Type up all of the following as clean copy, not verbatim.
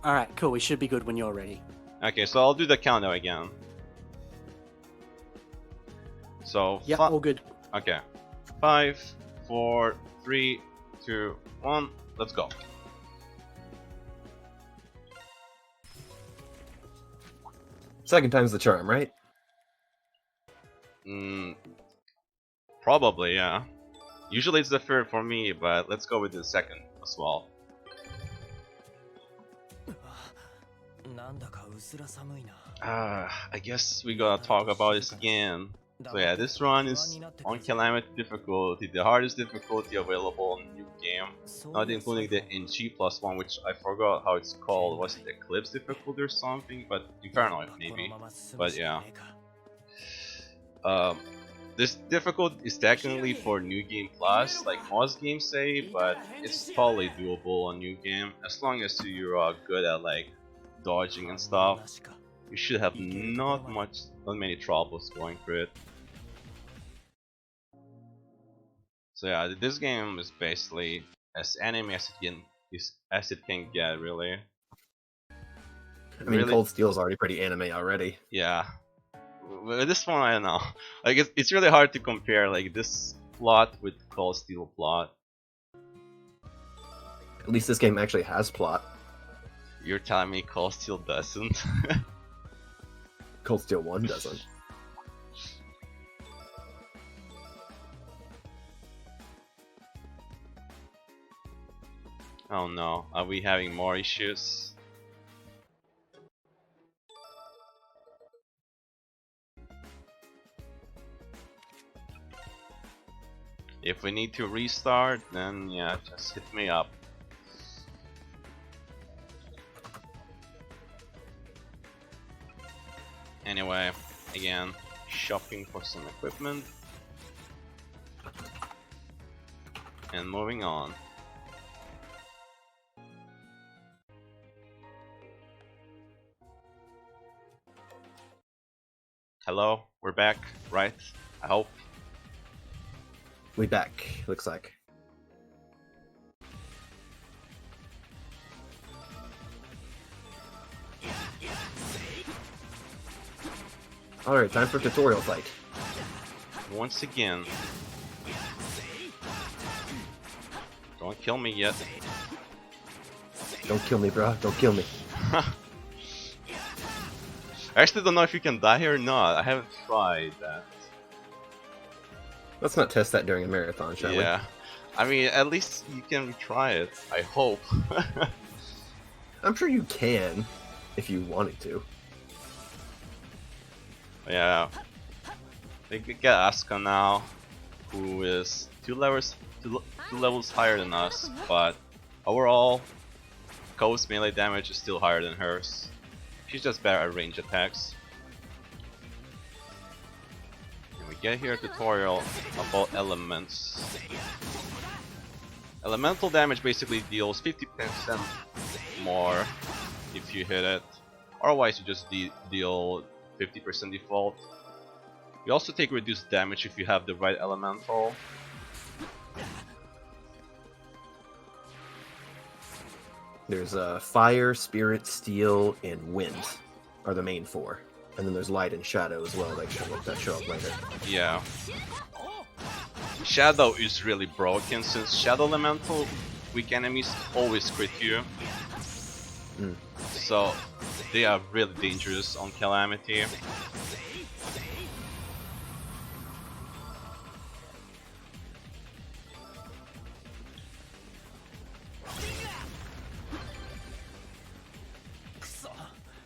Alright, cool. We should be good when you're ready. Okay, so I'll do the countdown again. So, Yep, all good. okay. 5, 4, 3, 2, 1, let's go. Second time's the charm, right? Probably, yeah. Usually it's the third for me, but let's go with the second as well. I guess we gotta talk about this again. So yeah, this run is on Calamity difficulty, the hardest difficulty available in the new game, not including the NG+1, which I forgot how it's called. Was it Eclipse difficulty or something? But Inferno maybe. But yeah. This difficulty is technically for New Game Plus, like most games say, but it's totally doable on New Game as long as you're good at like dodging and stuff. You should have not many troubles going through it. So yeah, this game is basically as anime as it can get, really. I mean, Cold Steel's already pretty anime already. Yeah. With this one, I don't know. Like it's really hard to compare like this plot with Cold Steel plot. At least this game actually has plot. You're telling me Cold Steel doesn't? Cold Steel 1 doesn't. Oh no, are we having more issues? If we need to restart, then yeah, just hit me up. Anyway, again, shopping for some equipment. And moving on. Hello, we're back, right? I hope. We back, looks like. Alright, time for tutorial fight. Once again. Don't kill me yet. Don't kill me, bro. Don't kill me. I actually don't know if you can die here or not. I haven't tried that. Let's not test that during a marathon, shall we? Yeah. I mean, at least you can retry it. I hope. I'm sure you can, if you wanted to. Yeah. We get Asuka now, who is two levels higher than us, but overall, Ko's melee damage is still higher than hers. She's just better at range attacks. And we get here a tutorial about elements. Elemental damage basically deals 50% more if you hit it. Otherwise you just deal 50% default. You also take reduced damage if you have the right elemental. There's fire, spirit, steel, and wind are the main four. And then there's light and shadow as well, that show up later. Yeah. Shadow is really broken since Shadow Elemental weak enemies always crit you. So they are really dangerous on Calamity.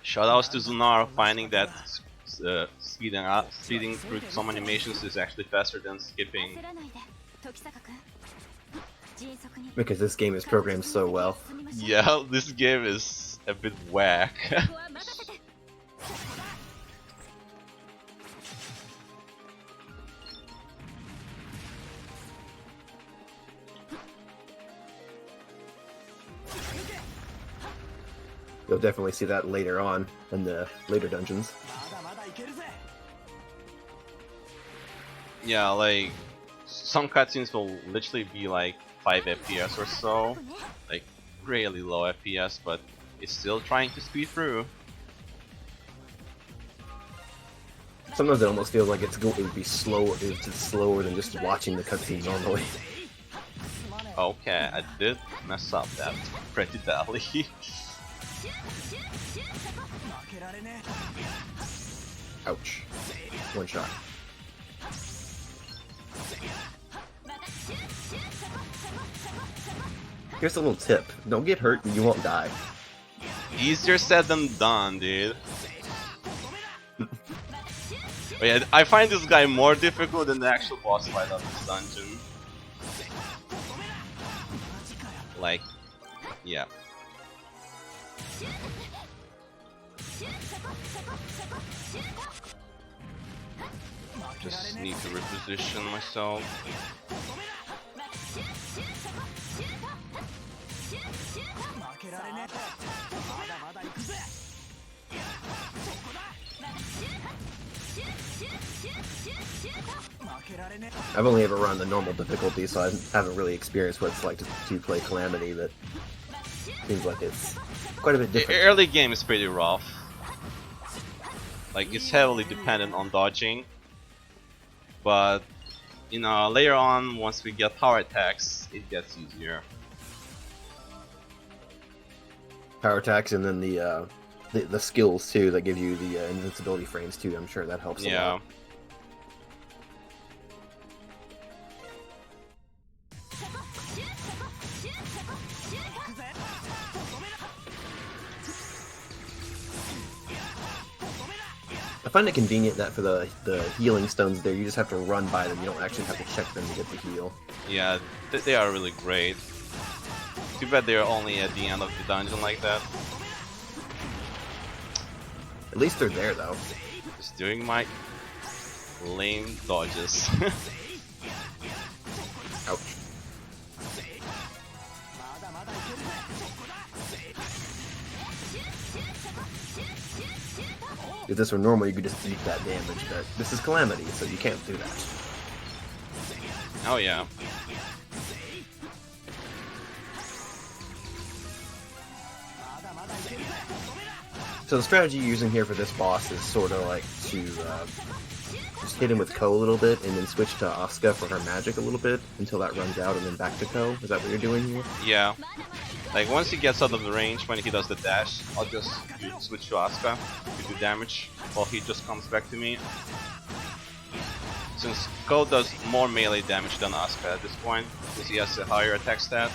Shoutouts to Zunar finding that speeding through some animations is actually faster than skipping. Because this game is programmed so well. Yeah, this game is a bit whack. You'll definitely see that later on in the later dungeons. Yeah, like some cutscenes will literally be like 5 FPS or so, like really low FPS, but It's still trying to speed through. Sometimes it almost feels like it would be slower. It's just slower than just watching the cutscene normally. Okay, I did mess up that pretty badly. Ouch. One shot. Here's a little tip. Don't get hurt and you won't die. Easier said than done, dude. But yeah, I find this guy more difficult than the actual boss fight of this dungeon. Like, yeah. Just need to reposition myself. I've only ever run the normal difficulty, so I haven't really experienced what it's like to play Calamity, but seems like it's quite a bit The different. early game is pretty rough. Like, it's heavily dependent on dodging. But, you know, later on, once we get power attacks, it gets easier. Power attacks and then the skills too that give you the invincibility frames too. I'm sure that helps a Yeah. lot. I find it convenient that for the healing stones there, you just have to run by them. You don't actually have to check them to get the heal. Yeah, they are really great. Too bad they're only at the end of the dungeon like that. At least they're there though. Just doing my lame dodges. Ouch. If this were normal, you could just eat that damage, but this is Calamity, so you can't do that. Oh yeah. So the strategy you're using here for this boss is sort of like to just hit him with Ko a little bit, and then switch to Asuka for her magic a little bit until that runs out, and then back to Ko. Is that what you're doing here? Yeah. Like, once he gets out of the range, when he does the dash, I'll just switch to Asuka to do damage while he just comes back to me. Since Ko does more melee damage than Asuka at this point, because he has a higher attack stat.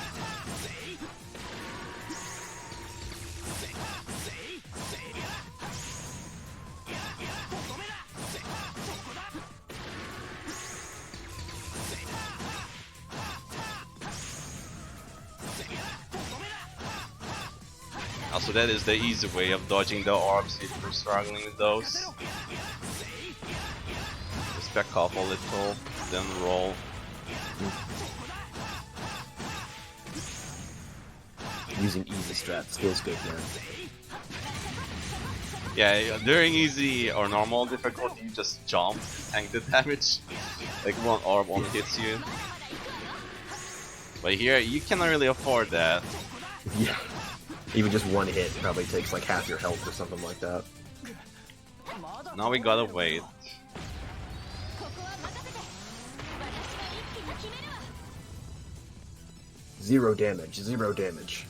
Also, that is the easy way of dodging the orbs if you're struggling with those. Just back off a little, then roll. Using easy strats feels good, man. Yeah, during easy or normal difficulty, you just jump, tank the damage. Like, one orb only hits you. But here, you cannot really afford that. Yeah. Even just one hit probably takes like half your health or something like that. Now we gotta wait. Zero damage, zero damage.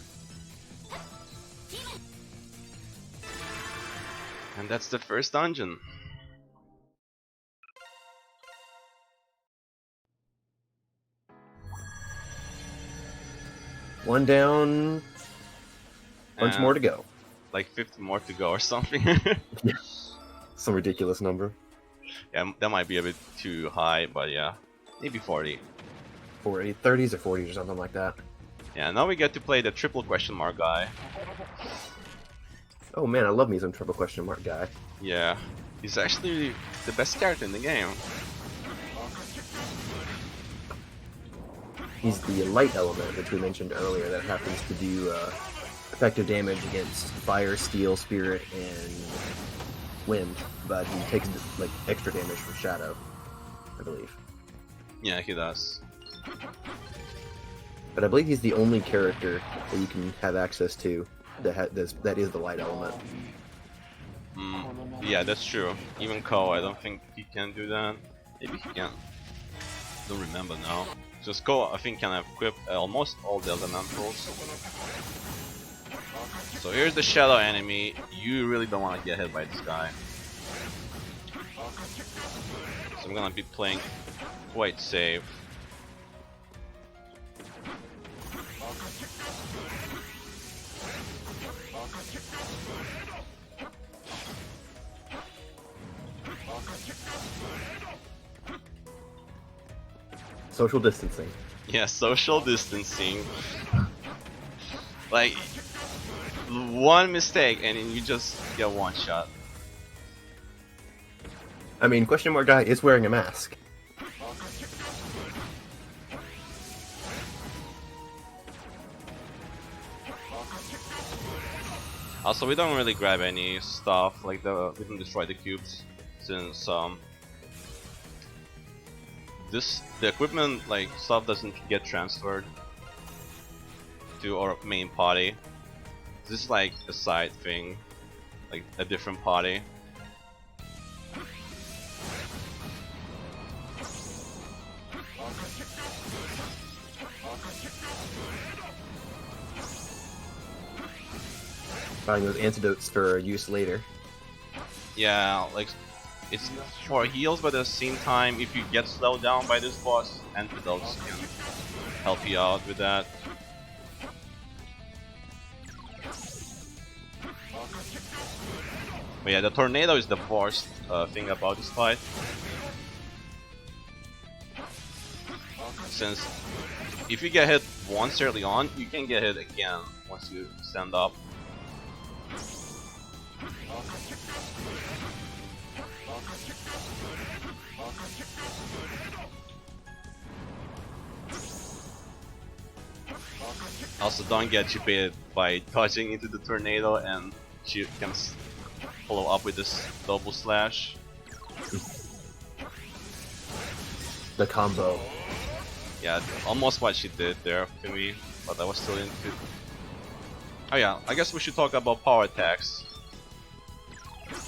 And that's the first dungeon. One down, bunch more to go. Like 50 more to go or something. Yeah. Some ridiculous number. Yeah, that might be a bit too high, but yeah. Maybe 40. 40, 30s or 40s or something like that. Yeah, now we get to play the triple question mark guy. Oh man, I love me some triple question mark guy. Yeah, he's actually the best character in the game. He's the light element, which we mentioned earlier, that happens to do effective damage against fire, steel, spirit, and wind, but he takes like extra damage from shadow, I believe. Yeah, he does. But I believe he's the only character that you can have access to that is the light element. Yeah, that's true. Even Ko, I don't think he can do that. Maybe he can. Don't remember now. Just Ko, I think, can equip almost all the elementals. So here's the shadow enemy. You really don't want to get hit by this guy. So I'm gonna be playing quite safe. Social distancing. Yeah, social distancing. Like, one mistake and then you just get one shot. I mean, question mark guy is wearing a mask. Also, we don't really grab any stuff, like we don't destroy the cubes, since the equipment, like, stuff doesn't get transferred to our main party. This is like a side thing, like a different party. Finding those antidotes for use later. Yeah, like, it's for heals, but at the same time, if you get slowed down by this boss, antidotes can help you out with that. But yeah, the tornado is the worst thing about this fight. Since if you get hit once early on, you can get hit again once you stand up. Also, don't get cheated by dodging into the tornado, and she can follow up with this double slash. The combo. Yeah, almost what she did there to me, but I was still into. Oh yeah, I guess we should talk about power attacks.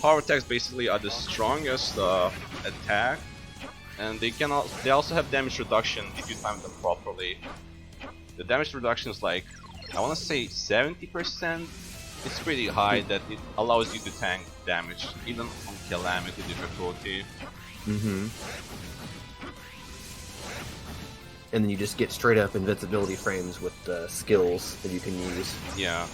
Power attacks basically are the strongest attack, and they also have damage reduction if you time them properly. The damage reduction is like, I want to say 70%. It's pretty high that it allows you to tank damage even on Calamity difficulty. And then you just get straight up invincibility frames with skills that you can use. Yeah.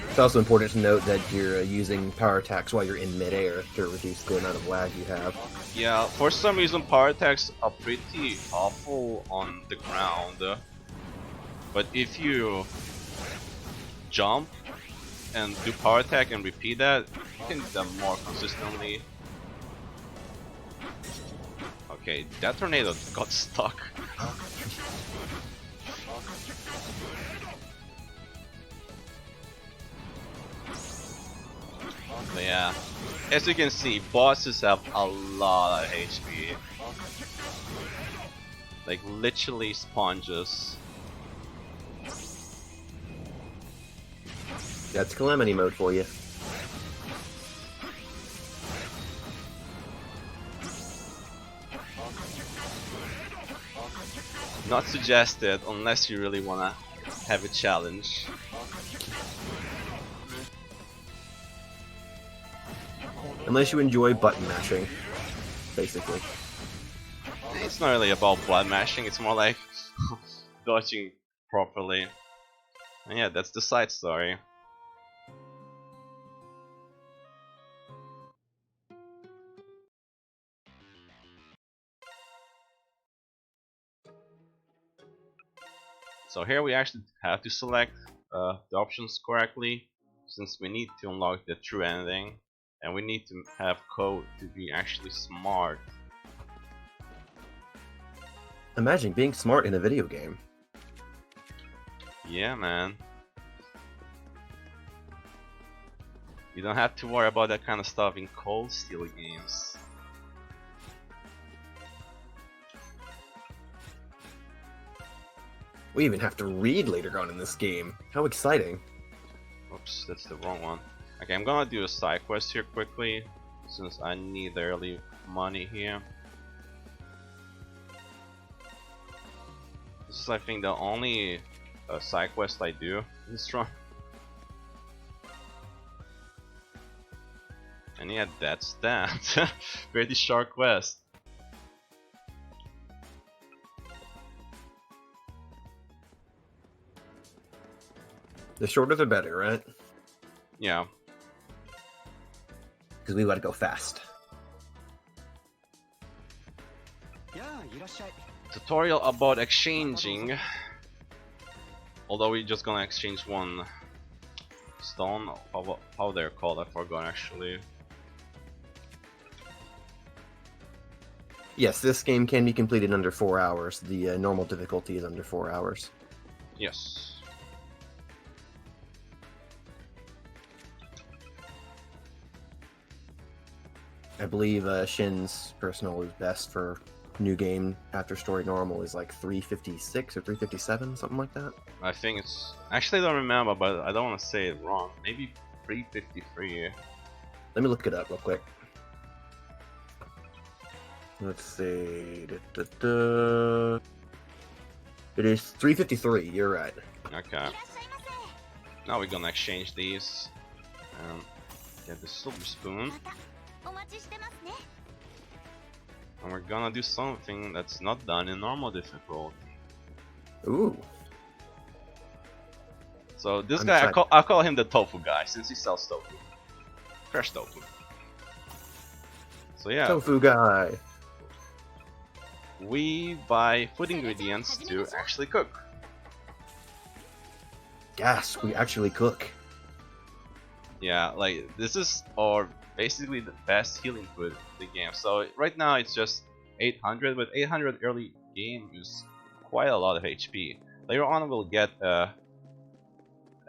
It's also important to note that you're using power attacks while you're in midair to reduce the amount of lag you have. Yeah, for some reason power attacks are pretty awful on the ground. But if you jump and do power attack and repeat that, you can do them more consistently. Okay, that tornado got stuck. But yeah, as you can see, bosses have a lot of HP. Like, literally sponges. That's Calamity mode for you. Not suggested unless you really wanna have a challenge. Unless you enjoy button mashing, basically. It's not really about blood mashing, it's more like dodging properly. And yeah, that's the side story. So here we actually have to select the options correctly, since we need to unlock the true ending, and we need to have code to be actually smart. Imagine being smart in a video game. Yeah, man. You don't have to worry about that kind of stuff in cold steel games. We even have to read later on in this game. How exciting. Oops, that's the wrong one. Okay, I'm gonna do a side quest here quickly, since I need the early money here. This is, I think, the only side quest I do in this run. And yeah, that's that. Pretty short quest. The shorter the better, right? Yeah. Because we gotta go fast. Tutorial about exchanging. Although we're just gonna exchange one stone. How they're called, I forgot actually. Yes, this game can be completed under 4 hours. The normal difficulty is under 4 hours. Yes. I believe Shin's personal is best for new game after story normal is like 356 or 357, something like that. I think it's... Actually, I don't remember, but I don't want to say it wrong. Maybe 353. Let me look it up real quick. Let's see. It is 353, you're right. Okay. Now we're gonna exchange these. Get the silver spoon. And we're gonna do something that's not done in normal difficulty. Ooh. So this guy, I'll call him the tofu guy, since he sells tofu. Fresh tofu. So yeah. Tofu guy. We buy food ingredients to actually cook. Yes, we actually cook. Yeah, like this is our basically the best healing food in the game. So right now it's just 800, but 800 early game is quite a lot of HP. Later on we'll get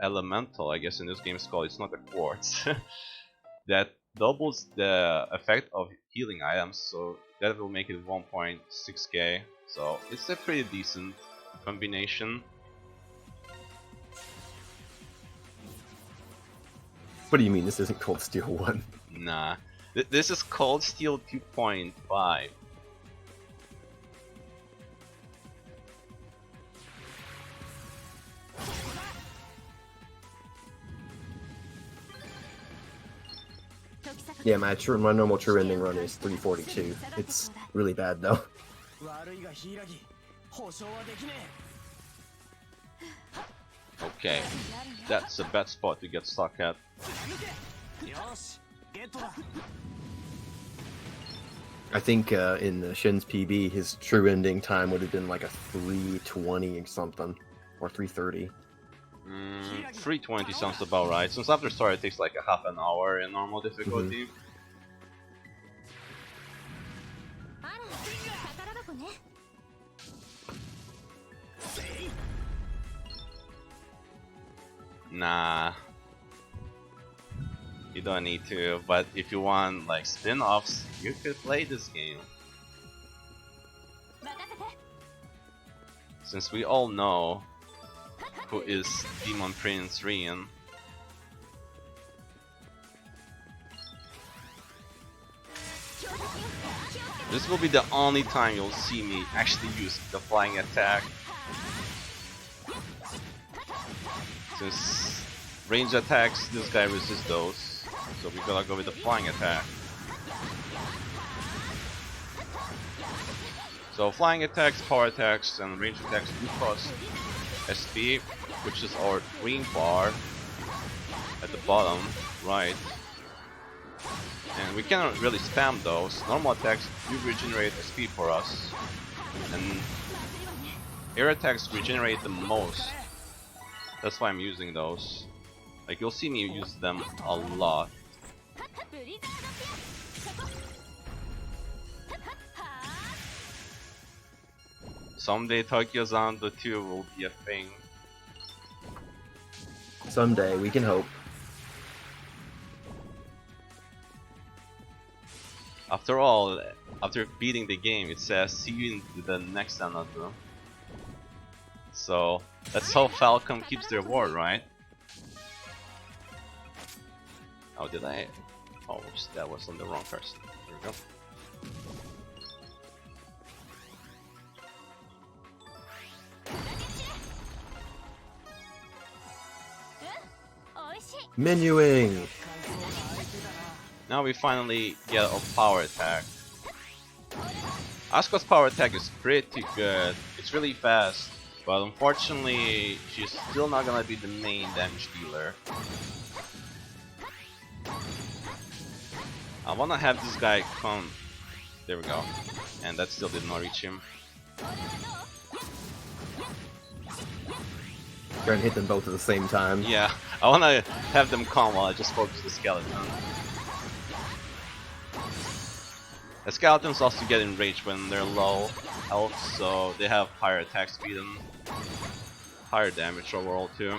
elemental, I guess in this game it's called. It's not a quartz. That doubles the effect of healing items, so that will make it 1.6k. So it's a pretty decent combination. What do you mean this isn't Cold Steel 1? Nah, this is Cold Steel 2.5. Yeah, my normal true ending run is 342. It's really bad though. Okay, that's a bad spot to get stuck at. I think in Shin's PB, his true ending time would have been like a 320 or something, or 330. 320 sounds about right, since after story it takes like a half an hour in normal difficulty. Nah, you don't need to, but if you want like spin-offs, you could play this game. Since we all know who is Demon Prince Rian. This will be the only time you'll see me actually use the flying attack. Since range attacks, this guy resists those, so we gotta go with the flying attack. So flying attacks, power attacks, and range attacks do cost SP, which is our green bar at the bottom right. And we cannot really spam those. Normal attacks do regenerate SP for us, and air attacks regenerate the most. That's why I'm using those. Like, you'll see me use them a lot. Someday Tokyo Xanadu 2 will be a thing. Someday, we can hope. After all, after beating the game, it says see you in the next Xanadu. So that's how Falcom keeps their word, right? Oh, did I? Oh, that was on the wrong person. There we go. Menuing! Now we finally get a power attack. Asuka's power attack is pretty good. It's really fast, but unfortunately, she's still not gonna be the main damage dealer. I wanna have this guy come. There we go. And that still did not reach him. Try and hit them both at the same time. Yeah, I wanna have them come while I just focus the skeleton. The skeletons also get enraged when they're low health, so they have higher attack speed and higher damage overall too.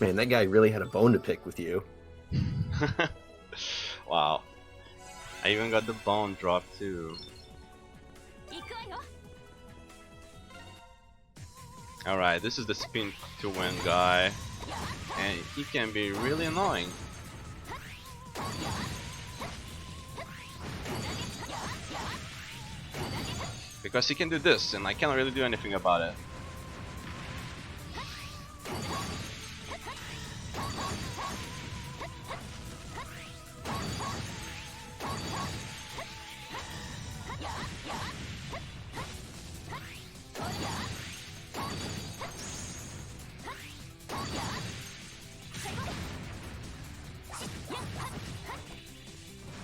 Man, that guy really had a bone to pick with you. Wow. I even got the bone drop too. Alright, this is the spin to win guy, and he can be really annoying. Because he can do this, and I cannot really do anything about it.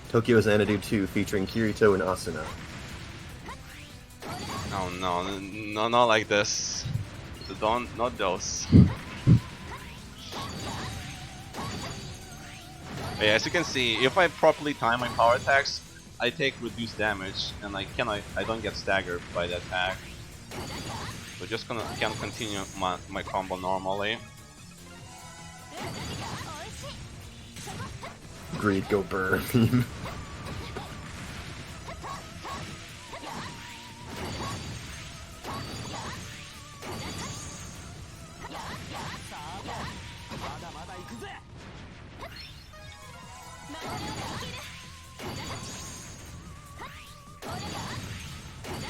Tokyo Xanadu 2 featuring Kirito and Asuna. Oh no, no, not like this. So don't, not those. But yeah, as you can see, if I properly time my power attacks, I take reduced damage, and I don't get staggered by the attack. So just can continue my combo normally. Greed, go burn.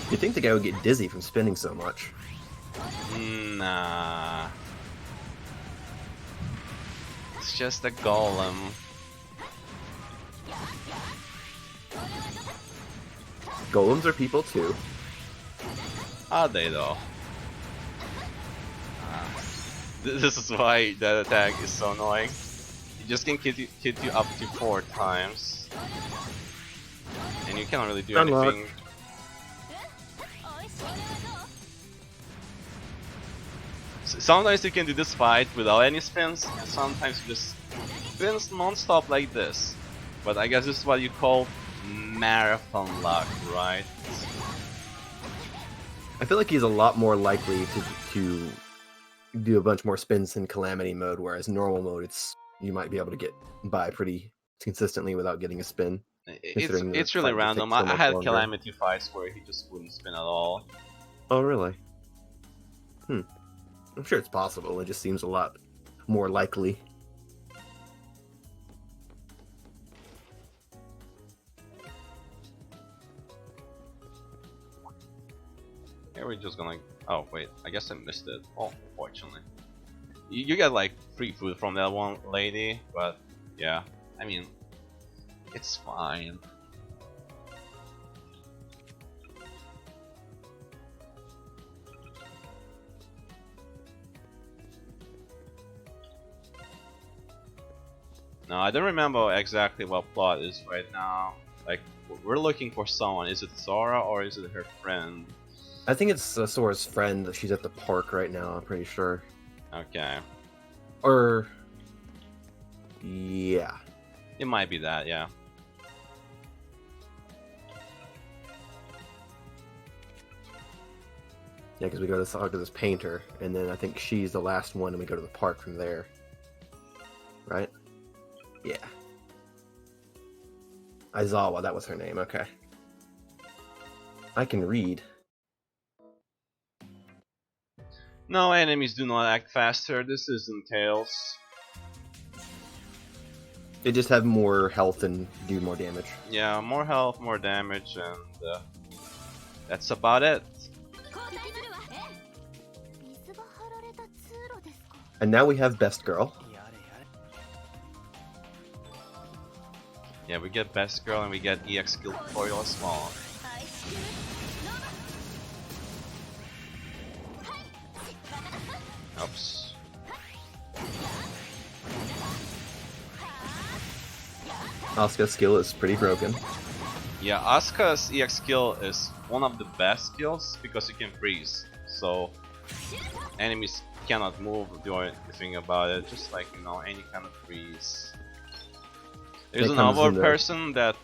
You'd think the guy would get dizzy from spinning so much. Nah. It's just a golem. Golems are people too. Are they though? This is why that attack is so annoying. It just can hit you up to 4 times. And you cannot really do anything. Sometimes you can do this fight without any spins, and sometimes you just spins non-stop like this. But I guess this is what you call marathon luck, right? I feel like he's a lot more likely to do a bunch more spins in Calamity mode, whereas normal mode, you might be able to get by pretty consistently without getting a spin. It's really random. I had Calamity fights where he just wouldn't spin at all. Oh really? I'm sure it's possible. It just seems a lot more likely. Here we're just gonna... Oh wait, I guess I missed it. Oh, fortunately. You get like free food from that one lady, but yeah, I mean, it's fine. No, I don't remember exactly what plot is right now. Like, we're looking for someone. Is it Sora or is it her friend? I think it's Sora's friend. She's at the park right now, I'm pretty sure. Okay. Or yeah. It might be that, yeah. Yeah, because we go to this painter, and then I think she's the last one, and we go to the park from there. Right? Yeah. Aizawa, that was her name, okay. I can read. No, enemies do not act faster. This isn't Tails. They just have more health and do more damage. Yeah, more health, more damage, and that's about it. And now we have Best Girl. Yeah, we get Best Girl and we get EX skill tutorial as well. Oops. Asuka's skill is pretty broken. Yeah, Asuka's EX skill is one of the best skills because you can freeze. So enemies cannot move or do anything about it, just like, you know, any kind of freeze. There's another person that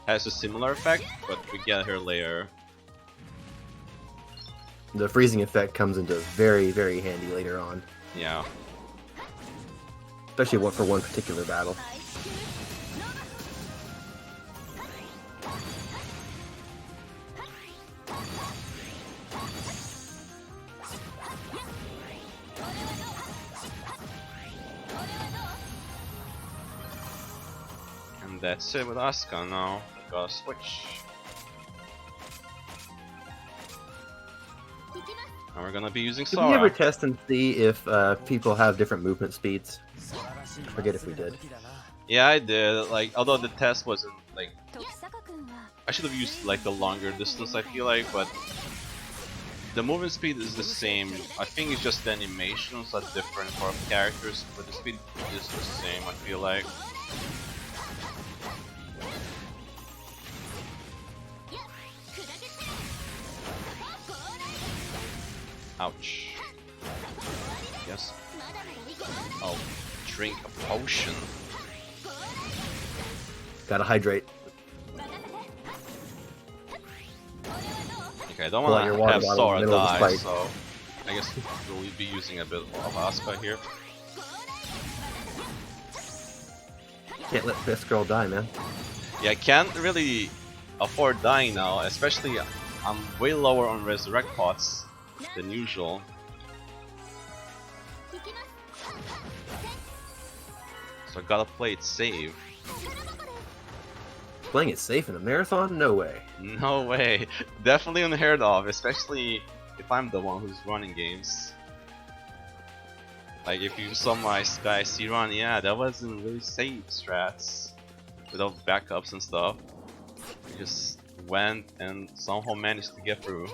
has a similar effect, but we get her later. The freezing effect comes into very, very handy later on. Yeah. Especially for one particular battle. And that's it with Asuka now. Gotta switch. And we're gonna be using Did Sora. we ever test and see if people have different movement speeds? I forget if we did. Yeah, I did. Like, although the test wasn't like, I should have used like the longer distance, I feel like, but the movement speed is the same. I think it's just the animations are different for characters, but the speed is the same, I feel like. Ouch. Yes. I'll drink a potion. Gotta hydrate. Okay, I don't Pull out want your to water have bottle in Sora the middle of the die, fight. so I guess we'll be using a bit of Asuka here. Can't let Best Girl die, man. Yeah, I can't really afford dying now, especially I'm way lower on resurrect pots than usual. So I gotta play it safe. Playing it safe in a marathon? No way. No way. Definitely unheard of, especially if I'm the one who's running games. Like if you saw my Sky C run, yeah, that wasn't really safe strats without backups and stuff. I just went and somehow managed to get through.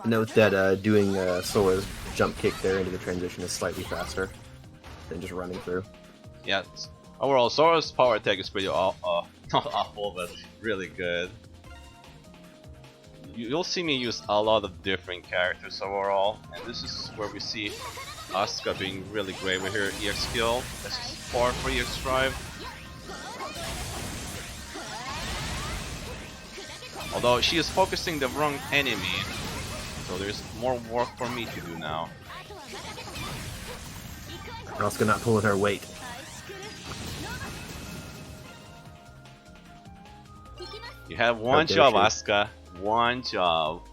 Note that doing Sora's jump kick there into the transition is slightly faster than just running through. Yeah, overall Sora's power attack is pretty not awful, but really good. You'll see me use a lot of different characters overall, and this is where we see Asuka being really great with her EX skill. That's 4 for EX drive. Although she is focusing the wrong enemy, so there's more work for me to do now. Asuka not pulling her weight. You have one dare job, she. Asuka. One job.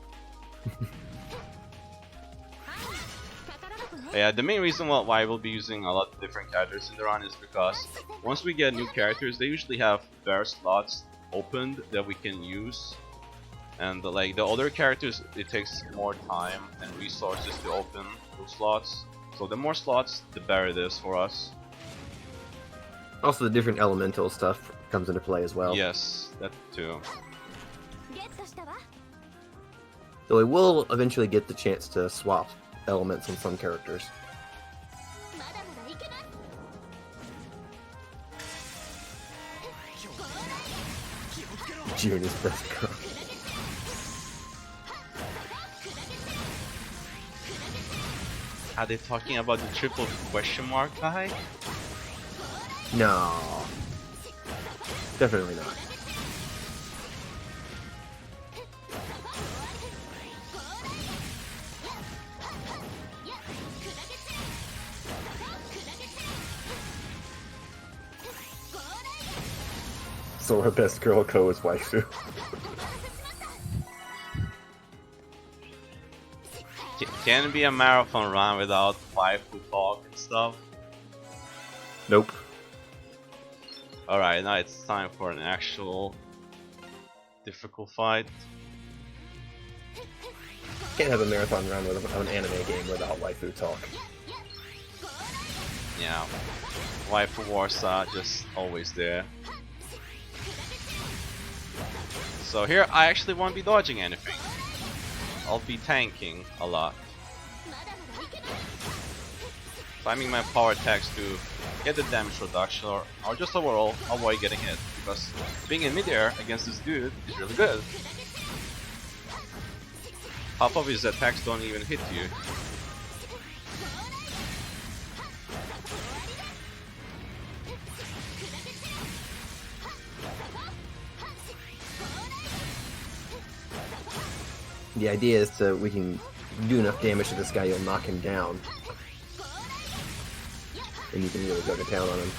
Yeah, the main reason why we'll be using a lot of different characters in the run is because once we get new characters, they usually have bare slots opened that we can use. And like the other characters, it takes more time and resources to open those slots. So the more slots, the better it is for us. Also, the different elemental stuff comes into play as well. Yes, that too. So we will eventually get the chance to swap elements on some characters. June is Best Girl. Are they talking about the triple question mark guy? No. Definitely not. So her best girl co is waifu. Can it be a marathon run without waifu talk and stuff? Nope. Alright, now it's time for an actual difficult fight. Can't have a marathon run with an anime game without waifu talk. Yeah, waifu wars are just always there. So here I actually won't be dodging anything. I'll be tanking a lot. Timing my power attacks to get the damage reduction or just overall avoid getting hit, because being in midair against this dude is really good. Half of his attacks don't even hit you. The idea is we can do enough damage to this guy, you'll knock him down. And you can really go to town on him.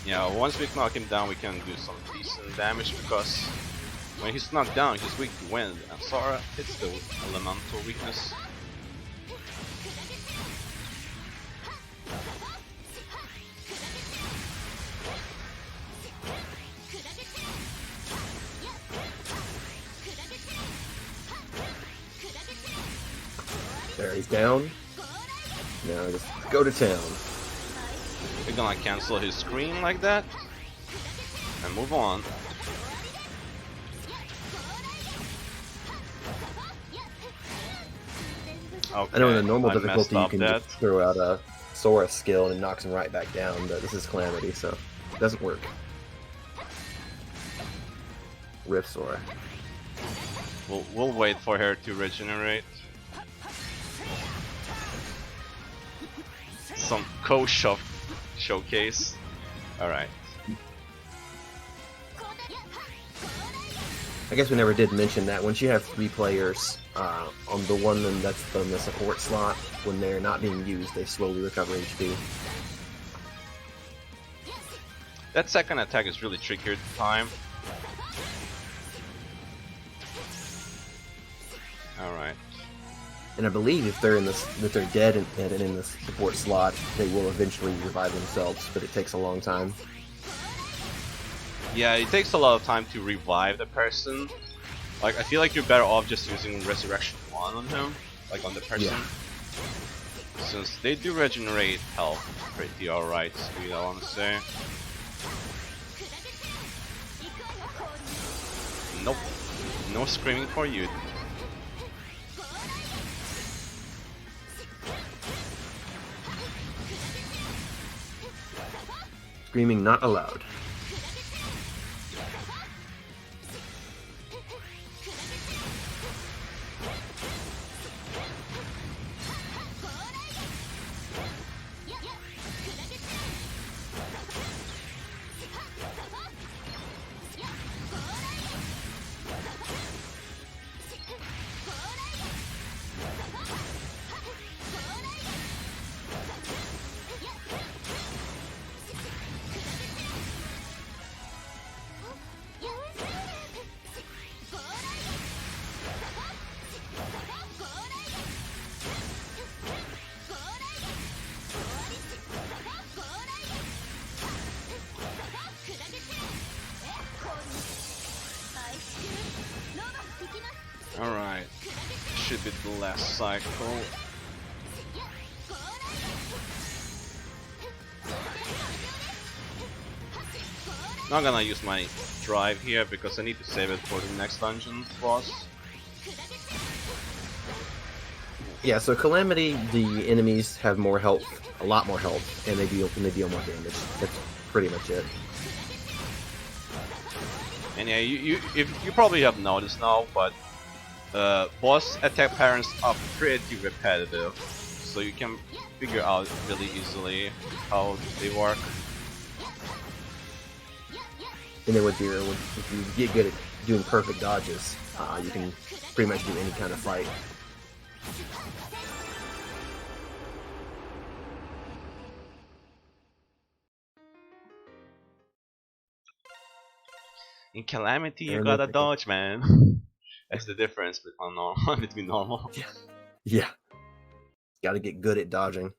Yeah, once we knock him down we can do some decent damage, because when he's knocked down he's weak to wind, and Sora hits the elemental weakness. There, he's down. Now just go to town. We're gonna cancel his screen like that and move on. Okay, I know in the normal I difficulty you can that. just throw out a Sora skill and it knocks him right back down, but this is Calamity, so it doesn't work. Rip Sora. We'll wait for her to regenerate. Some showcase. Alright. I guess we never did mention that once you have 3 players on the one that's from the support slot, when they're not being used, they slowly recover HP. That second attack is really trickier to time. Alright. And I believe if they're dead and in the support slot, they will eventually revive themselves, but it takes a long time. Yeah, it takes a lot of time to revive the person. Like, I feel like you're better off just using Resurrection 1 on him, like on the person. Yeah. Since they do regenerate health pretty alright speed, I wanna say. Nope. No screaming for you. Screaming not allowed. Alright. Should be the last cycle. Not gonna use my drive here because I need to save it for the next dungeon boss. Yeah, so Calamity, the enemies have more health, a lot more health, and they deal more damage. That's pretty much it. And yeah, you probably have noticed now, but boss attack patterns are pretty repetitive, so you can figure out really easily how they work. And then if you get good at doing perfect dodges, you can pretty much do any kind of fight. In Calamity, you And gotta the- dodge, man. That's the difference between normal. Between normal. Yeah. Got to get good at dodging.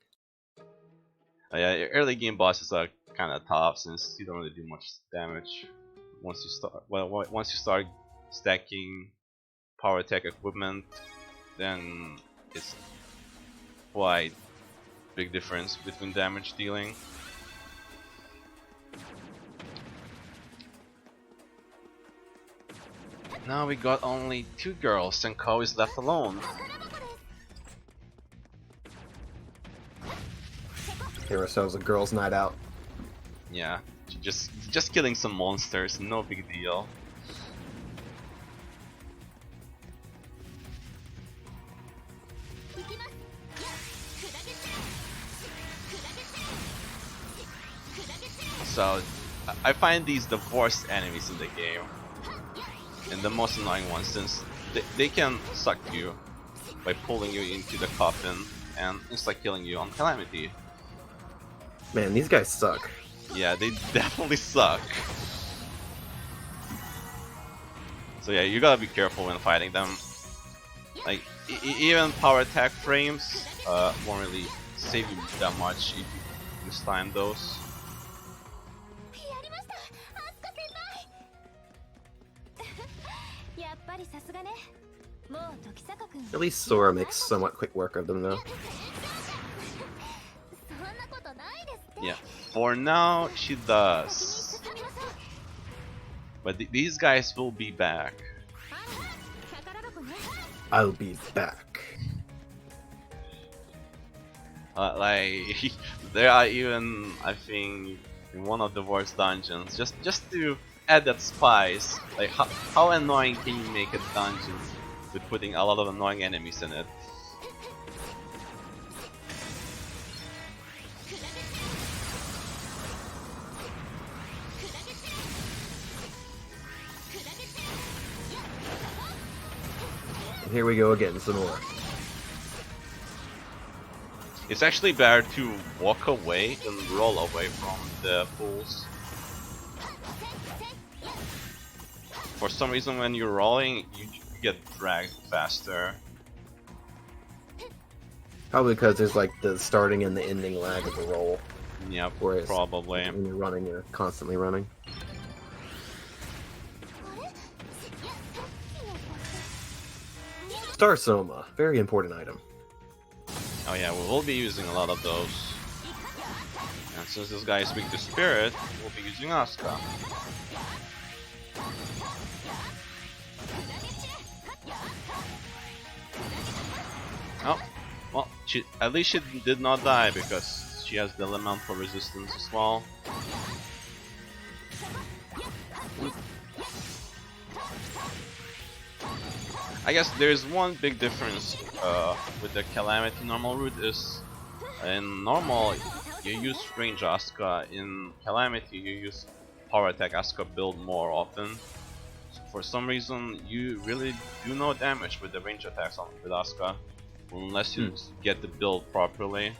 Yeah, your early game bosses are kind of tough since you don't really do much damage. Once you start stacking power attack equipment, then it's quite big difference between damage dealing. Now we got only 2 girls and Ko is left alone. Give ourselves a girls' night out. Yeah, just killing some monsters, no big deal. So I find these the worst enemies in the game, and the most annoying ones since they can suck you by pulling you into the coffin and insta-killing you on Calamity. Man, these guys suck. Yeah, they definitely suck. So yeah, you gotta be careful when fighting them. Like, even power attack frames won't really save you that much if you mistime those. At least Sora makes somewhat quick work of them, though. Yeah, for now she does. But these guys will be back. I'll be back. Like, there are even, I think, in one of the worst dungeons, just to add that spice. Like, how annoying can you make a dungeon with putting a lot of annoying enemies in it? And here we go again, some more. It's actually better to walk away than roll away from the pools. For some reason, when you're rolling, you get dragged faster. Probably because there's like the starting and the ending lag of the roll. Yeah, Whereas probably. when you're running, you're constantly running. Star Soma, very important item. Oh yeah, we will be using a lot of those. And since this guy is weak to spirit, we'll be using Asuka. Oh, well, at least she did not die because she has the elemental resistance as well. I guess there's one big difference with the Calamity normal route is in normal you use range Asuka, in Calamity you use power attack Asuka build more often. So for some reason you really do no damage with the range attacks with Asuka unless you get the build properly.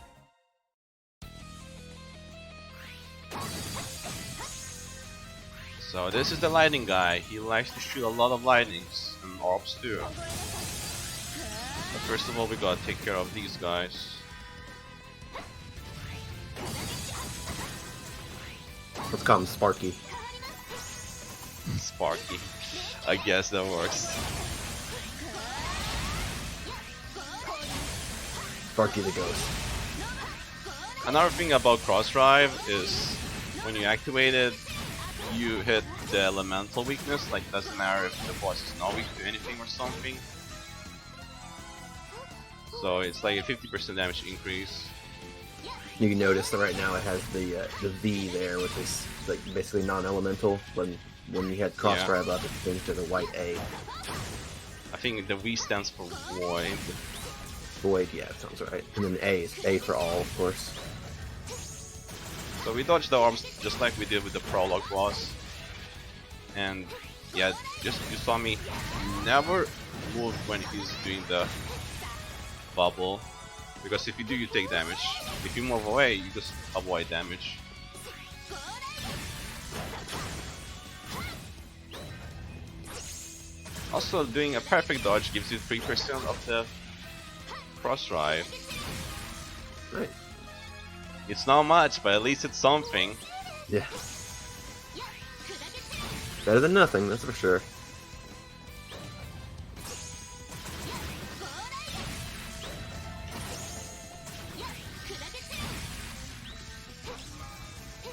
So this is the lightning guy. He likes to shoot a lot of lightnings and orbs too. But first of all, we gotta take care of these guys. Let's call him Sparky. Sparky. I guess that works. Sparky the Ghost. Another thing about cross drive is when you activate it, you hit the elemental weakness. Like, doesn't matter if the boss is not weak to anything or something. So it's like a 50% damage increase. You can notice that right now it has the V there, which is like basically non-elemental. When you had cross drive up, it changed to the white A. I think the V stands for void. Void, yeah, that sounds right. And then A is A for all, of course. So we dodge the arms just like we did with the prologue boss. And yeah, just you saw me never move when he's doing the bubble. Because if you do, you take damage. If you move away, you just avoid damage. Also, doing a perfect dodge gives you 3% of the cross drive. Right. It's not much, but at least it's something. Yeah. Better than nothing, that's for sure.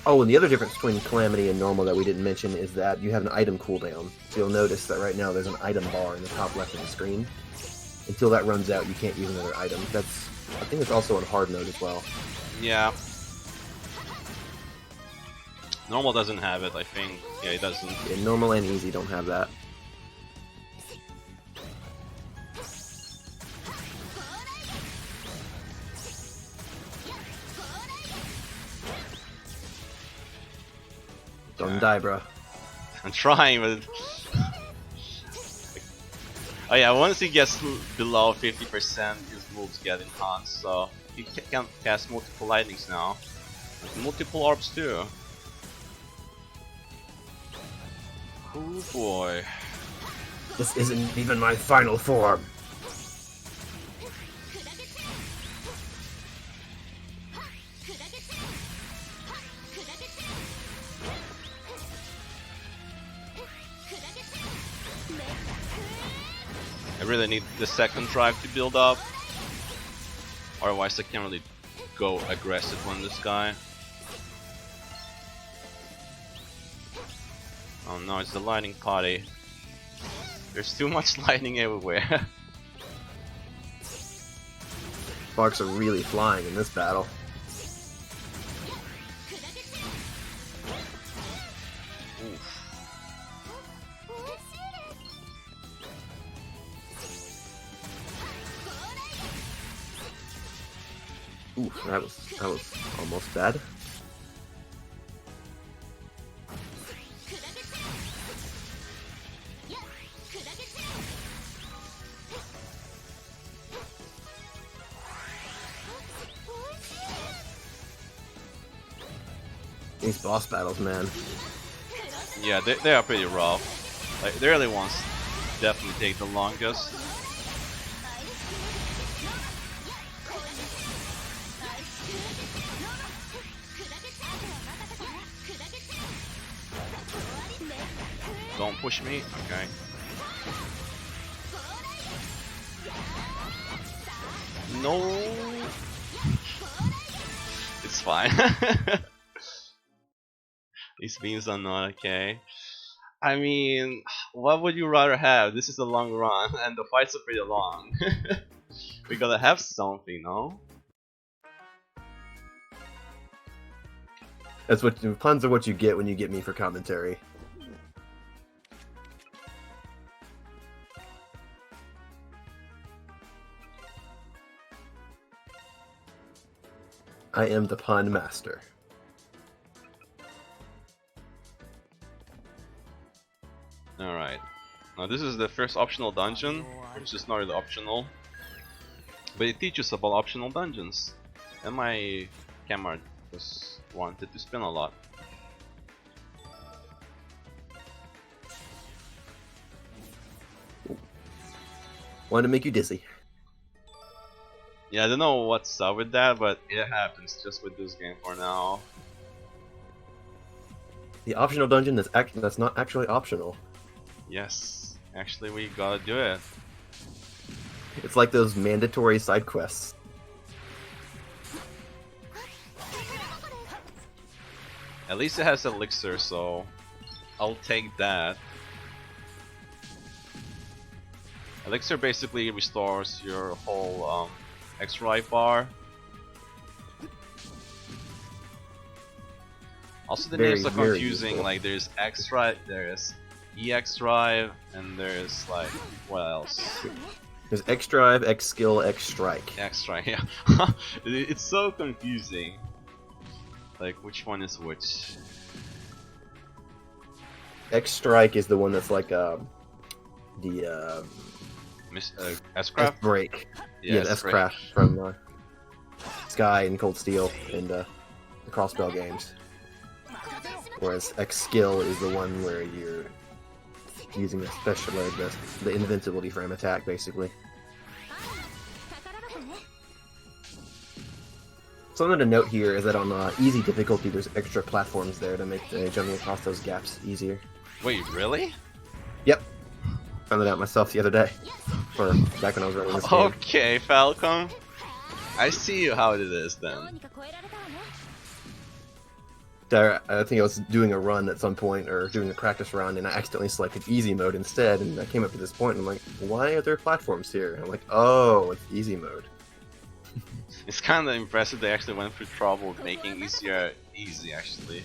Oh, and the other difference between Calamity and Normal that we didn't mention is that you have an item cooldown. So you'll notice that right now there's an item bar in the top left of the screen. Until that runs out, you can't use another item. I think it's also on hard mode as well. Yeah. Normal doesn't have it, I think. Yeah, it doesn't. Yeah, Normal and Easy don't have that. Don't die, bro. I'm trying, but... oh yeah, once he gets below 50%, his moves get enhanced, so he can cast multiple lightnings now. With multiple orbs too. Oh boy. This isn't even my final form. I really need the second drive to build up. Otherwise I can't really go aggressive on this guy. Oh no, it's the lightning party. There's too much lightning everywhere. Sparks are really flying in this battle. Ooh, that was almost bad. These boss battles, man. Yeah, they are pretty rough. Like, the early ones definitely take the longest. Don't push me, okay. No, it's fine. These beams are not okay. I mean, what would you rather have? This is a long run, and the fights are pretty long. We gotta have something, no? That's what puns are what you get when you get me for commentary. I am the pun master. Alright. Now this is the first optional dungeon, which is not really optional. But it teaches about optional dungeons. And my camera just wanted to spin a lot. Wanted to make you dizzy. Yeah, I don't know what's up with that, but it happens just with this game for now. The optional dungeon that's not actually optional. Yes, actually we gotta do it. It's like those mandatory side quests. At least it has elixir, so I'll take that. Elixir basically restores your whole X-Ray bar. Also the names are confusing, like there's X-Ray, there's EX drive, and there's like what else? There's X drive, X skill, X strike. X drive, yeah. It's so confusing. Like which one is which? X strike is the one that's like the S-Craft? S-Break. Yeah, Yeah, the S-Craft from Sky and Cold Steel and the Crossbell games. Whereas X skill is the one where you're using a special, the invincibility frame attack, basically. Something to note here is that on easy difficulty, there's extra platforms there to make jumping across those gaps easier. Wait, really? Yep. Found it out myself the other day. Or back when I was running this game. Okay, Falcom. I see how it is then. I think I was doing a run at some point, or doing a practice run, and I accidentally selected easy mode instead, and I came up to this point, and I'm like, why are there platforms here? And I'm like, oh, it's easy mode. It's kind of impressive they actually went through trouble making easier easy, actually.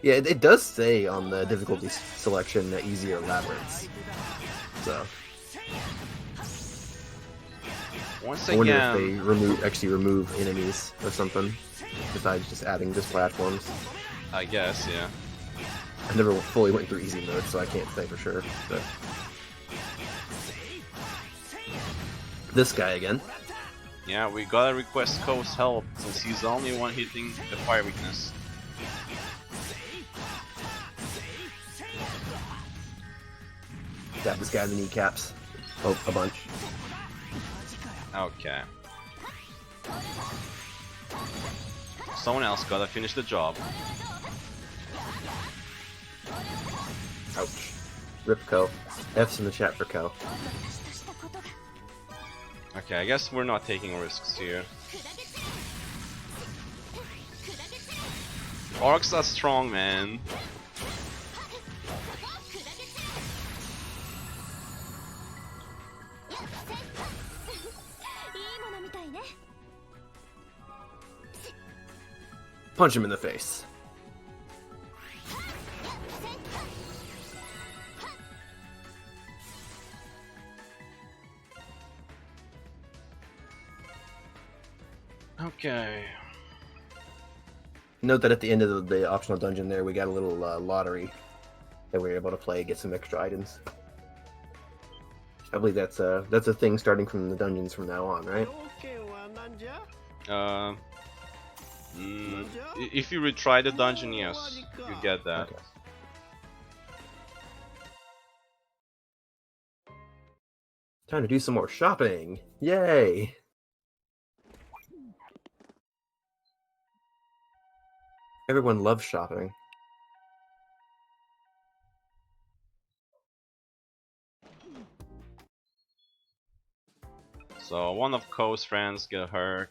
Yeah, it does say on the difficulty selection that easier labyrinths. So Once I wonder if again, they actually remove enemies or something, besides just adding just platforms. I guess, yeah. I never fully went through easy mode, so I can't say for sure. But this guy again. Yeah, we gotta request Ko's help since he's the only one hitting the fire weakness. Got this guy in the kneecaps. Oh, a bunch. Okay. Someone else gotta finish the job. Ouch. Rip Co. F's in the chat for Co. Okay, I guess we're not taking risks here. Orcs are strong, man. Punch him in the face. Okay. Note that at the end of the optional dungeon there, we got a little lottery that we were able to play, get some extra items. I believe that's a thing starting from the dungeons from now on, right? If you retry the dungeon, yes, you get that. Okay. Time to do some more shopping! Yay! Everyone loves shopping. So one of Ko's friends get hurt.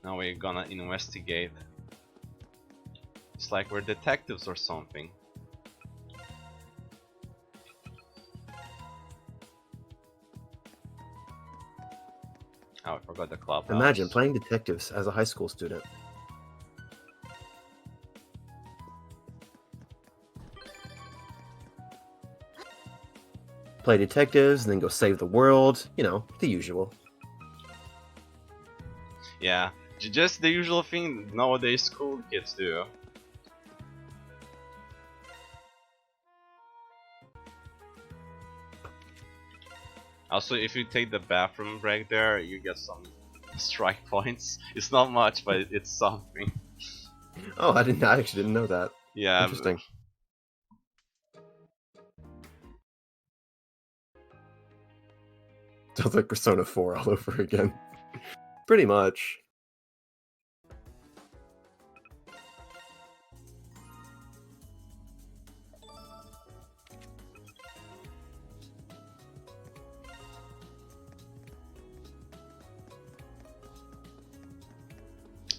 Now we're gonna investigate. It's like we're detectives or something. Oh, I forgot the club. Imagine playing detectives as a high school student. Play detectives and then go save the world. You know, the usual. Yeah, just the usual thing nowadays school kids do. Also, if you take the bathroom break there, you get some strike points. It's not much, but it's something. Oh, I actually didn't know that. Yeah. Interesting. Sounds like Persona 4 all over again. Pretty much.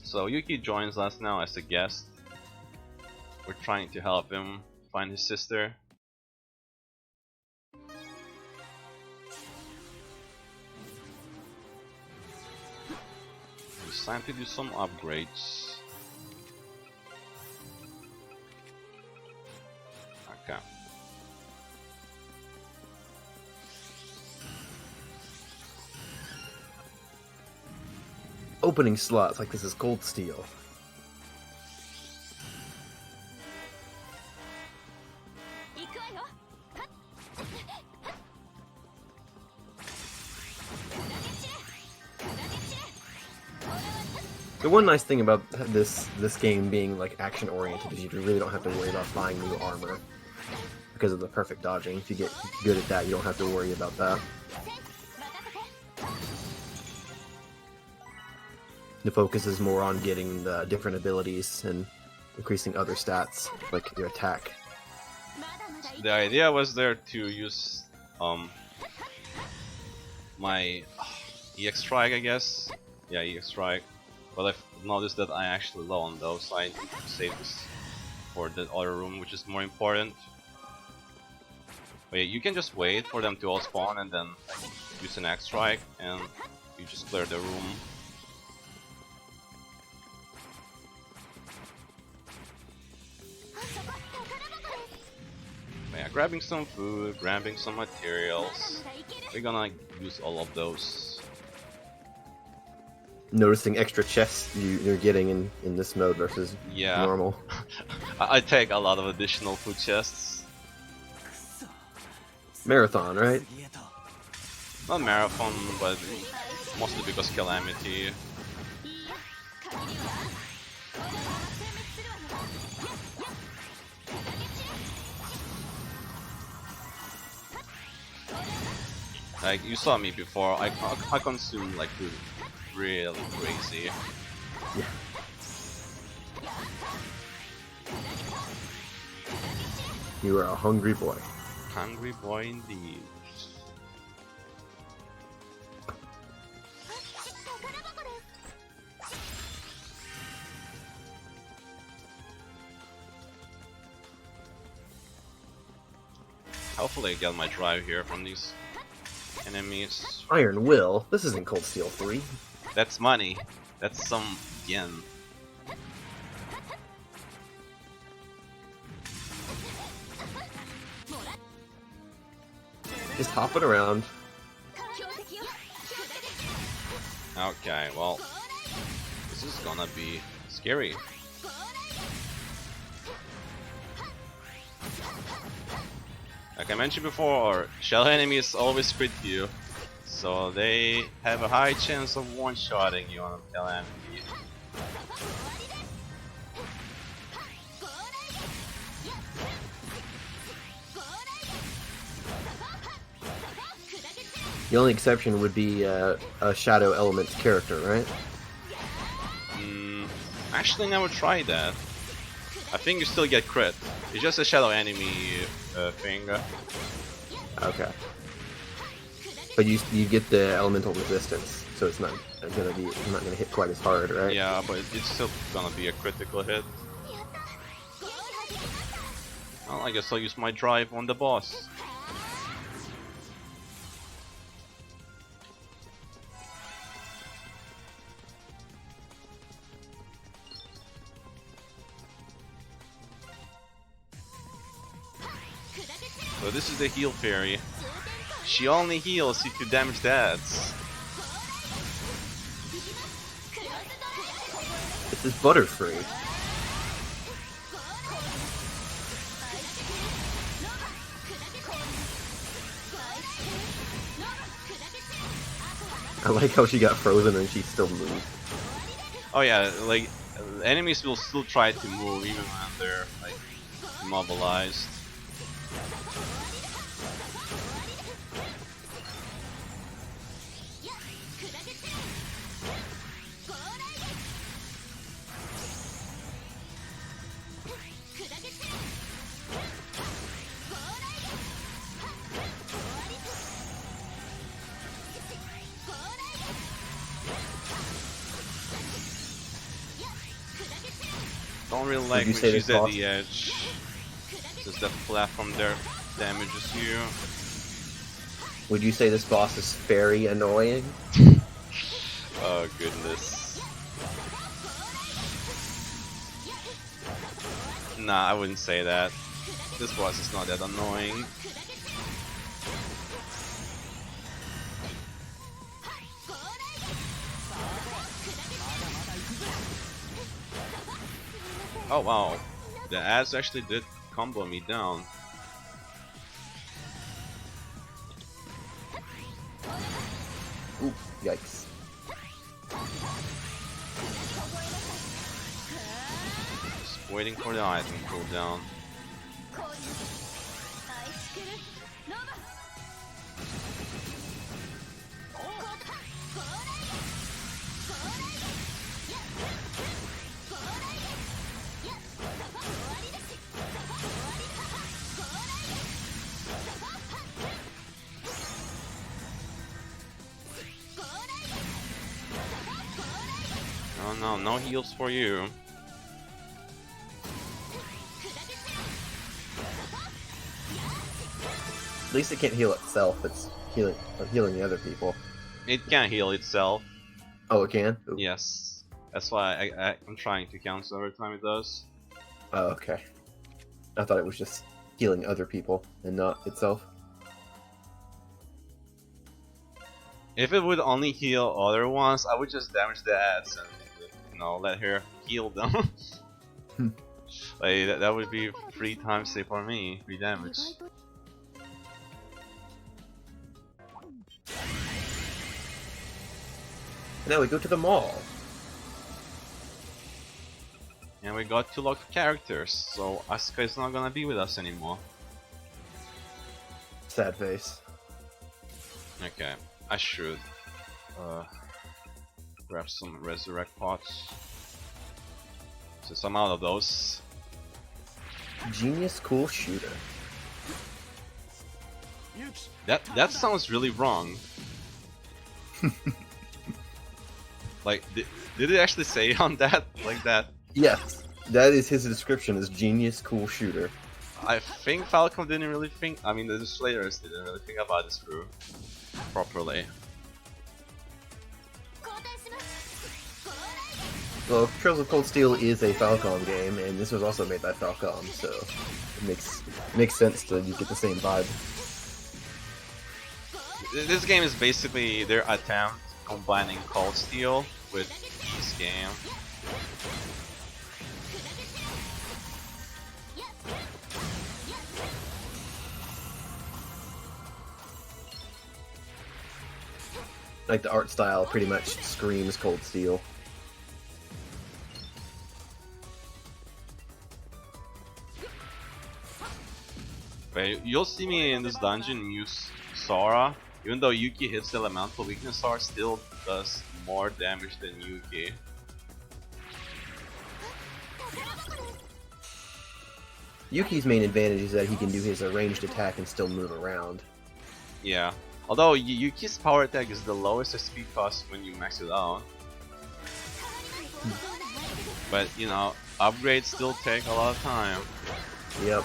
So Yuki joins us now as a guest. We're trying to help him find his sister. It's time to do some upgrades. Okay. Opening slots like this is cold steel. The one nice thing about this game being like action oriented is you really don't have to worry about buying new armor because of the perfect dodging. If you get good at that, you don't have to worry about that. The focus is more on getting the different abilities and increasing other stats, like your attack. The idea was there to use my EX strike, I guess. Yeah, EX strike. But I've noticed that I'm actually low on those, so I need to save this for the other room, which is more important. But yeah, you can just wait for them to all spawn and then use an EX strike, and you just clear the room. Yeah, grabbing some food, grabbing some materials. We're gonna use all of those. Noticing extra chests you're getting in this mode versus normal. I take a lot of additional food chests. Marathon, right? Not marathon, but mostly because Calamity. Like, you saw me before, I consume like food really crazy. Yeah. You are a hungry boy. Hungry boy indeed. Hopefully I get my drive here from these enemies. Iron Will? This isn't Cold Steel 3. That's money. That's some yen. Just hopping around. Okay, well, this is gonna be scary. Like I mentioned before, shell enemies always crit you, so they have a high chance of one-shotting you on Calamity. The only exception would be a Shadow Element's character, right? Actually never tried that. I think you still get crit. It's just a shadow enemy thing. Okay. But you get the elemental resistance, so it's not gonna hit quite as hard, right? Yeah, but it's still gonna be a critical hit. Well, I guess I'll use my drive on the boss. So this is the heal fairy. She only heals if you damage the ads. This is Butterfree. I like how she got frozen and she still moved. Oh yeah, like enemies will still try to move even when they're like immobilized. Don't really like when she's at the edge. Just that platform there damages you. Would you say this boss is very annoying? Oh goodness. Nah, I wouldn't say that. this boss is not that annoying. Oh wow, the ads actually did combo me down. Ooh, yikes. Just waiting for the item cooldown. Oh no, no heals for you. At least it can't heal itself. It's healing the other people. It can heal itself. Oh, it can? Ooh. Yes. That's why I'm trying to cancel every time it does. Oh, okay. I thought it was just healing other people and not itself. If it would only heal other ones, I would just damage the ads and, you know, let her heal them. Like that would be 3 times save for me, 3 damage. Now we go to the mall. And we got 2 locked characters, so Asuka is not gonna be with us anymore. Sad face. Okay, I should grab some resurrect pots. Since I'm out of those. Genius cool shooter. That sounds really wrong. Like, did it actually say on that like that? Yes, that is his description as genius cool shooter. I think Falcom didn't really think. I mean, the Slayers didn't really think about this through properly. Well, Trails of Cold Steel is a Falcom game, and this was also made by Falcom, so it makes sense to you get the same vibe. This game is basically their attempt combining Cold Steel with East game. Like, the art style pretty much screams Cold Steel. But you'll see me in this dungeon use Sora. Even though Yuki hits the elemental weakness, Sora still does more damage than Yuki. Yuki's main advantage is that he can do his ranged attack and still move around. Yeah. Although Yuki's power attack is the lowest speed cost when you max it out. But, you know, upgrades still take a lot of time. Yep.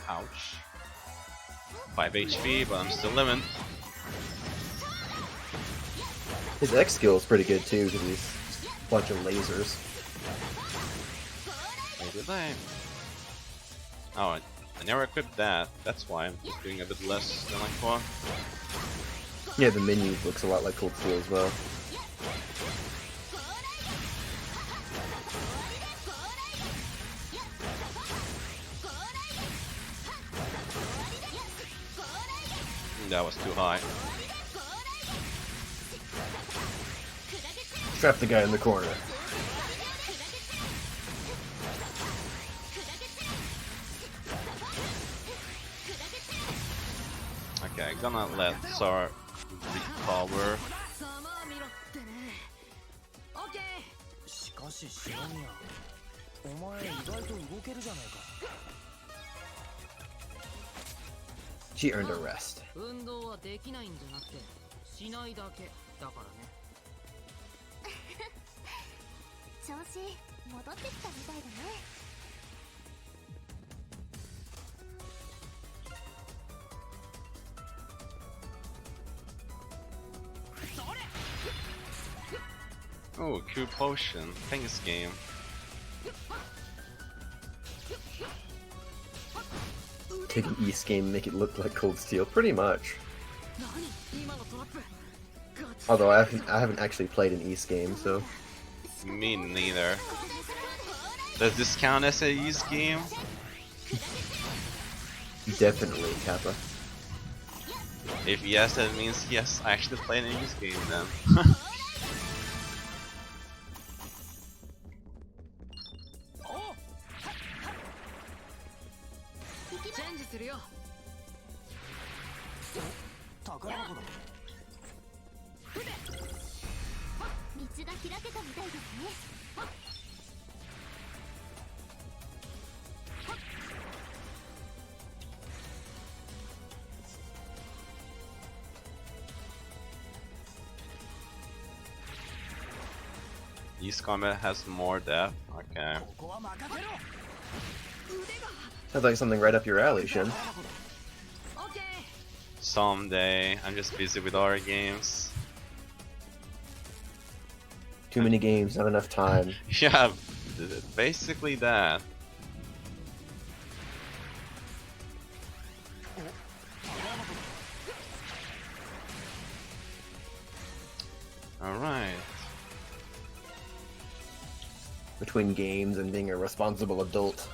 Ouch. 5 HP, but I'm still living. His X skill is pretty good too, because he's just a bunch of lasers. Maybe they. Oh, I never equipped that. That's why I'm just doing a bit less than I thought. Yeah, the menu looks a lot like Cold Steel as well. That was too high. Trap the guy in the corner. Okay, gonna let Sora recover. しかしシノニア、お前意外と動けるじゃないか。 She earned a rest. 運動はできないんじゃなくてしないだけだからね。調子戻ってきたみたいだね。Oh, Q potion. Thanks, game. Take an East game and make it look like Cold Steel, pretty much. Although I haven't actually played an East game, so Me neither. Does this count as a East game? definitely Kappa. If yes, that means yes, I actually played an East game then. East combat has more depth. Okay. Sounds like something right up your alley, Shin. Someday. I'm just busy with other games. Too many games, not enough time. Yeah, basically that. Alright. Between games and being a responsible adult.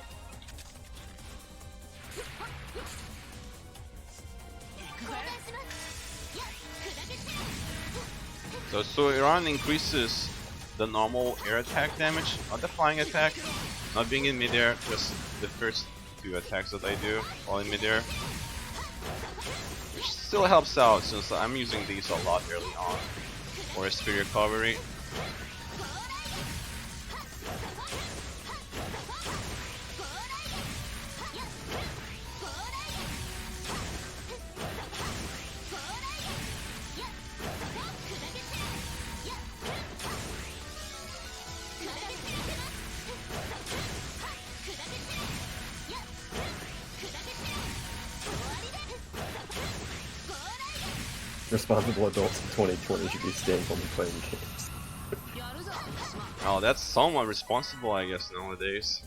So Iran increases the normal air attack damage, not the flying attack, not being in midair, just the first two attacks that I do while in midair. Which still helps out since I'm using these a lot early on for speed recovery. Responsible adults in 2020 should be staying home and playing games. Oh, that's somewhat responsible, I guess, nowadays.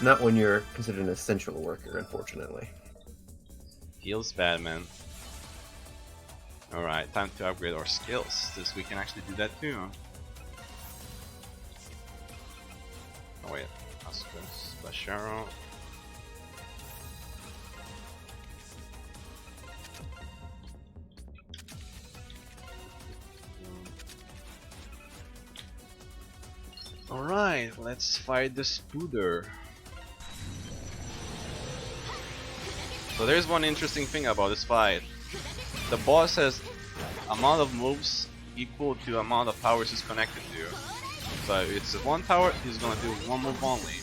Not when you're considered an essential worker, unfortunately. Feels bad, man. Alright, time to upgrade our skills, since we can actually do that too. Oh wait, that's good. Splash arrow. Alright, let's fight the Spooder. So there's one interesting thing about this fight. The boss has amount of moves equal to amount of powers he's connected to. So if it's one tower, he's gonna do one move only.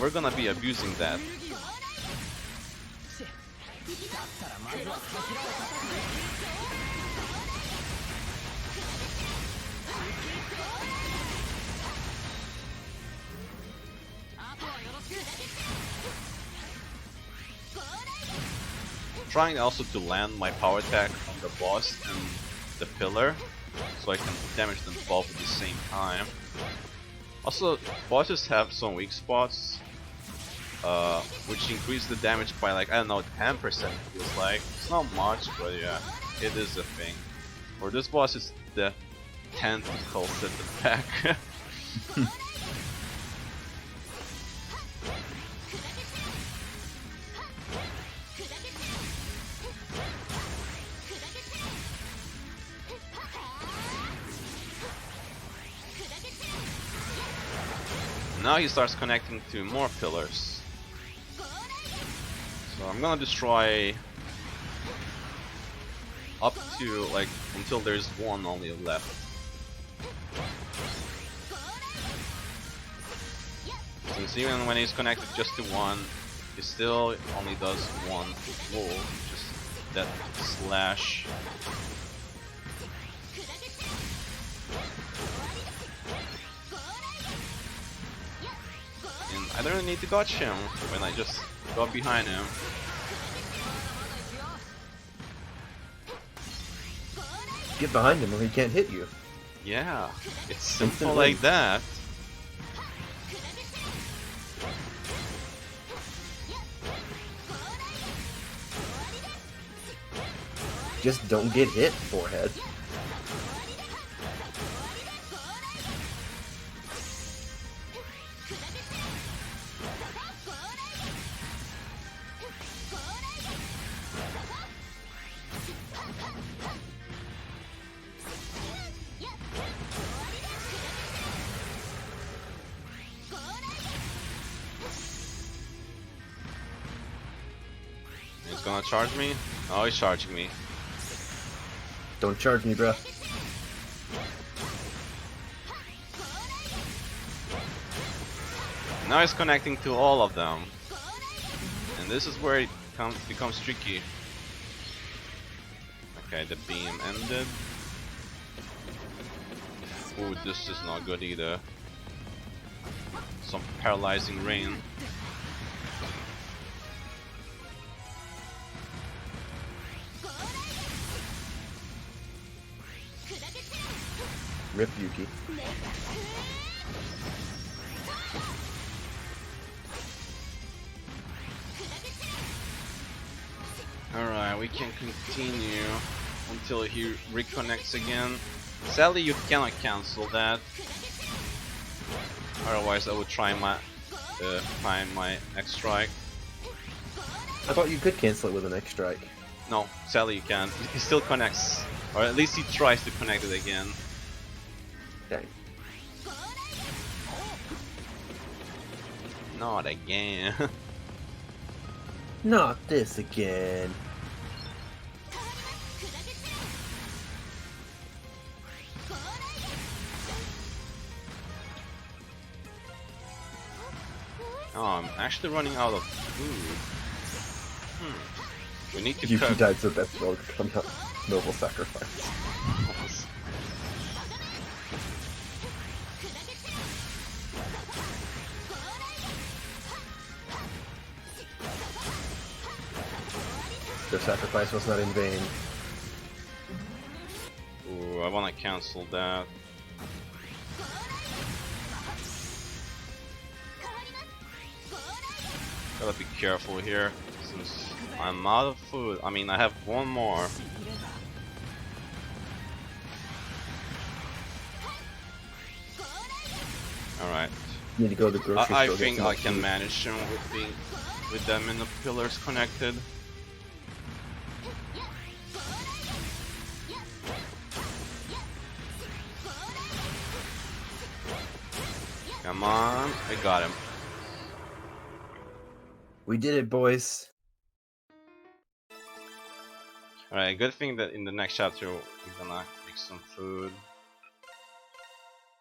We're gonna be abusing that. Trying also to land my power attack on the boss and the pillar, so I can damage them both at the same time. Also, bosses have some weak spots, which increase the damage by like, I don't know, 10% it feels like. It's not much, but yeah, it is a thing. For this boss, it's the tentacles at the back. Now he starts connecting to more pillars. So I'm gonna destroy up to like until there's one only left. Since even when he's connected just to one, he still only does one move, just that slash. I don't really need to dodge him when I just go behind him. get behind him or he can't hit you. Yeah, it's simple Instant like win. that. Just don't get hit, forehead. He's gonna charge me? Oh, he's charging me. Don't charge me, bruh. Now he's connecting to all of them. And this is where it becomes tricky. Okay, the beam ended. Ooh, this is not good either. Some paralyzing rain. Rip Yuki. Alright, we can continue until he reconnects again. Sadly, you cannot cancel that. Otherwise, I would try my find my X strike. I thought you could cancel it with an X strike. No, sadly you can't. He still connects, or at least he tries to connect it again. Dang. Not again. Not this again. Oh, I'm actually running out of food. We need to Yuki cook. died so that's well come out. Noble sacrifice. Their sacrifice was not in vain. Ooh, I wanna cancel that. Gotta be careful here, since I'm out of food. I mean, I have one more. Alright. You need to go to the grocery store. I get think some I can food. manage him with them in the pillars connected. Come on, I got him. We did it, boys. Alright, good thing that in the next chapter we're gonna make some food.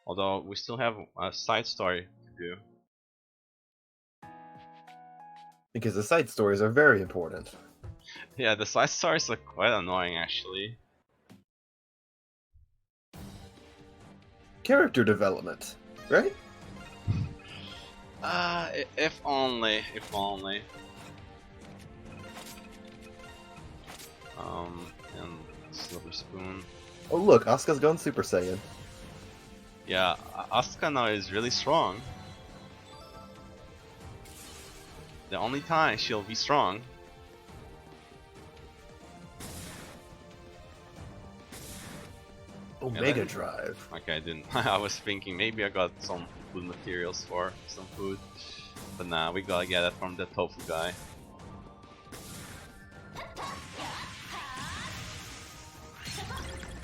Although we still have a side story to do. Because the side stories are very important. Yeah, the side stories are quite annoying actually. Character development, right? If only, if only. And silver spoon. Oh look, Asuka's gone Super Saiyan. Yeah, Asuka now is really strong. The only time she'll be strong. Omega then- Drive. Okay, I didn't. I was thinking maybe I got some food materials for some food. But nah, we gotta get it from the tofu guy.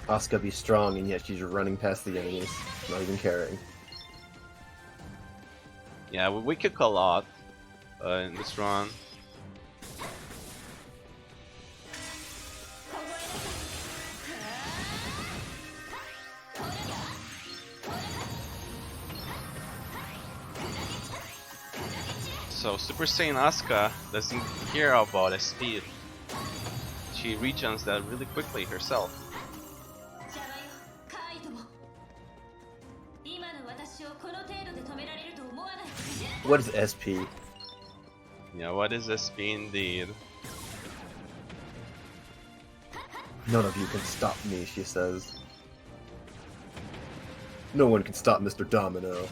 Asuka be strong, and yet she's running past the enemies, not even caring. Yeah, we cook a lot in this run. So Super Saiyan Asuka doesn't care about the speed. She regens that really quickly herself. 邪魔よカイトも今の私をこの程度で止められると思わないで What is SP? Yeah, what is SP indeed? None of you can stop me, she says. No one can stop Mr. Domino.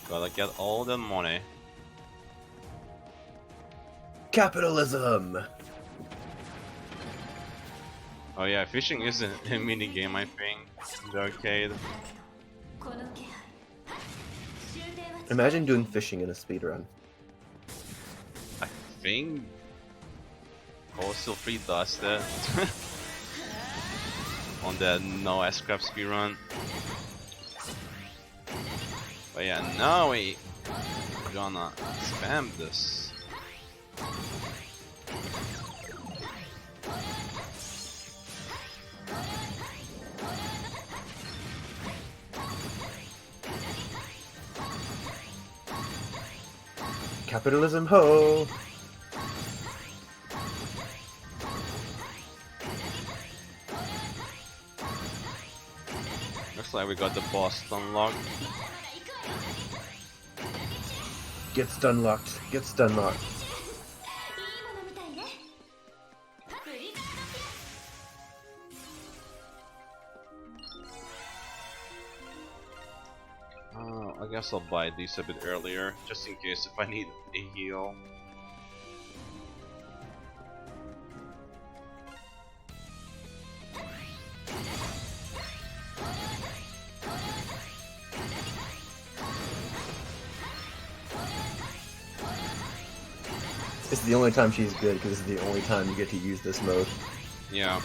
Gotta get all the money. Capitalism! Oh yeah, fishing is a mini game, I think, in the arcade. Imagine doing fishing in a speedrun. I think Coastal Free does that on the no S-Crap speedrun. But yeah, now we're gonna spam this. Capitalism ho! Looks like we got the boss unlocked. Get stun locked. Get stun locked. I guess I'll buy these a bit earlier, just in case if I need a heal. This is the only time she's good, because this is the only time you get to use this mode. Yeah.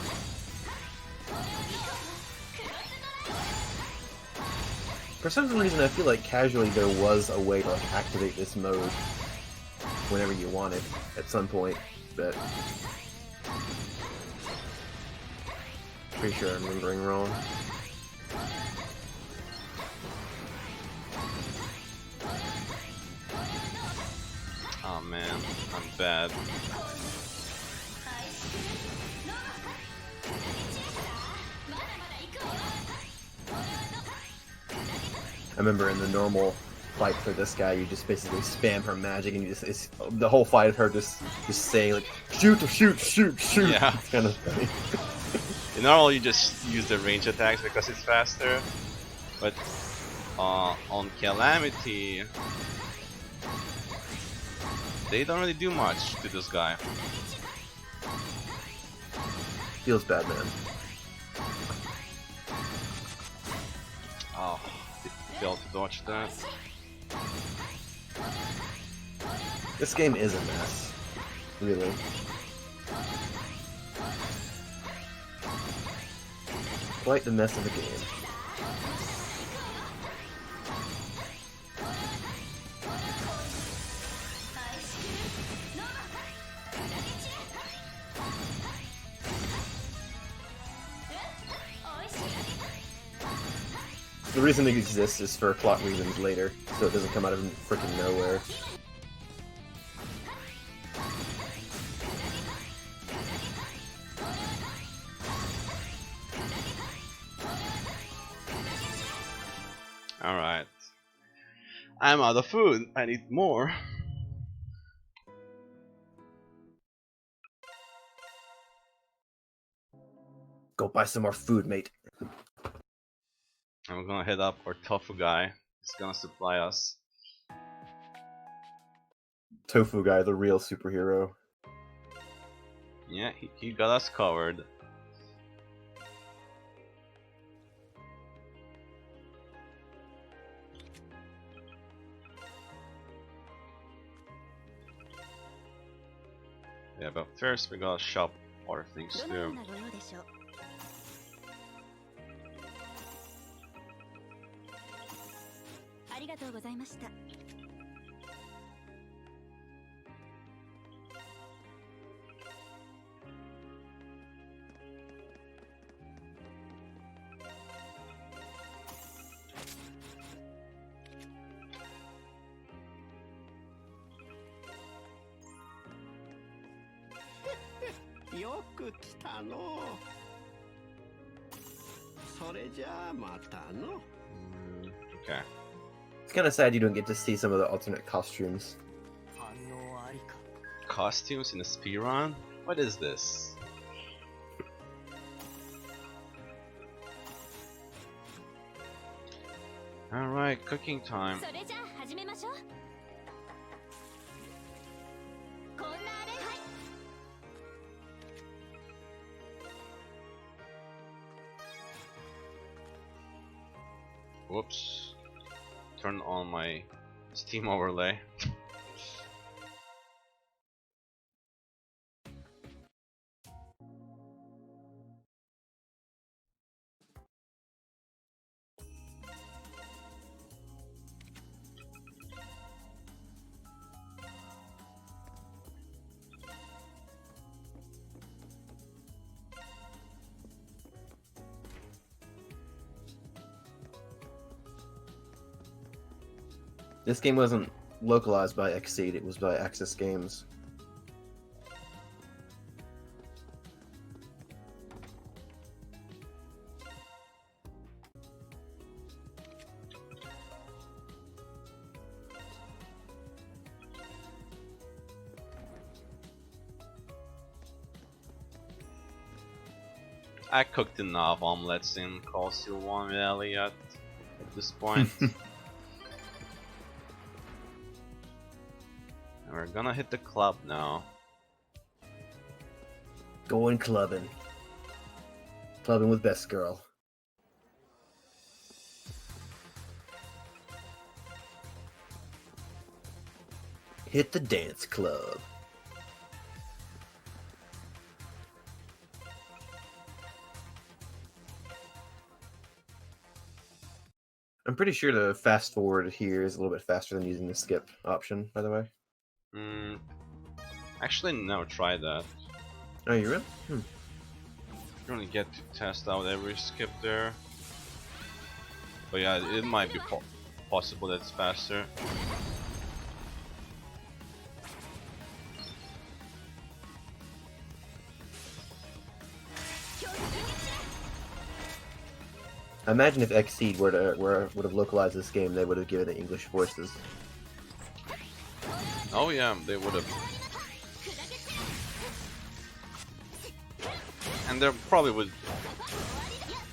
For some reason, I feel like casually there was a way to like activate this mode whenever you wanted at some point, but pretty sure I'm remembering wrong. Oh man, I'm bad. I remember in the normal fight for this guy, you just basically spam her magic, and you just the whole fight of her just saying like shoot, shoot, shoot, shoot. Yeah. It's kind of funny. In normal, you just use the range attacks because it's faster, but on Calamity, they don't really do much to this guy. Feels bad, man. Oh, failed to dodge that. This game is a mess, really. Quite the mess of a game. The reason it exists is for plot reasons later, so it doesn't come out of freaking nowhere. Alright. I'm out of food. I need more. Go buy some more food, mate. I'm gonna hit up our tofu guy. He's gonna supply us. Tofu guy, the real superhero. Yeah, he got us covered. Yeah, but first we gotta shop other things どのよう too. なご用でしょう。ありがとうございました。よく来たの。それじゃあまたの。Okay. It's kind of sad you don't get to see some of the alternate costumes. 反応ありか。 Costumes in a speedrun? What is this? Alright, cooking time. それじゃあ始めましょう。こんなあれ、はい。 Whoops. Turn on my Steam overlay. This game wasn't localized by Xseed, it was by Axis Games. I cooked enough omelets in Castle 1 Valley at this point. And we're gonna hit the club now. Going clubbing. Clubbing with Best Girl. Hit the dance club. I'm pretty sure the fast forward here is a little bit faster than using the skip option, by the way. Actually, never tried that. Oh, you really? You only get to test out every skip there. But yeah, it might be possible that it's faster. I imagine if Xseed would have localized this game, they would have given it English voices. Oh yeah, they would have. And they probably would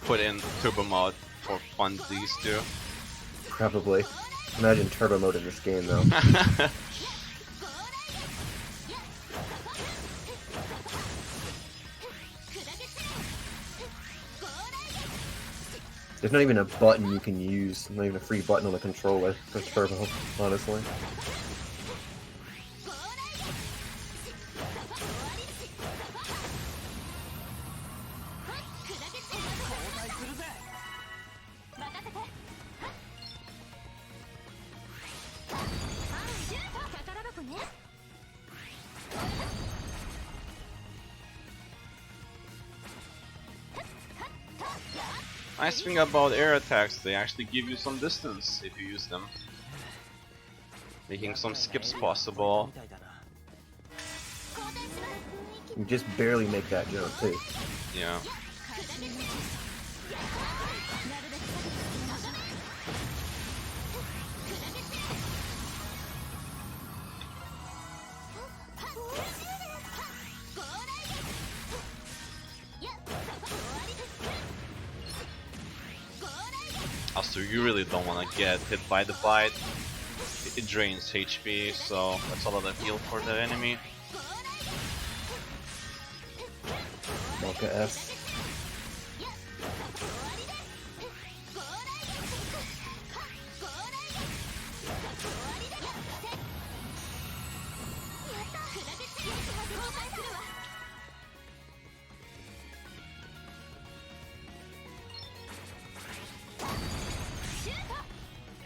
put in turbo mode for funsies too. Probably. Imagine turbo mode in this game, though. There's not even a button you can use, not even a free button on the controller for turbo, honestly. Nice thing about air attacks, they actually give you some distance if you use them, making some skips possible. You just barely make that jump, too. Yeah. Also, you really don't want to get hit by the bite. It drains HP, so that's a lot of heal for the enemy. Malka S.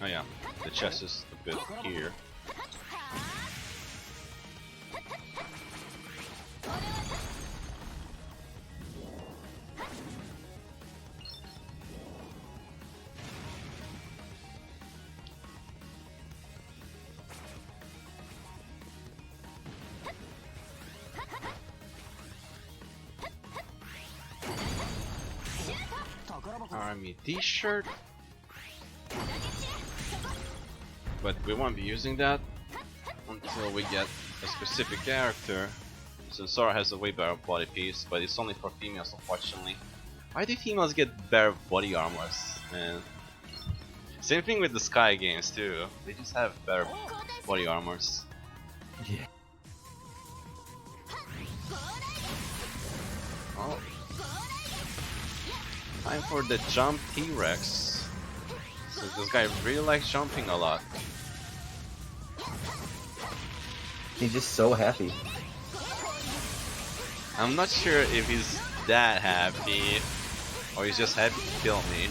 Oh yeah, the chest is a bit here. army t-shirt. But we won't be using that until we get a specific character. Since Sora has a way better body piece, but it's only for females unfortunately. Why do females get better body armors, man? Same thing with the Sky games too. They just have better body armors. Yeah. Oh. Time for the jump T-Rex. So this guy really likes jumping a lot. He's just so happy. I'm not sure if he's that happy or he's just happy to kill me.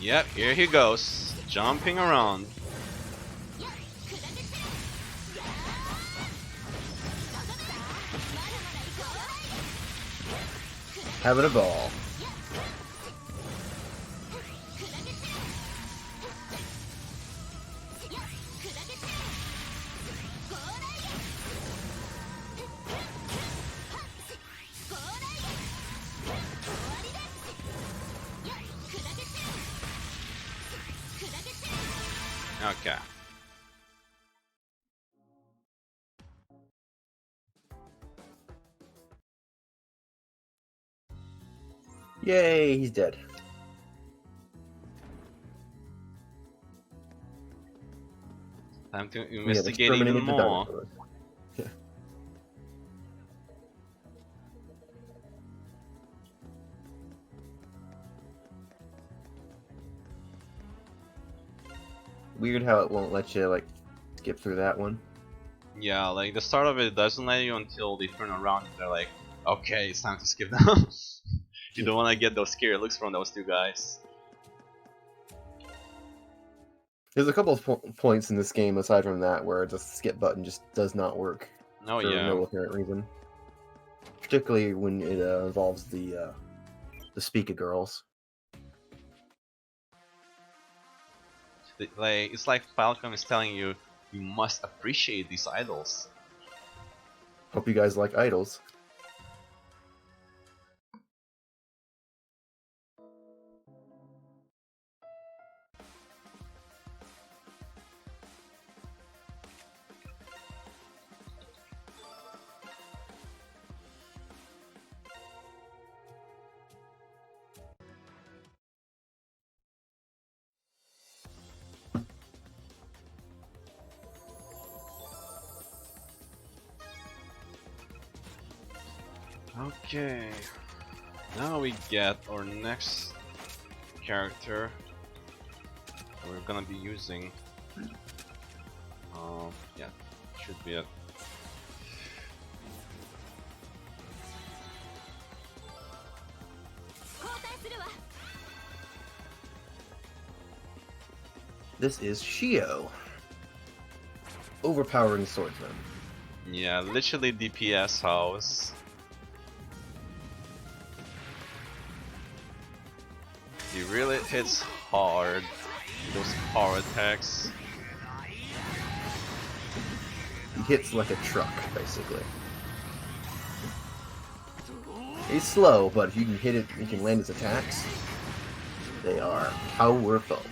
Yep, here he goes, jumping around. Having a ball. Okay. Yay, he's dead. Time to We have investigate even exterminated the more. dinosaurs. Yeah. Weird how it won't let you like skip through that one. Yeah, like the start of it doesn't let you until they turn around and they're like, okay, it's time to skip them. You don't want to get those scary looks from those two guys. There's a couple of points in this game aside from that where the skip button just does not work Oh for yeah. no apparent reason. Particularly when it involves the Speaker girls. Like it's like Falcom is telling you, you must appreciate these idols. Hope you guys like idols. Okay, now we get our next character we're gonna be using. Yeah, should be it. This is Shio. Overpowering swordsman. Yeah, literally DPS house. He really hits hard. Those power attacks. He hits like a truck, basically. He's slow, but if you can hit it, you can land his attacks. They are powerful.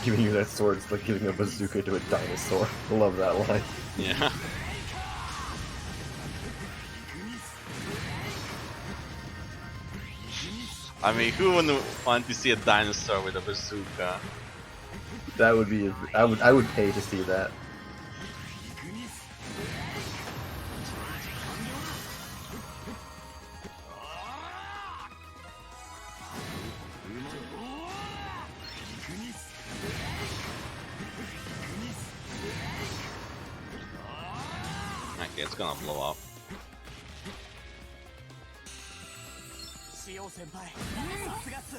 Giving you that sword is like giving a bazooka to a dinosaur. I love that line. Yeah. I mean, who wouldn't want to see a dinosaur with a bazooka? That would be. I would pay to see that. Okay, it's gonna blow up. 塩先輩さすがっす。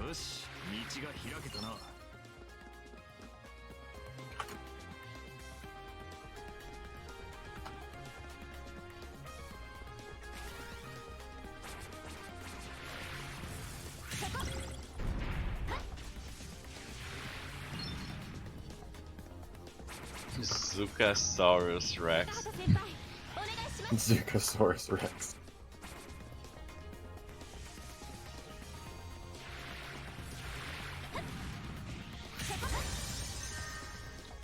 よし道が開けたな。 Zukasaurus Rex. 先輩お願いします Zucosaurus Rex.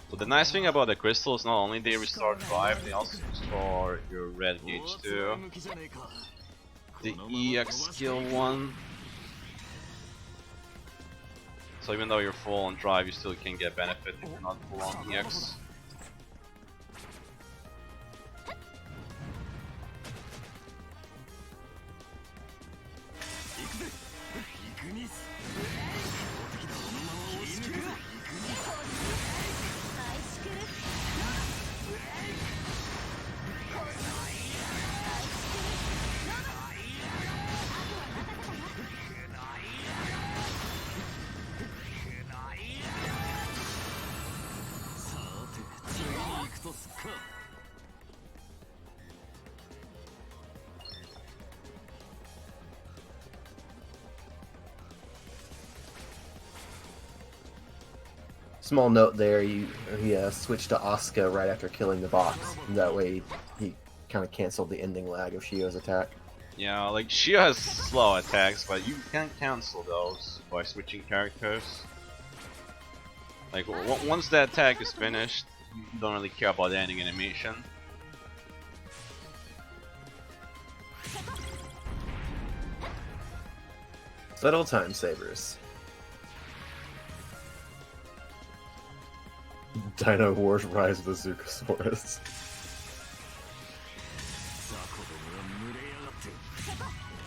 So the nice thing about the crystal is not only they restore drive, they also restore your red gauge too. The EX skill one. So even though you're full on drive, you still can get benefit if you're not full on EX. Small note there, he switched to Asuka right after killing the box. That way he kind of canceled the ending lag of Shio's attack. Yeah, like Shio has slow attacks, but you can cancel those by switching characters. Like once the attack is finished, you don't really care about the ending animation. Subtle time savers. Dino Wars Rise of the Zucosaurus.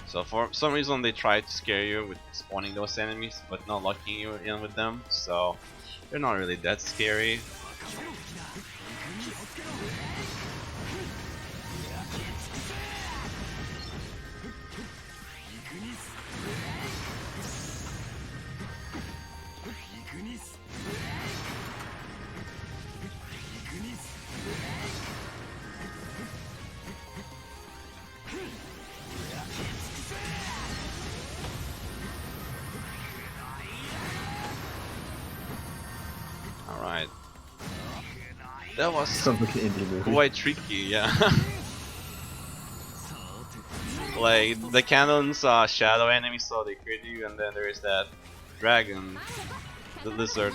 So for some reason they try to scare you with spawning those enemies, but not locking you in with them, so they're not really that scary. Alright. That was Sounds like an indie movie. quite tricky, yeah. Like, the cannons are shadow enemies, so they crit you, and then there is that dragon, the lizard,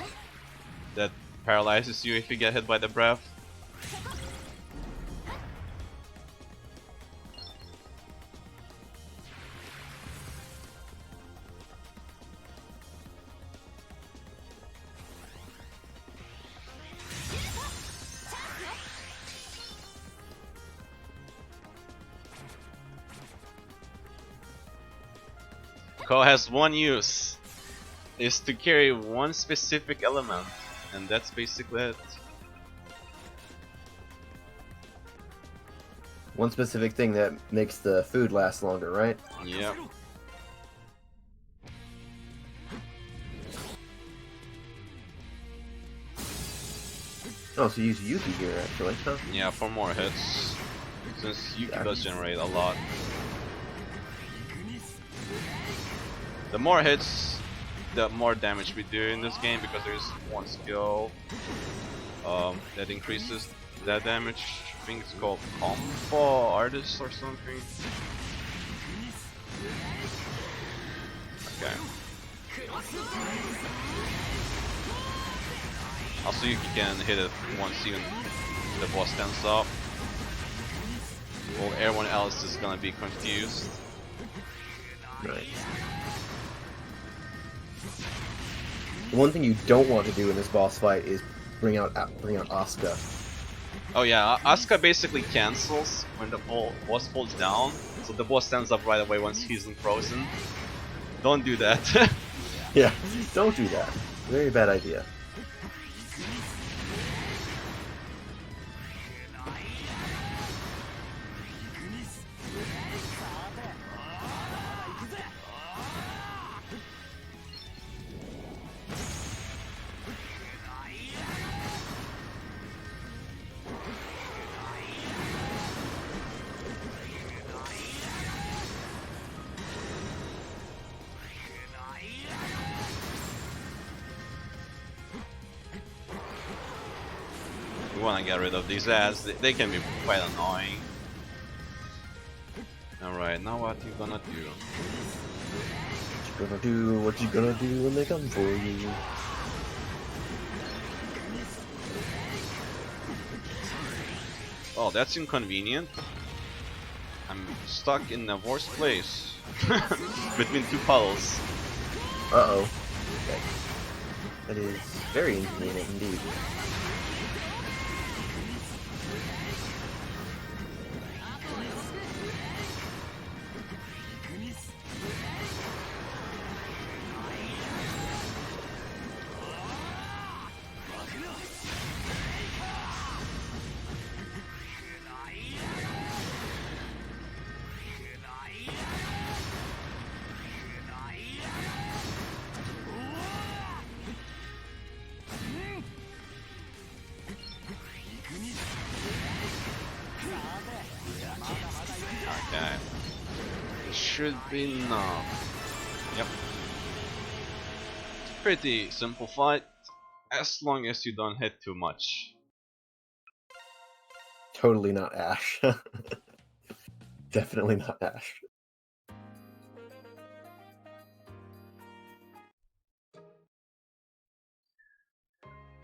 that paralyzes you if you get hit by the breath. Ko has one use, is to carry one specific element, and that's basically it. One specific thing that makes the food last longer, right? Yep. Oh, so you use Yuki here actually, huh? Yeah, for more hits, since Yuki does generate a lot. The more hits, the more damage we do in this game, because there's one skill that increases that damage. I think it's called Combo Artist or something. Okay. Also, you can hit it once even The boss stands up. Well, everyone else is gonna be confused. Right. The one thing you don't want to do in this boss fight is bring out Asuka. Oh yeah, Asuka basically cancels when the boss falls down, so the boss stands up right away once he's frozen. Don't do that. Yeah, don't do that. Very bad idea. We wanna get rid of these ads, they can be quite annoying. Alright, now what you gonna do? What you gonna do when they come for you? Oh, that's inconvenient. I'm stuck in the worst place. Between two puddles. Uh-oh. Okay. That is very inconvenient indeed. Okay. Should be enough. Yep. Pretty simple fight, as long as you don't hit too much. Totally not Ash. Definitely not Ash.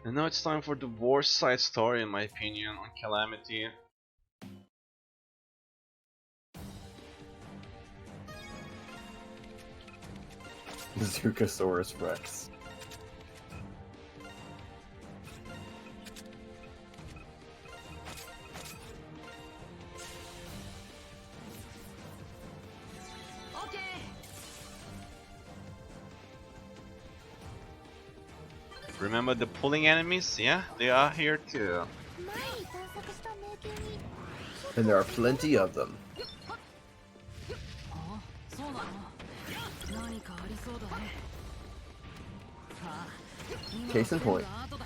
And now it's time for the worst side story in my opinion on Calamity. Zukosaurus Rex. Remember the pulling enemies? Yeah, they are here too. 前に探索した迷宮に And there are plenty of them. あ、そうなの。何かありそうだね。さあ、今 Case in point. が後だ。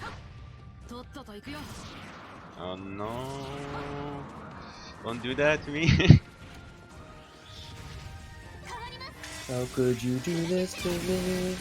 とっとと行くよ。 Oh no. Don't do that to me. How could you do this to me?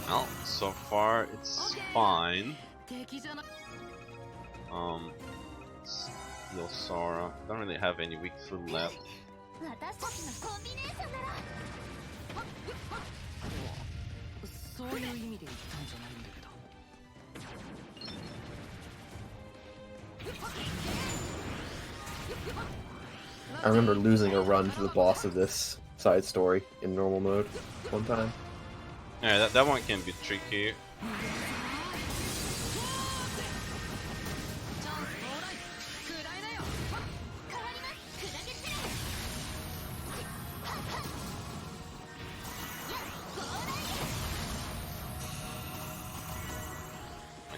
Well, so far it's fine. 敵じゃな。 Steel Sora. Don't really have any weak food left. 私たちのコンビネーションならそういう意味で言ったんじゃないんだけど。 I remember losing a run to the boss of this side story in normal mode one time. Yeah, that one can be tricky.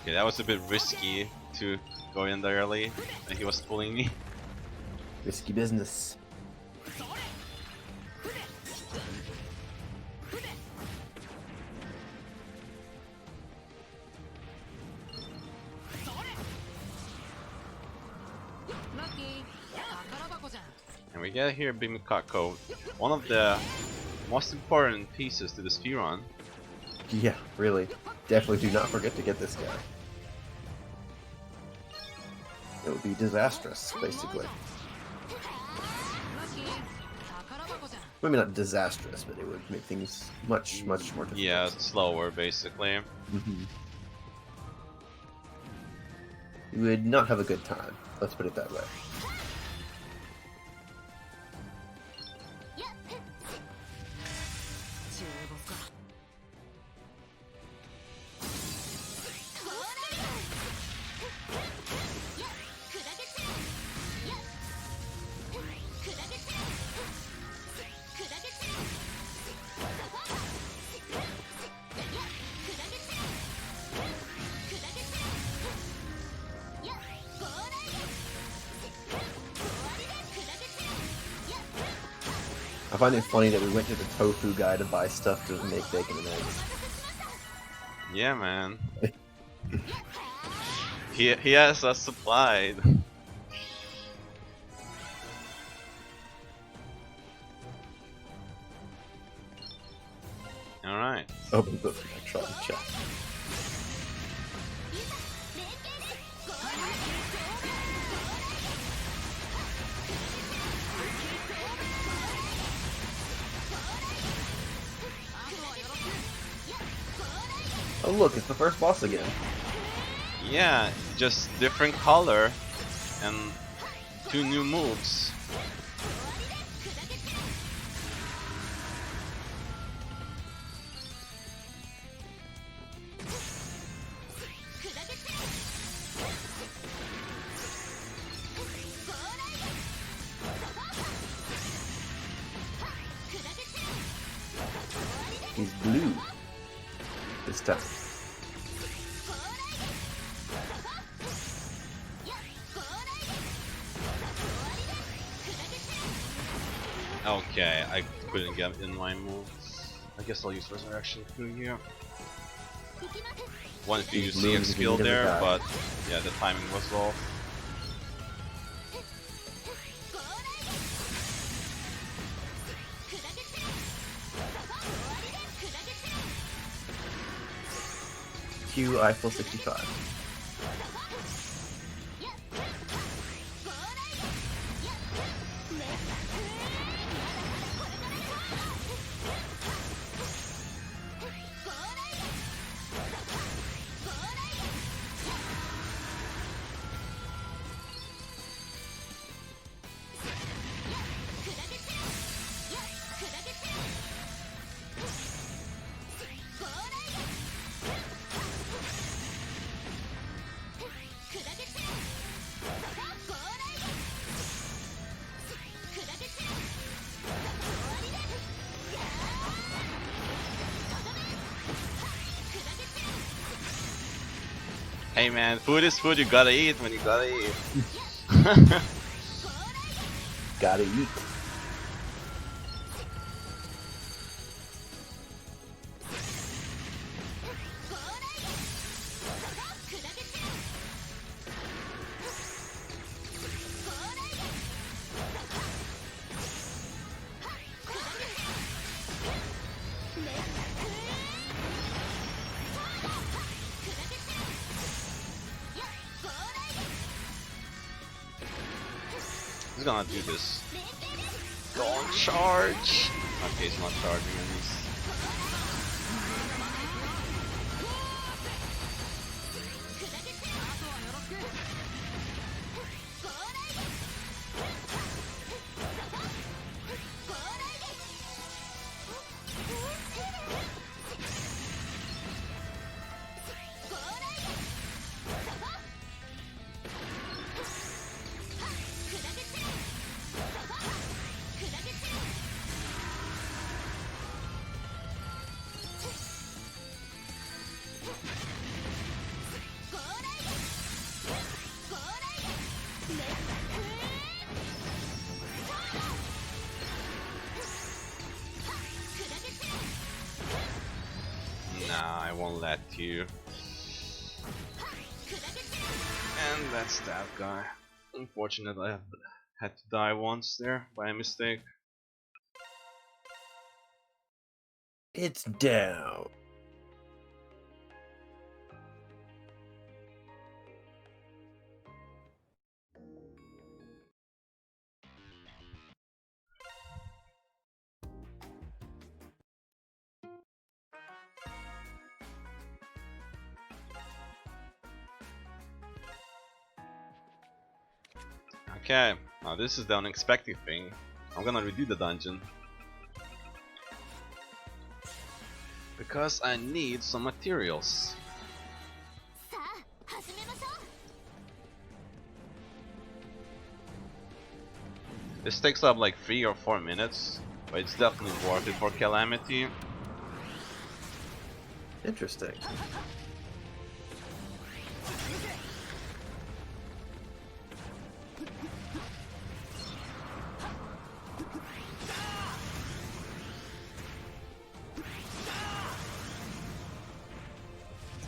Okay, that was a bit risky to go in there early, and he was pulling me. Risky business. And we get here Bimikako, one of the most important pieces to the speedrun. Yeah, really. Definitely do not forget to get this guy. It would be disastrous, basically. Maybe not disastrous, but it would make things much, much more difficult. Yeah, slower basically. Mm-hmm. You would not have a good time. Let's put it that way. I find it funny that we went to the tofu guy to buy stuff to make bacon and eggs. Yeah, man. he has us supplied. All right. Open book for next shot in chat. Oh look, it's the first boss again. Yeah, just different color and 2 new moves. He's blue this time. Okay, I couldn't get in my move. I guess I'll use Resurrection through here. Wanted to use CX skill there, but yeah, the timing was off. Q Eiffel 65. Hey man, food is food, you gotta eat when you gotta eat. Gotta eat. He's gonna do this. Don't charge! Okay, he's not charging at least. Nah, I won't let you. And that's that guy. Unfortunate I had to die once there by a mistake. It's down. Okay, now this is the unexpected thing. I'm gonna redo the dungeon. Because I need some materials. さあ始めましょう。 This takes up like 3 or 4 minutes, but it's definitely worth it for Calamity. Interesting.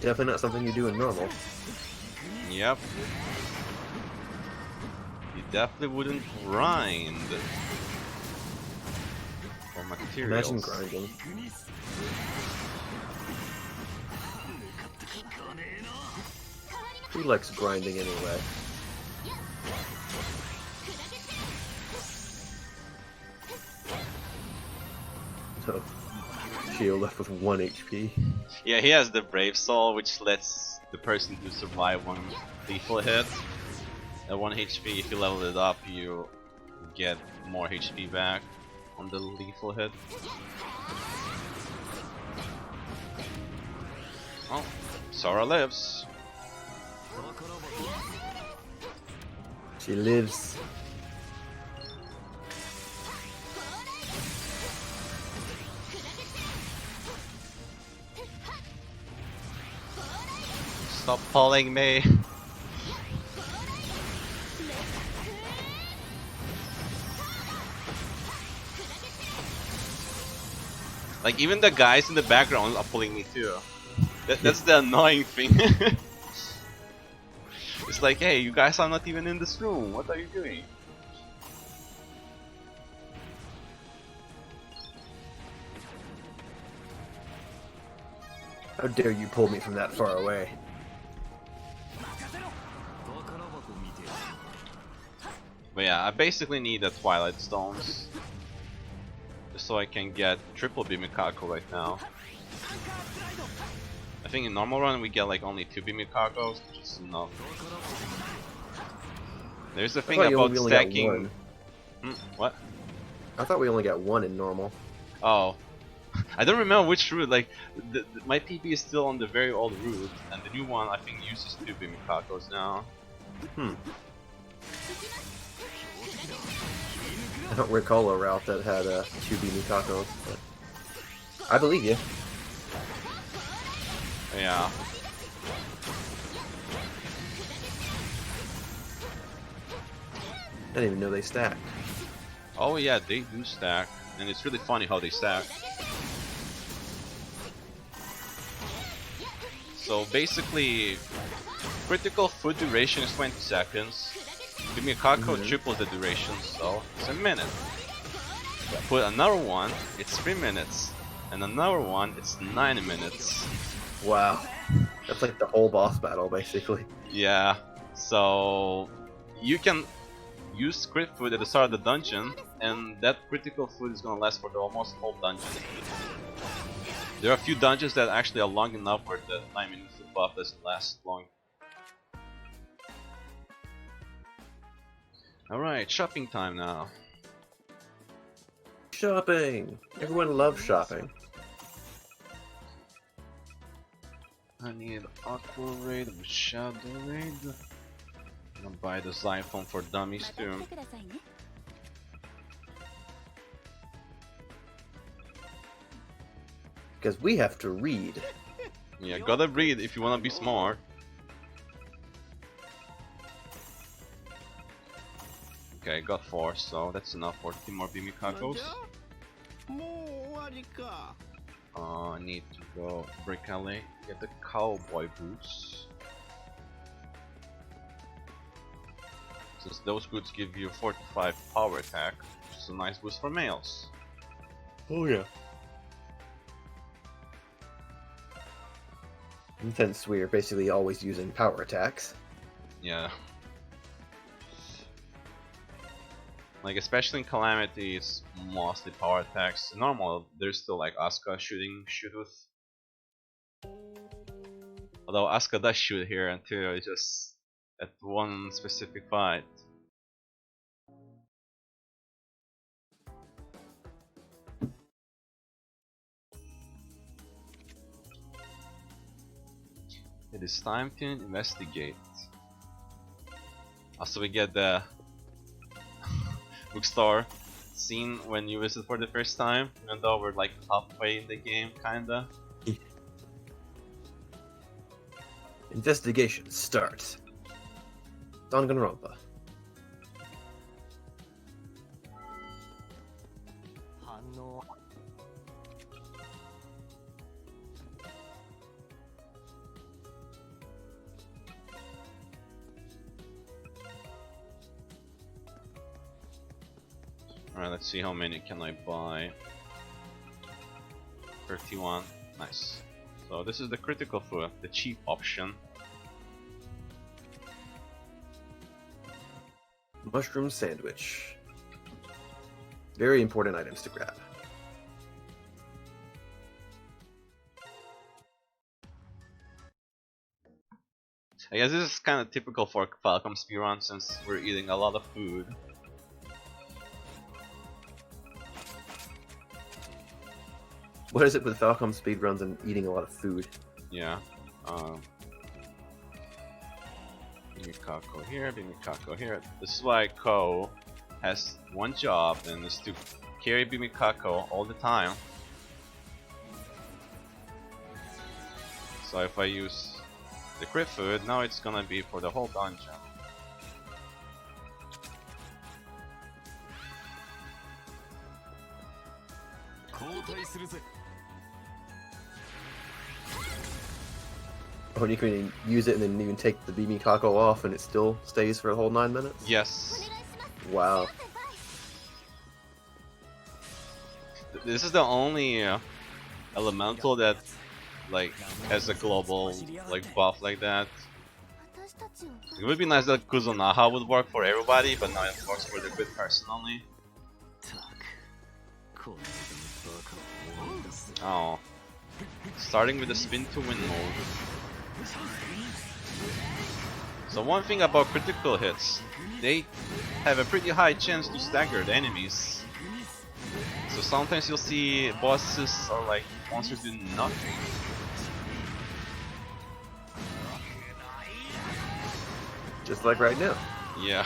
Definitely not something you do in normal. Yep. You definitely wouldn't grind for materials. Imagine grinding. Who likes grinding anyway? So, Shio left with 1 HP. Yeah, he has the Brave Soul, which lets the person who survive one lethal hit at 1 HP. If you level it up, you get more HP back on the lethal hit. Oh, Sora lives. She lives. Stop pulling me. Like, even the guys in the background are pulling me too. That's the annoying thing. It's like, hey, you guys are not even in this room. What are you doing? How dare you pull me from that far away? But yeah, I basically need the Twilight Stones just so I can get triple Bimikako right now. I think in normal run we get like only 2 Bimikakos, which is enough. There's a thing thought you about only got stacking. one. What? I thought we only got 1 in normal. Oh. I don't remember which route, like, my PP is still on the very old route, and the new one I think uses 2 Bimikakos now. I don't recall a route that had 2 Mikakos, but I believe you. Yeah. I didn't even know they stacked. Oh yeah, they do stack, and it's really funny how they stack. So basically, critical food duration is 20 seconds. Bimikako triples the duration, so it's a minute. Put another one, it's 3 minutes. And another one, it's 9 minutes. Wow. That's like the whole boss battle, basically. Yeah, so you can use crit food at the start of the dungeon, and that critical food is gonna last for the almost whole dungeon. There are a few dungeons that actually are long enough where the 9 minutes of buff doesn't last long. Alright, shopping time now. Shopping! Everyone loves shopping. I need Aqua Raid with Shadow Raid. I'm gonna buy the Xiphon for dummies また too. 来てくださいね。 Because we have to read. Yeah, gotta read if you wanna be smart. Okay, got 4, so that's enough for 2 more Bimikakos. もう終わりか。 I need to go Brick Alley, get the cowboy boots. Since those boots give you 45 power attack, which is a nice boost for males. Oh yeah. Since we're basically always using power attacks. Yeah. Like, especially in Calamity, it's mostly power attacks. In normal, there's still like Asuka shooting Shudith. Although Asuka does shoot here until it's just at one specific fight. It is time to investigate. Also, we get the bookstore scene when you visit for the first time, even though we're like halfway in the game, kinda. Investigation starts. Danganronpa. Alright, let's see how many can I buy. 31. Nice. So this is the critical food, the cheap option. Mushroom sandwich. Very important items to grab. I guess this is kind of typical for Falcom speedrun since we're eating a lot of food. What is it with Falcom speedruns and eating a lot of food? Yeah. Bimikako here, Bimikako here. This is why Ko has one job, and is to carry Bimikako all the time. So if I use the crit food, now it's gonna be for the whole dungeon. Oh, you can use it and then you can take the Bimikako off and it still stays for a whole 9 minutes? Yes. Wow. This is the only elemental that like has a global like buff like that. It would be nice that Kuzunaha would work for everybody, but now it works for the good person only. Oh. Starting with the spin to win mode. So one thing about critical hits, they have a pretty high chance to stagger the enemies. So sometimes you'll see bosses or like monsters do nothing. Just like right now. Yeah.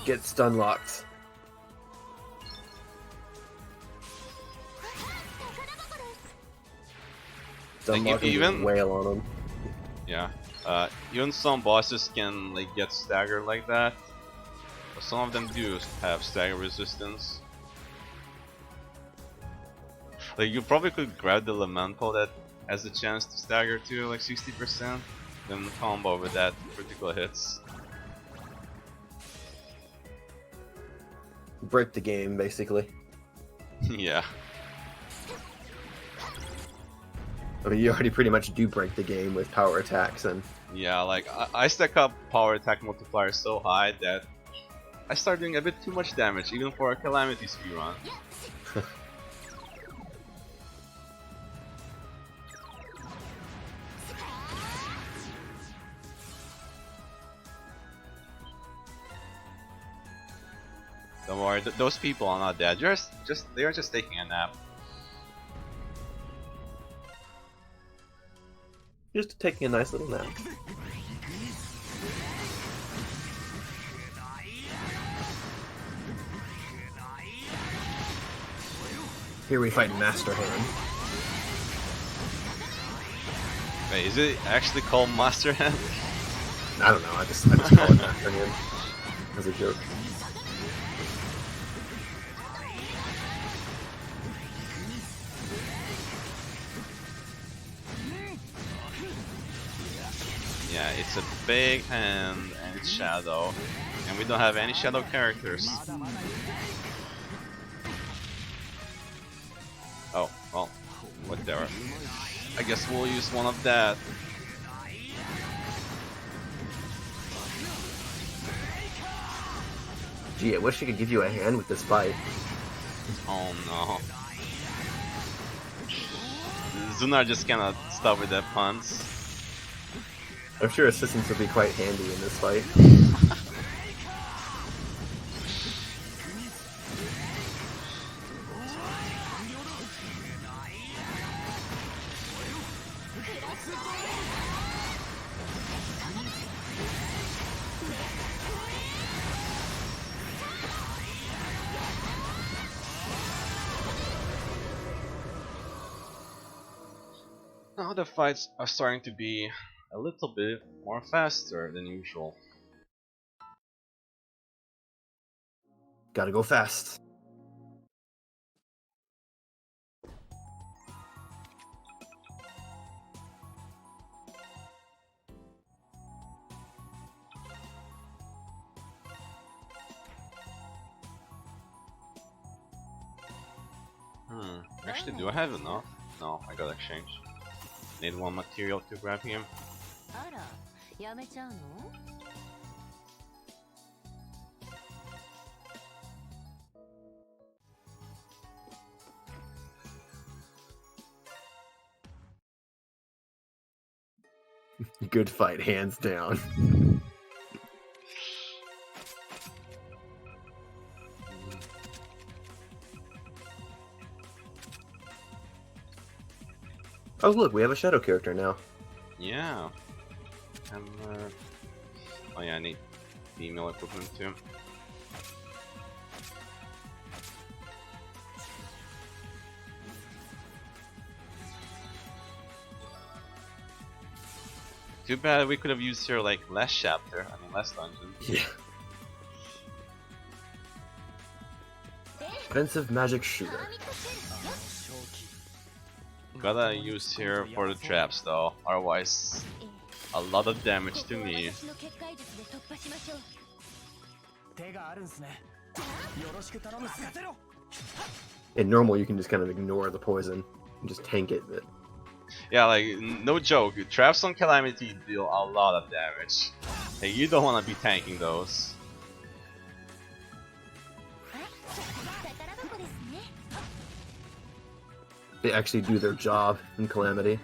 Get stun locked. Stun Like, lock and even- wail on them. Yeah. Even some bosses can like get staggered like that. But some of them do have stagger resistance. Like you probably could grab the elemental that has a chance to stagger to like 60%, then combo with that critical hits. Break the game, basically. Yeah. I mean, you already pretty much do break the game with power attacks, and Yeah, like I stack up power attack multiplier so high that I start doing a bit too much damage even for a Calamity speedrun. Don't worry, those people are not dead. They are just taking a nap. just taking a nice little nap. Here we fight Master Hand. Wait, is it actually called Master Hand? I don't know, I just call it Master Hand as a joke. Yeah, it's a big hand and it's shadow, and we don't have any shadow characters. Oh, well, whatever. I guess we'll use one of that. Gee, I wish I could give you a hand with this fight. Oh no. Zunar just cannot stop with that puns. I'm sure assistance would be quite handy in this fight. Now the fights are starting to be a little bit more faster than usual. Gotta go fast. Actually, do I have enough? No, I got exchange. Need one material to grab him. あら、やめちゃうの？ Good fight, hands down. Oh look, we have a shadow character now. Yeah. And oh yeah, I need female equipment too. Too bad we could have used her like last chapter, I mean last dungeon. Yeah. Offensive magic shooter. Gotta use her for the traps though, otherwise a lot of damage to me. In normal, you can just kind of ignore the poison and just tank it, but Yeah, like no joke, traps on Calamity deal a lot of damage. Hey, you don't want to be tanking those. they actually do their job in Calamity.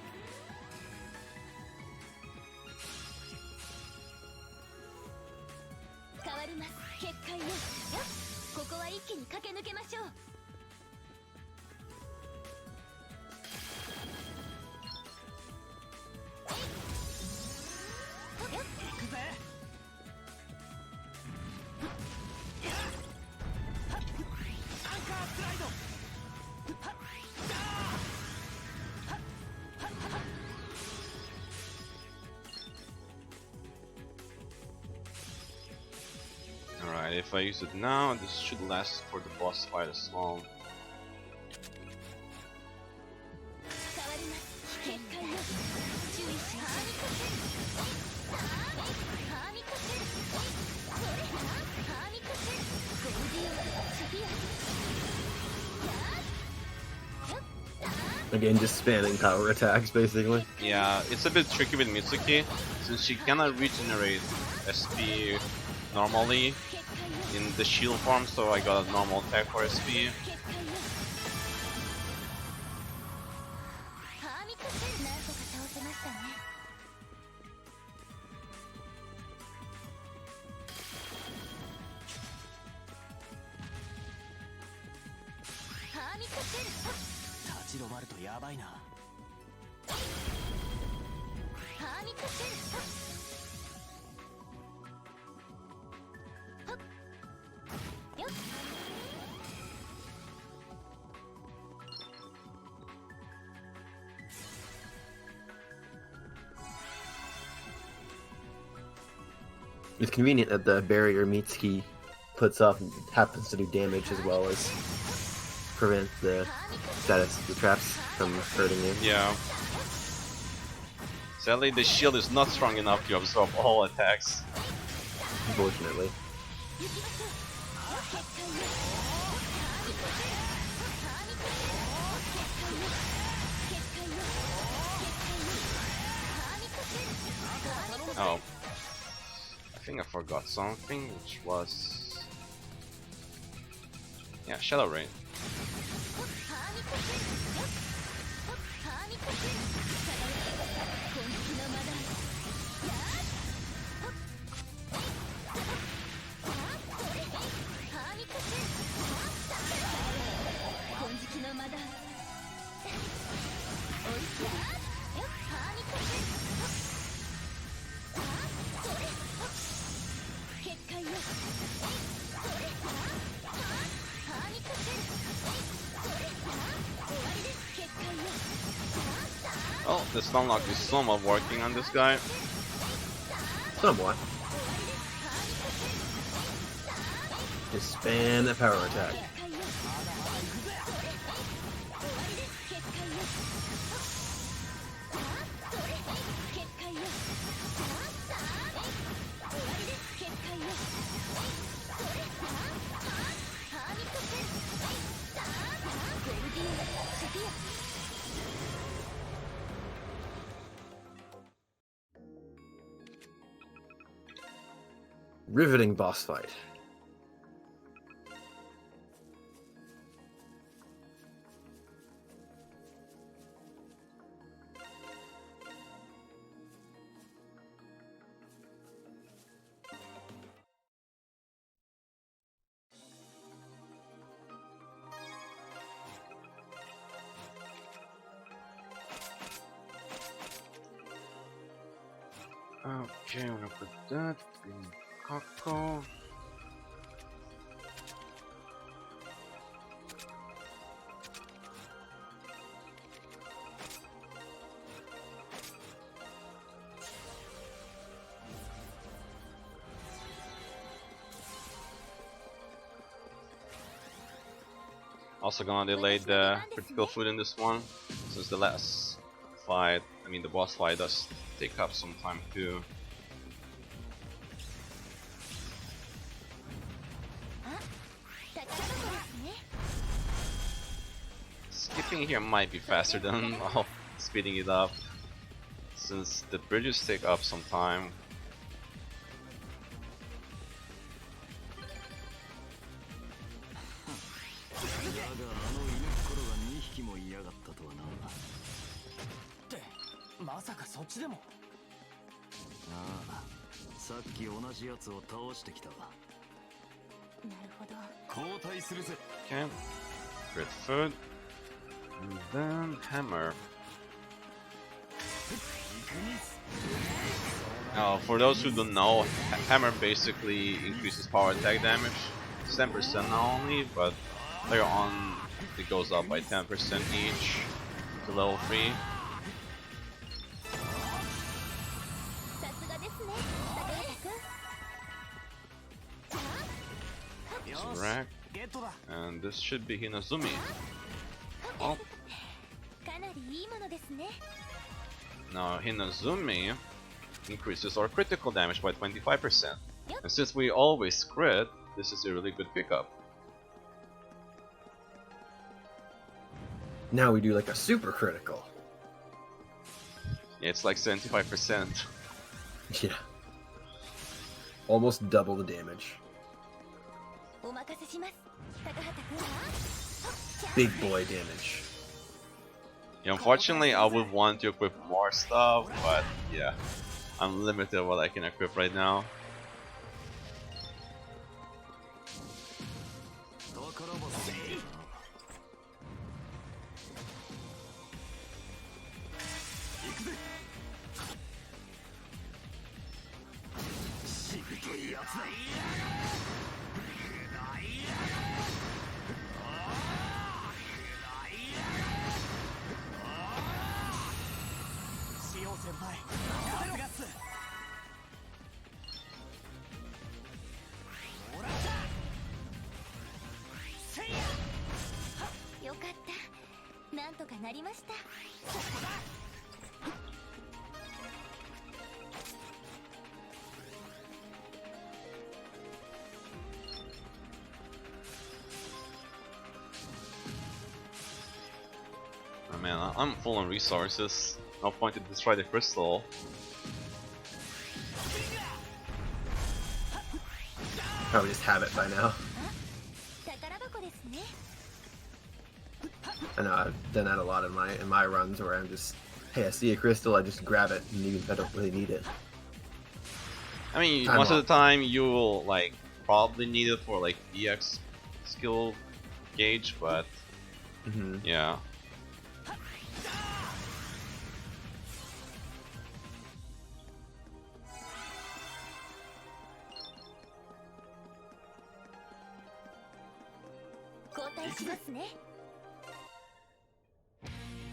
Alright, if I use it now, this should last for the boss fight as long. Again, just spamming power attacks, basically. Yeah, it's a bit tricky with Mitsuki, since she cannot regenerate SP normally in the shield form, so I got a normal attack for SP. It's convenient that the barrier Mitsuki puts up happens to do damage as well as prevent the traps from hurting you. Yeah. Sadly, the shield is not strong enough to absorb all attacks. Unfortunately. Oh. I think I forgot something, which was... yeah, Shadow Rain. Oh, the stun lock is somewhat working on this guy. Somewhat. Just spam that power attack. Riveting boss fight. Okay, I'm gonna put that in Kako. Also gonna delay the critical food in this one, since the last fight, I mean the boss fight, does take up some time too. Skipping here might be faster than speeding it up, since the bridges take up some time. Okay, great food, and then hammer. Now, for those who don't know, hammer basically increases power attack damage. It's 10% now only, but later on it goes up by 10% each to level 3. Rack. And this should be Hinazumi. Oh. Now Hinazumi increases our critical damage by 25%. And since we always crit, this is a really good pickup. Now we do like a super critical. Yeah, it's like 75%. Yeah. Almost double the damage. Big boy damage. Yeah, unfortunately, I would want to equip more stuff, but yeah, I'm limited what I can equip right now. Oh man, I'm full on resources. No point to destroy the crystal. Probably just have it by now. I know I've done that a lot in my runs where I'm just, hey, I see a crystal, I just grab it, and even if I don't really need it. I mean, most of the time you will like probably need it for like EX skill gauge, but yeah.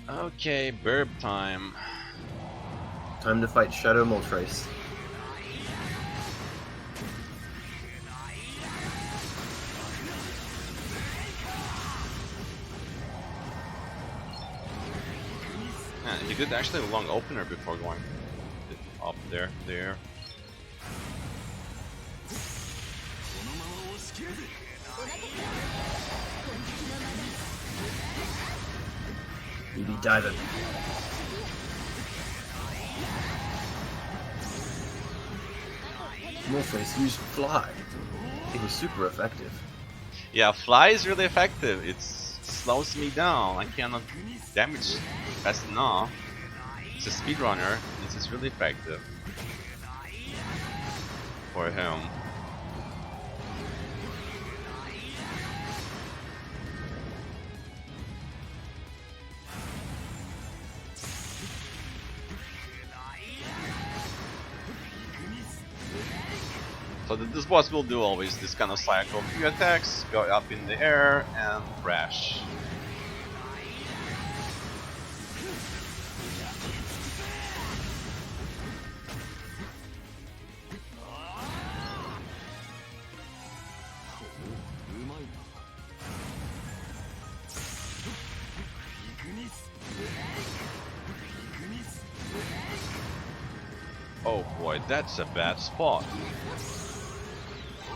Okay, burp time. Time to fight Shadow Moltres. Yeah, he did actually a long opener before going up there. You be diving. Moltres used Fly. It was super effective. Yeah, fly is really effective. It slows me down. I cannot damage fast enough. It's a speedrunner. This is really effective for him. So this boss will do always this kind of cycle. Few attacks, go up in the air, and crash. Oh boy, that's a bad spot.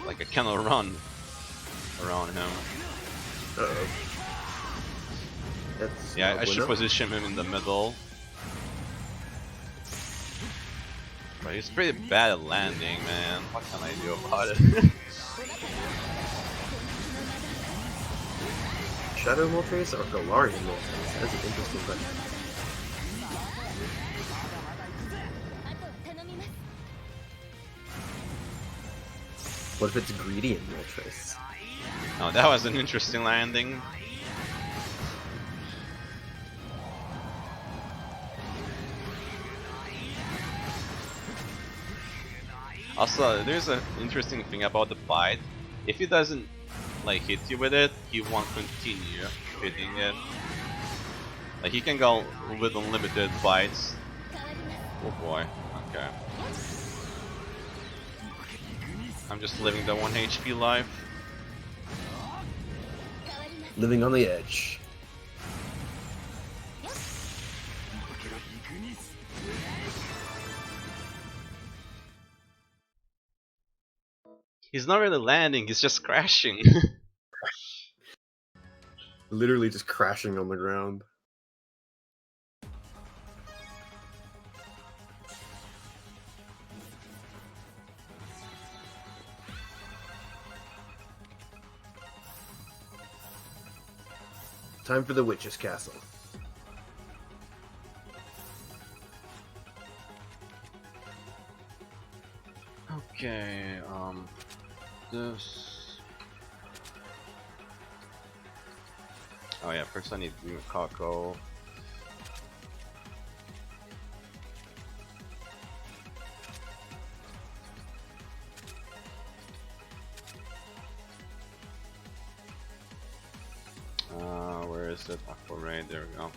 Like I cannot run around him. Uh-oh. That's Yeah, I should window. position him in the middle. But he's pretty bad at landing, man. What can I do about it? Shadow Moltres or Galarian Moltres? That's an interesting question. What if it's greedy in Moltres? Oh, that was an interesting landing. Also, there's an interesting thing about the bite. If he doesn't like hit you with it, he won't continue hitting it. Like he can go with unlimited bites. Oh boy. Okay. I'm just living the 1 HP life. Living on the edge. He's not really landing, he's just crashing. Literally just crashing on the ground. Time for the Witch's Castle. Okay, this... Oh yeah, first I need Kako. Where is it? Aquaray, there we go.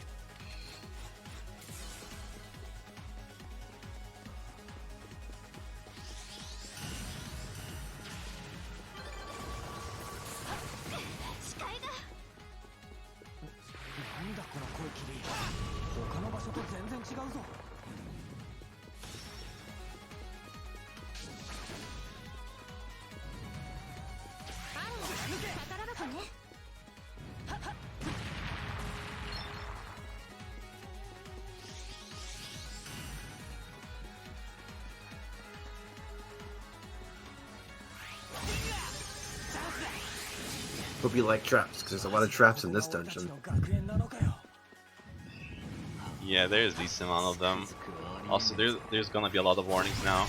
Hope you like traps, because there's a lot of traps in this dungeon. Yeah, there's a decent amount of them. Also, there's gonna be a lot of warnings now.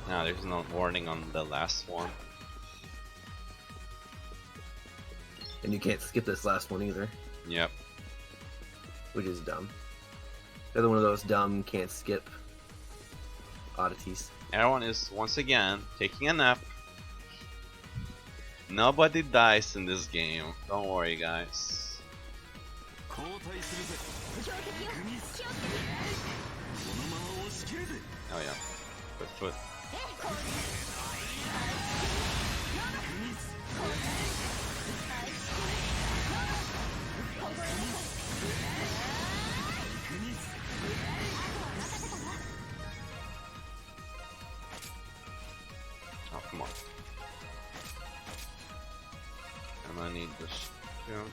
No, there's no warning on the last one. And you can't skip this last one either. Yep. which is dumb. They're one of those dumb, can't skip oddities. Everyone is once again taking a nap. Nobody dies in this game. Don't worry, guys. Oh yeah, good foot. Oh, come on. I'm gonna need this. Yeah.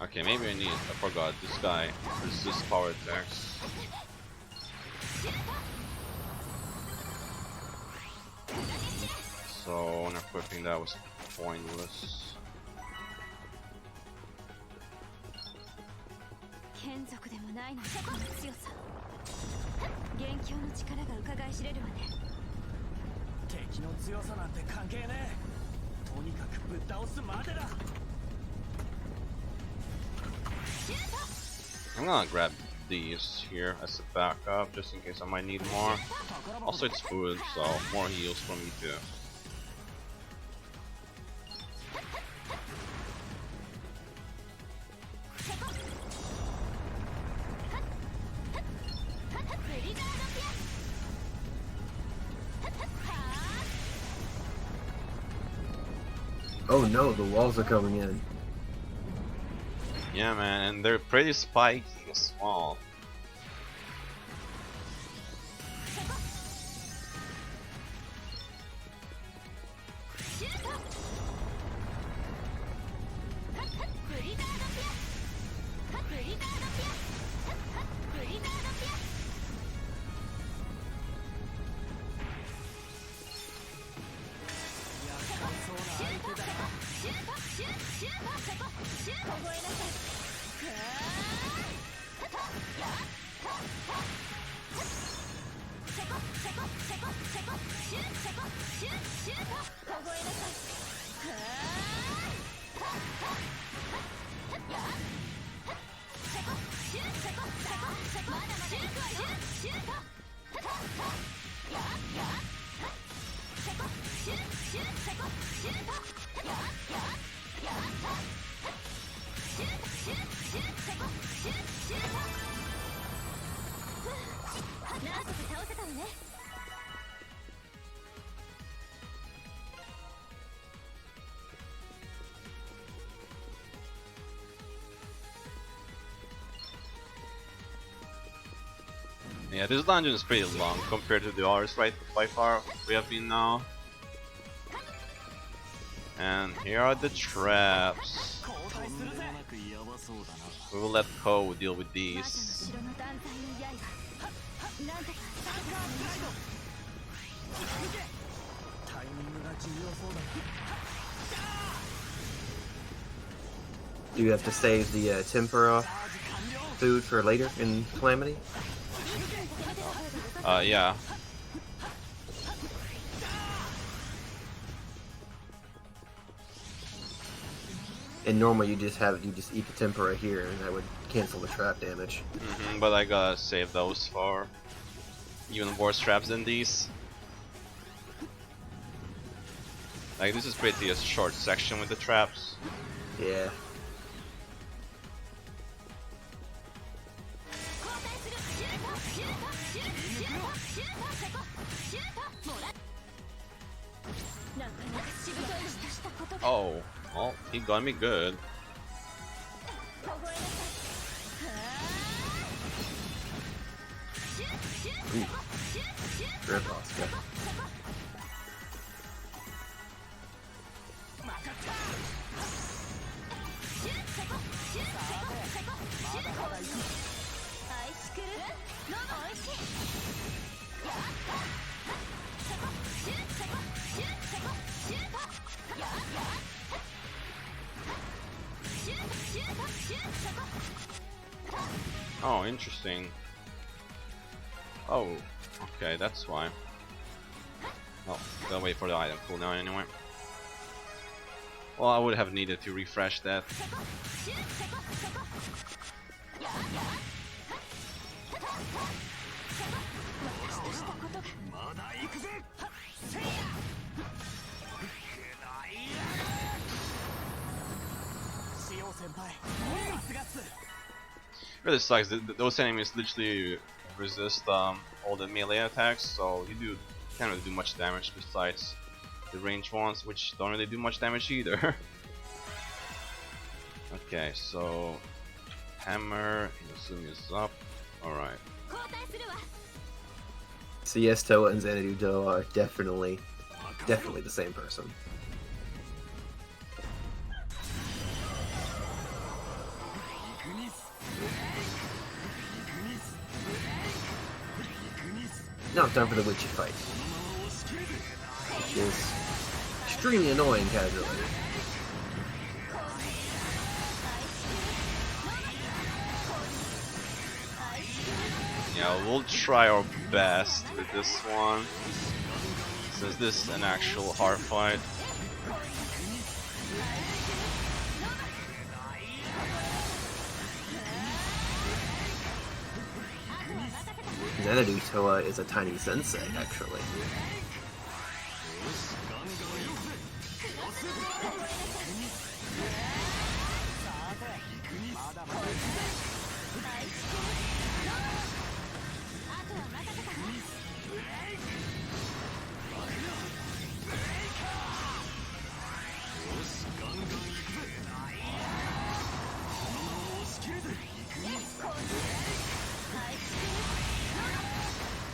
Okay, maybe I forgot this guy. This is power attacks. So, unequipping that was pointless. 眷属でもないのにこの強さ。元凶の力が伺い知れるわね。敵の強さなんて関係ねえ。とにかくぶっ倒すまでだ。 I'm gonna grab these here as a backup just in case I might need more. Also, it's food, so more heals for me too. Oh no, the walls are coming in. Yeah, man, and they're pretty spiky as well. Yeah, this dungeon is pretty long compared to the others, right? By far, we have been now. And here are the traps. We will let Ko deal with these. Do you have to save the tempura food for later in Calamity? Yeah. And normally you just eat the tempura here, and that would cancel the trap damage. But I gotta save those for even worse traps than these. Like, this is pretty a short section with the traps. Yeah. Oh, well, he got me good. Ooh. Rip Oscar. Oh, interesting. Oh, okay, that's why. Oh. Gotta wait for the item cooldown anyway. Well, I would have needed to refresh that. Really sucks. Those enemies literally resist all the melee attacks, so you can't really do much damage besides the range ones, which don't really do much damage either. Okay, so hammer, Inazumi is up. Alright. CS Toa and Xanadu Toa are definitely the same person. Now it's time for the witchy fight, which is extremely annoying casually. Yeah, we'll try our best with this one, since this is an actual hard fight. Xanadu Toa is a tiny sensei, actually.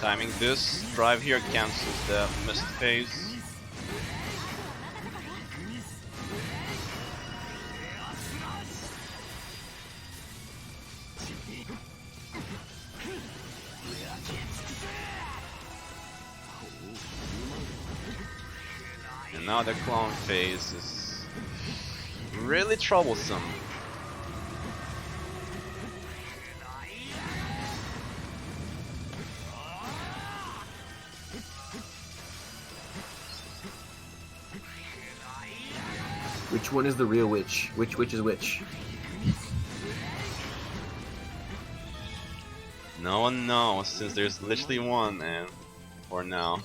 Timing this drive here cancels the missed phase. And now the clone phase is really troublesome. Which one is the real witch? Which witch is which? No one knows, since there's literally one, and for now.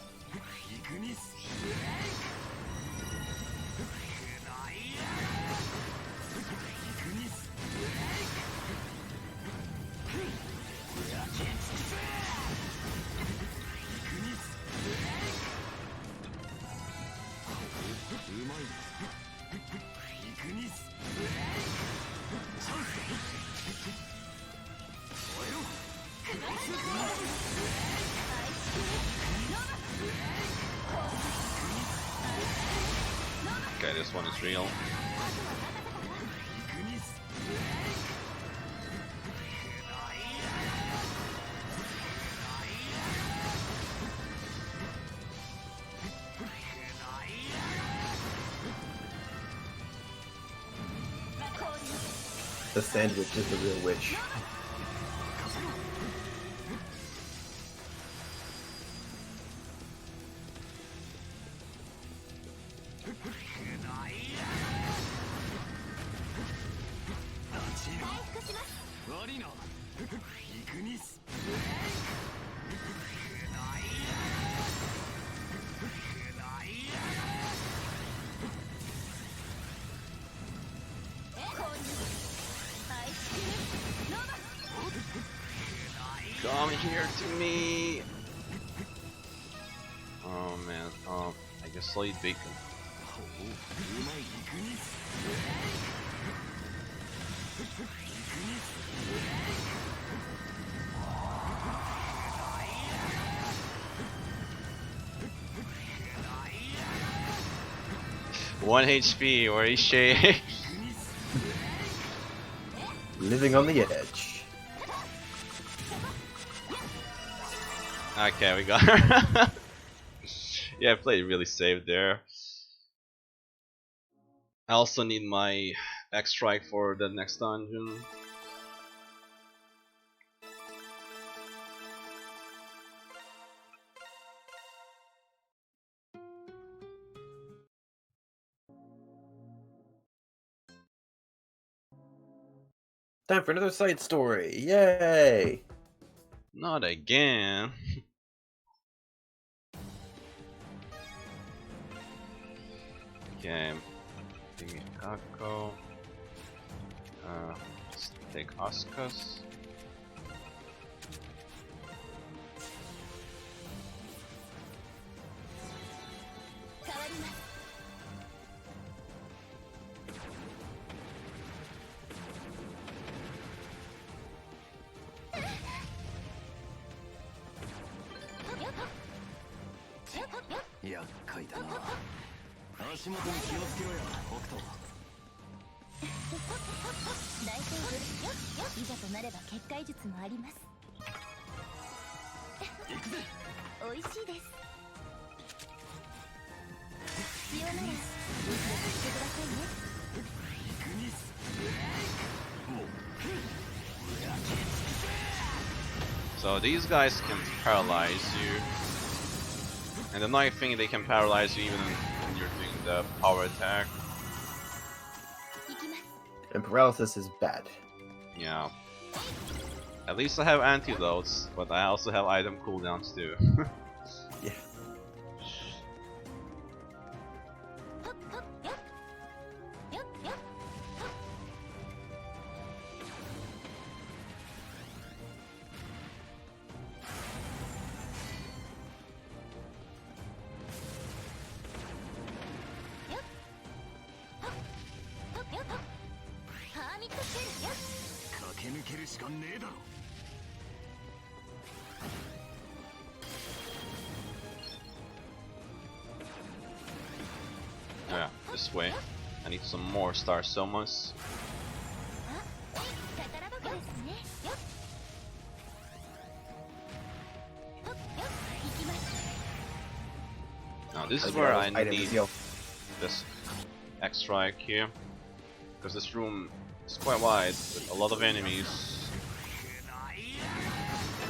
Okay, this one is real. The sandwich is the real witch. Come here to me! Oh man, I guess I'll eat bacon. One HP, where is she? Living on the edge. Okay, we got her. Yeah, I played really safe there. I also need my X strike for the next dungeon. Time for another side story. Yay! Not again. Okay. Give me Kako. Let's take Oscars. So these guys can paralyze you, and the annoying thing, they can paralyze you even when you're doing the power attack. And paralysis is bad. Yeah. At least I have antidotes, but I also have item cooldowns too. Yeah. Yeah, this way. I need some more Star Somas. Now this is where I need this X-Strike here, because this room is quite wide with a lot of enemies.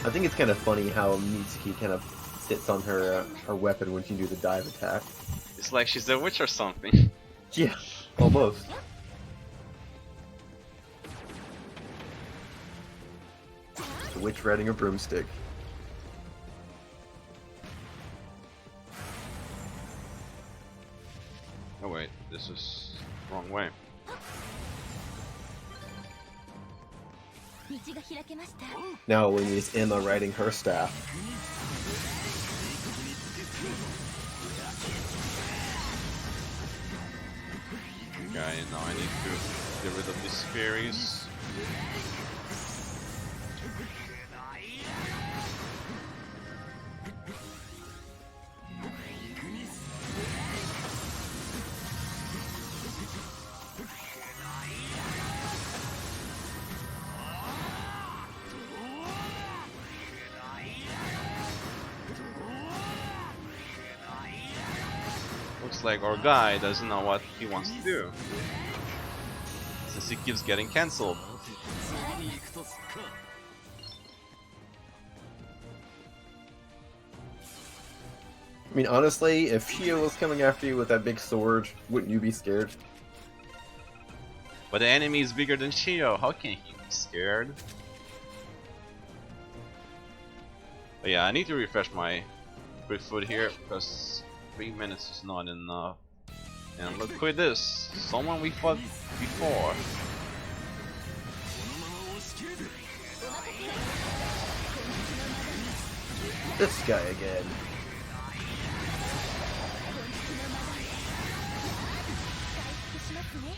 I think it's kind of funny how Mitsuki kind of sits on her her weapon when she do the dive attack. It's like she's a witch or something. Yeah, almost. The witch riding a broomstick. Oh wait, this is the wrong way. Now we need Emma riding her staff. Okay, now I need to get rid of these fairies. Looks like our guy doesn't know what he wants to do, since he keeps getting cancelled. I mean, honestly, if Shio was coming after you with that big sword, wouldn't you be scared? But the enemy is bigger than Shio, how can he be scared? But yeah, I need to refresh my quick food here, because 3 minutes is not enough. And look at this, someone we fought before. This guy again.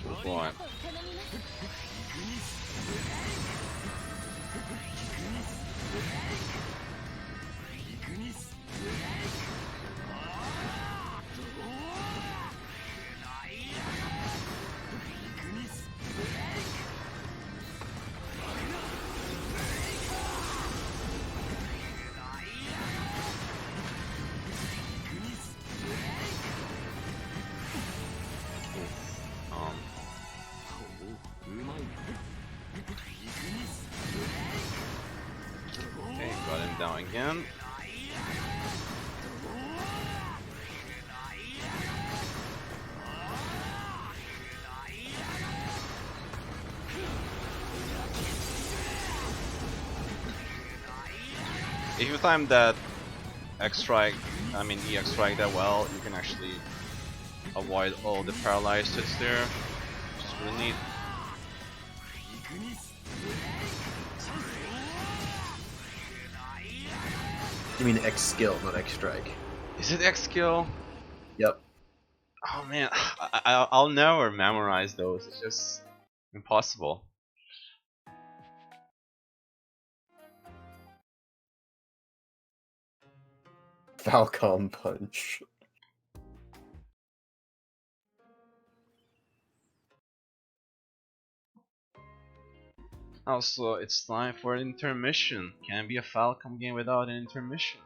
Oh boy. Okay, got him down again. if you time that X strike, I mean EX strike that well, you can actually avoid all the paralyzed hits there, which is really neat. You mean X skill, not X strike. Is it X skill? Yep. Oh man, I'll never memorize those. It's just impossible. Falcom punch. Also, it's time for an intermission. Can't be a Falcom game without an intermission.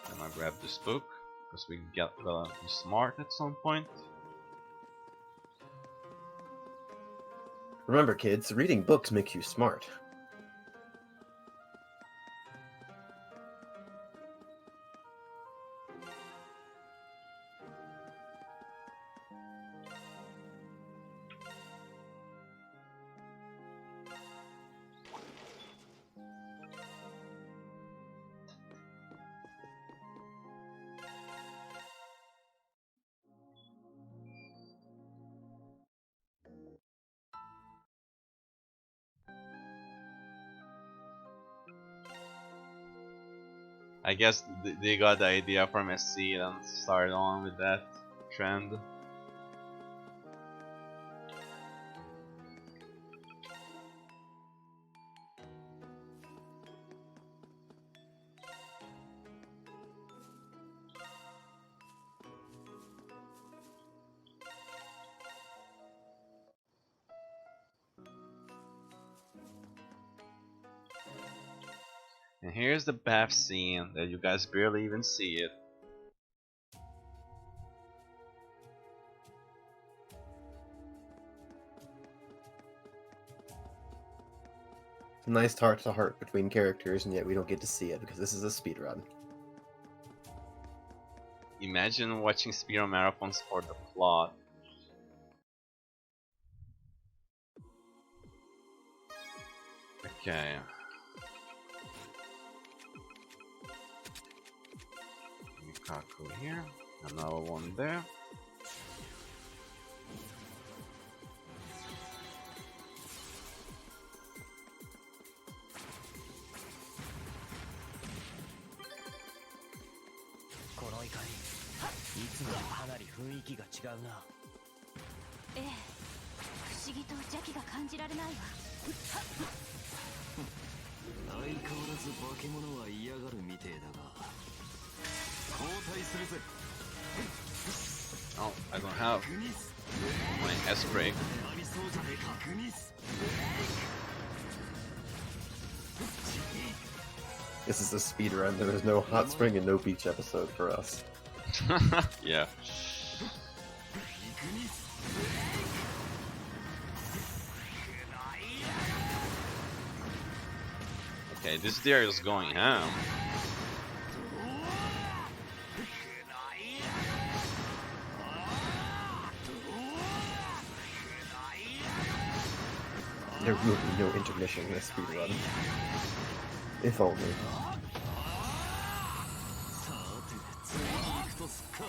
I'm gonna grab this book because we gotta be smart at some point. Remember, kids, reading books makes you smart. I guess they got the idea from SC and started on with that trend. And here's the bath scene that you guys barely even see it. It's a nice heart to heart between characters, and yet we don't get to see it because this is a speedrun. Imagine watching speedrun marathons for the plot. Okay. Mikaku here, another one there.ええ、不思議と邪気が感じられないわ。相変わらず化け物は嫌がるみてえだが交代するぜ。 Oh, I don't have my S break. ありそうじゃねえか。This is a speedrun. There is no hot spring and no beach episode for us. Yeah. Okay, this deer is going ham. There will be no intermission in this speedrun. If only. さて次に行くとすっか。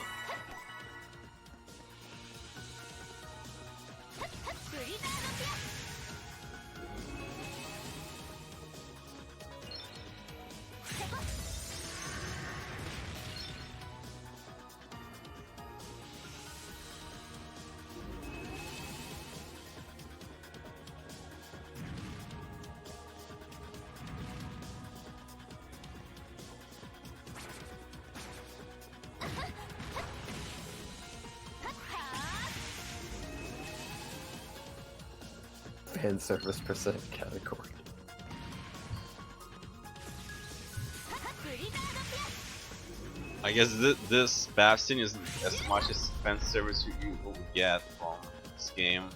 Fan service percent category. I guess this Bastion is as much as fan service you will get from this game.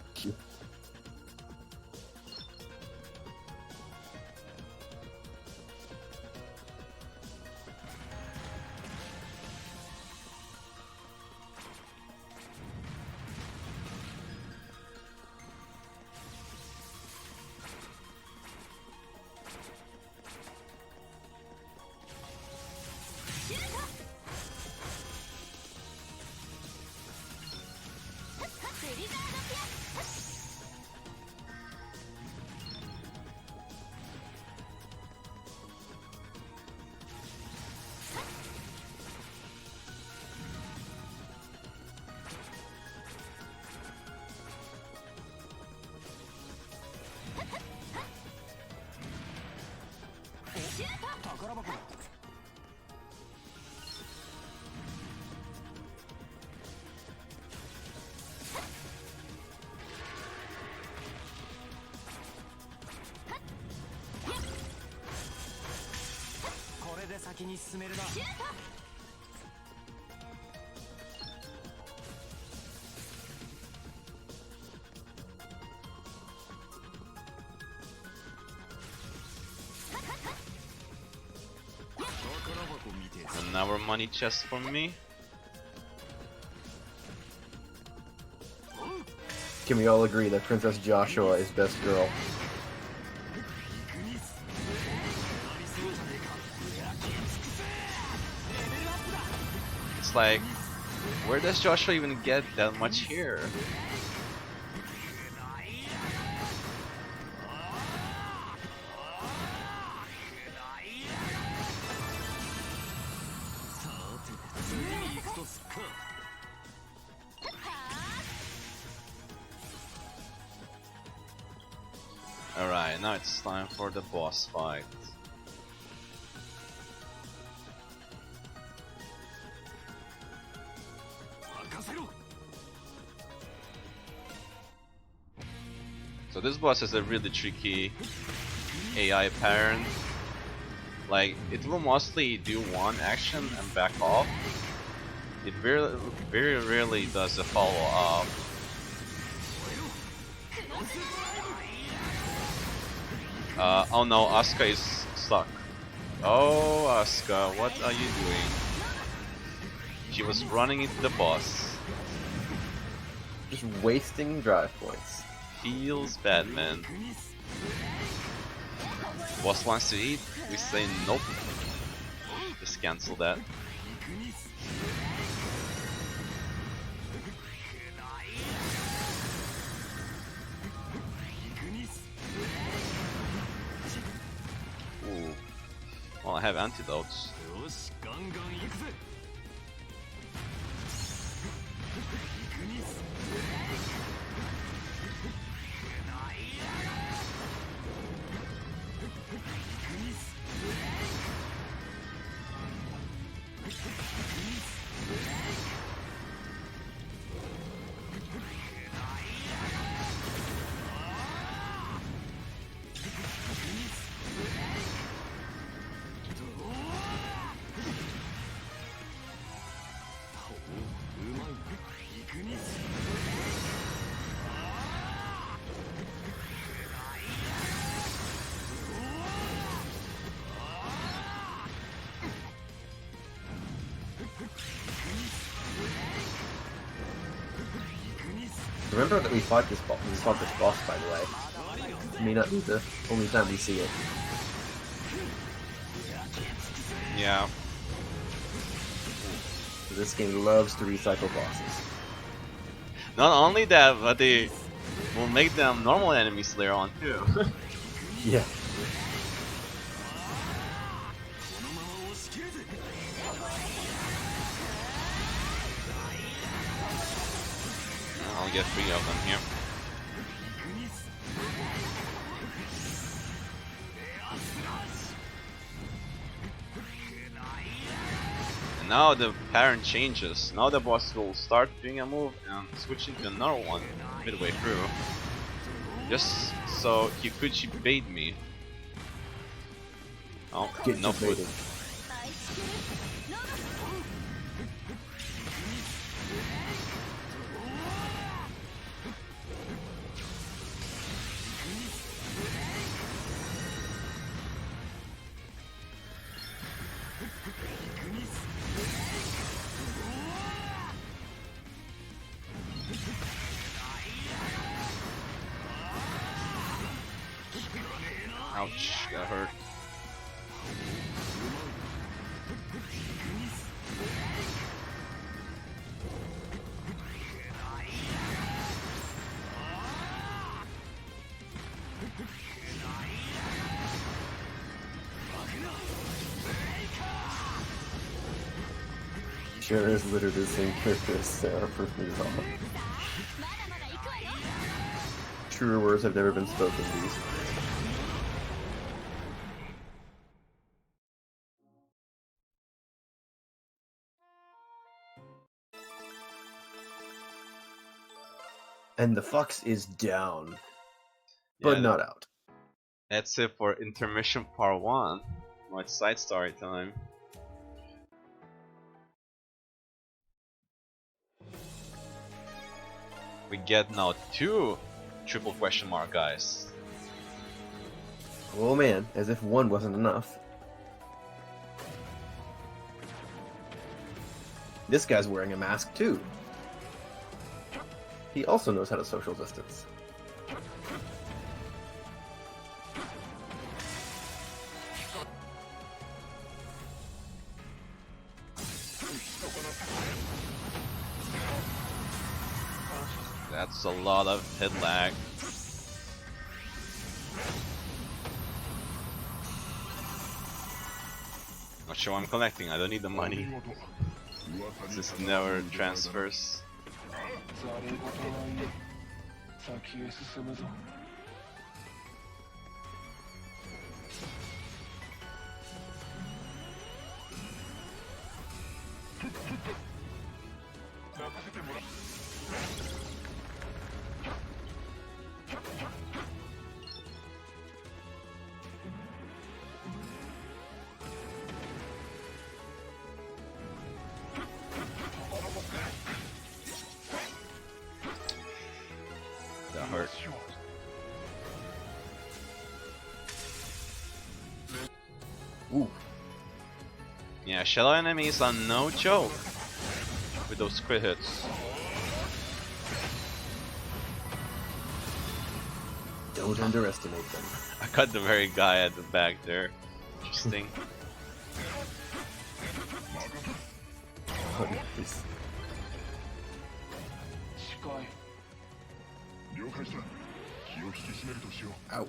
に進めるな。 Another money chest for me. Can we all agree that Princess Joshua is best girl? It's like, where does Joshua even get that much hair? Alright, now it's time for the boss fight. So this boss is a really tricky AI pattern. Like, it will mostly do one action and back off. It very rarely does a follow up. Oh no, Asuka is stuck. Oh, Asuka, what are you doing? She was running into the boss. Just wasting drive points. Feels bad, man. Boss wants to eat, we say nope. Just cancel that. Ooh. Well, I have antidotes. Remember that we fought this boss, by the way. It may not be the only time we see it. Yeah. So this game loves to recycle bosses. Not only that, but they will make them normal enemies later on too. Yeah. I'll get 3 of them here. And now the pattern changes. Now the boss will start doing a move and switch into another one midway through. Just so he could bait me. Oh, Get no food. baited. Ouch, got hurt. Sure is literally the same character as Sarah for me all. Truer words have never been spoken these. And the fox is down, but Yeah, not out. That's it for intermission part 1. Now it's side story time. We get now 2 triple question mark guys. Oh man, as if one wasn't enough. This guy's wearing a mask too. He also knows how to social distance. That's a lot of head lag. Not sure I'm collecting, I don't need the money. This never transfers. 先へ進むぞ。That hurt. Ooh. Yeah, Shadow enemies are no joke with those crit hits. Don't underestimate them. I cut the very guy at the back there. Interesting. Oh, nice. 近い。了解した。気を引き締めるとしよう。 Ow.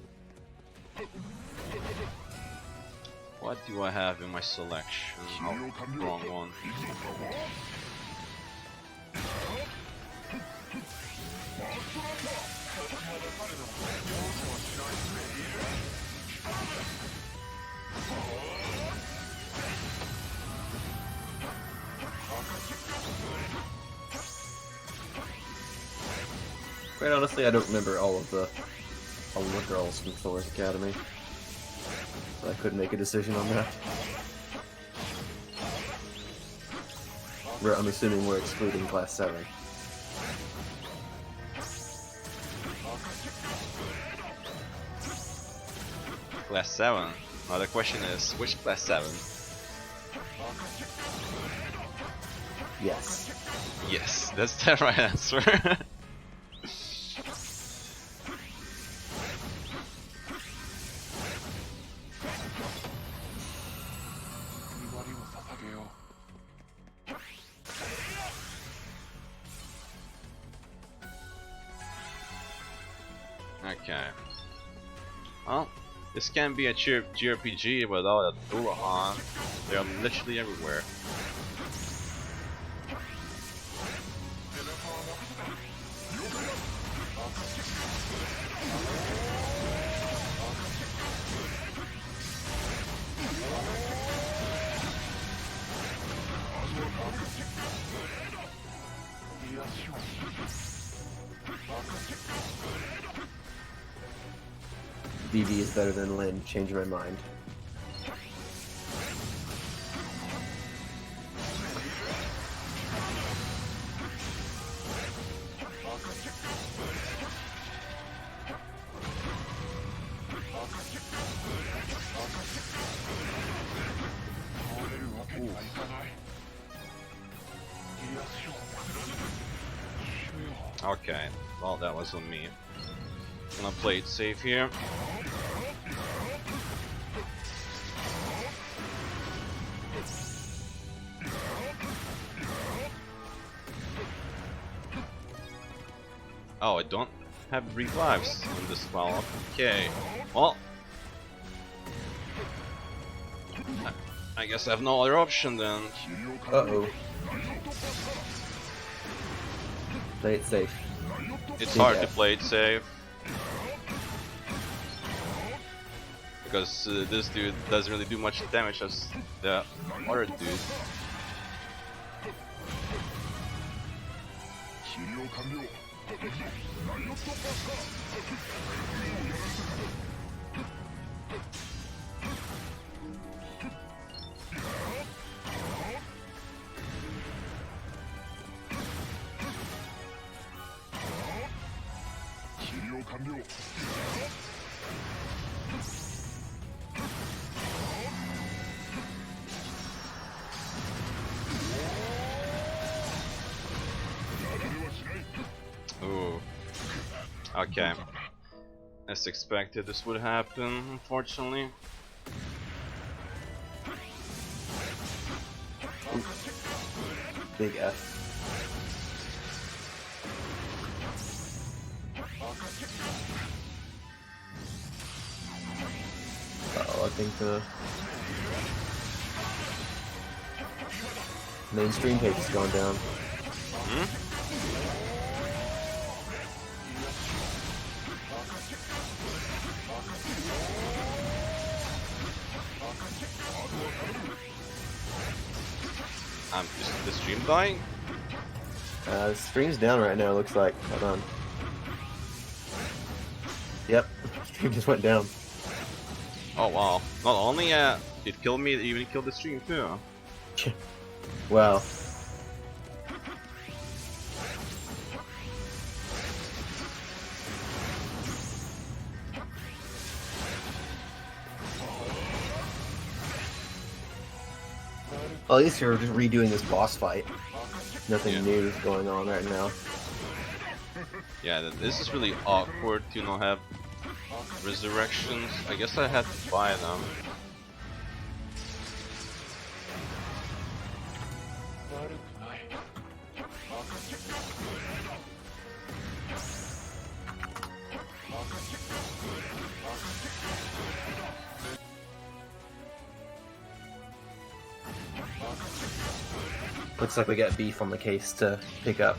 What do I have in my selection? Oh, wrong one. Quite honestly, I don't remember all of the girls from Thor's Academy, so I couldn't make a decision on that. I'm assuming we're excluding Class 7. Class 7. Now the question is, which class 7? Yes. Yes, that's the right answer. Okay. Well, this can be a JRPG without a Dullahan. They are literally everywhere. BB is better than Lin. Change my mind. Okay, well that was on me. Gonna play it safe here. Oh, I don't have revives in this spell. Okay, well, I guess I have no other option then. Uh-oh. Play it safe. It's hard to play it safe. Because this dude doesn't really do much damage as the other dude. Ooh. Okay. As expected, this would happen, unfortunately. Big F. Oh, I think the mainstream page has gone down. Hmm? Is the stream dying? The stream's down right now, looks like. Hold on. Yep, stream just went down. Oh wow. Not only it killed me, it even killed the stream too. Wow. Well, at least you're just redoing this boss fight. Nothing new is going on right now. Yeah, this is really awkward to not have resurrections. I guess I had to buy them. Looks like we got beef on the case to pick up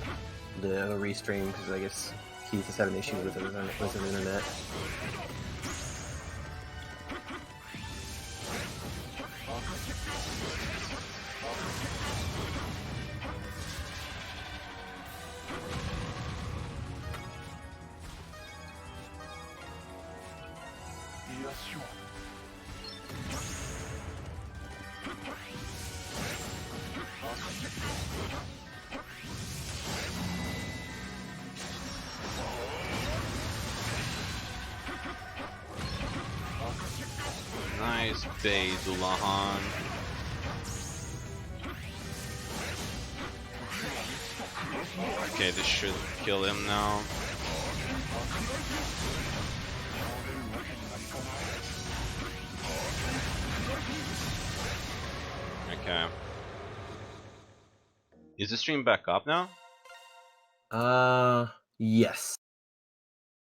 the restream because I guess Keith is having issues with his internet. Nice bait, Dulahan. Okay, this should kill him now. Okay. Is the stream back up now? Yes.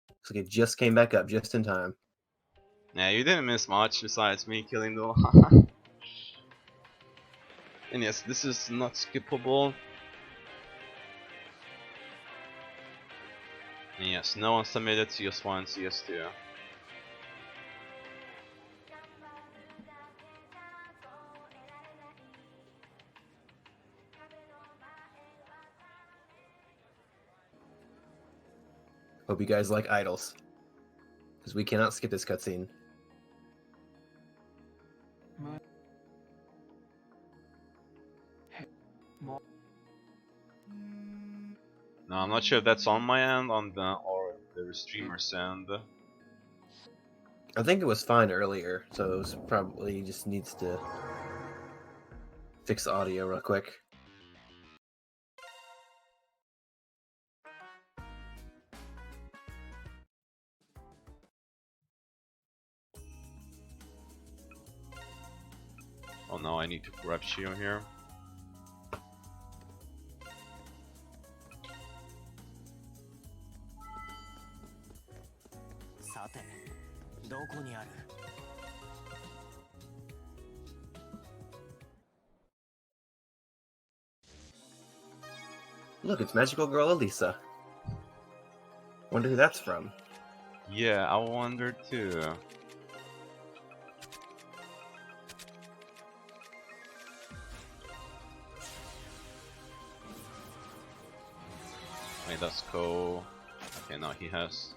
Looks like it just came back up just in time. Yeah, you didn't miss much besides me killing Dulahan. And yes, this is not skippable. And yes, no one submitted CS1, CS2. Hope you guys like idols. Because we cannot skip this cutscene. No, I'm not sure if that's on my end, or the streamer's end. I think it was fine earlier, so it was probably just needs to fix the audio real quick. Oh no, I need to grab Shio here. Look, it's Magical Girl Elisa. Wonder who that's from. Yeah, I wonder too. Wait, that's cool. Okay, now he has.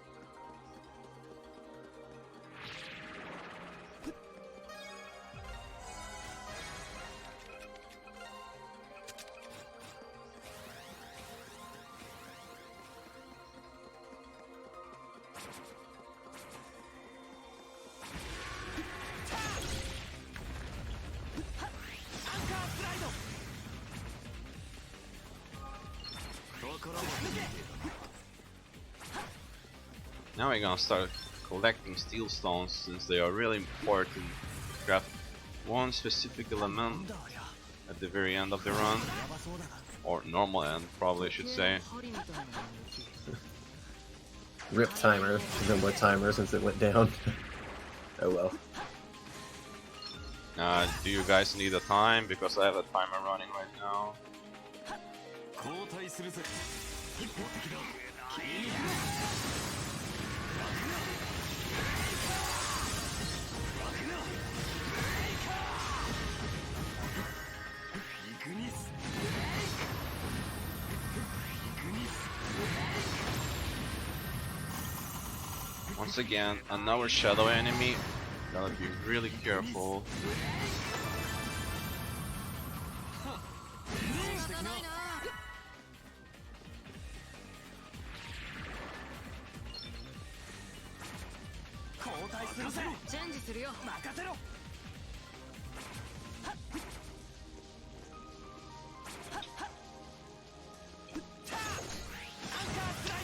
Now we're gonna start collecting steel stones since they are really important to craft one specific element at the very end of the run. Or normal end, probably I should say. Rip timer. There's no more timer since it went down. Oh well. Do you guys need a time? Because I have a timer running right now. Once again, another shadow enemy. Gotta be really careful.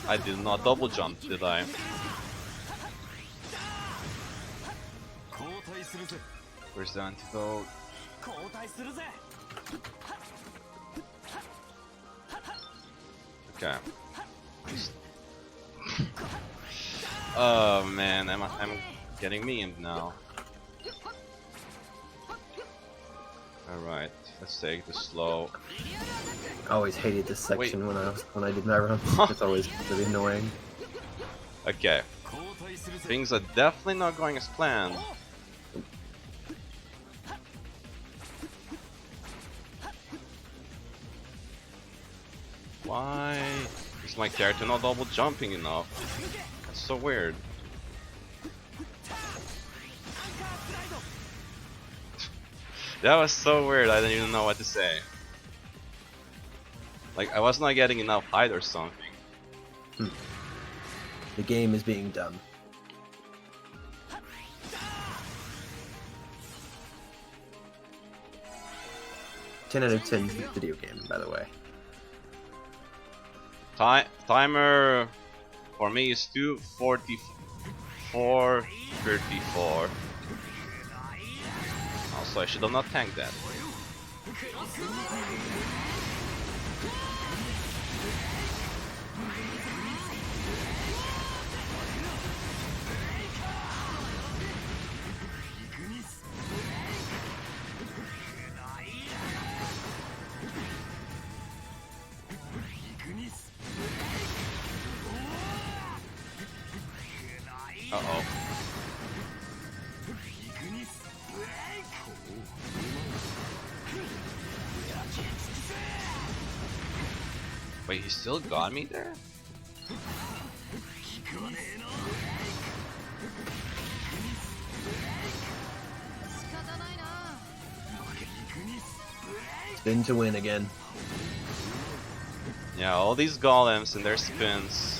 I did not double jump, did I? Where's the antidote? Okay. Oh man, I'm getting memed now. Alright, let's take the slow. I always hated this section when I did my run. It's always really annoying. Okay. Things are definitely not going as planned. Why is my character not double jumping enough? That's so weird. That was so weird, I didn't even know what to say. Like, I was not getting enough height or something. The game is being dumb. Ten out of 10 video game, by the way. Timer for me is 2:44:34. Also, I should have not tanked that. Uh-oh. Wait, he still got me there? Spin to win again. Yeah, all these golems and their spins.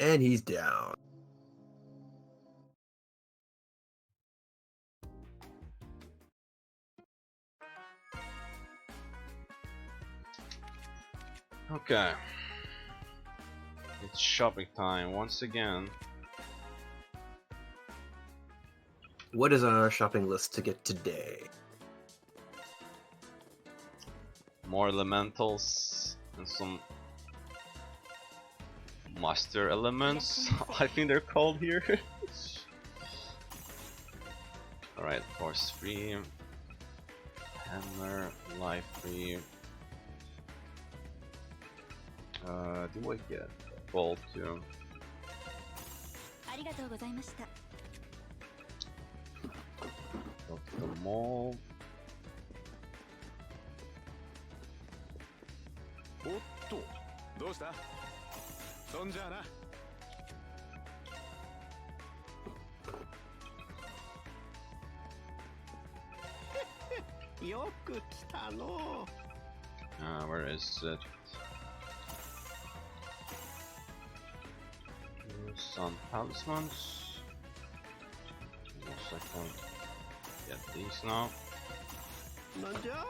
And he's down. Okay. It's shopping time once again. What is on our shopping list to get today? More elementals and some master elements, I think they're called here. Alright, force free, hammer, life free. Do I get gold too? small. おっとどうしたそんじゃあな よく来たの Where is it? Some talismans. Looks like I can get these now. なんじゃ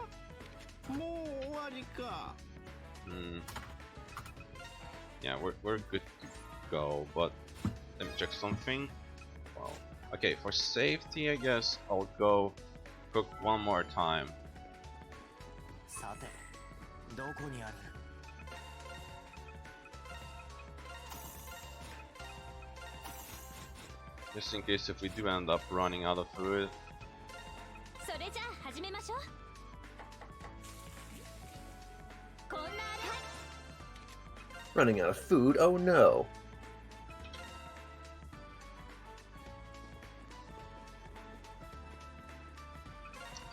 もう終わりか Yeah, we're good to go, but let me check something. Well, okay, for safety, I guess I'll go cook one more time. さて、どこにある? Just in case if we do end up running out of food. それじゃあ始めましょう。こんな Running out of food? Oh no.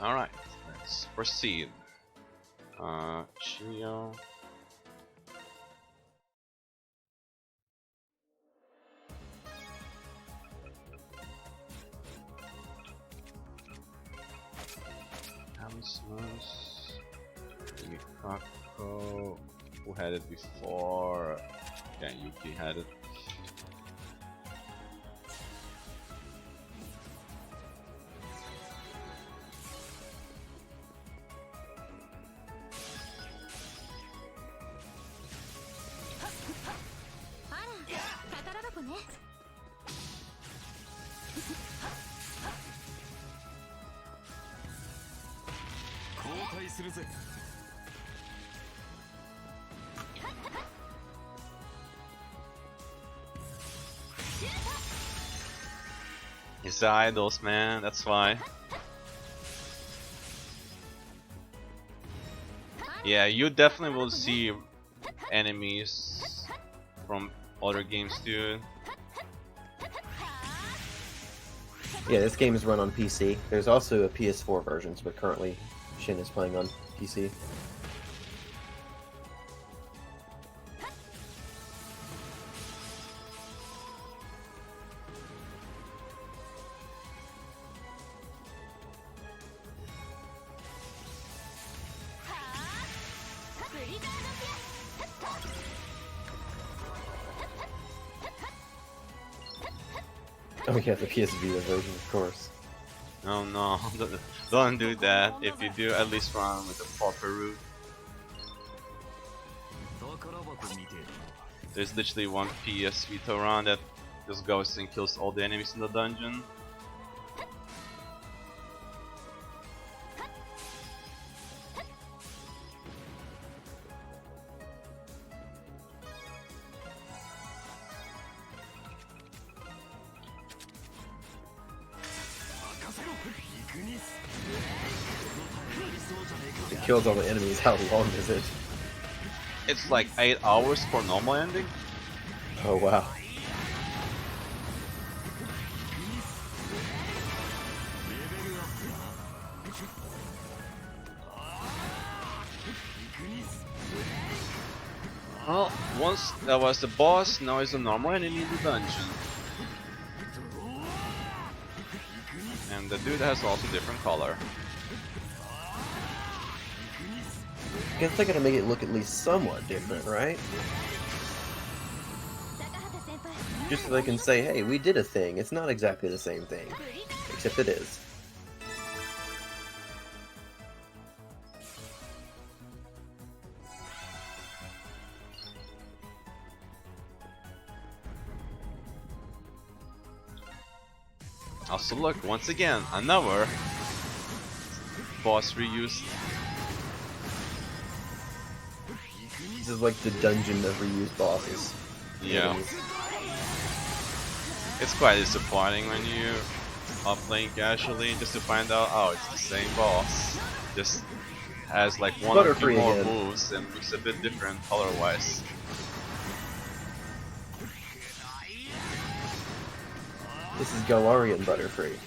Alright, let's proceed. Chio. Talismans. Mikako. Who had it before? Yeah, Yuki had it. It's the idols, man, that's why. Yeah, you definitely will see enemies from other games too. Yeah, this game is run on PC. There's also a PS4 version, but currently Shin is playing on PC. Oh yeah, the PS Vita version, of course. Oh no, don't do that. If you do, at least run with the proper route. There's literally one PS Vita run that just goes and kills all the enemies in the dungeon. It kills all the enemies. How long is it? It's like 8 hours for normal ending. Oh wow. Well, once that was the boss, now it's a normal enemy in the dungeon. And the dude has also different color. I guess they're gonna make it look at least somewhat different, right? Just so they can say, hey, we did a thing. It's not exactly the same thing. Except it is. Also look, once again, another boss reused. This is like the dungeon of reused bosses. Yeah. It's quite disappointing when you are playing casually just to find out, oh, it's the same boss. Just has like one or two more moves and looks a bit different color-wise. This is Galarian Butterfree.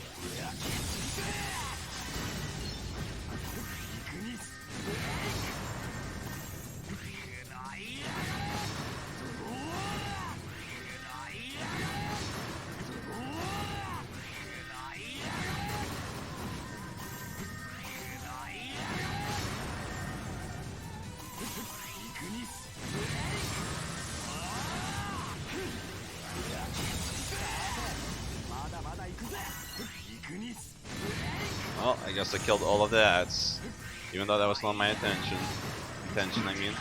Well, I guess I killed all of that, even though that was not my intention. I mean.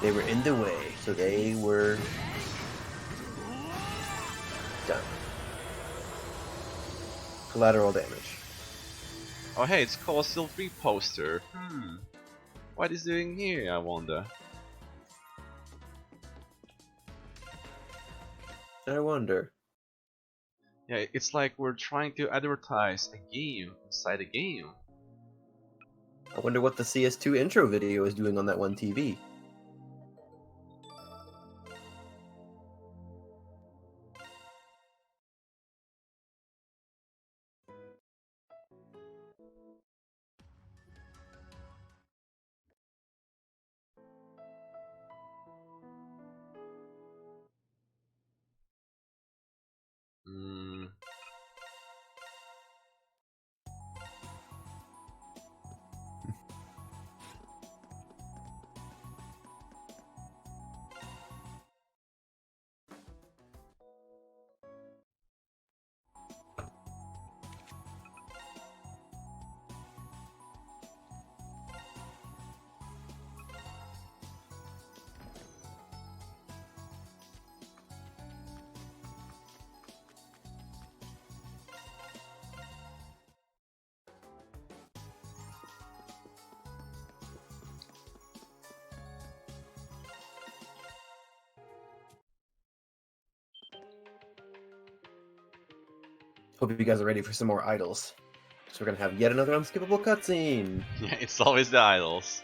They were in the way, so they were done. Collateral damage. Oh hey, it's called Still Free poster. What is doing here, I wonder? I wonder. Yeah, it's like we're trying to advertise a game inside a game. I wonder what the CS2 intro video is doing on that one TV. Hope you guys are ready for some more idols. So we're gonna have yet another unskippable cutscene. Yeah, it's always the idols.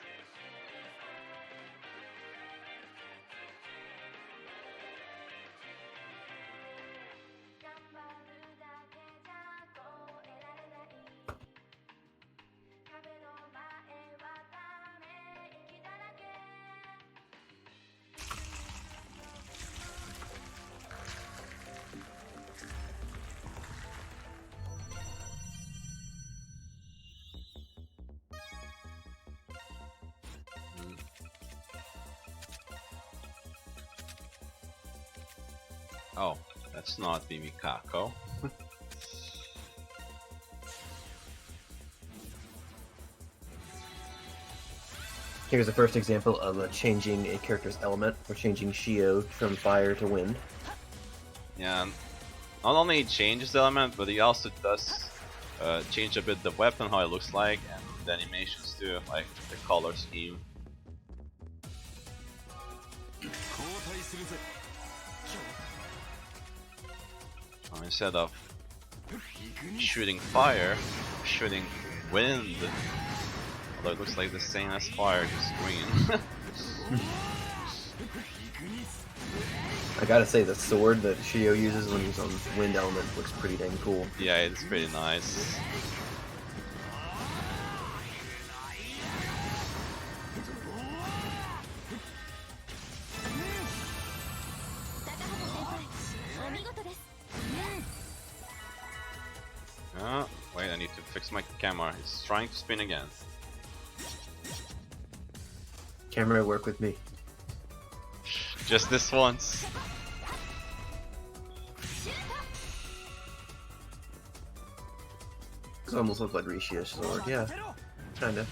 Oh, that's not Mimikako. Here's the first example of changing a character's element. We're changing Shio from fire to wind. Yeah, not only it changes the element, but it also does change a bit the weapon, how it looks like, and the animations too, like the color scheme. Instead of shooting fire, shooting wind. Although it looks like the same as fire, just green. I gotta say, the sword that Shio uses when he's on wind element looks pretty dang cool. Yeah, it's pretty nice. Wait, I need to fix my camera. It's trying to spin again. Camera, work with me. Just this once. This almost looks like Rishia's sword, yeah. Kinda.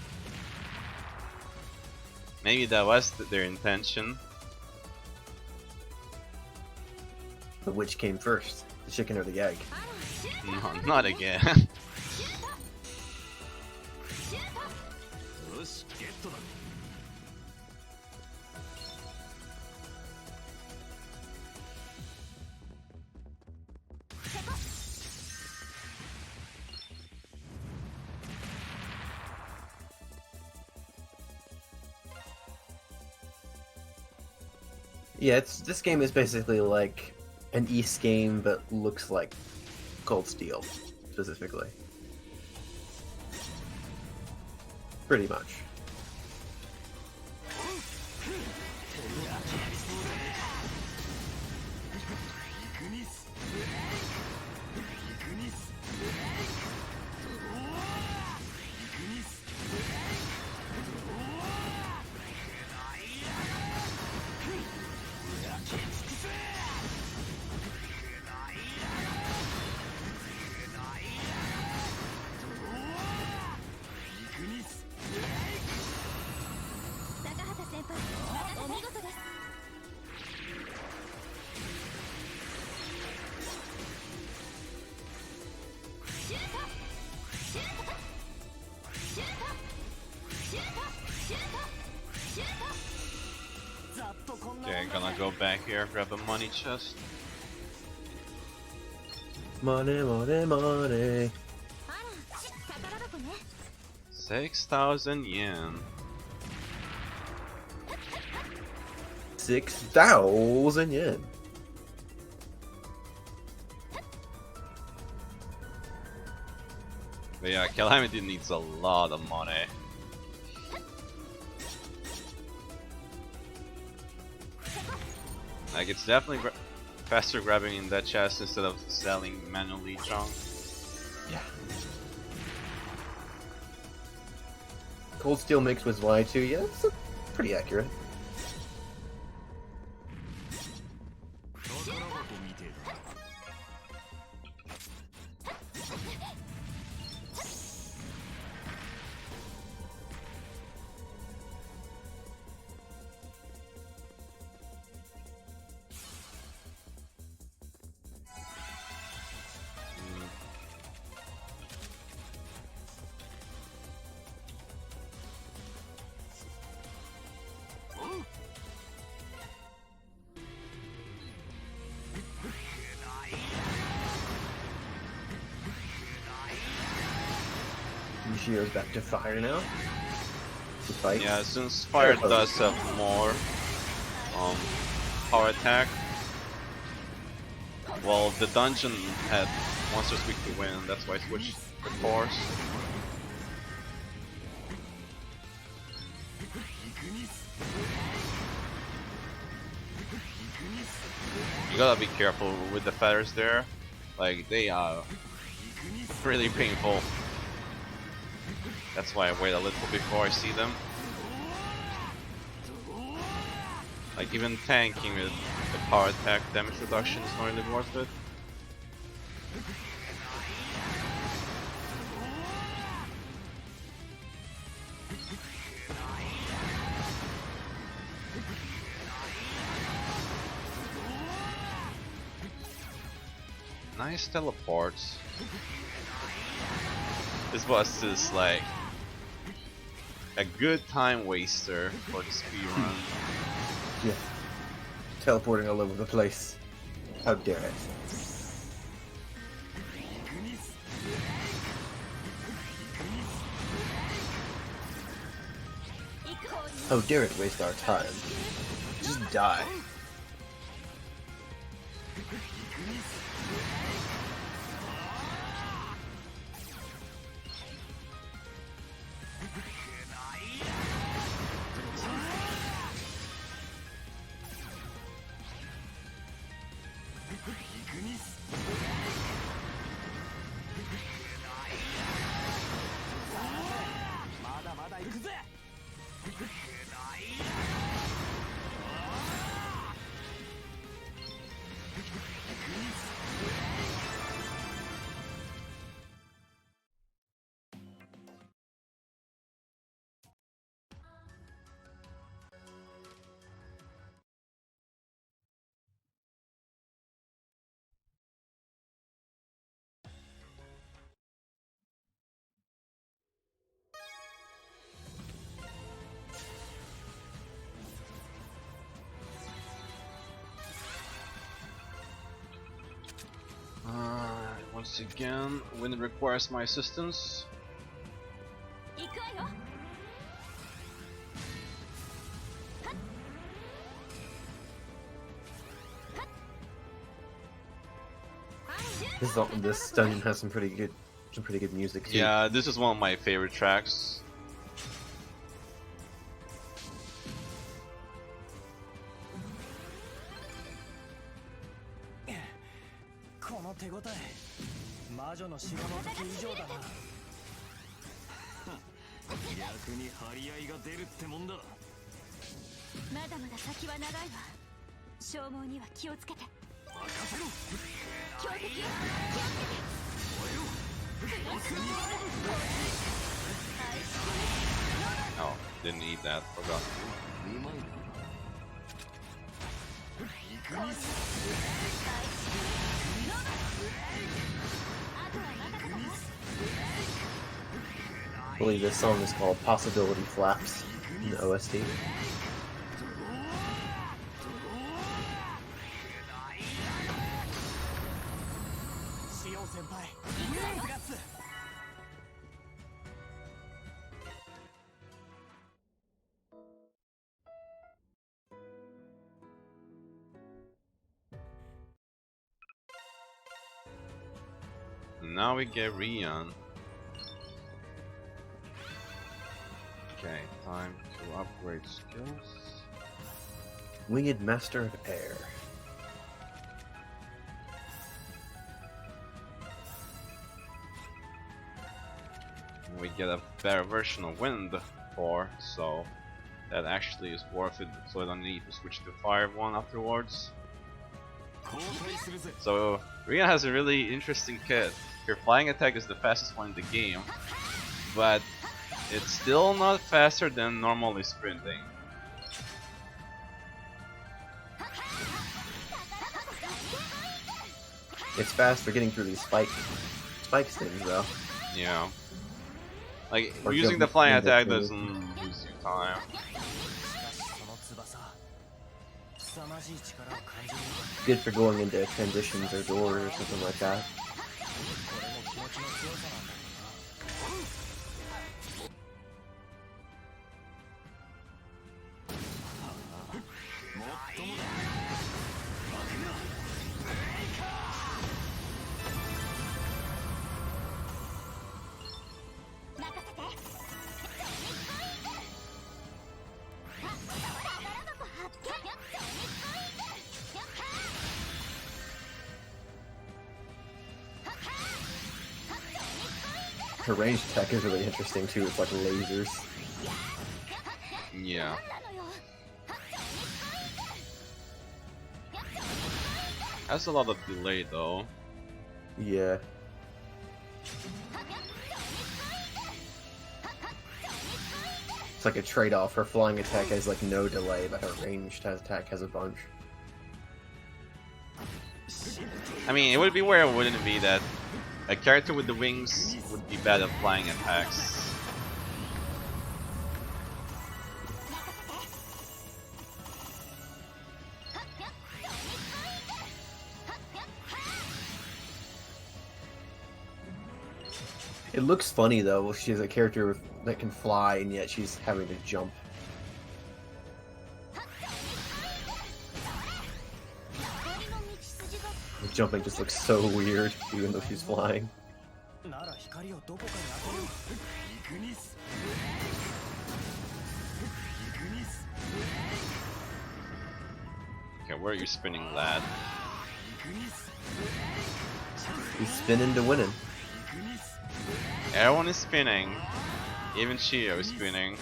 Maybe that was their intention. But which came first? The chicken or the egg? No, not again. Yeah, this game is basically like an East game, but looks like Cold Steel, specifically. Pretty much. Okay, gonna go back here, grab a money chest. Money, money, money. 6,000 yen. 6,000 yen. But yeah, Calamity needs a lot of money. Like, it's definitely faster grabbing in that chest instead of selling manually junk. Yeah. Cold steel mixed with Y2, yeah, it's pretty accurate. Yushiro's back to fire now. To fight. Yeah, since fire does have more power attack. Well, the dungeon had monsters weak to wind, that's why I switched to force. You gotta be careful with the feathers there. Like, they are really painful. That's why I wait a little before I see them. Like, even tanking with the power attack damage reduction is not really worth it. Nice teleports. This boss is like a good time waster for the speedrun. Yeah. Teleporting all over the place. How dare it. How dare it waste our time. Just die. Once again, when it requires my assistance. This dungeon has some pretty good music too. Yeah, this is one of my favorite tracks. Oh, didn't need that, forgot. I believe this song is called Possibility Flaps in the OST. シオン先輩ナイスガッツ Now we get Rion. Okay, time to upgrade skills. Winged Master of Air. We get a better version of Wind 4, so that actually is worth it, so I don't need to switch to Fire 1 afterwards. So Rion has a really interesting kit. Her flying attack is the fastest one in the game, but it's still not faster than normally sprinting. It's fast for getting through these spike things though. Yeah. Like, Or using the jumping flying into attack things. doesn't lose you time. その翼凄まじい力を感じるな Good for going into transitions or doors or something like that. これも気持ちの強さなんだろうな Her ranged tech is really interesting too. It's like lasers. Yeah. Has a lot of delay though. Yeah. It's like a trade-off. Her flying attack has like no delay, but her ranged attack has a bunch. I mean, it would be weird, wouldn't it be, that a character with the wings would be bad at flying attacks. It looks funny though. She's a character that can fly, and yet she's having to jump. The jumping just looks so weird, even though she's flying. なら光をどこかに当てよう Okay, where are you spinning, lad? He's spinning to winning. Everyone is spinning. Even Shio is spinning.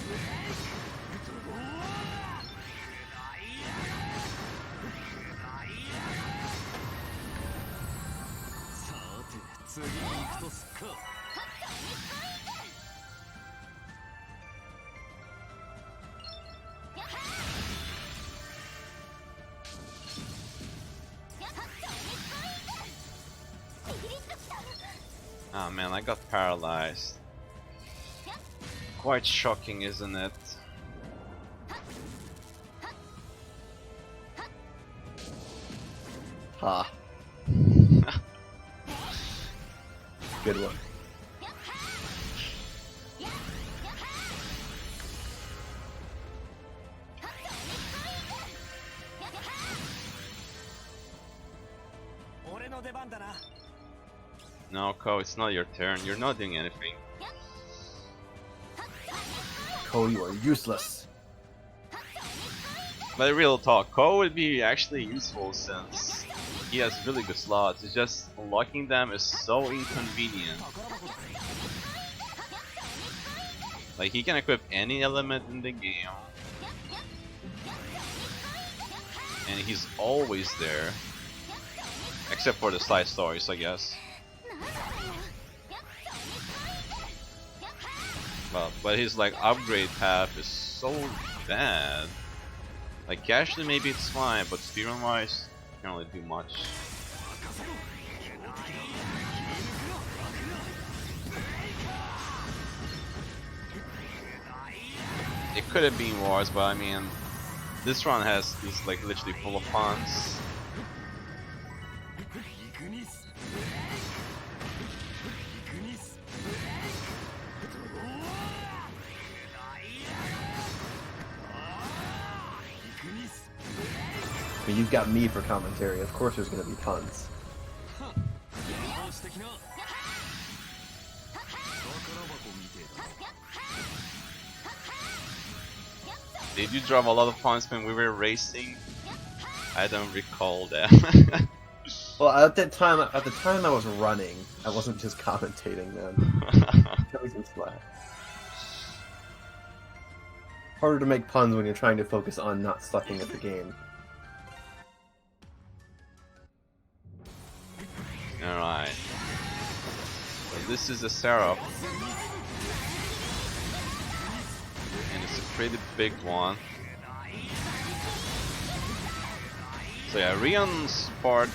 Oh man, I got paralyzed. Quite shocking, isn't it? Ha. Good one. No, Ko, it's not your turn. You're not doing anything. Ko, you are useless. But real talk, Ko would be actually useful since he has really good slots. It's just unlocking them is so inconvenient. Like, he can equip any element in the game, and he's always there. Except for the side stories, I guess. But his like upgrade path is so bad. Like casually maybe it's fine, but speedrun wise, can't really do much. could have been worse, but I mean, this run is like literally full of puns. I mean, you've got me for commentary. Of course, there's going to be puns. Did you drop a lot of puns when we were racing? I don't recall that. Well, at the time I was running. I wasn't just commentating then. That was just flat. Harder to make puns when you're trying to focus on not sucking at the game. Alright. So this is a setup. And it's a pretty big one. So yeah, Rion's part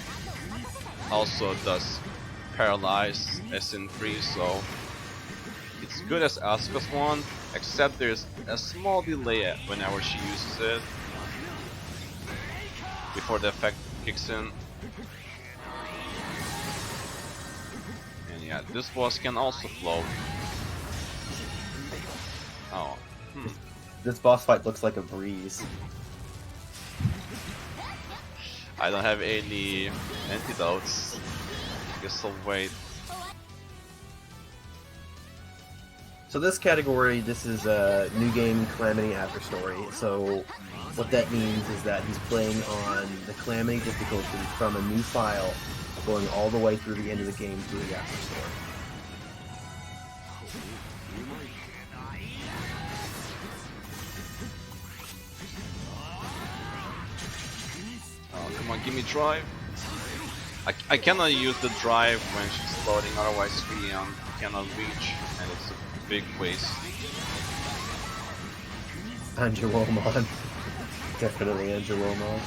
also does paralyze SN3, so it's good as Asuka's one, except there's a small delay whenever she uses it before the effect kicks in. And yeah, this boss can also float. Oh. This boss fight looks like a breeze. I don't have any antidotes. Guess I'll wait. So this category, this is a new game Calamity After Story. So what that means is that he's playing on the Calamity difficulty from a new file, going all the way through the end of the game through the After Story. Oh, come on, give me drive. I cannot use the drive when she's loading, otherwise Rion cannot reach, and it's a big waste. Angelomon. Definitely Angelomon.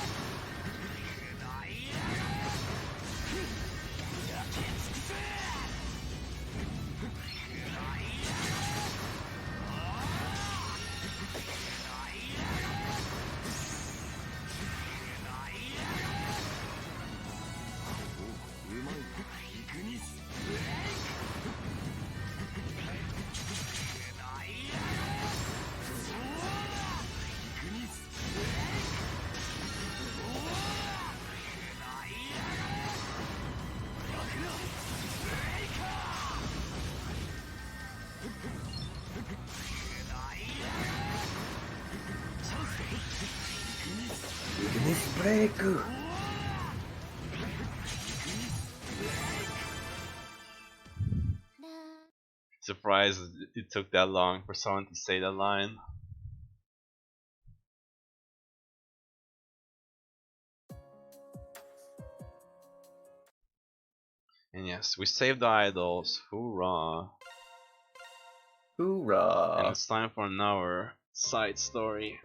Break. Surprised it took that long for someone to say that line. And yes, we saved the idols. Hoorah! Hoorah! And it's time for another side story.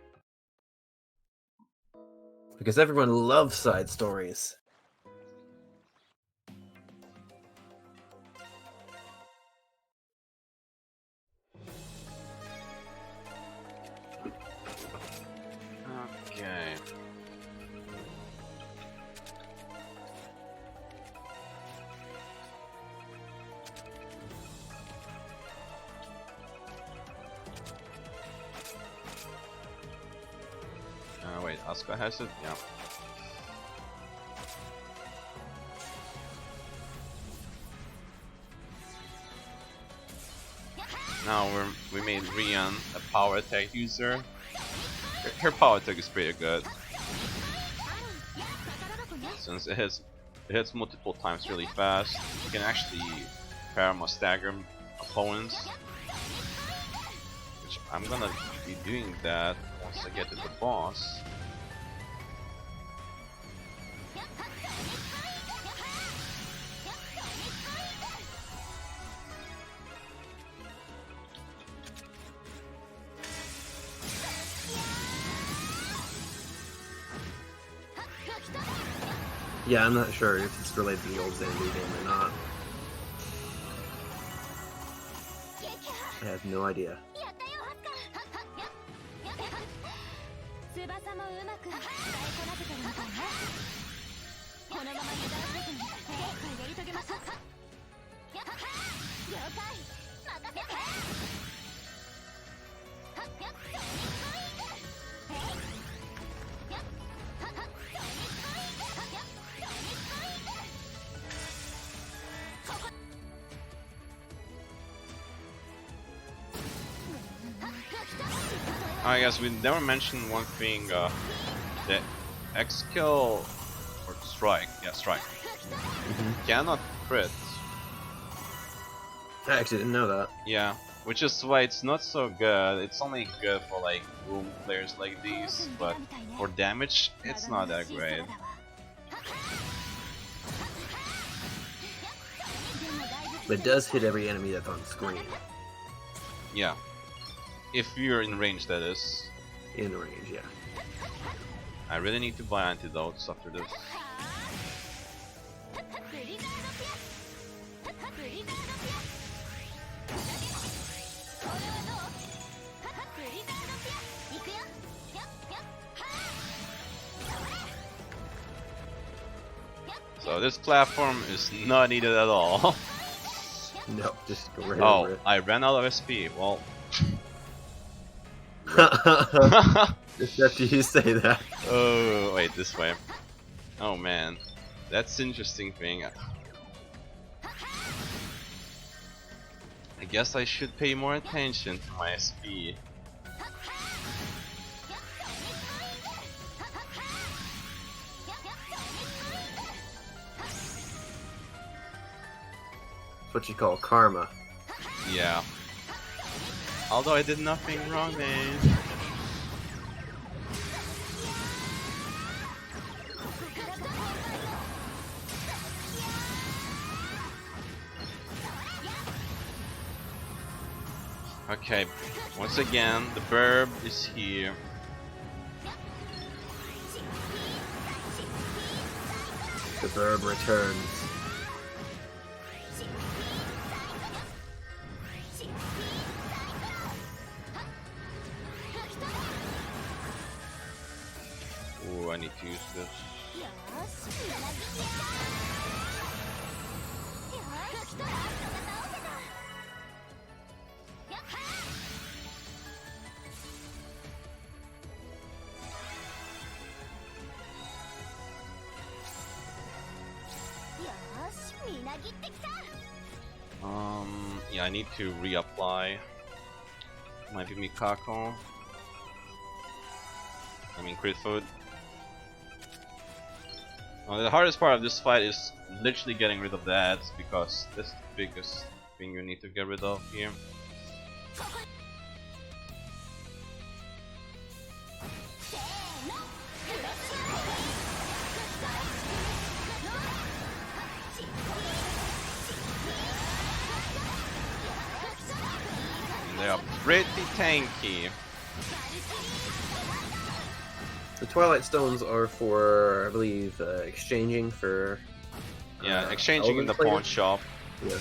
Because everyone loves side stories. Okay. Wait, Asuka has it? Yeah. Now we made Rion a power attack user. Her power attack is pretty good, since it hits multiple times really fast. You can actually parama stagger opponents, which I'm gonna be doing that once I get to the boss. Yeah, I'm not sure if it's related to the old Xanadu game or not. I have no idea. 翼もうまく使いこなせてるみたいね。このまま油断せずに精一杯やり遂げましょう。了解、任せて。I guess we never mentioned one thing, the X kill or strike, yeah, strike, cannot crit. I actually didn't know that. Yeah, which is why it's not so good. It's only good for like room players like these, but for damage, it's not that great. But it does hit every enemy that's on screen. Yeah, if you're in range, that is. In range, yeah. I really need to buy antidotes after this. So this platform is not needed at all. No, just go right over Oh, it. I ran out of SP. Well, Just after you say that. oh wait, this way. Oh man, that's interesting thing. I guess I should pay more attention to my SP. What you call karma. Yeah. Although I did nothing wrong, man. Okay, once again, the burb is here. The verb returns. Ooh, I need to use this. Yeah, I need to reapply. Might be Mikako. I mean crit food. The hardest part of this fight is literally getting rid of the ads, because that's the biggest thing you need to get rid of here. And they are pretty tanky. The Twilight Stones are for, I believe, exchanging for... Yeah, exchanging in the Elven pawn players? shop. Yeah.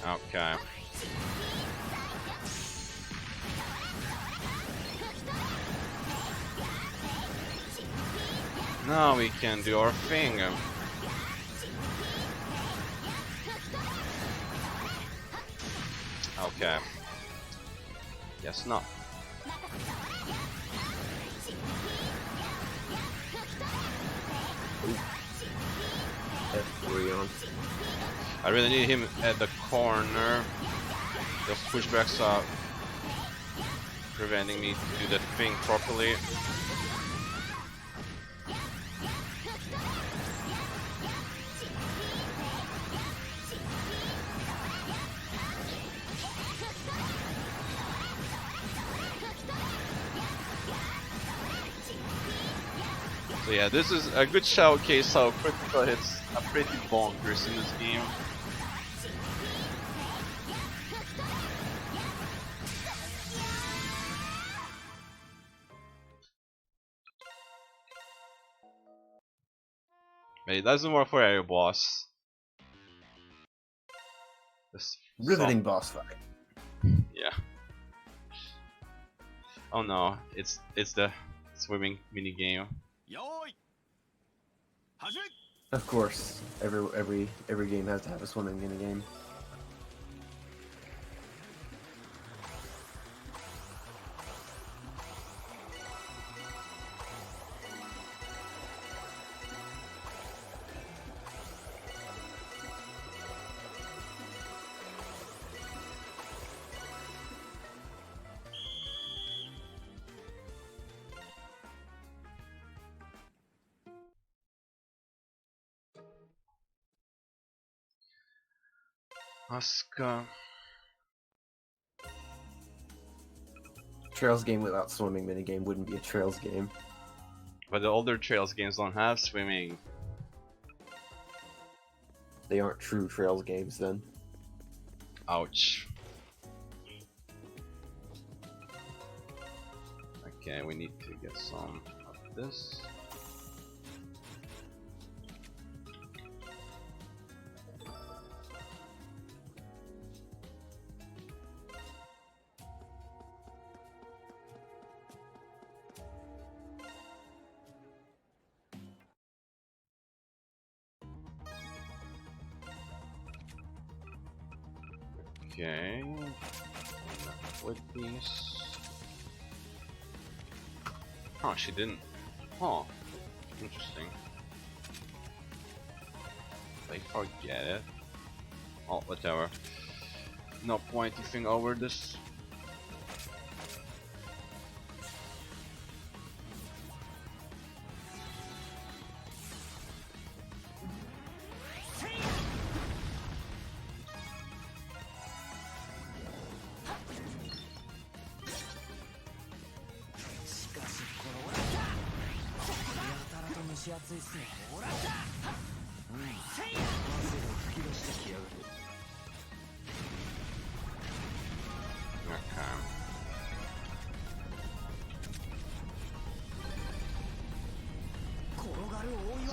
Okay. Now we can do our thing. Okay. Guess not. F3 on. I really need him at the corner. The pushbacks are preventing me to do that thing properly. So yeah, this is a good showcase how critical hits are pretty bonkers in this game. But it doesn't work for every boss. This Riveting boss fight. yeah. Oh no, it's the swimming mini game. よーい始め Of course, every game has to have a swimming mini game. Asuka. Trails game without swimming mini game wouldn't be a Trails game. But the older Trails games don't have swimming. They aren't true Trails games then. Ouch. Okay, we need to get some of this. Okay, with these. Oh, she didn't. Oh, interesting. They forget it. Oh, whatever. No point anything over this.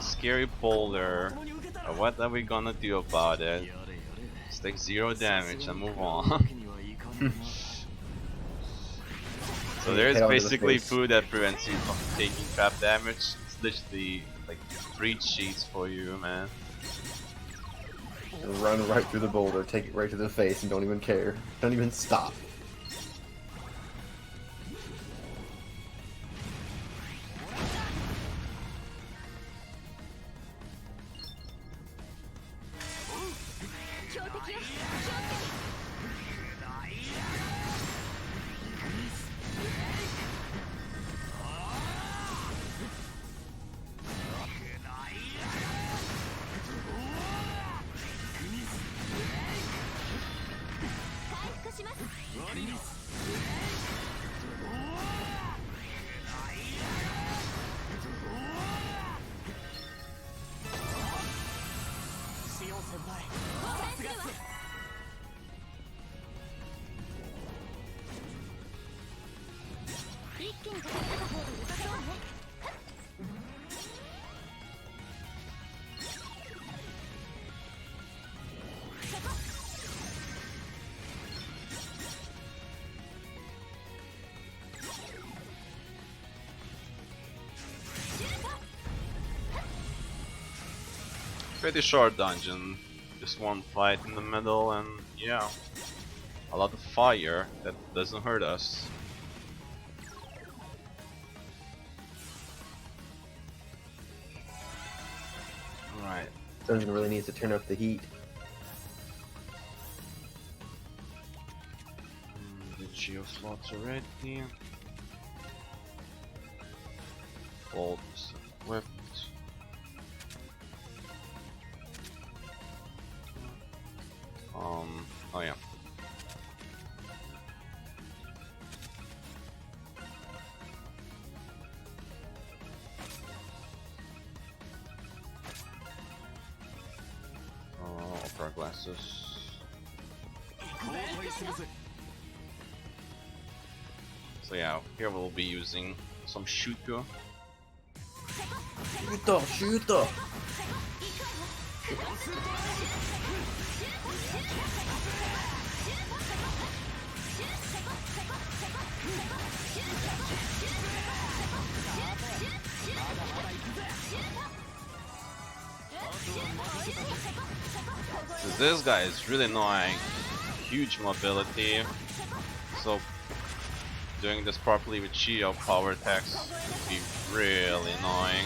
Scary boulder. What are we gonna do about it? Just take 0 damage and move on. So there's Head onto the basically face. food that prevents you from taking trap damage. It's literally like 3 cheats for you, man. Run right through the boulder, take it right to the face, and don't even care. Don't even stop. Pretty short dungeon. Just one fight in the middle and yeah. A lot of fire that doesn't hurt us. Right. Dungeon really needs to turn up the heat. The geo slots already. Bolt is equipped. Oh yeah. Opera glasses. So yeah, here we'll be using some Shuko. Shoot! This guy is really annoying. Huge mobility. So doing this properly with Shio power attacks would be really annoying.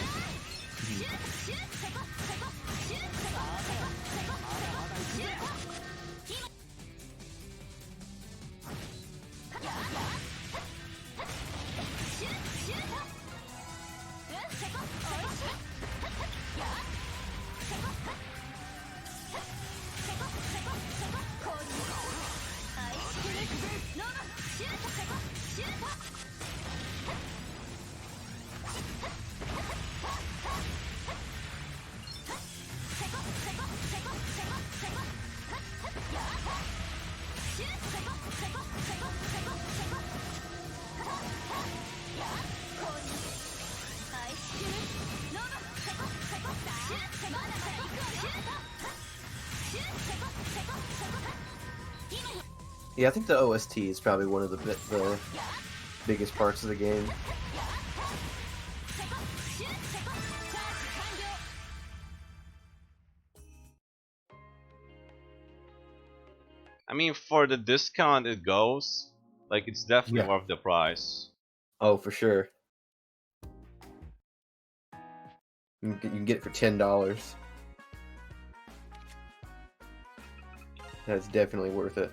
Yeah, I think the OST is probably one of the biggest parts of the game. I mean, for the discount it goes, like it's definitely Yeah. worth the price. Oh, for sure. You can get it for $10. That's definitely worth it.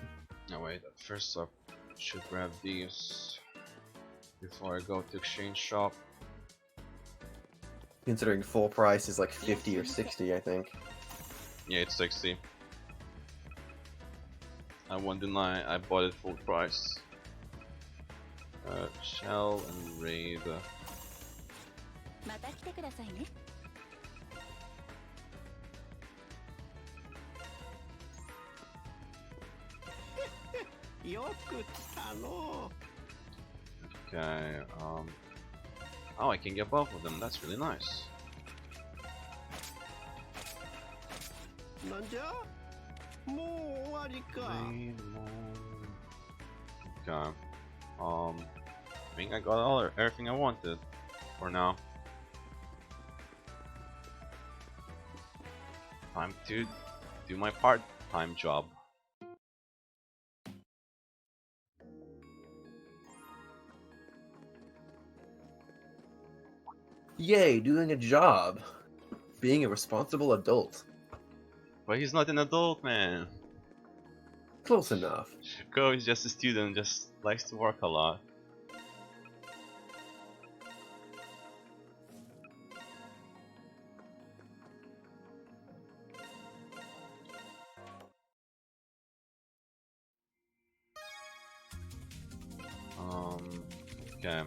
No wait, first I should grab these before I go to exchange shop. Considering full price is like 50 or 60, I think. Yeah, it's 60. I won't deny, I bought it full price. Shell and Raid. また来てくださいね。よく来たの Okay, oh, I can get both of them, that's really nice. なんじゃもう終わりか Raid mode. Okay, I think I got everything I wanted for now. Time to do my part-time job. Yay, doing a job. Being a responsible adult. But he's not an adult, man. Close enough. Shuko is just a student, just likes to work a lot. Okay.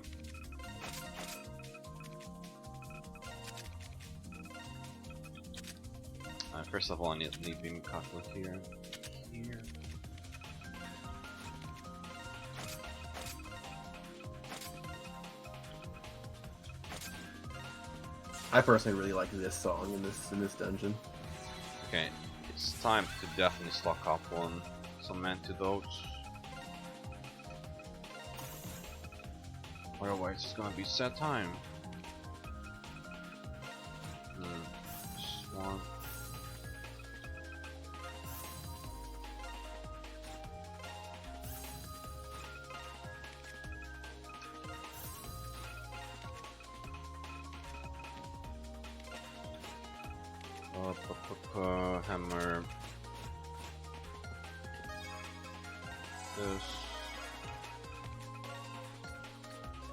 First of all, I need leaving Cocklet here. Here. I personally really like this song in this dungeon. Okay, it's time to definitely stock up on some antidotes. Otherwise, it's gonna be set time. Just one. Hammer. This.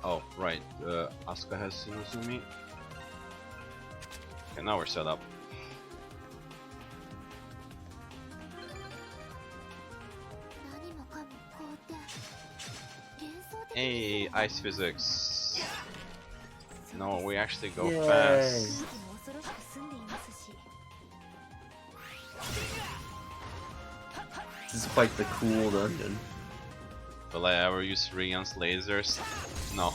Oh, right. Asuka has Sinozumi. Okay, now we're set up. Hey, ice physics. No, we actually go Yay. fast. This is quite the cool dungeon. Will I ever use Rion's lasers? No.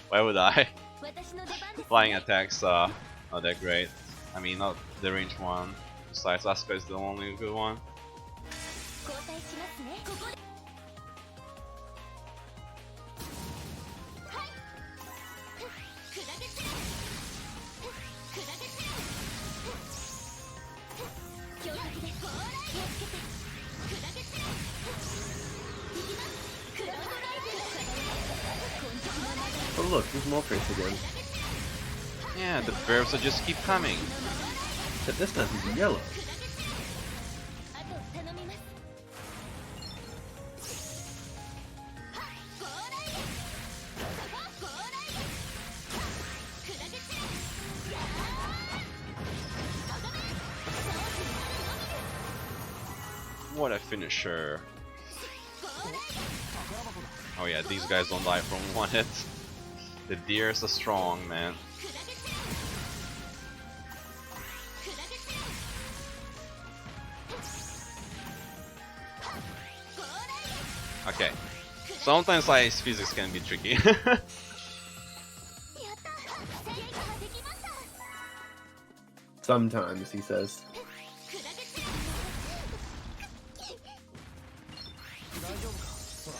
Why would I? Flying attacks are not that great. I mean, not the range one. Besides, Asuka is the only good one. 交代しますね。ここではい砕け散れ砕け散れ強敵です。気をつけて砕け散れいきますクロードライブ根気の流れ Oh look, there's Moltres again. Yeah, the verbs will just keep coming. But this time he's yellow. あと頼みます。ゴーライです。ゴーライです。砕け散れ。やー。とどめ。勝負になるのみです。 What a finisher. ゴーライです。 Oh yeah, these guys don't die from one hit. The deers are strong, man. 砕け散れ。砕け散れ。ゴーライです。 Okay. Sometimes ice physics can be tricky. やった。制御できました。 Sometimes, he says. 砕け散れ。大丈夫かソラ。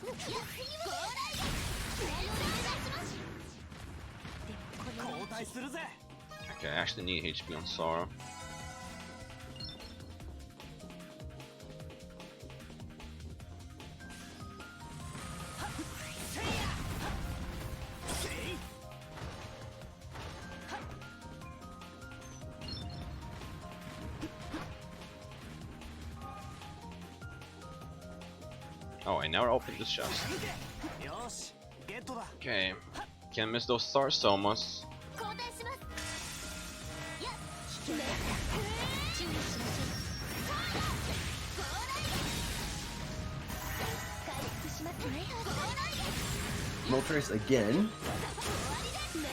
ゴーライです。お願いします。でもこの交代するぜ。 Okay, I actually need HP on Sora. Oh, I never opened this chest. よしゲットだ。 Okay, can't miss those star somas. 交代します。いや、危険だ。注意しましょう。ゴーライです。回復しますね。ゴーライです。 Moltres again. 終わりですね。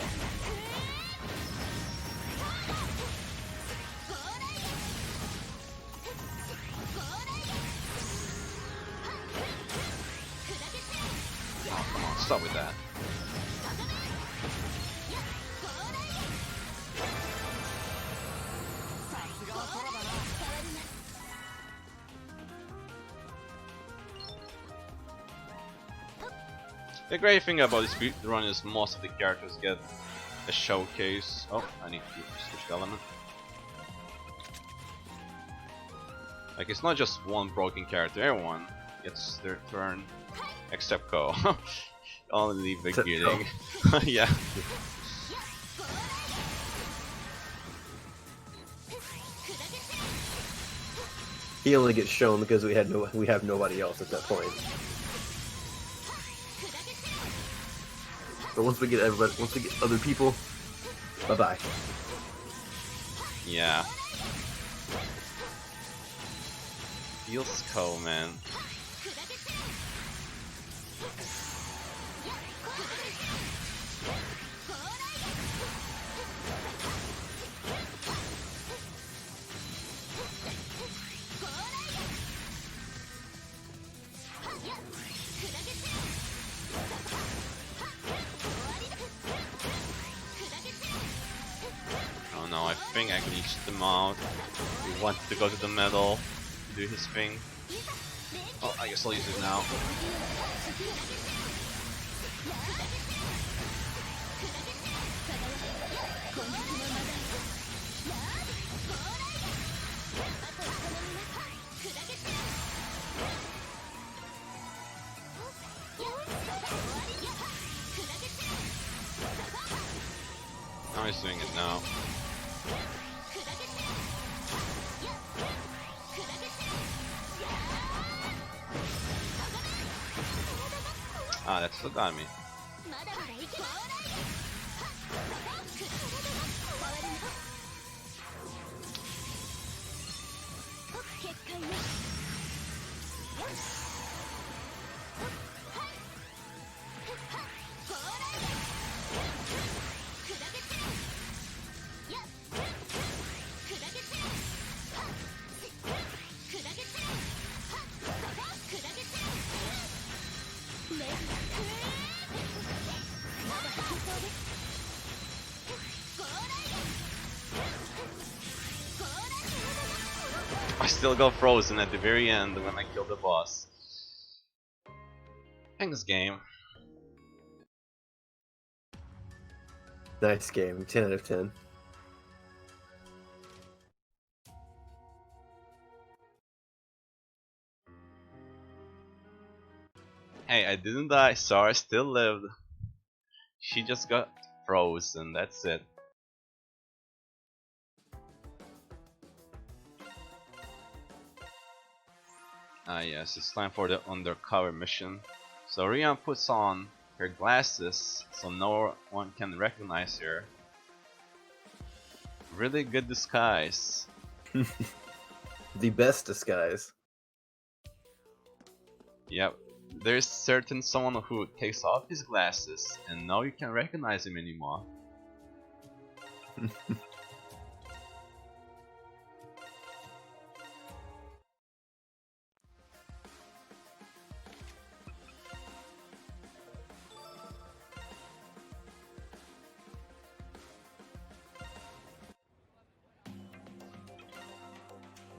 ゴーライです。ゴーライです。砕け散れ。 Oh, come on, stop with that. さすがはソラだな。 変わります。 The great thing about this speed run is most of the characters get a showcase. Oh, I need to switch the element. Like, it's not just one broken character, everyone gets their turn, except Ko. Only the Except beginning. Yeah. He only gets shown because we have nobody else at that point. But once we get other people, bye bye. Yeah. Feels Ko, man. Oh no, I think I glitched them out. He wanted to go to the metal, do his thing. Oh, I guess I'll use it now. Now he's doing it now. Ah, that still got me. まだまだいけます。結界よ。I still got frozen at the very end when I killed the boss. Thanks, game. Nice game. 10 out of 10. Hey, I didn't die. Sarah still lived. She just got frozen. That's it. Ah yes, it's time for the undercover mission. So Rian puts on her glasses so no one can recognize her. Really good disguise. The best disguise. Yep. There's certain someone who takes off his glasses and now you can't recognize him anymore.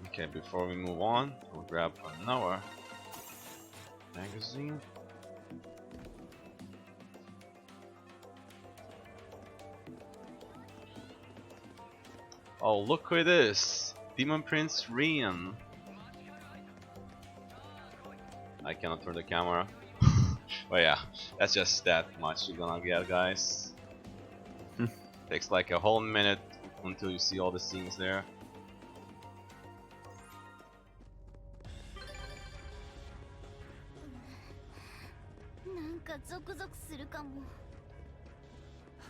Okay, before we move on, we'll grab another magazine. Oh, look who it is! Demon Prince Rian. I cannot turn the camera. But yeah, that's just that much you're gonna get, guys. Takes like a whole minute until you see all the scenes there.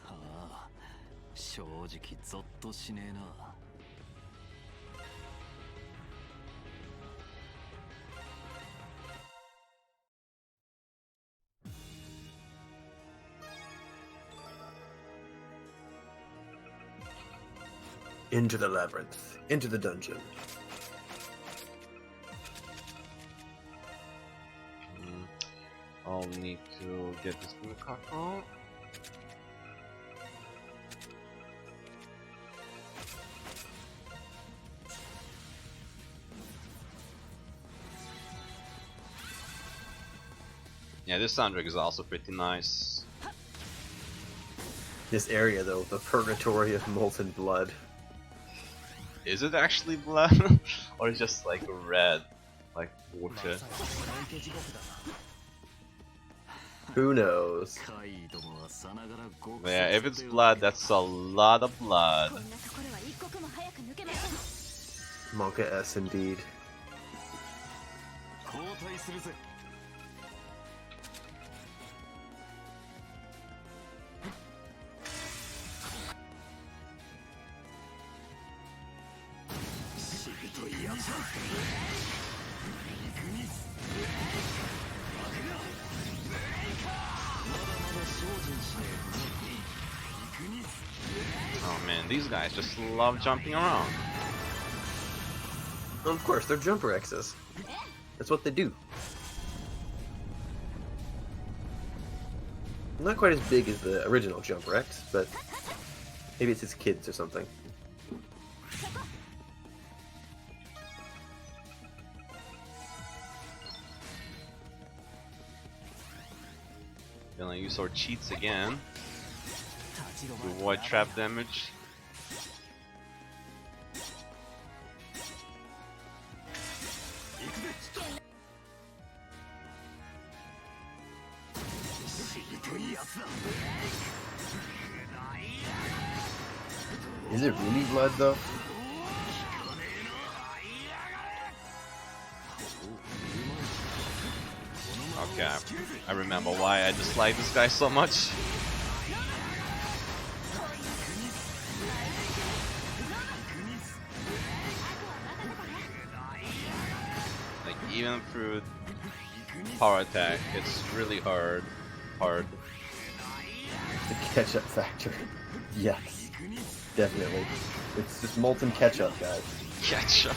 Ah, 正直ゾッとしねえな。Into the labyrinth. Into the dungeon. I'll need to get this blue card out. Yeah, this soundtrack is also pretty nice. This area, though, the purgatory of molten blood. Is it actually blood? Or it's just like red? Like water? Who knows? Yeah, if it's blood, that's a lot of blood. Monka S indeed. Oh man, these guys just love jumping around. Of course, they're jumper X's. That's what they do. Not quite as big as the original Jumper X, but maybe it's his kids or something. Gonna use our cheats again to avoid trap damage. Is it really blood though? Okay, I remember why I dislike this guy so much. Like even through power attack, it's really hard. The ketchup factor. Yes. Definitely. It's just molten ketchup, guys. Ketchup.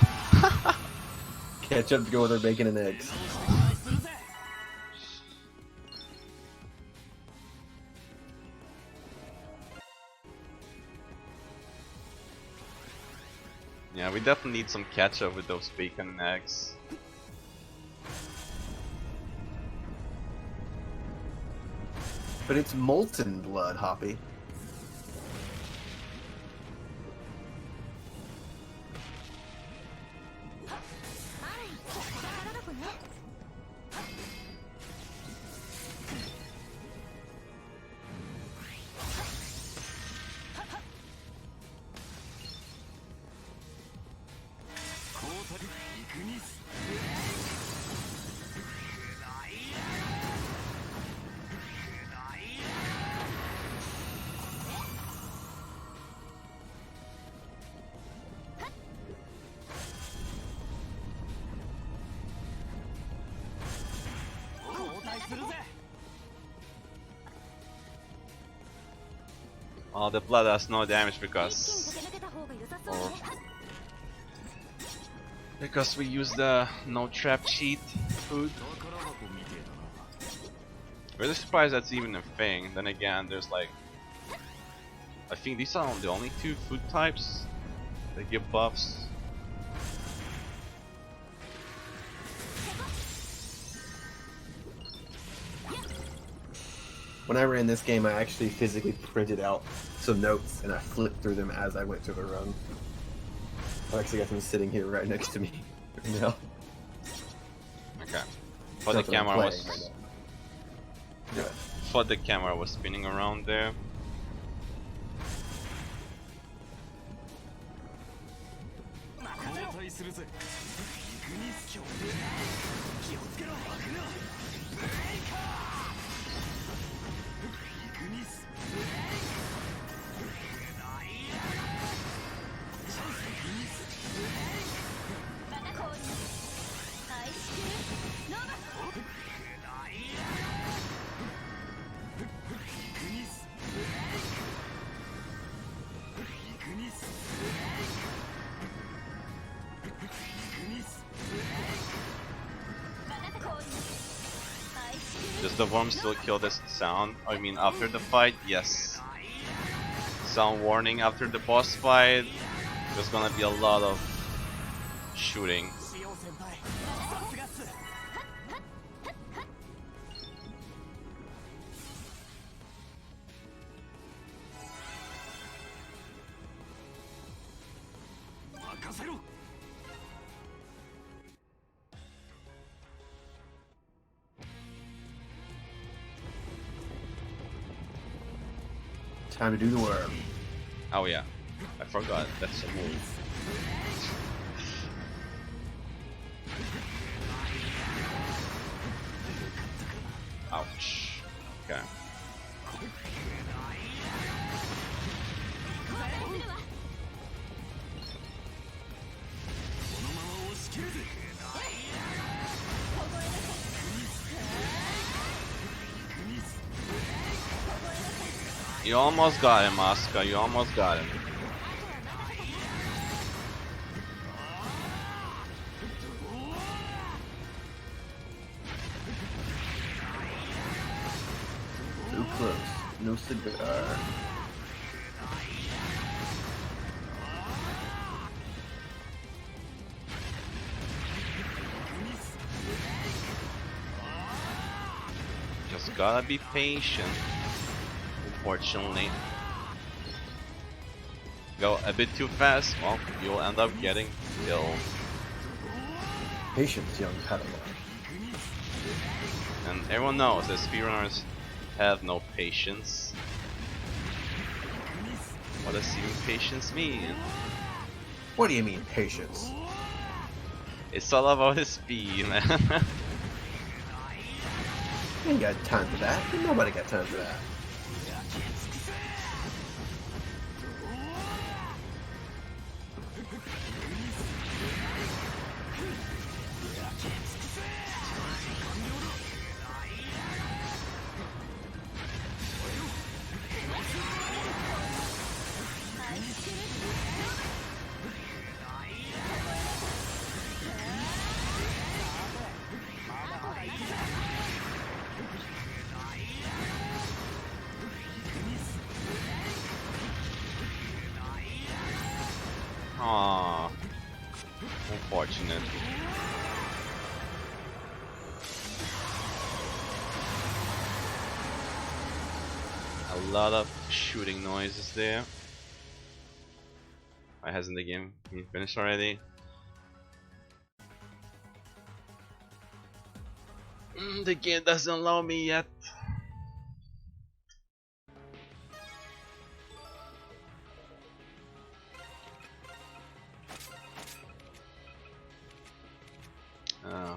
Ketchup to go with our bacon and eggs. Yeah, we definitely need some catch up with those bacon eggs. But it's molten blood, Hoppy. Oh, the blood does no damage because we use the no trap cheat food. Really surprised that's even a thing. Then again, there's like, I think these are the only two food types that give buffs. When I ran this game, I actually physically printed out some notes and I flipped through them as I went through the run. I actually got them sitting here right next to me right now. Okay. But the camera was the camera was spinning around there. Does the worm still kill this sound? I mean, after the fight, yes. Sound warning after the boss fight. There's gonna be a lot of shooting. Time to do the worm. Oh yeah, I forgot, that's a move. Ouch. Okay. You almost got him, Asuka. You almost got him. Too close. No cigar. Just gotta be patient. Unfortunately. Go a bit too fast, well, you'll end up getting killed. Patience, young Padawan. And everyone knows that speedrunners have no patience. What does even patience mean? What do you mean, patience? It's all about his speed, man. You ain't got time for that. Nobody got time for that. unfortunate. A lot of shooting noises there. Why hasn't the game been finished already? The game doesn't allow me yet.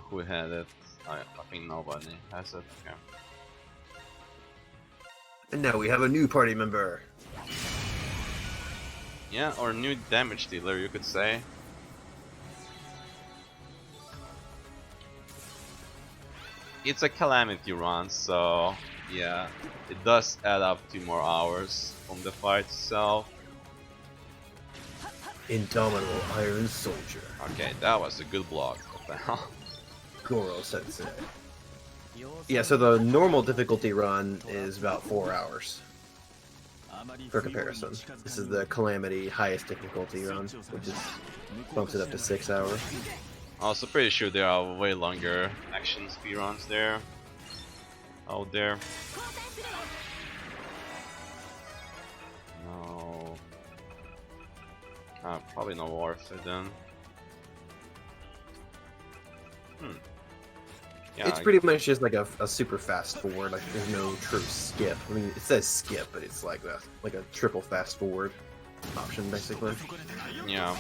Who had it? I think nobody has it. Okay. And now we have a new party member. Yeah, or new damage dealer, you could say. It's a calamity run, so yeah, it does add up to more hours from the fight itself. Indomitable Iron Soldier. Okay, that was a good block. What the hell? Goro Sensei. Yeah, so the normal difficulty run is about 4 hours. For comparison, this is the Calamity highest difficulty run, which is bumps it up to 6 hours. Also pretty sure there are way longer action speedruns there. Out there. No. Probably no warfare then. Yeah, It's pretty much just like a super fast forward. Like there's no true skip. I mean, it says skip, but it's like a triple fast forward option basically. yeah.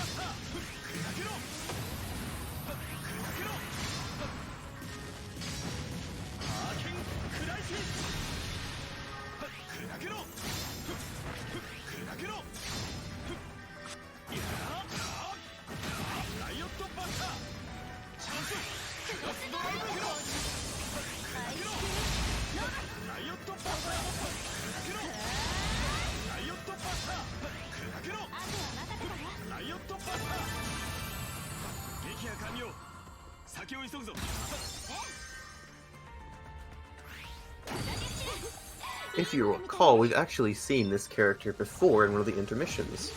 If you recall, we've actually seen this character before in one of the intermissions.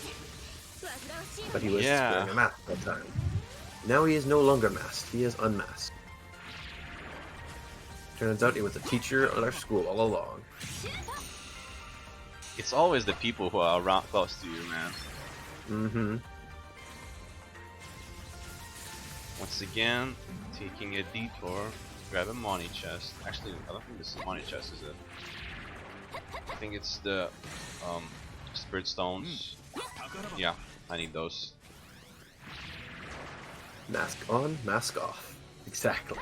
But he was wearing a mask that time. Now he is no longer masked, he is unmasked. Turns out he was a teacher at our school all along. It's always the people who are around close to you, man. Mm-hmm. Once again, taking a detour, grab a money chest. Actually, I don't think this is a money chest, is it? I think it's the spirit stones. Yeah, I need those. Mask on, mask off. Exactly.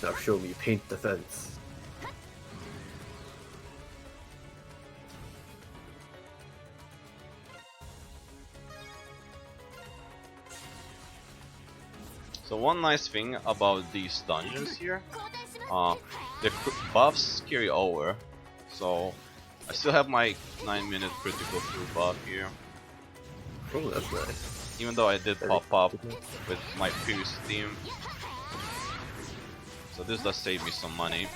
Now show me paint the fence. So one nice thing about these dungeons here, the buffs carry over. So I still have my 9-minute critical through buff here. Oh, that's nice. Even though I did pop up with my previous team. So this does save me some money.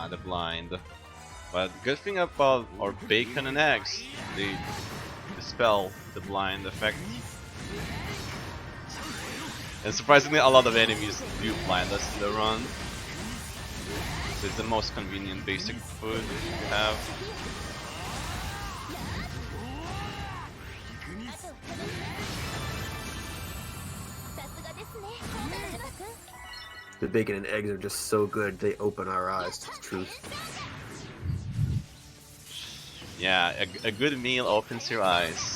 The blind. But good thing about our bacon and eggs, they dispel the blind effect. And surprisingly, a lot of enemies do blind us in the run. So it's the most convenient basic food to have. さすがですね立花君 The bacon and eggs are just so good, they open our eyes to the truth. Yeah, a good meal opens your eyes.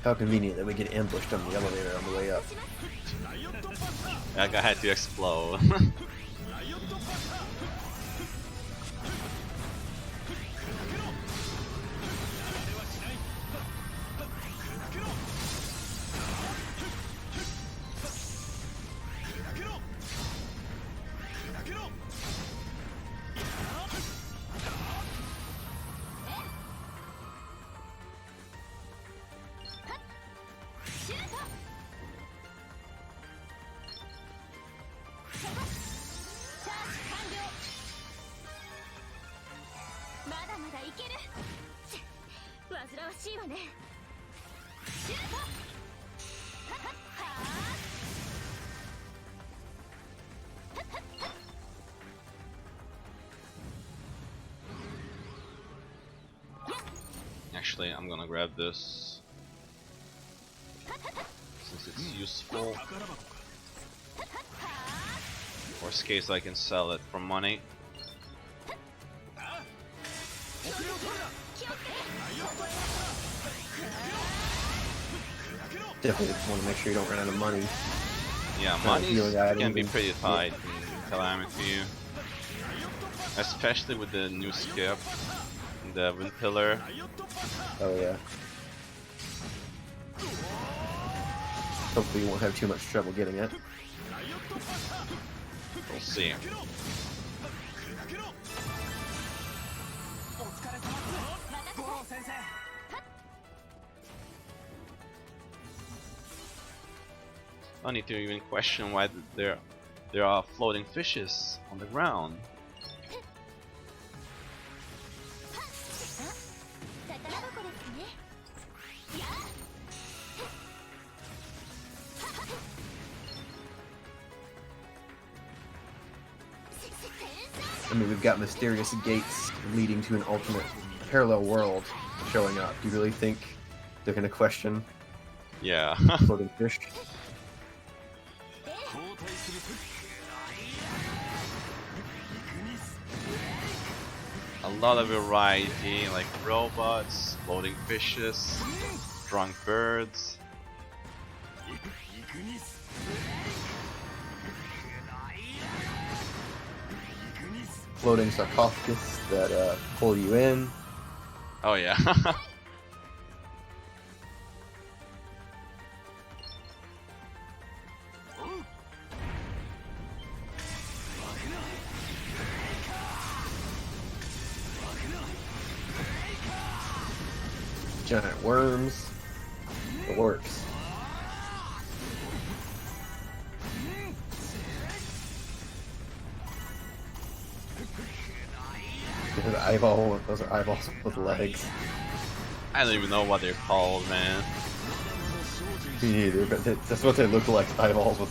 How convenient that we get ambushed on the elevator on the way up. That guy had to explode. Actually, I'm gonna grab this since it's useful. Worst case, I can sell it for money. Definitely want to make sure you don't run out of money. Yeah, money can be pretty tight in Calamity, especially with the new skip, the wind pillar. Oh yeah. Hopefully you won't have too much trouble getting it. We'll see. I need to even question why there are floating fishes on the ground. I mean, we've got mysterious gates leading to an alternate parallel world showing up. Do you really think they're gonna question Yeah. floating fish? A lot of variety, like robots, floating fishes, drunk birds. Floating sarcophagus that pull you in. Oh yeah. Giant worms. It works. Those are eyeballs with legs. I don't even know what they're called, man. Me neither, but that's what they look like, eyeballs with...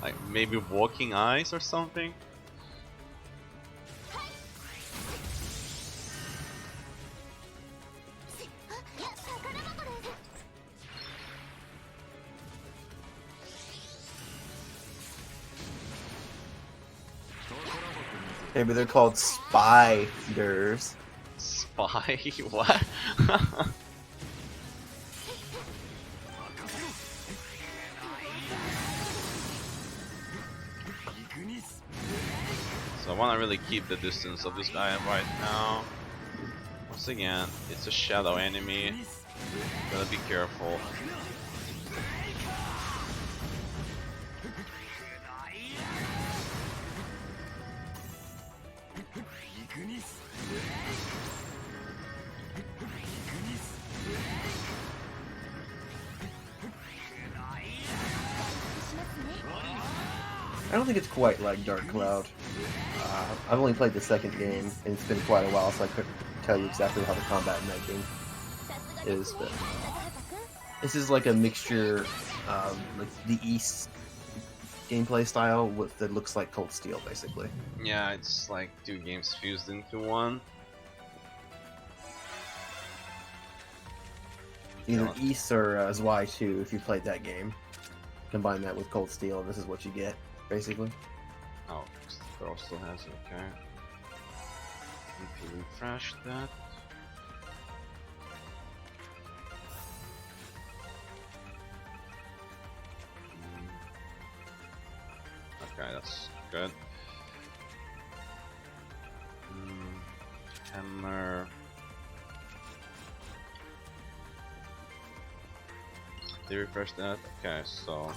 Like maybe walking eyes or something? Maybe they're called spiders. Spy? What? So I want to really keep the distance of this guy right now. Once again, it's a shadow enemy. Gotta be careful. I don't think it's quite like Dark Cloud. I've only played the second game, and it's been quite a while, so I couldn't tell you exactly how the combat in that game is. But this is like a mixture of like the East gameplay style with that looks like Cold Steel, basically. Yeah, it's like two games fused into one. Either East or Zwei 2 if you played that game. Combine that with Cold Steel, and this is what you get, basically. Oh, the girl still has it, okay. Need to refresh that. Okay, that's good. Hammer. They refresh that? Okay, so...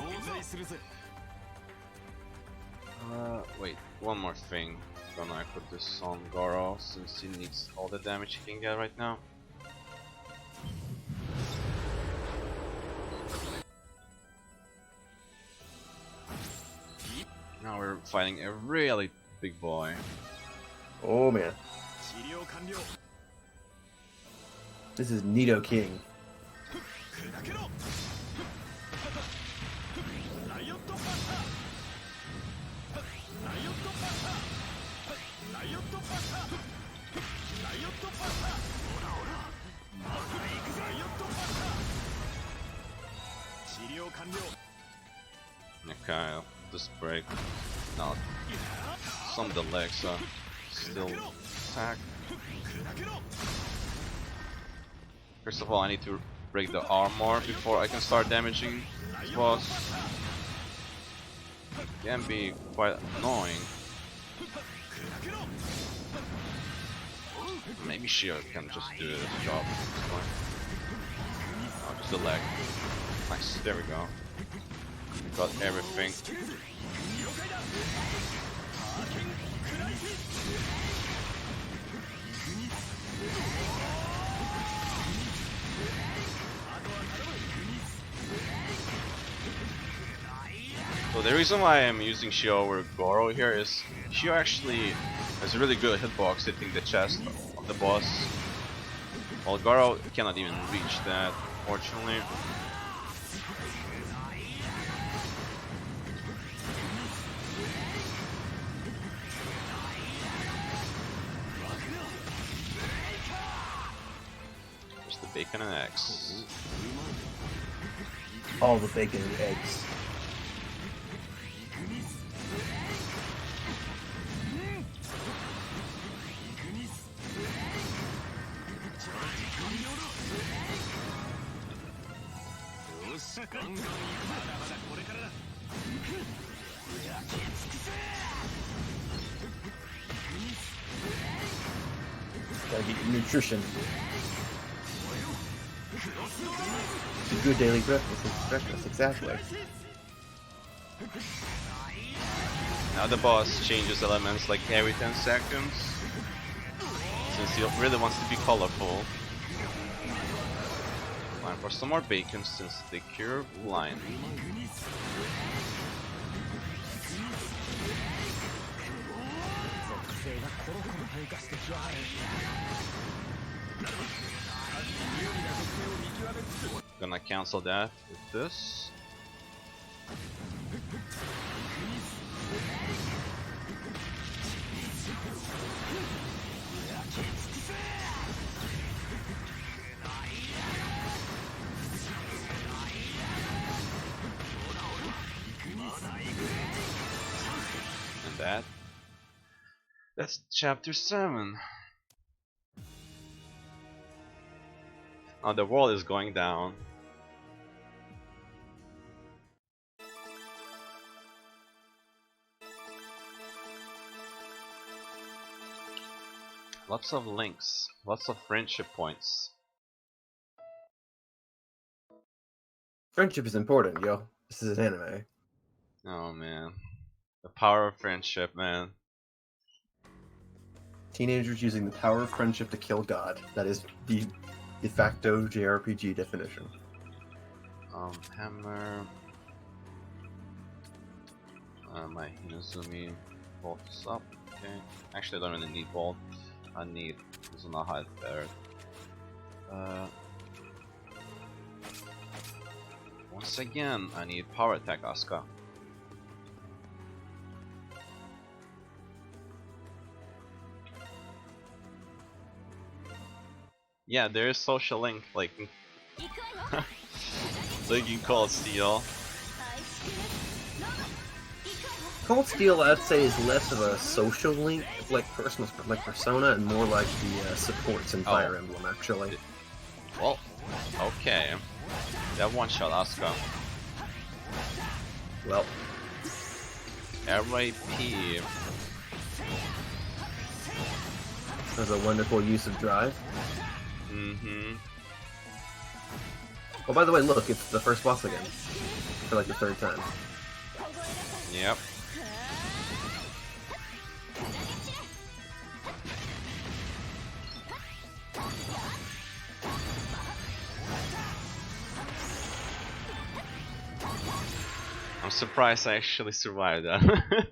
wait, one more thing. Gonna put this on Goro since he needs all the damage he can get right now. Now we're fighting a really big boy. Oh man. This is Nido King. Okay, this break. No, some delay, so still attack. First of all, I need to break the armor before I can start damaging this boss. Can be quite annoying. Maybe Shio can just do this job at this point. Oh, just the leg. Nice, there we go. We got everything. So the reason why I'm using Shio over Goro here is Shio actually has a really good hitbox hitting the chest of the boss, while Goro cannot even reach that, fortunately. There's the bacon and eggs. All the bacon and eggs. Gotta get your nutrition. A good daily breakfast, exactly. Now the boss changes elements like every 10 seconds, since he really wants to be colorful. Time for some more bacon since they cure blind. Gonna cancel that with this. And that. That's chapter 7. Oh, the world is going down. Lots of links, lots of friendship points. Friendship is important, yo. This is an anime. Oh man, the power of friendship, man. Teenagers using the power of friendship to kill God. That is the de facto JRPG definition. Hammer. My Hinazumi bolt is up. Okay. Actually, I don't really need bolt. I need Uzunaha there. Once again, I need power attack Asuka. Yeah, there is social link, like linking Cold Steel. Cold Steel, I'd say, is less of a social link, like personal, like Persona, and more like the supports in Fire Emblem, actually. Well, okay. That one shot Asuka. Well, RAP. that's a wonderful use of drive. Mm-hmm. Oh, by the way, look, it's the first boss again. For like the 3rd time. Yep. I'm surprised I actually survived that.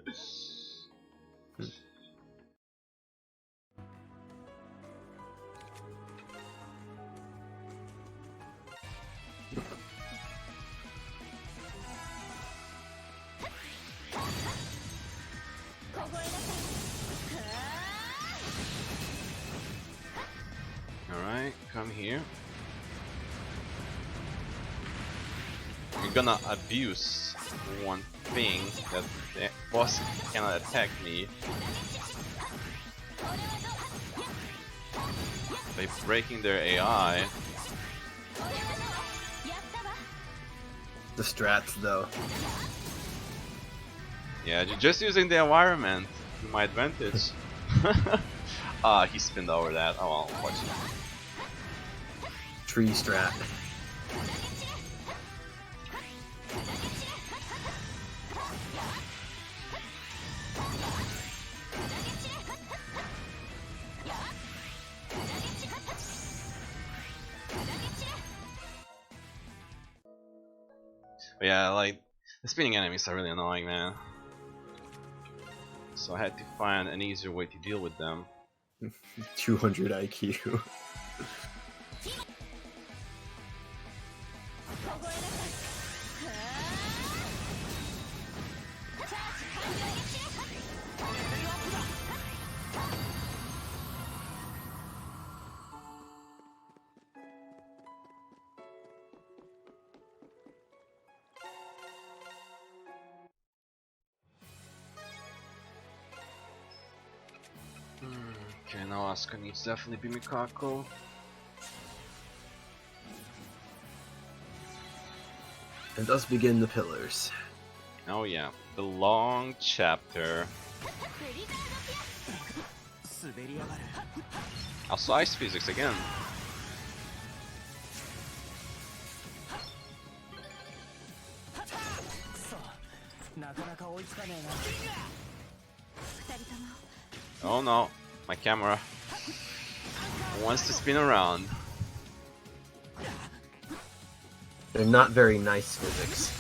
Alright, come here. You're gonna abuse one thing that the boss cannot attack me by breaking their AI. The strats, though. Yeah, just using the environment to my advantage. Ah, he spinned over that. Oh well, unfortunately. Tree strat. But yeah, like, the spinning enemies are really annoying, man. So I had to find an easier way to deal with them. 200 IQ. Okay, now Asuka needs definitely be Mikako. And thus begin the pillars. Oh yeah, the long chapter. Also ice physics again. Oh no, my camera wants to spin around. They're not very nice physics.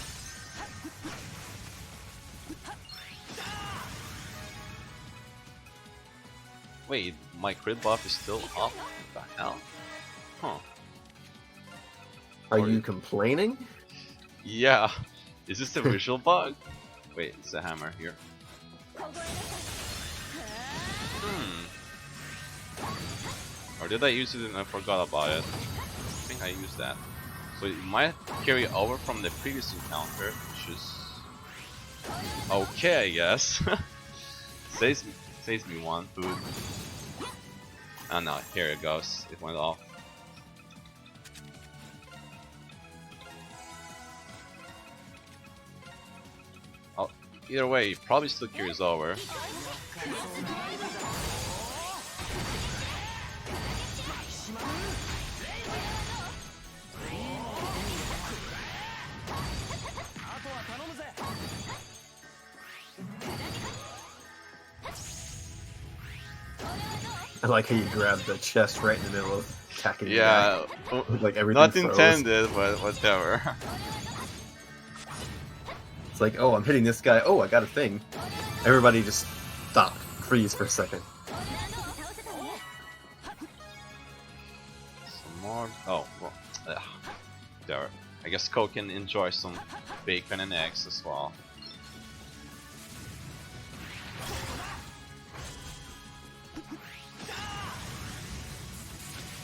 Wait, my crit buff is still up? What the hell? Huh. Are you complaining? Yeah. Is this a visual bug? Wait, it's a hammer here. Or did I use it and I forgot about it? I think I used that. So it might carry over from the previous encounter, which is okay, I guess. Saves saves me 1 food. Oh no, here it goes. It went off. Oh, either way, probably still carries over. I like how you grab the chest right in the middle of attacking. Yeah, like everything not froze. intended, but whatever. It's like, oh, I'm hitting this guy. Oh, I got a thing. Everybody just stop, freeze for a second. Some more. Oh, well, there. I guess Cole can enjoy some bacon and eggs as well.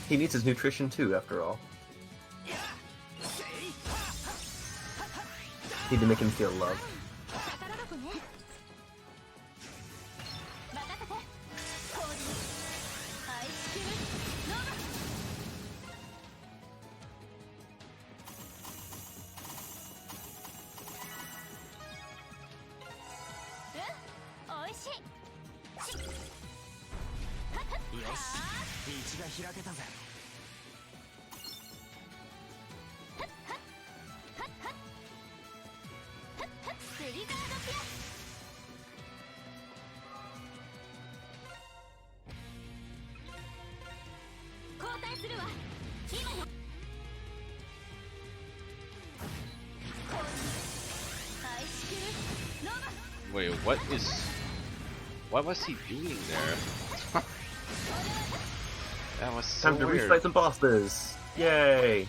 He needs his nutrition too, after all. Need to make him feel love. Wait, what was he doing there? That was so Time to weird. refight some bosses! Yay!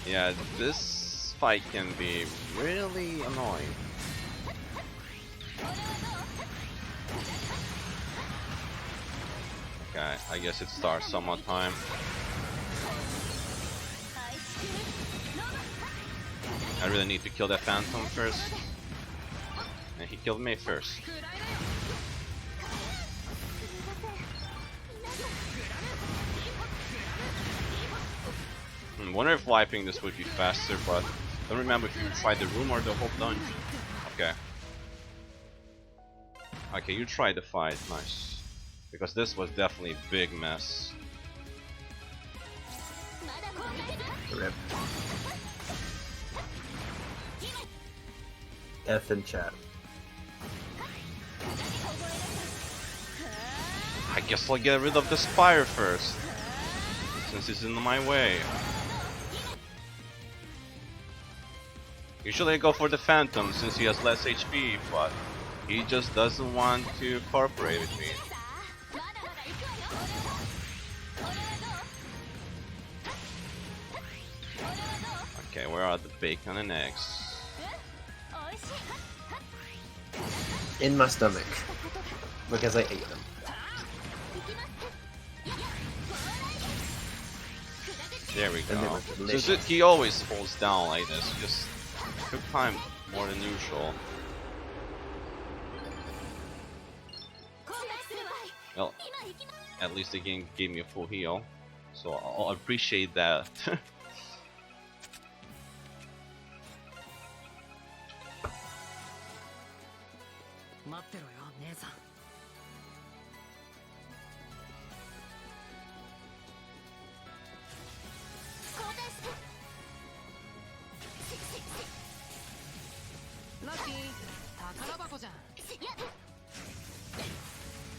Yeah, this fight can be really annoying. Okay, I guess it starts somewhat time. I really need to kill that Phantom first. And he killed me first. I wonder if wiping this would be faster, but I don't remember if you tried the room or the whole dungeon. Okay. Okay, you tried the fight, nice. Because this was definitely a big mess. Rip. F in chat. I guess I'll get rid of the Spire first, since it's in my way. Usually I go for the Phantom since he has less HP, but he just doesn't want to cooperate with me. Okay, where are the bacon and eggs? In my stomach. Because I ate them. There we And they go. were So delicious. he always falls down like this, just took time more than usual. Well, at least the game gave me a full heal, so I'll appreciate that.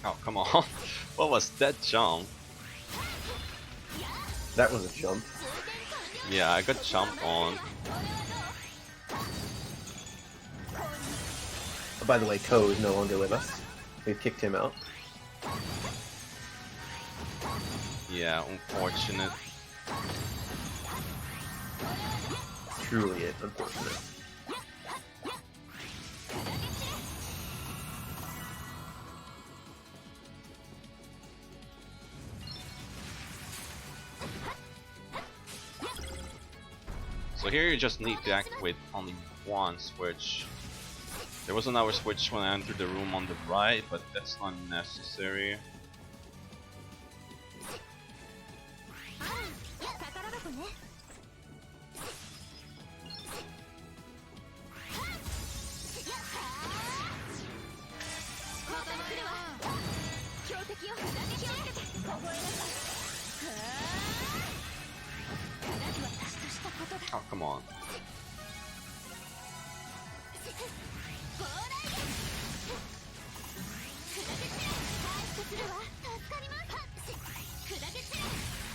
Oh, come on. What was that jump? That was a jump. Yeah, I got jumped on. Oh, by the way, Ko is no longer with us. We've kicked him out. Yeah, unfortunate. Truly unfortunate. So here you just need to activate only one switch. There was another switch when I entered the room on the right, but that's not necessary. 宝箱ね Oh, come on.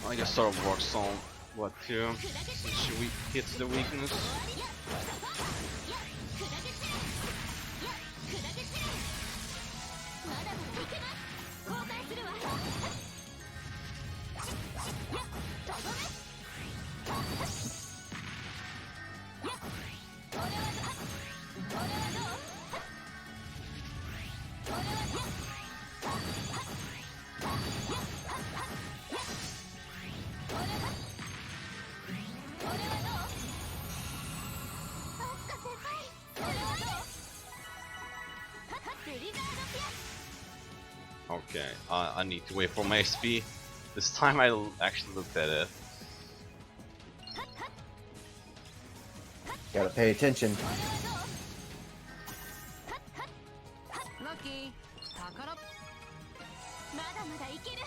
I guess sort of works on what too. She hits the weakness. Okay, I need to wait for my SP. This time I actually looked at it. Gotta pay attention. ラッキー宝まだまだいける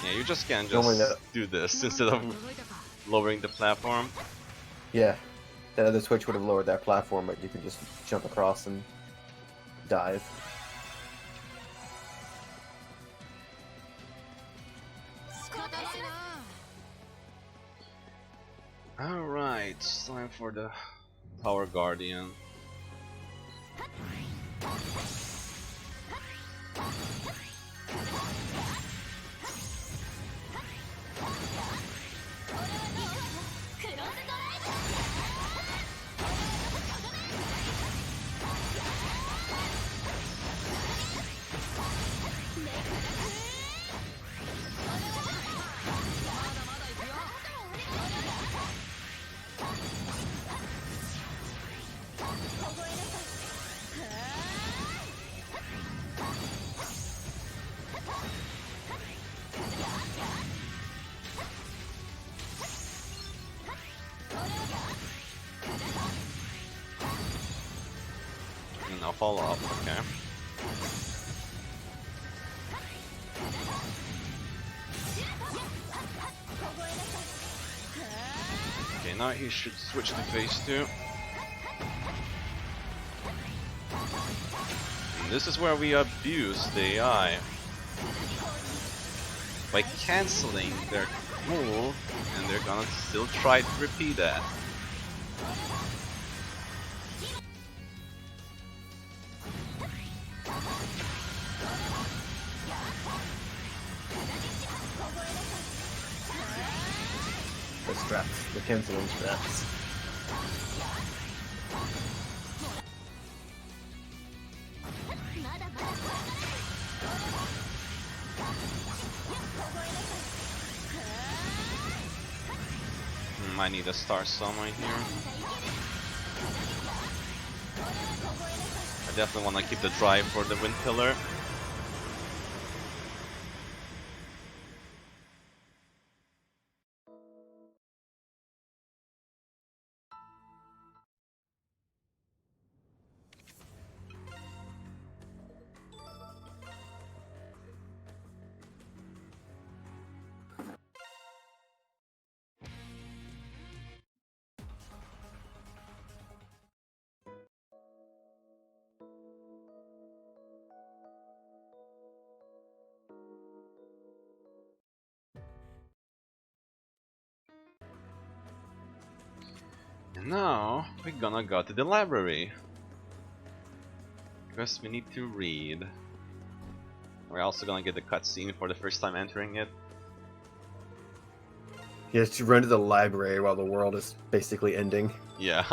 Yeah, you just can't Don't worry, just no. do this instead of lowering the platform. Yeah, that other switch would have lowered that platform, but you could just jump across and dive. Alright, it's time for the Power Guardian. Now follow up, okay. Okay, now he should switch to phase 2. And this is where we abuse the AI. By cancelling their move, and they're gonna still try to repeat that. The straps, the canceling straps. I need a star somewhere here. I definitely want to keep the drive for the wind pillar. And now we're gonna go to the library because we need to read. We're also gonna get the cutscene for the first time entering it. He has to run to the library while the world is basically ending. Yeah,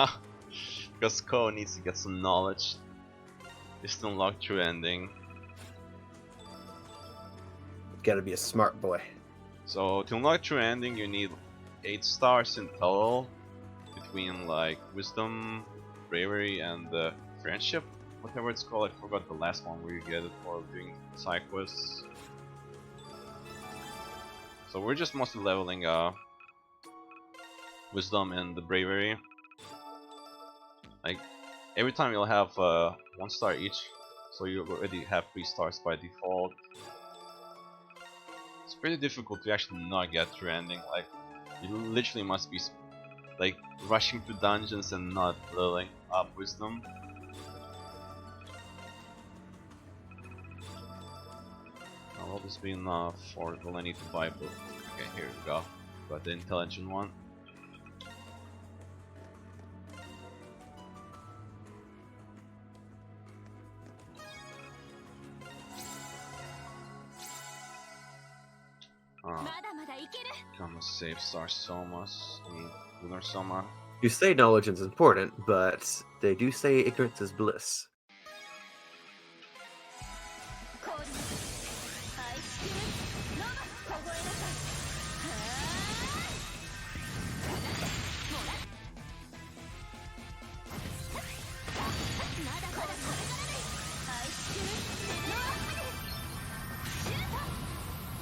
because Ko needs to get some knowledge just to unlock true ending. Gotta be a smart boy. So to unlock true ending, you need 8 stars in total between like wisdom, bravery, and friendship, whatever it's called. I forgot the last one where you get it for doing side quests. So we're just mostly leveling wisdom and the bravery. Like every time you'll have 1 star each, so you already have 3 stars by default. It's pretty difficult to actually not get through ending. Like you literally must be like rushing through dungeons and not leveling up wisdom. Now, will this be enough, or will I need to buy a book? Okay, here we go. Got the intelligent one. Become a save star Somas. I mean, Lunar Soma. You say knowledge is important, but they do say ignorance is bliss.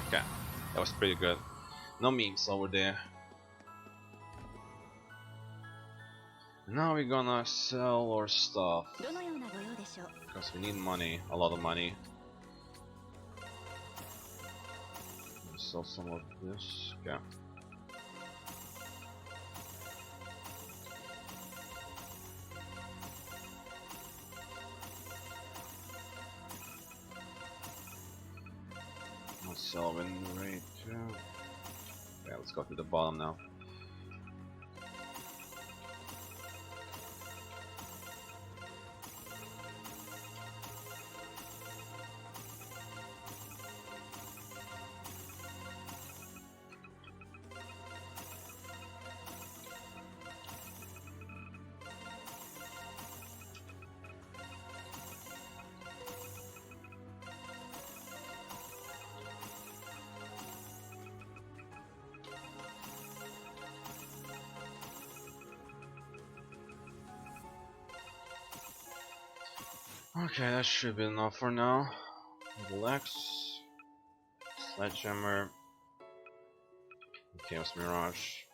Okay, that was pretty good. No memes over there. Now we're gonna sell our stuff because we need money, a lot of money. Sell some of this. Okay. Let's sell win rate too. Yeah, let's go to the bottom now. Okay, that should be enough for now. Relax. Sledgehammer. Chaos Mirage.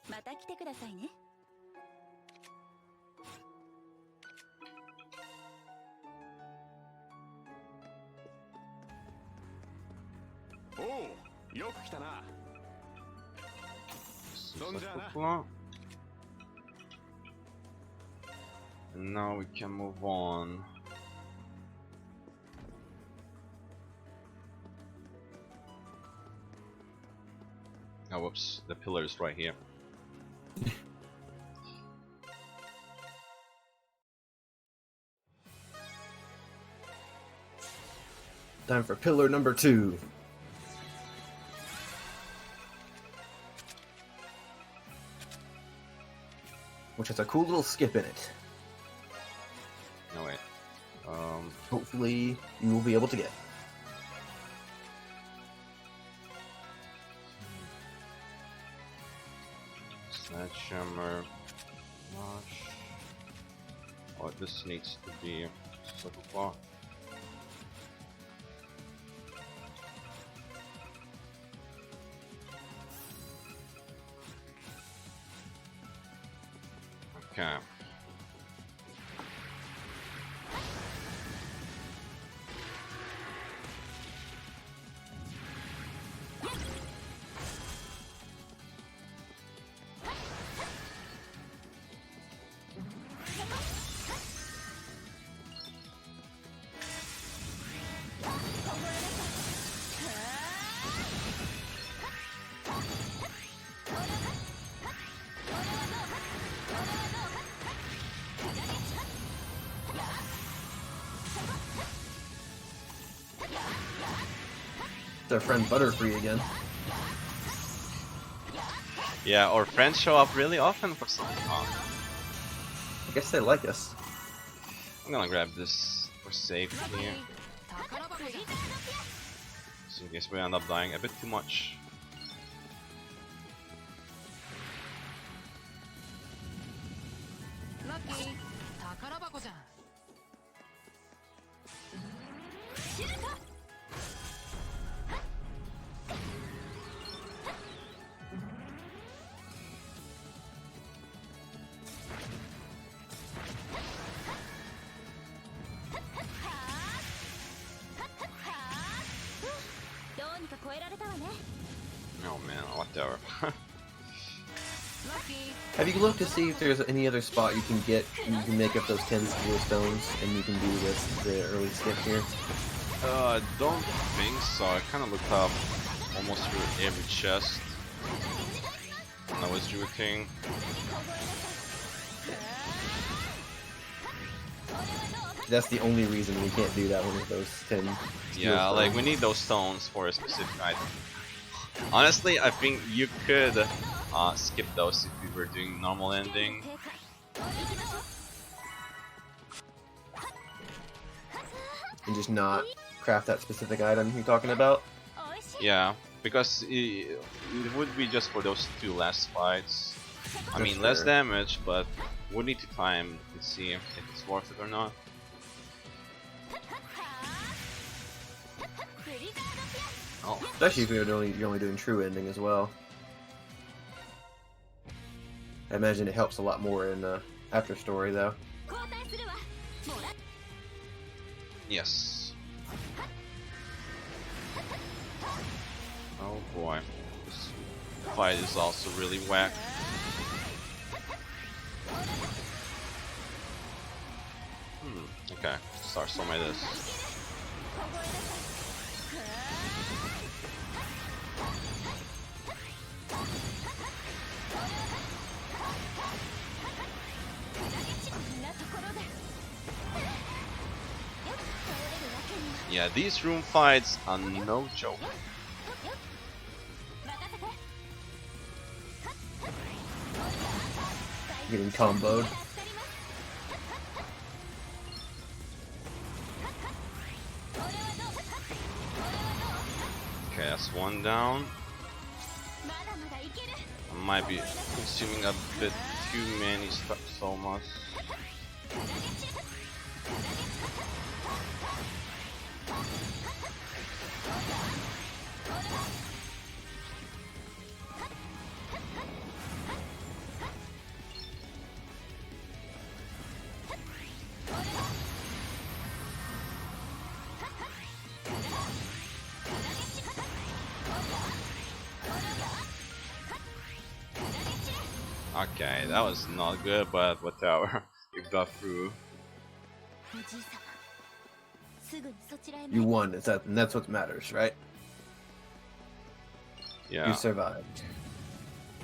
And now we can move on. Oh, whoops, the pillar is right here. Time for pillar number 2. Which has a cool little skip in it. No, wait. Hopefully you will be able to get. Sledgehammer. Launch. Oh, this needs to be circle claw. Okay. Our friend Butterfree again. Yeah, our friends show up really often for some reason. I guess they like us. I'm gonna grab this for safe here, just in case we end up dying a bit too much. えられたわね。 Oh man, whatever. Have you looked to see if there's any other spot you can make up those 10 steel stones, and you can do with the early skip here? I don't think so. I kind of looked up almost through every chest when I was routing. That's the only reason we can't do that one with those 10 steel Yeah, stones. like we need those stones for a specific item. Honestly, I think you could skip those if we were doing normal ending. And just not craft that specific item you're talking about. Yeah, because it would be just for those 2 last fights. I mean, less fair. damage, but we need to time to see if it's worth it or not. Oh, Especially if you're only doing true ending as well. I imagine it helps a lot more in after story though. 交代するわ。もら yes. Oh boy, this fight is also really whack. Okay, start some of this. Yeah, these room fights are no joke. Getting comboed. Okay, that's one down. I might be consuming a bit too many so much. Okay, that was not good, but whatever. You got through. You won. And that's what matters, right? Yeah. You survived.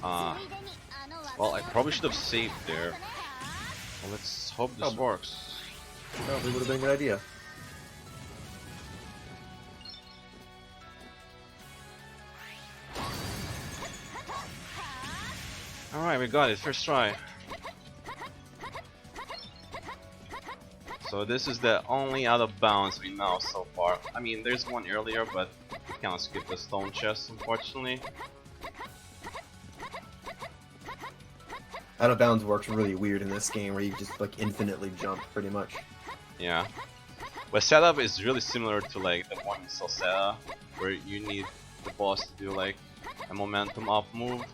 Well, I probably should have saved there. Well, let's hope this works. Probably would have been a good idea. Alright, we got it, first try. So this is the only out of bounds we know so far. I mean, there's one earlier, but we can't skip the stone chest, unfortunately. Out of bounds works really weird in this game, where you just like infinitely jump, pretty much. Yeah. But setup is really similar to like the one in Salsetta, where you need the boss to do like a momentum up move,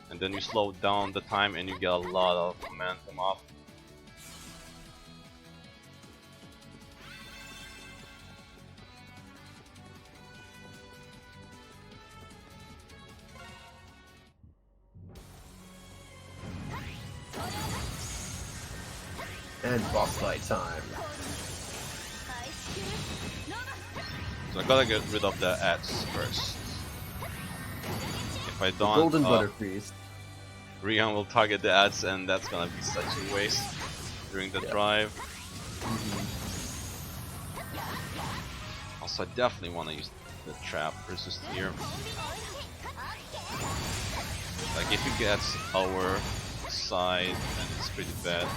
and then you slow down the time and you get a lot of momentum up. And boss fight time. So I gotta get rid of the ads first. If I The don't, golden butterfreeze. Rihan will target the ads, and that's gonna be such a waste during the drive. Also, I definitely want to use the trap versus here. Like if he gets our side, then it's pretty bad.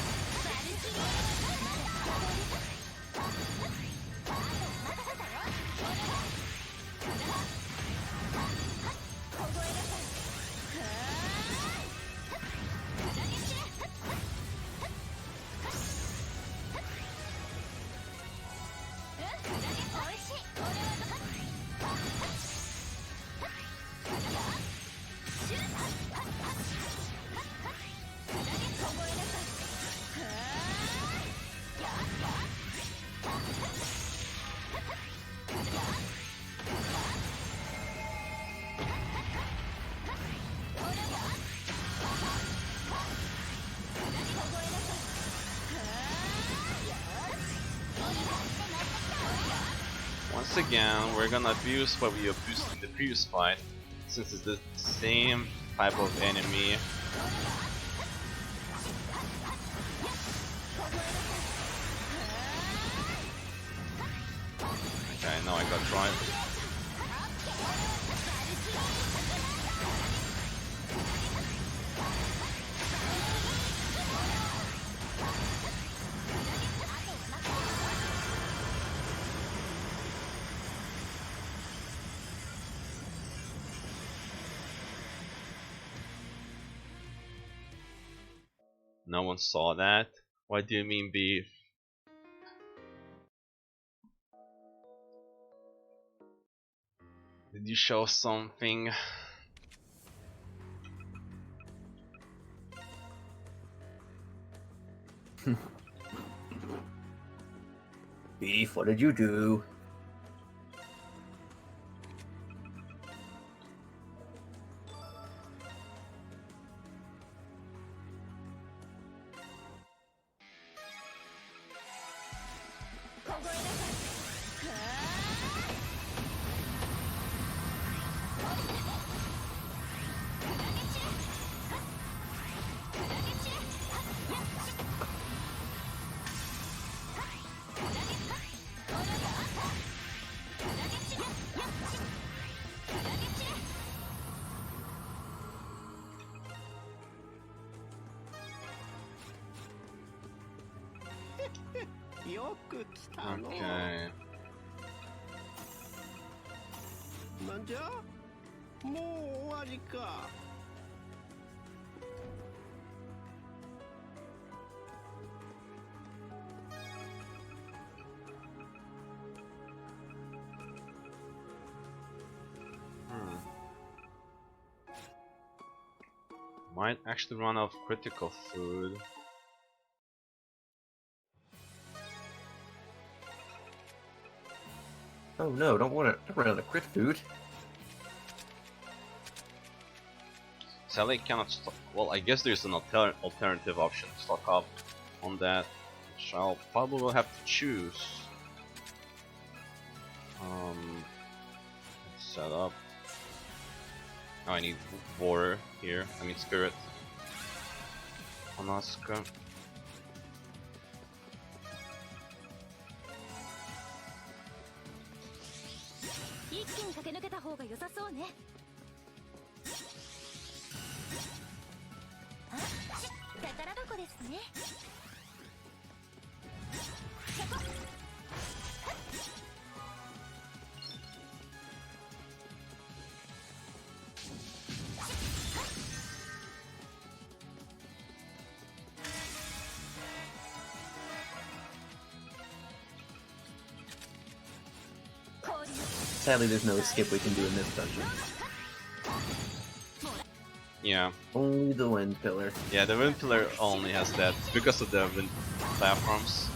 Once again, we're gonna abuse what we abused in the previous fight, since it's the same type of enemy. Okay, now I got tried. No one saw that? What do you mean beef? Did you show something? Beef, what did you do?よく来たの。 Okay. なんじゃもう終わりか。 Might actually run out of critical food. Oh no, don't run out of crit food. Sally cannot stock. Well, I guess there's an alternative option to stock up on that, which I'll probably have to choose. Let's set up. Oh, I need water here. I mean spirit. Anaska. Sadly, there's no escape we can do in this dungeon. Yeah. Only the wind pillar. Yeah, the wind pillar only has that because of the wind platforms.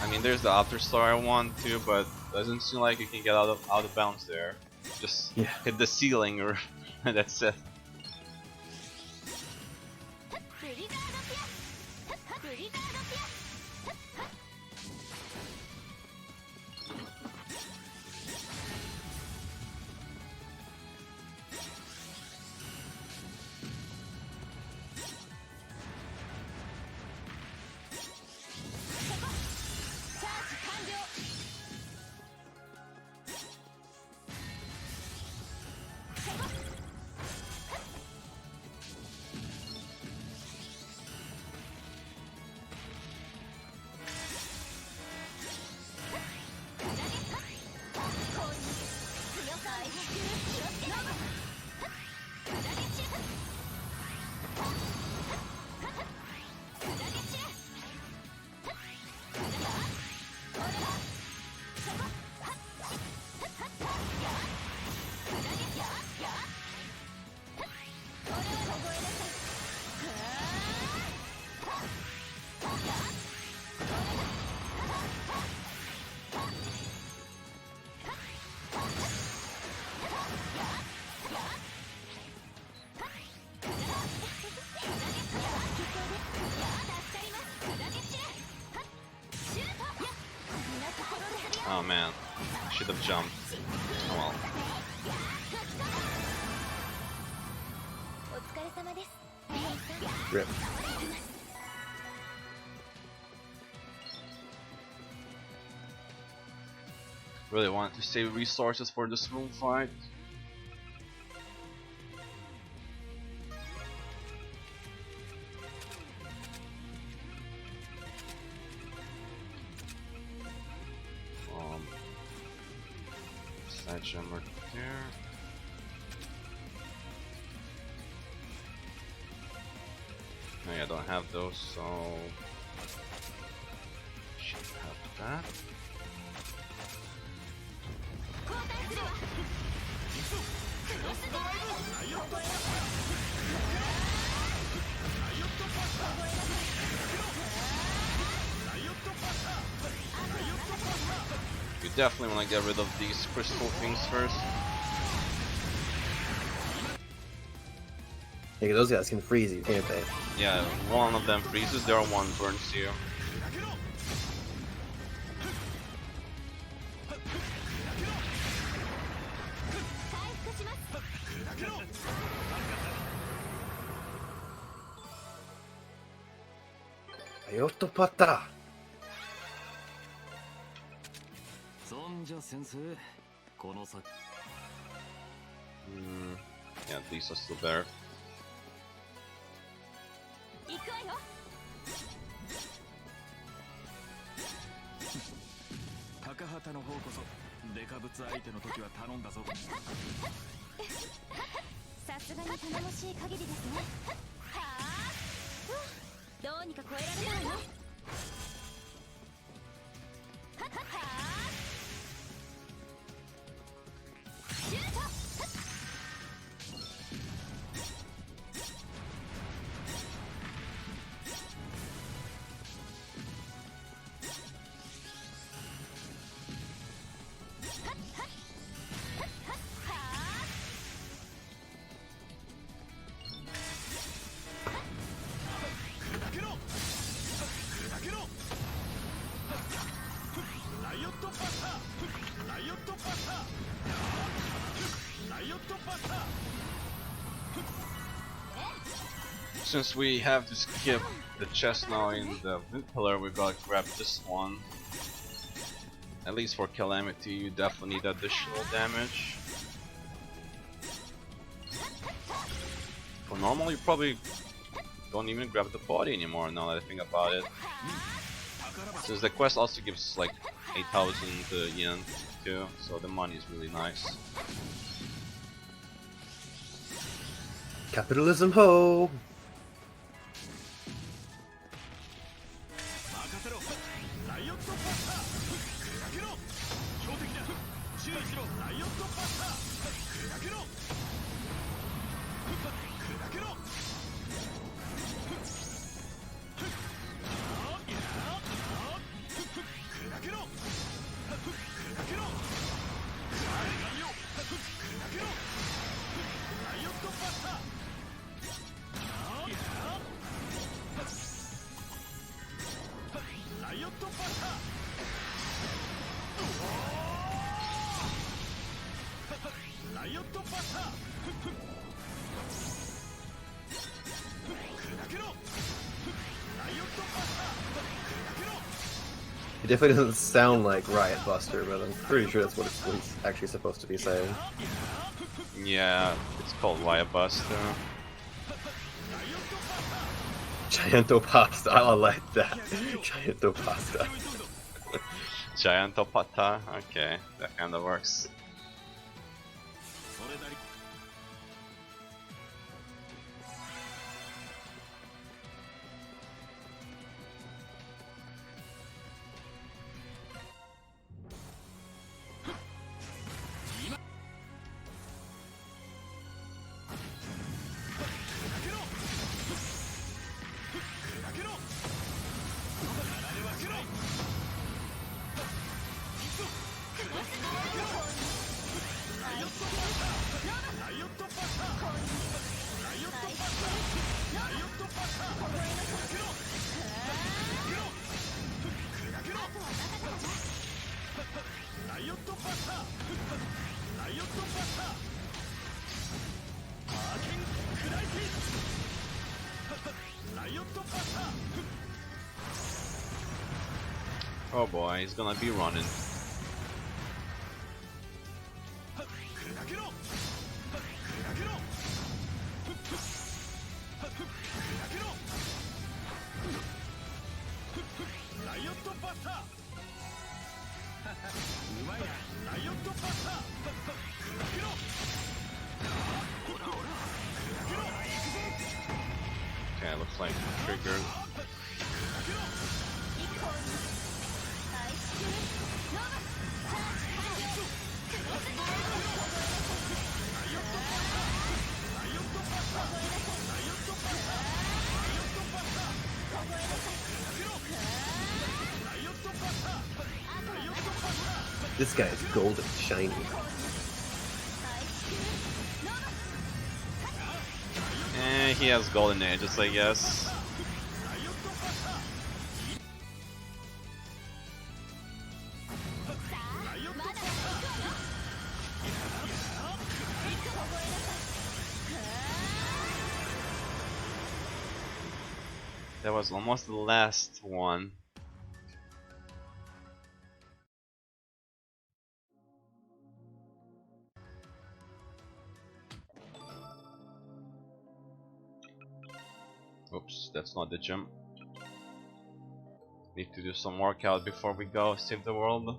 I mean, there's the after star I want too, but doesn't seem like you can get out of bounds there. Just hit the ceiling, or that's it. man, I should have jumped. Oh well. お疲れ様です。 Rip. Really wanted to save resources for this room fight. Side gem right there. No, yeah, I don't have those, so should have that. You definitely want to get rid of these crystal things first. Yeah, those guys can freeze you, can't they? Yeah, one of them freezes, the other one burns you. Ayotto Pata! そんじゃ先生、この先 Yeah, these are still better. 行くわよ。高畑の方こそデカブツ相手の時は頼んだぞ。さすがに頼もしい限りですね。はあ、どうにか超えられたわよ。はあ、シュート。Since we have to skip the chest now in the wind pillar, we gotta grab this one. At least for Calamity, you definitely need additional damage. For normal, you probably don't even grab the body anymore now that I think about it. Since the quest also gives like 8,000 yen too, so the money is really nice. Capitalism ho! ライオットバスター It definitely doesn't sound like Riot Buster, but I'm pretty sure that's what he's actually supposed to be saying. Yeah, it's called Riot Buster. Gianto Pasta, I like that. Gianto Pasta. Giantopata, okay, that kinda works. Oh boy, he's gonna be running. Okay, looks like triggered. This guy is golden shiny. He has golden edges, I guess. That was almost the last one. Oops, that's not the gym. Need to do some workout before we go save the world.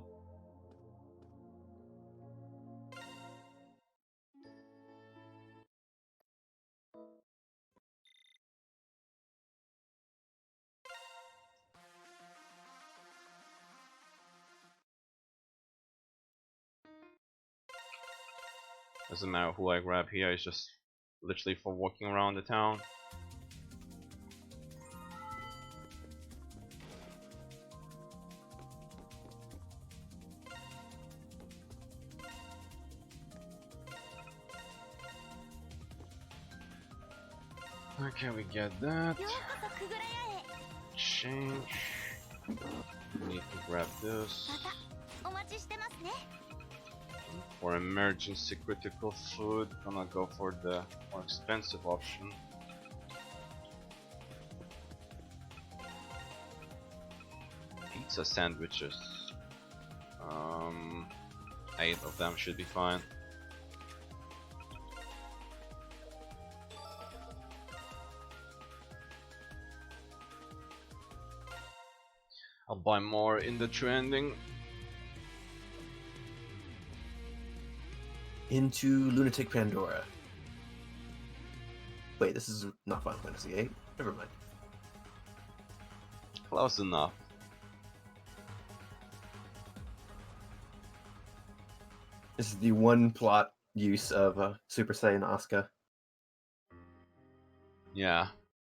Doesn't matter who I grab here, it's just literally for walking around the town. Okay, we get that. Change. Need to grab this. For emergency critical food, gonna go for the more expensive option. Pizza sandwiches. 8 of them should be fine. I'll buy more in the trending. Into Lunatic Pandora. Wait, this is not Final Fantasy VIII? Never mind. Close enough. This is the one plot use of Super Saiyan Asuka. Yeah.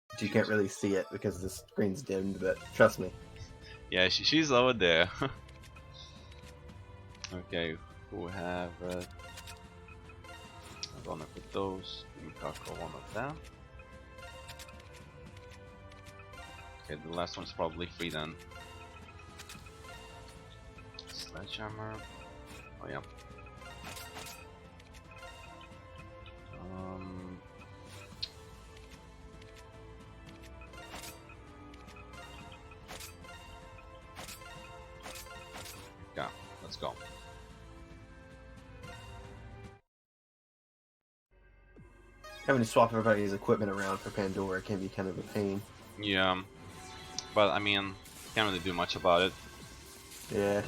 But you can't really see it because the screen's dimmed, but trust me. Yeah, she's over there. Okay, who have I'm gonna put those. Mikako, one of them. Okay, the last one's probably free then. Sledgehammer. Oh yeah. Yeah, let's go. Having to swap everybody's equipment around for Pandora can be kind of a pain. Yeah, but I mean, can't really do much about it. Yeah.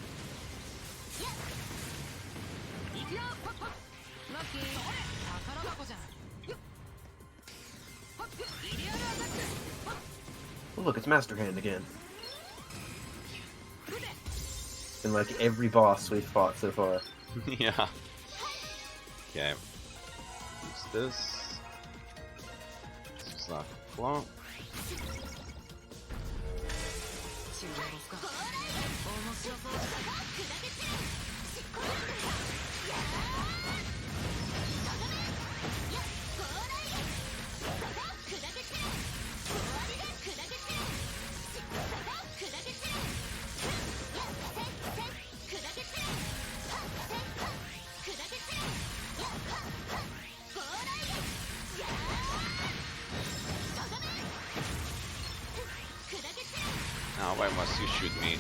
Oh, look, it's Master Hand again. And like every boss we've fought so far. Yeah. Okay. Use this. This is not clone. Now why must you shoot me?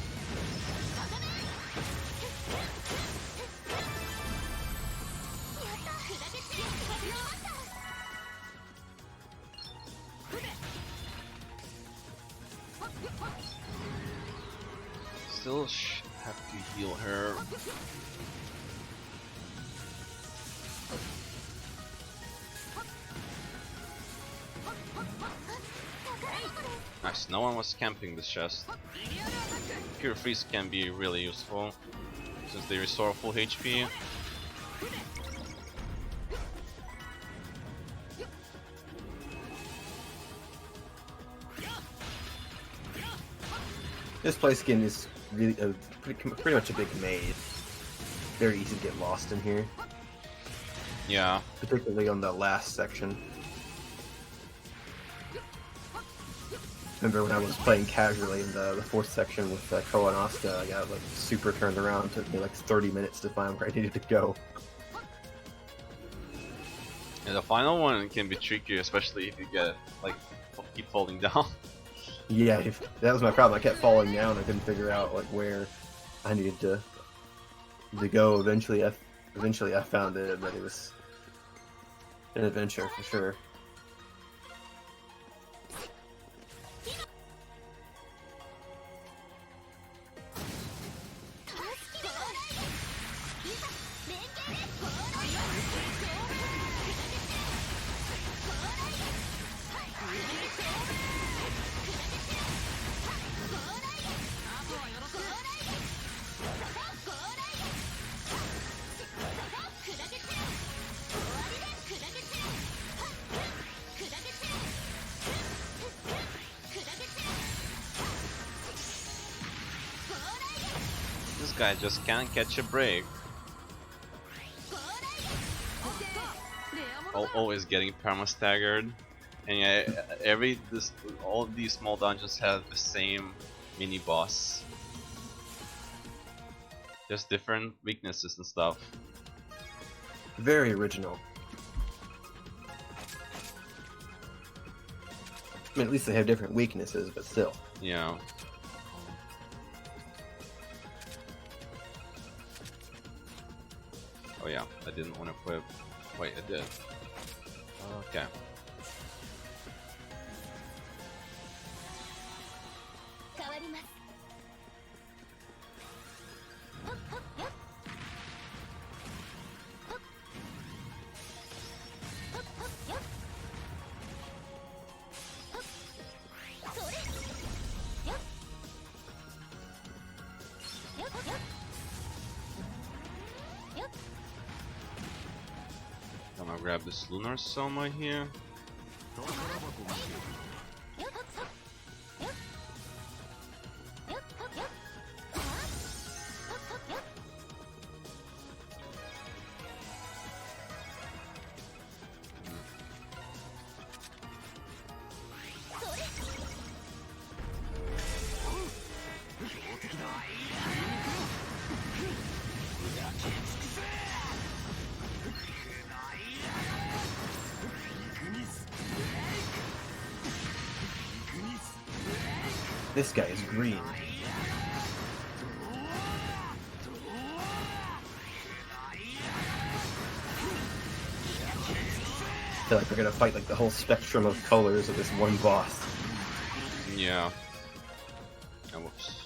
still have to heal her. Nice, no one was camping this chest. Pure Freeze can be really useful since they restore full HP. This play skin is really pretty much a big maze. Very easy to get lost in here, Yeah. particularly on the last section. Remember when I was playing casually in the fourth section with Koa and Asuka, I got like super turned around. It took me like 30 minutes to find where I needed to go. And the final one can be tricky, especially if you get like keep falling down. Yeah, that was my problem. I kept falling down. I couldn't figure out like where I needed to go. Eventually I found it, but it was an adventure for sure. This guy just can't catch a break. Always getting perma staggered, and yeah, all these small dungeons have the same mini boss, just different weaknesses and stuff. Very original. I mean, at least they have different weaknesses, but still. Yeah. Oh yeah, I didn't want to equip. Wait, I did. Okay. I'm gonna grab this Lunar Soma here. This guy is green. I feel like we're gonna fight like the whole spectrum of colors of this one boss. Yeah. Oh, whoops.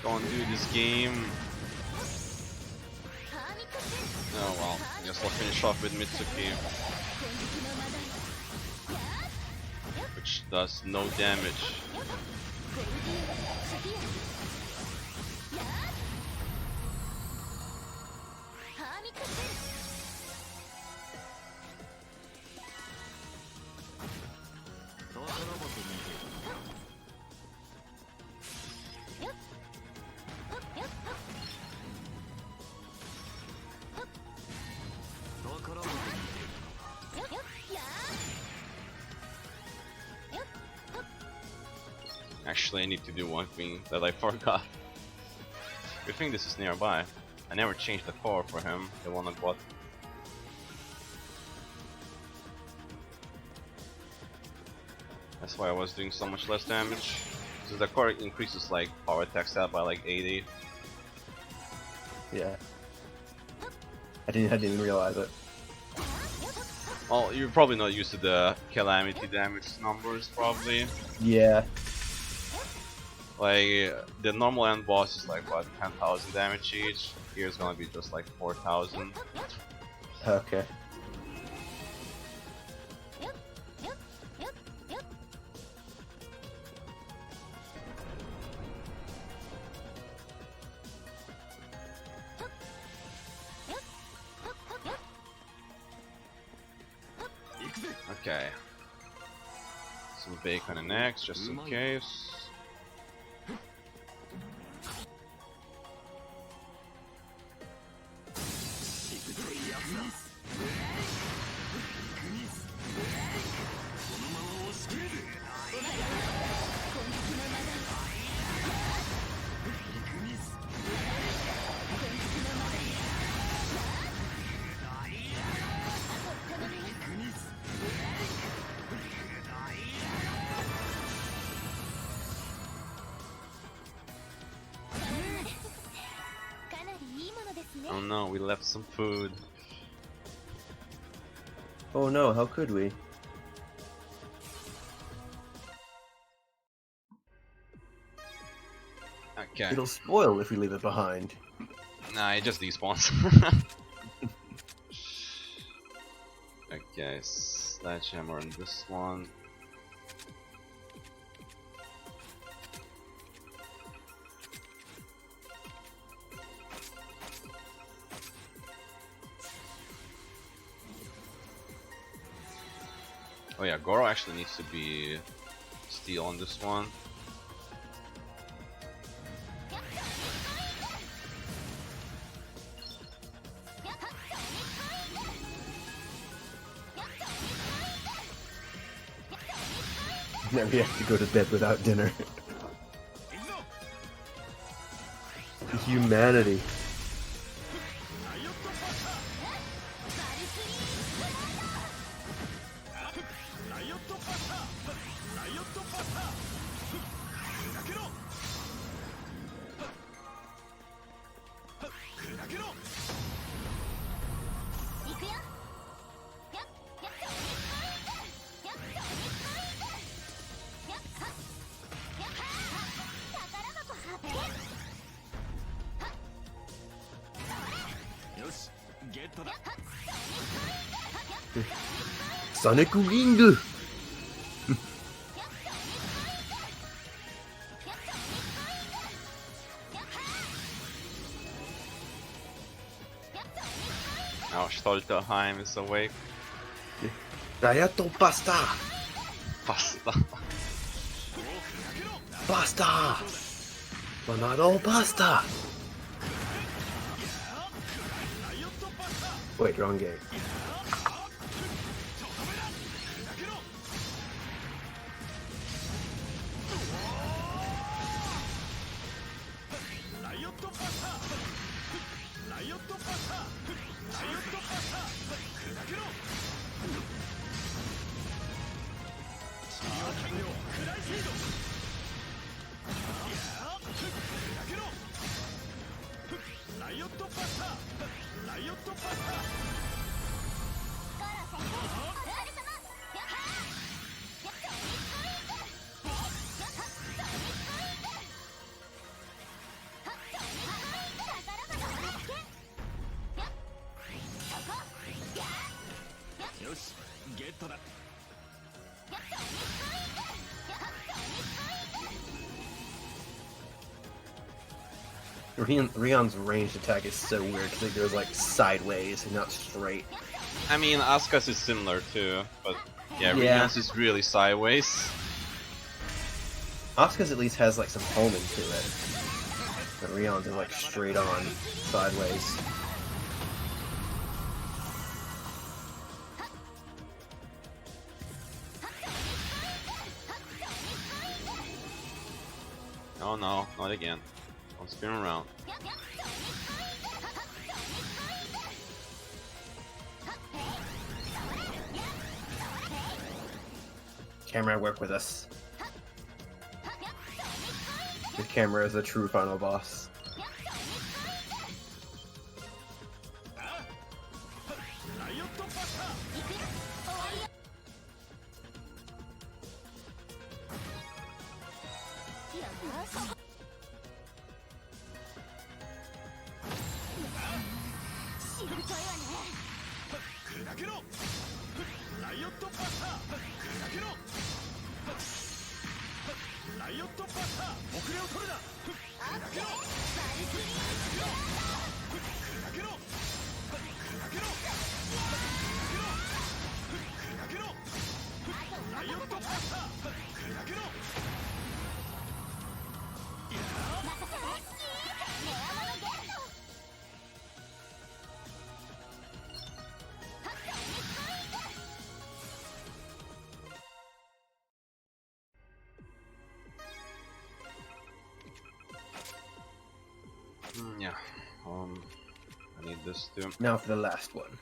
Don't do this game. Oh well, I guess I'll finish off with Mitsuki, which does no damage. Actually, I need to do one thing that I forgot. Good thing this is nearby. I never changed the core for him, the one I bought. That's why I was doing so much less damage. So the core increases like power attack stat by like 80. Yeah. I didn't even realize it. Well, you're probably not used to the calamity damage numbers, probably. Yeah. Like the normal end boss is like what, 10,000 damage each. Here it's gonna be just like 4,000. Okay. Okay. Some bacon and eggs just in case. Oh no, we left some food. Oh no, how could we? Okay. It'll spoil if we leave it behind. Nah, it just despawns. Okay, sledgehammer on this one. Oh yeah, Goro actually needs to be steel on this one. Now we have to go to bed without dinner. Humanity. Sonic Ring! Now Stolterheim is awake. Dayato Pasta! Pasta. Pasta! Banano Pasta! Wait, wrong game. Rion's ranged attack is so weird because it goes like sideways and not straight. I mean, Asuka's is similar too, but yeah, Yeah. Rion's is really sideways. Asuka's at least has like some homing to it. But Rion's is like straight on, sideways. Oh no, not again. Don't spin around. Camera, work with us. The camera is the true final boss. しぶといわね。砕けろライオットバスター砕けろライオットバスター遅れを取るな砕けろバルキリー砕けろ砕けろ砕けろライオットバスター砕けろ任せて。レアモノゲット。ハッカーミスポイント。Yeah. I need this too. Now for the last one.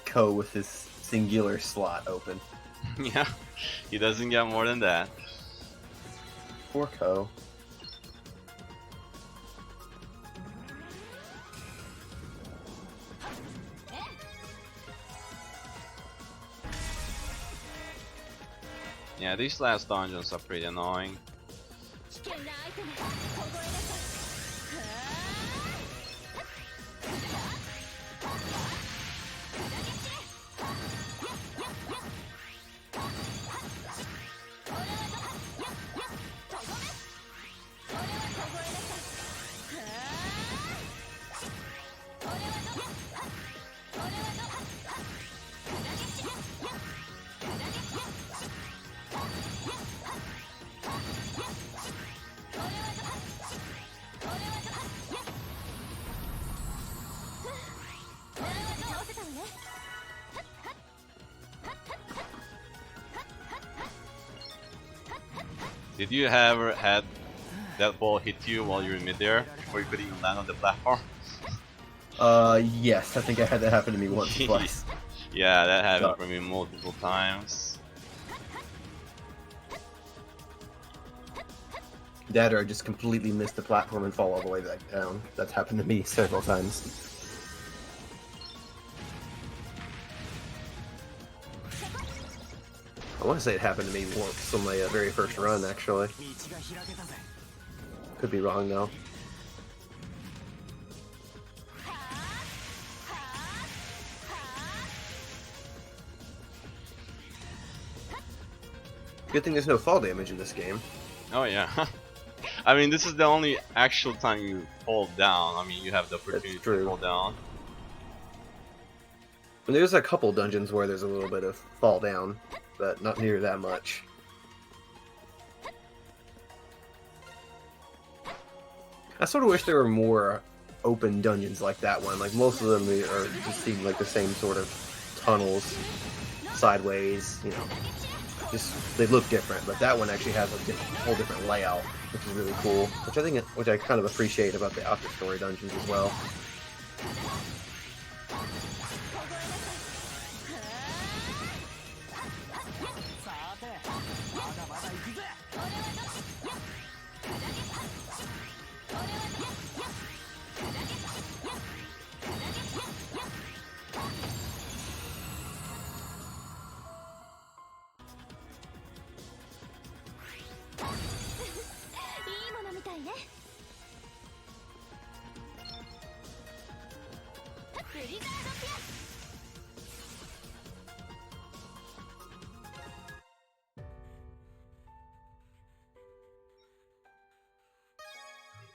Ko with his singular slot open. Yeah, he doesn't get more than that. Poor Ko. Yeah, these last dungeons are pretty annoying. 危険なアイテム凍えなさい。Did you ever had that ball hit you while you were in midair before you could even land on the platform? Yes, I think I had that happen to me once or twice. Yeah, that happened for me multiple times. That or I just completely missed the platform and fall all the way back down. That's happened to me several times. I want to say it happened to me once on my very first run, actually. 道が開けたぜ。 Could be wrong, though. Good thing there's no fall damage in this game. Oh yeah. I mean, this is the only actual time you fall down. I mean, you have the opportunity That's true. to fall down. And there's a couple dungeons where there's a little bit of fall down, but not near that much. I sort of wish there were more open dungeons like that one. Like, most of them are just seem like the same sort of tunnels, sideways, you know. Just, they look different, but that one actually has a whole different layout, which is really cool. Which I kind of appreciate about the after story dungeons as well.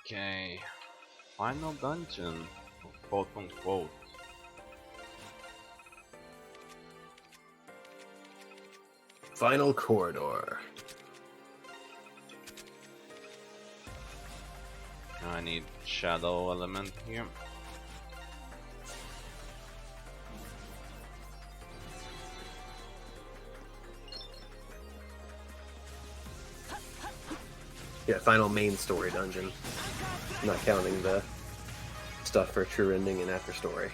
Okay, final dungeon, quote unquote. Final corridor. I need shadow element here. Yeah, final main story dungeon. Not counting the stuff for true ending and after story.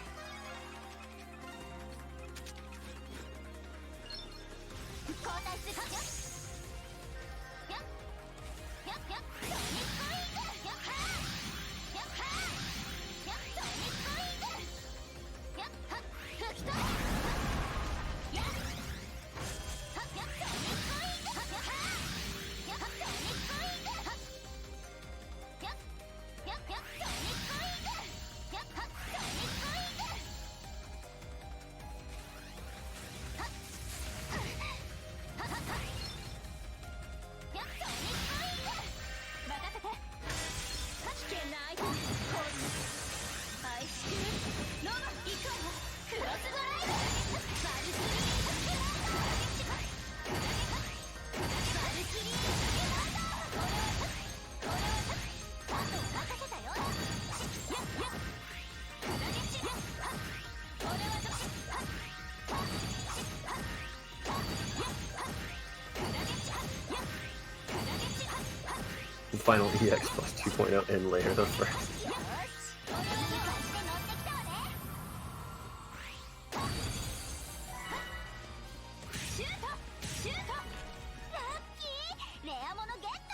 Final EX plus 2.0 and layer the first.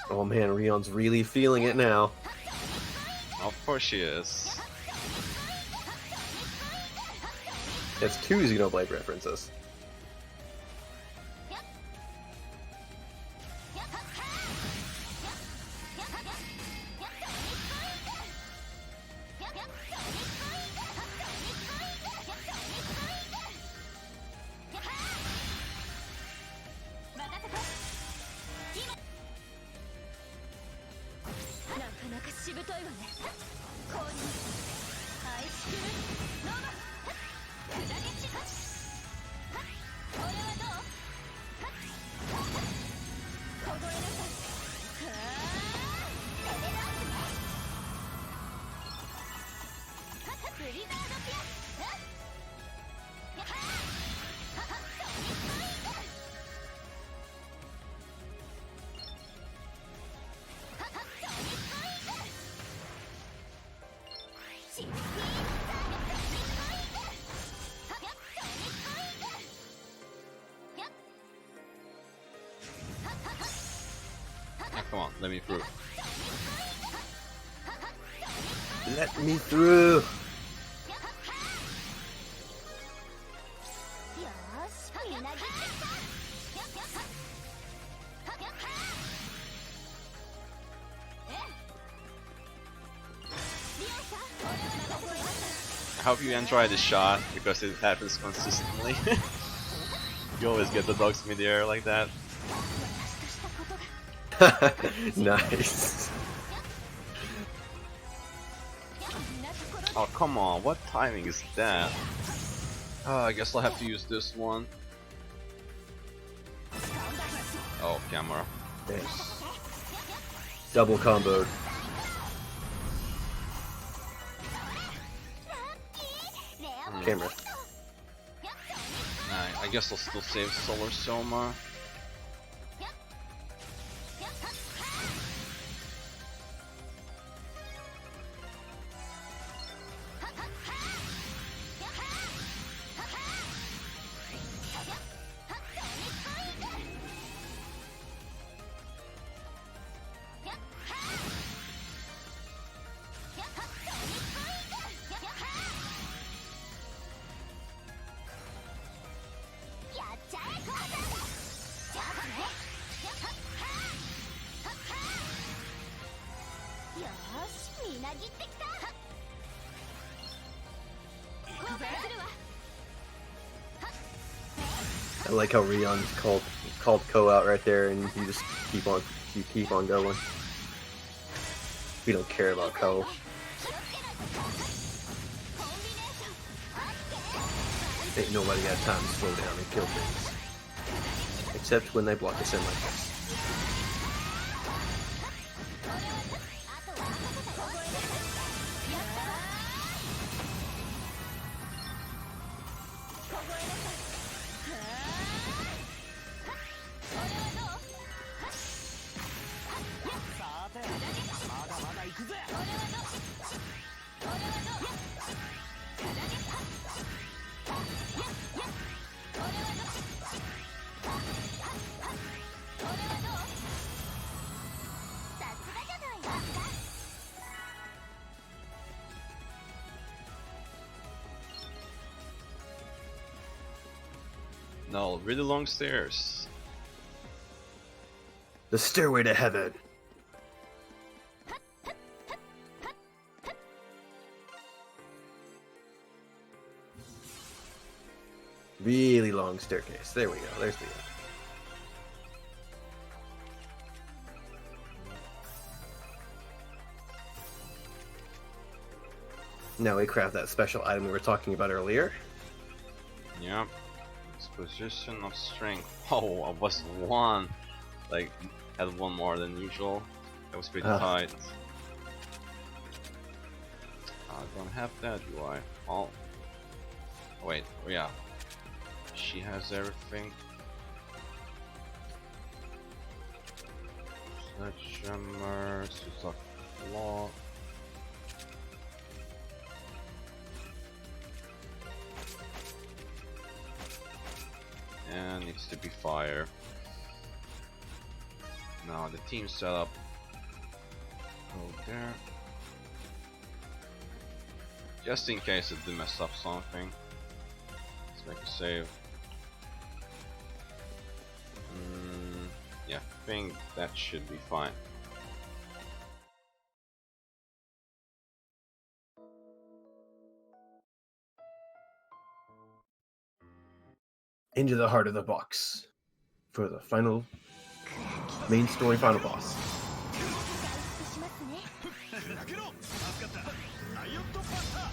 Oh man, Rion's really feeling it now. Of course she is. It's 2 Xenoblade references. Yeah, come on, let me through. Let me through. I hope you enjoy the shot because it happens consistently. You always get the dogs mid-air like that. Nice. Oh come on, what timing is that? I guess I'll have to use this one. Oh, camera. Nice. Double comboed. Camera. I guess I'll still save Solar Soma. I like how Rion's called Ko out right there, and you just keep on going. We don't care about Ko. Ain't nobody got time to slow down and kill things, except when they block us in like this. No, really long stairs. The stairway to heaven. Really long staircase. There we go. There's the end. Now we craft that special item we were talking about earlier. Yep. Disposition of strength. Oh, I was one. Like, had one more than usual. That was pretty tight. I don't have that, do I? Oh. Wait, oh yeah. She has everything. Sledgehammer, Suzuki Law. And needs to be fire. Now the team setup. Go there. Just in case it did mess up something. Let's make a save. Yeah, I think that should be fine. Into the heart of the box for the final main story final boss. しますね。砕けろ。助かった。ライオットバスター。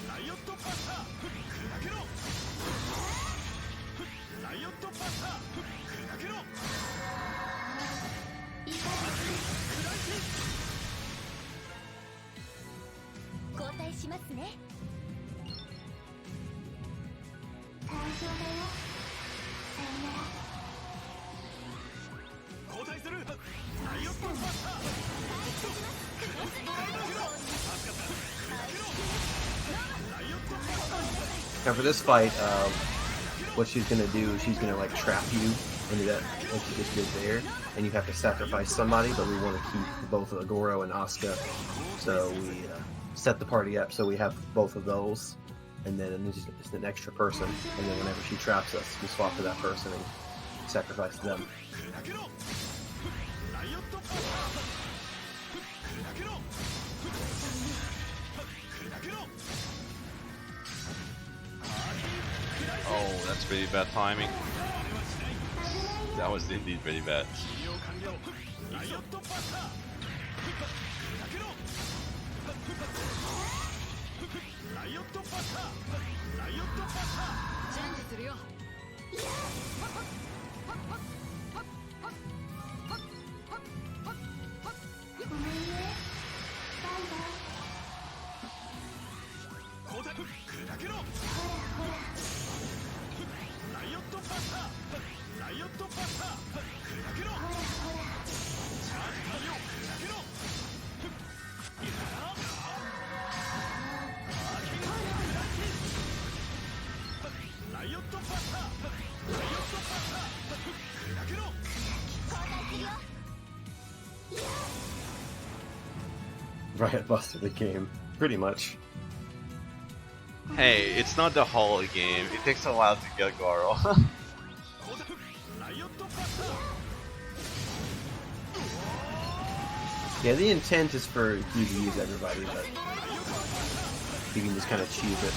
ライオットバスター。砕けろ。ライオットバスター。砕けろ。交代しますね。大丈夫だよ。さよなら。交代する。ライオットバスター。助かった。ライオットバスター。 Now for this fight, what she's gonna do, she's gonna like trap you into that, like she just did there, and you have to sacrifice somebody. But we want to keep both Agoro and Asuka, so we set the party up so we have both of those, and then it's just an extra person. And then whenever she traps us, we swap to that person and sacrifice them. Oh, that's pretty bad timing. That was indeed pretty bad. Riot busted the game, pretty much. Hey, it's not the whole game. It takes a while to get Goro. Yeah, the intent is for you to use everybody, but you can just kind of choose it.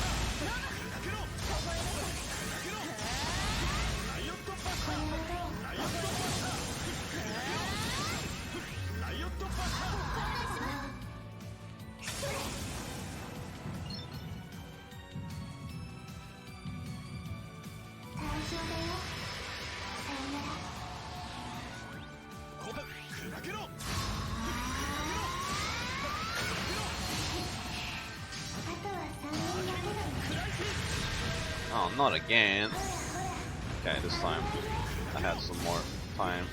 Oh, not again. Okay, this time I had some more time.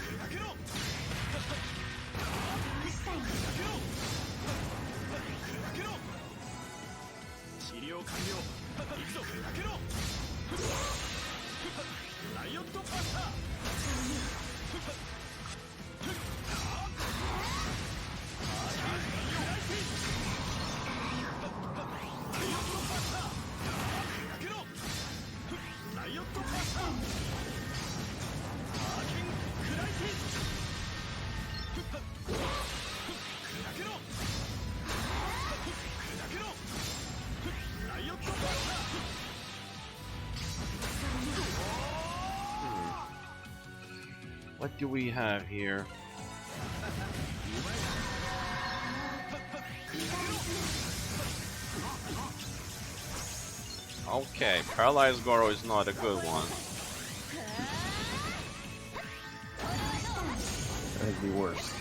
What do we have here? Okay, Paralyzed Goro is not a good one. That could be worse.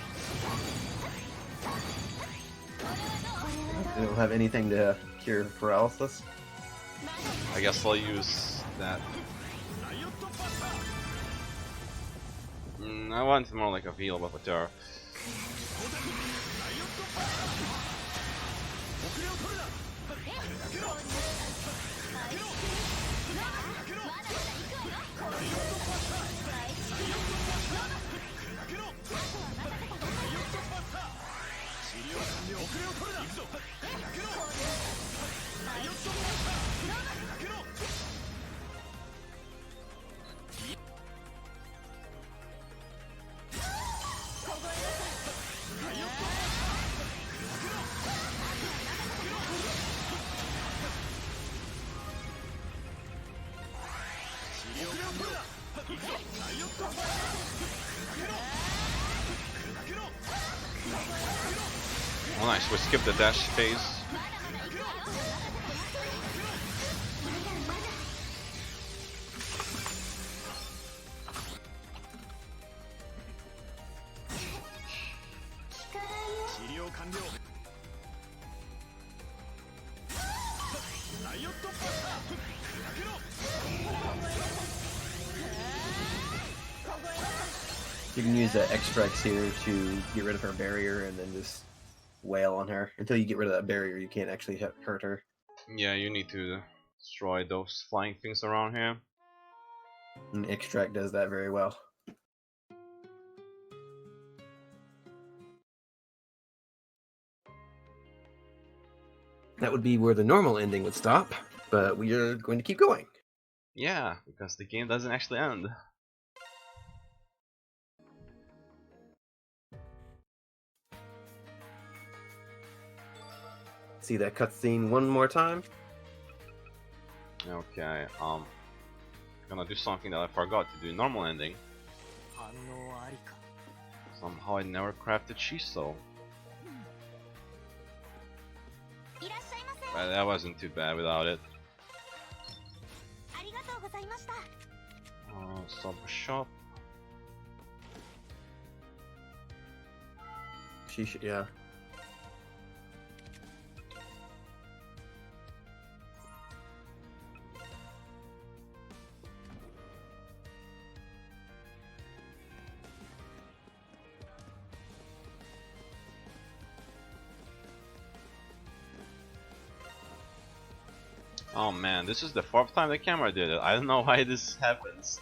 They don't have anything to cure paralysis. I guess I'll use that. I want more like a heal Avatar. Oh nice, we skipped the dash phase. You can use X-Strikes here to get rid of her barrier and then just wail on her. Until you get rid of that barrier, you can't actually hurt her. Yeah, you need to destroy those flying things around here. And Extract does that very well. That would be where the normal ending would stop, but we are going to keep going. Yeah, because the game doesn't actually end. See that cutscene one more time? Okay, gonna do something that I forgot to do. Normal ending. 反応ありか Somehow I never crafted Shiso. いらっしゃいませ。 But that wasn't too bad without it. ありがとうございました。 Sub shop. She should, yeah. Oh man, this is the 4th time the camera did it. I don't know why this happens.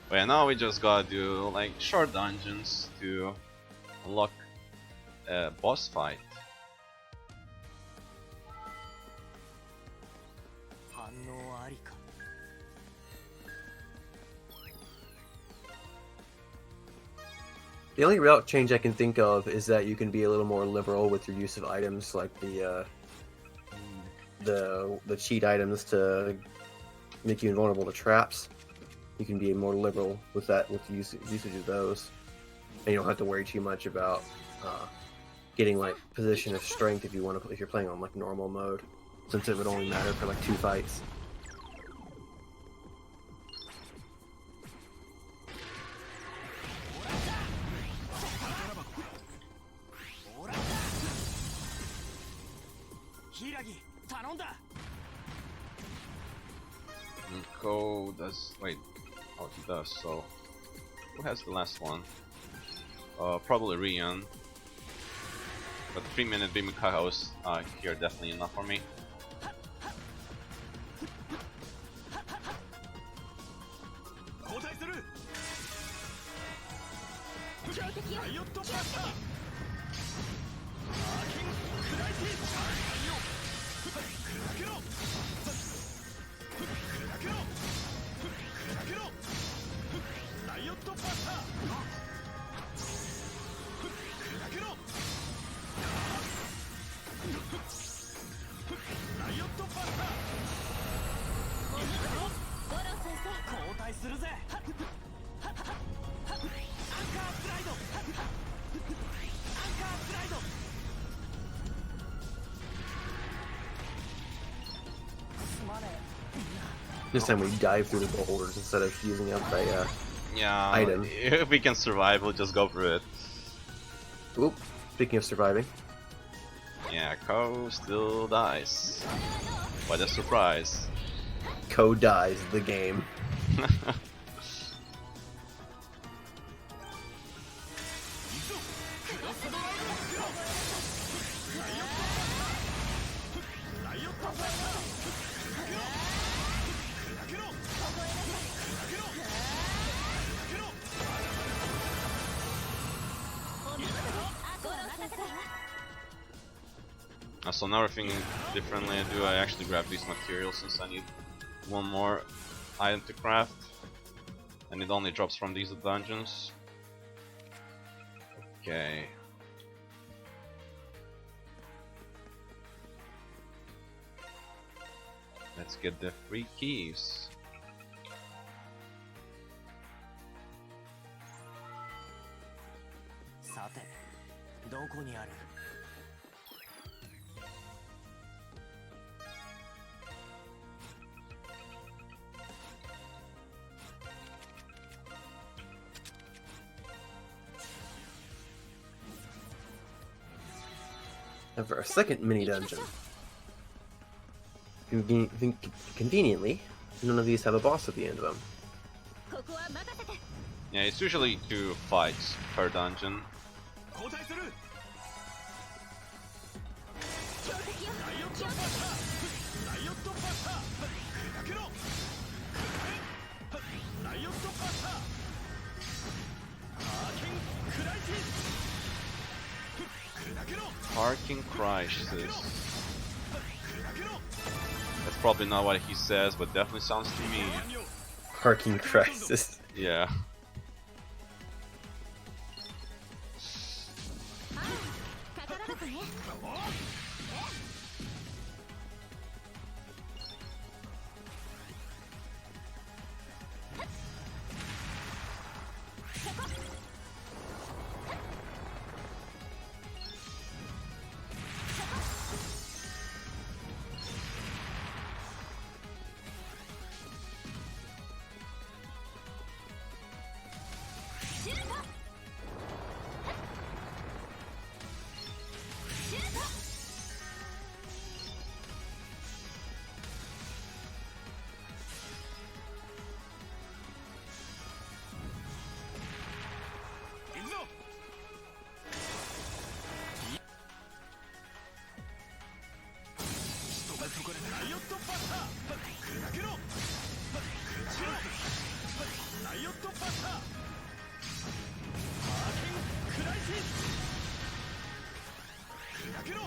But yeah, now we just gotta do like short dungeons to unlock a boss fight. 反応ありか The only route change I can think of is that you can be a little more liberal with your use of items, like the cheat items to make you invulnerable to traps. You can be more liberal with that, with the usage of those, and you don't have to worry too much about getting like position of strength if you're playing on like normal mode, since it would only matter for like 2 fights. Go does wait. Oh, he does. So who has the last one? Probably Rion. But 3-minute beam Kaho's here definitely enough for me. This time we dive through the boulders instead of using up a Yeah, item. If we can survive, we'll just go for it. Oop, speaking of surviving. Yeah, Ko still dies. What a surprise. Ko dies the game. So now we're thinking differently. Do I actually grab these materials since I need one more item to craft? And it only drops from these dungeons. Okay. Let's get the 3 keys. Sate, どこにある? And for our second mini dungeon, conveniently, none of these have a boss at the end of them. ここは任せて Yeah, it's usually 2 fights per dungeon. 交代する 強敵よライオットバッターライオットバッター砕けろライオットバッターハーキンクライティス砕けろ Parking crisis. 砕けろ That's probably not what he says, but definitely sounds to me. Parking crisis. Yeah. かからなくね ライオットバッター砕けろライオットバッターハーキンクライティス砕けろ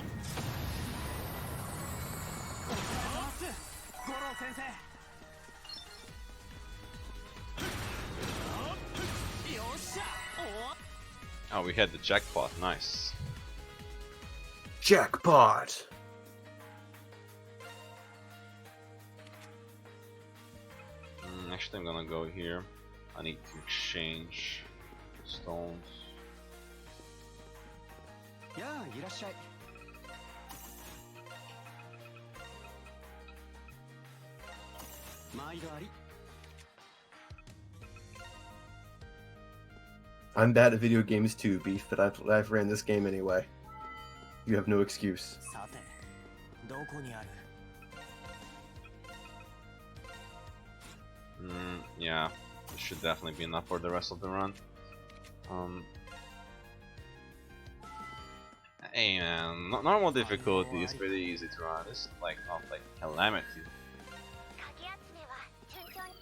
五郎先生 Oh, we had the jackpot. Nice. Jackpot! Actually, I'm gonna go here. I need to exchange stones. やあいらっしゃい 毎度あり I'm bad at video games too, Beef, but I've ran this game anyway. You have no excuse. さてどこにある Yeah, this should definitely be enough for the rest of the run. Hey man, normal difficulty is pretty easy to run. This is like not like calamity. かき集めは順調に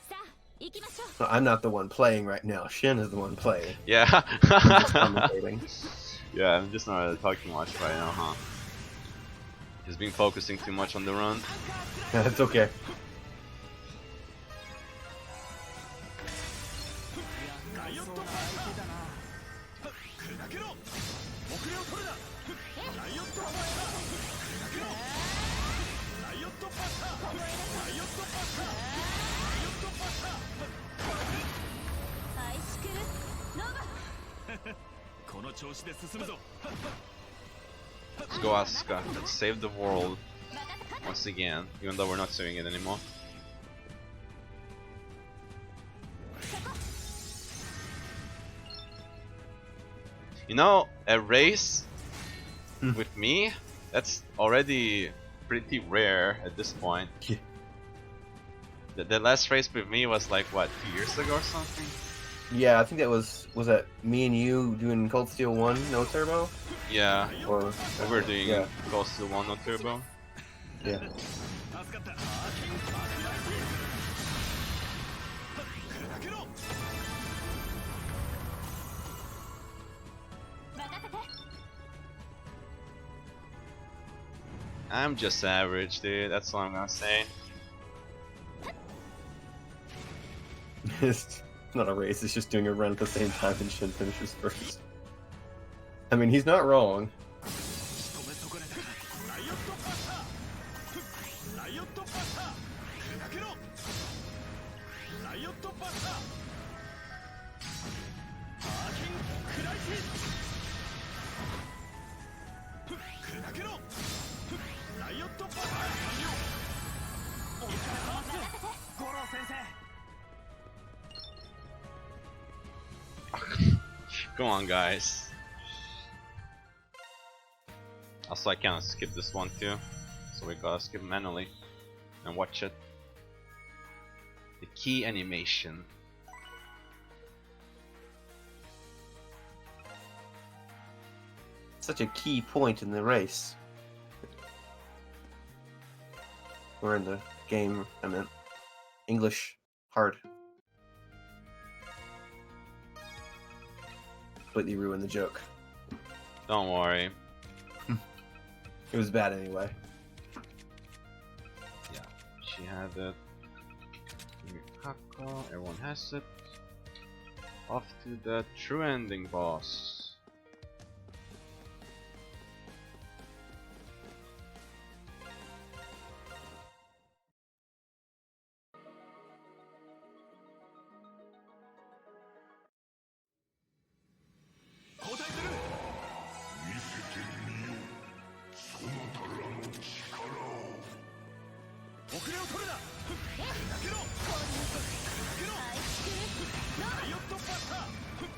さあ行きましょう No, I'm not the one playing right now. Shin is the one playing. Yeah. Just commentating. Yeah, I'm just not really talking much right now, huh? He's been focusing too much on the run. That's okay. ライオットバッター砕けろ遅れを取るなライオットバッター砕けろライオットバッターライオットバッターライオットバッターアイシクルノバ この調子で進むぞ Let's go, Asuka. Let's save the world once again, even though we're not doing it anymore. You know, a race with me, that's already pretty rare at this point. Yeah. The last race with me was like, what, 2 years ago or something? Yeah, I think that was that me and you doing Cold Steel 1 no turbo? Yeah, Or we were doing yeah. Ghost Steel 1 no turbo. Yeah. 助かったアーキン爆弾砕けろ任せて I'm just average, dude. That's all I'm gonna say. It's not a race, it's just doing a run at the same time and Shin finishes first. I mean, he's not wrong. 仕留め損ねたライオットパスタライオットパスタ砕けろライオットパスタアーキンクライシス砕けろライオットパスタお疲れ様です五郎先生 Come on, guys. Also, I can't skip this one too, so we gotta skip manually and watch it. The key animation. Such a key point in the race. Or in the game, I meant. English hard. Completely ruined the joke. Don't worry. It was bad anyway. Yeah, she had it. Kako, everyone has it. Off to the true ending boss.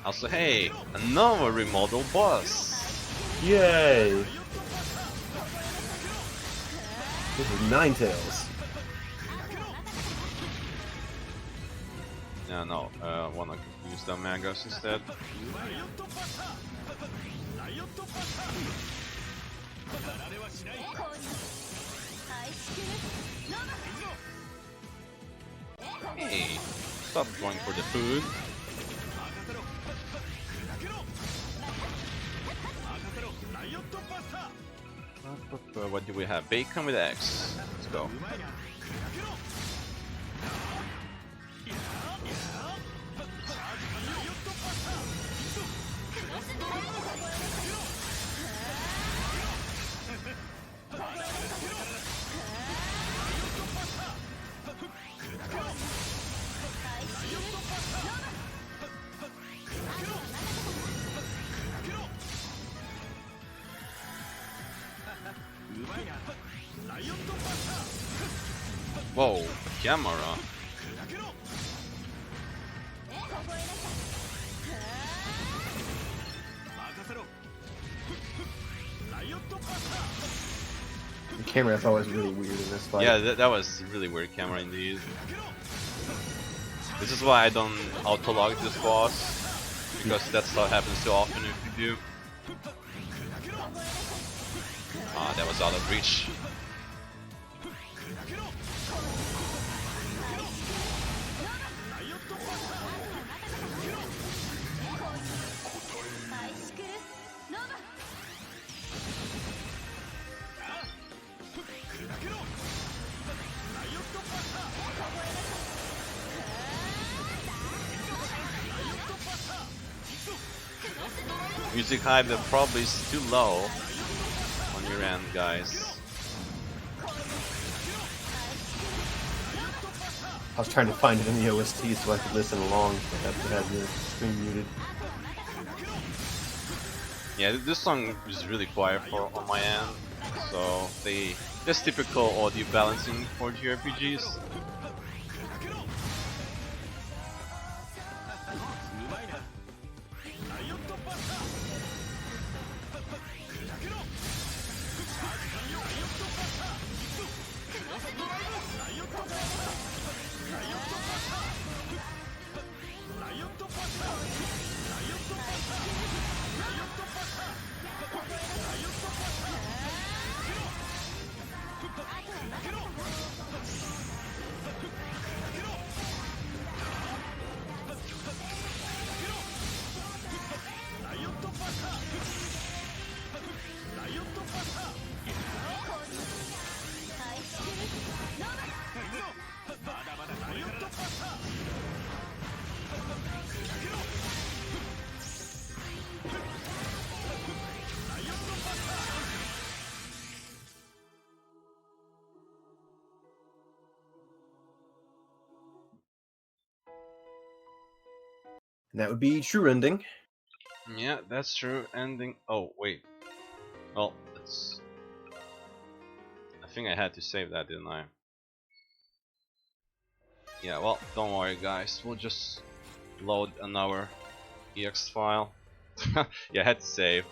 Also, hey, another remodeled boss. Yay! This is Ninetales. Yeah, no, wanna use the mangas instead. Hey, stop going for the food. What do we have? Bacon with eggs. Let's go. Whoa, camera. The camera is always really weird in this fight. Yeah, that was really weird camera indeed. This is why I don't auto-log this boss, because that stuff happens too often if you do. Ah, that was out of reach. Music hype that probably is too low on your end, guys. I was trying to find it in the OST so I could listen along, but I had the screen muted. Yeah, this song is really quiet on my end, so that's typical audio balancing for JRPGs. That would be true ending. Yeah, that's true. Ending. Oh wait. Well, it's. I think I had to save that, didn't I? Yeah. Well, don't worry, guys. We'll just load another ex file. Yeah, I had to save.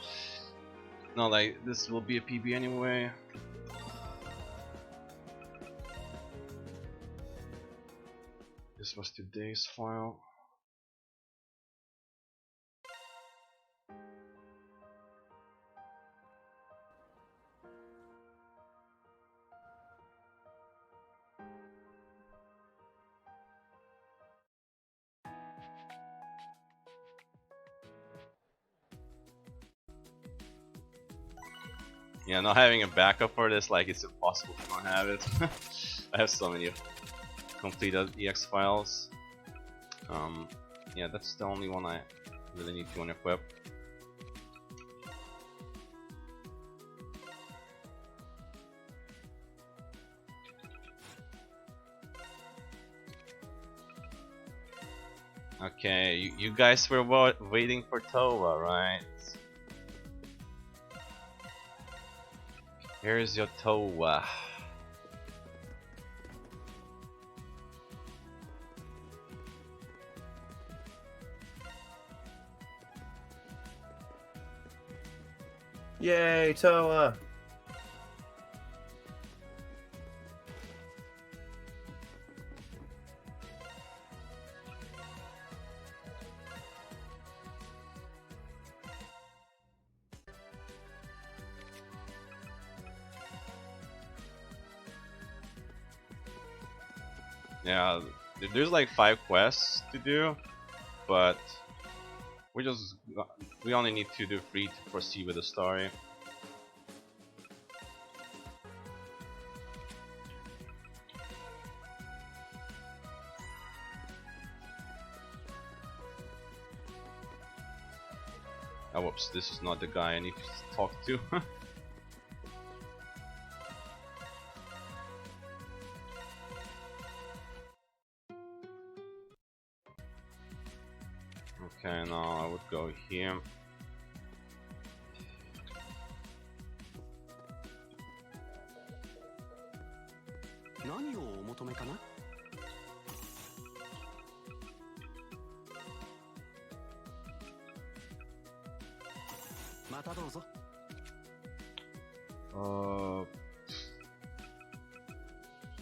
Not like this will be a PB anyway. This was today's file. Yeah, not having a backup for this, like, it's impossible to not have it. I have so many completed EX files. Yeah, that's the only one I really need to unequip. Okay, you guys were waiting for Tova, right? Here's your Towa. Yay, Toa! Yeah, there's like 5 quests to do, but we only need to do 3 to proceed with the story. Oh, whoops! This is not the guy I need to talk to. Okay, now I would go here.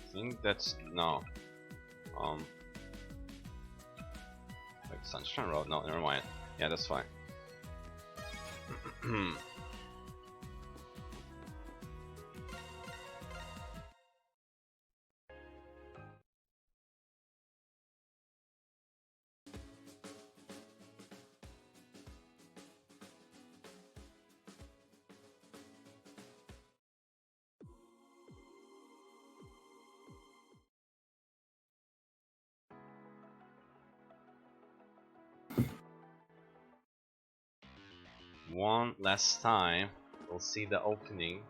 I think that's no. Like Sunshine Road? No, never mind. Yeah, that's fine. One last time, we'll see the opening.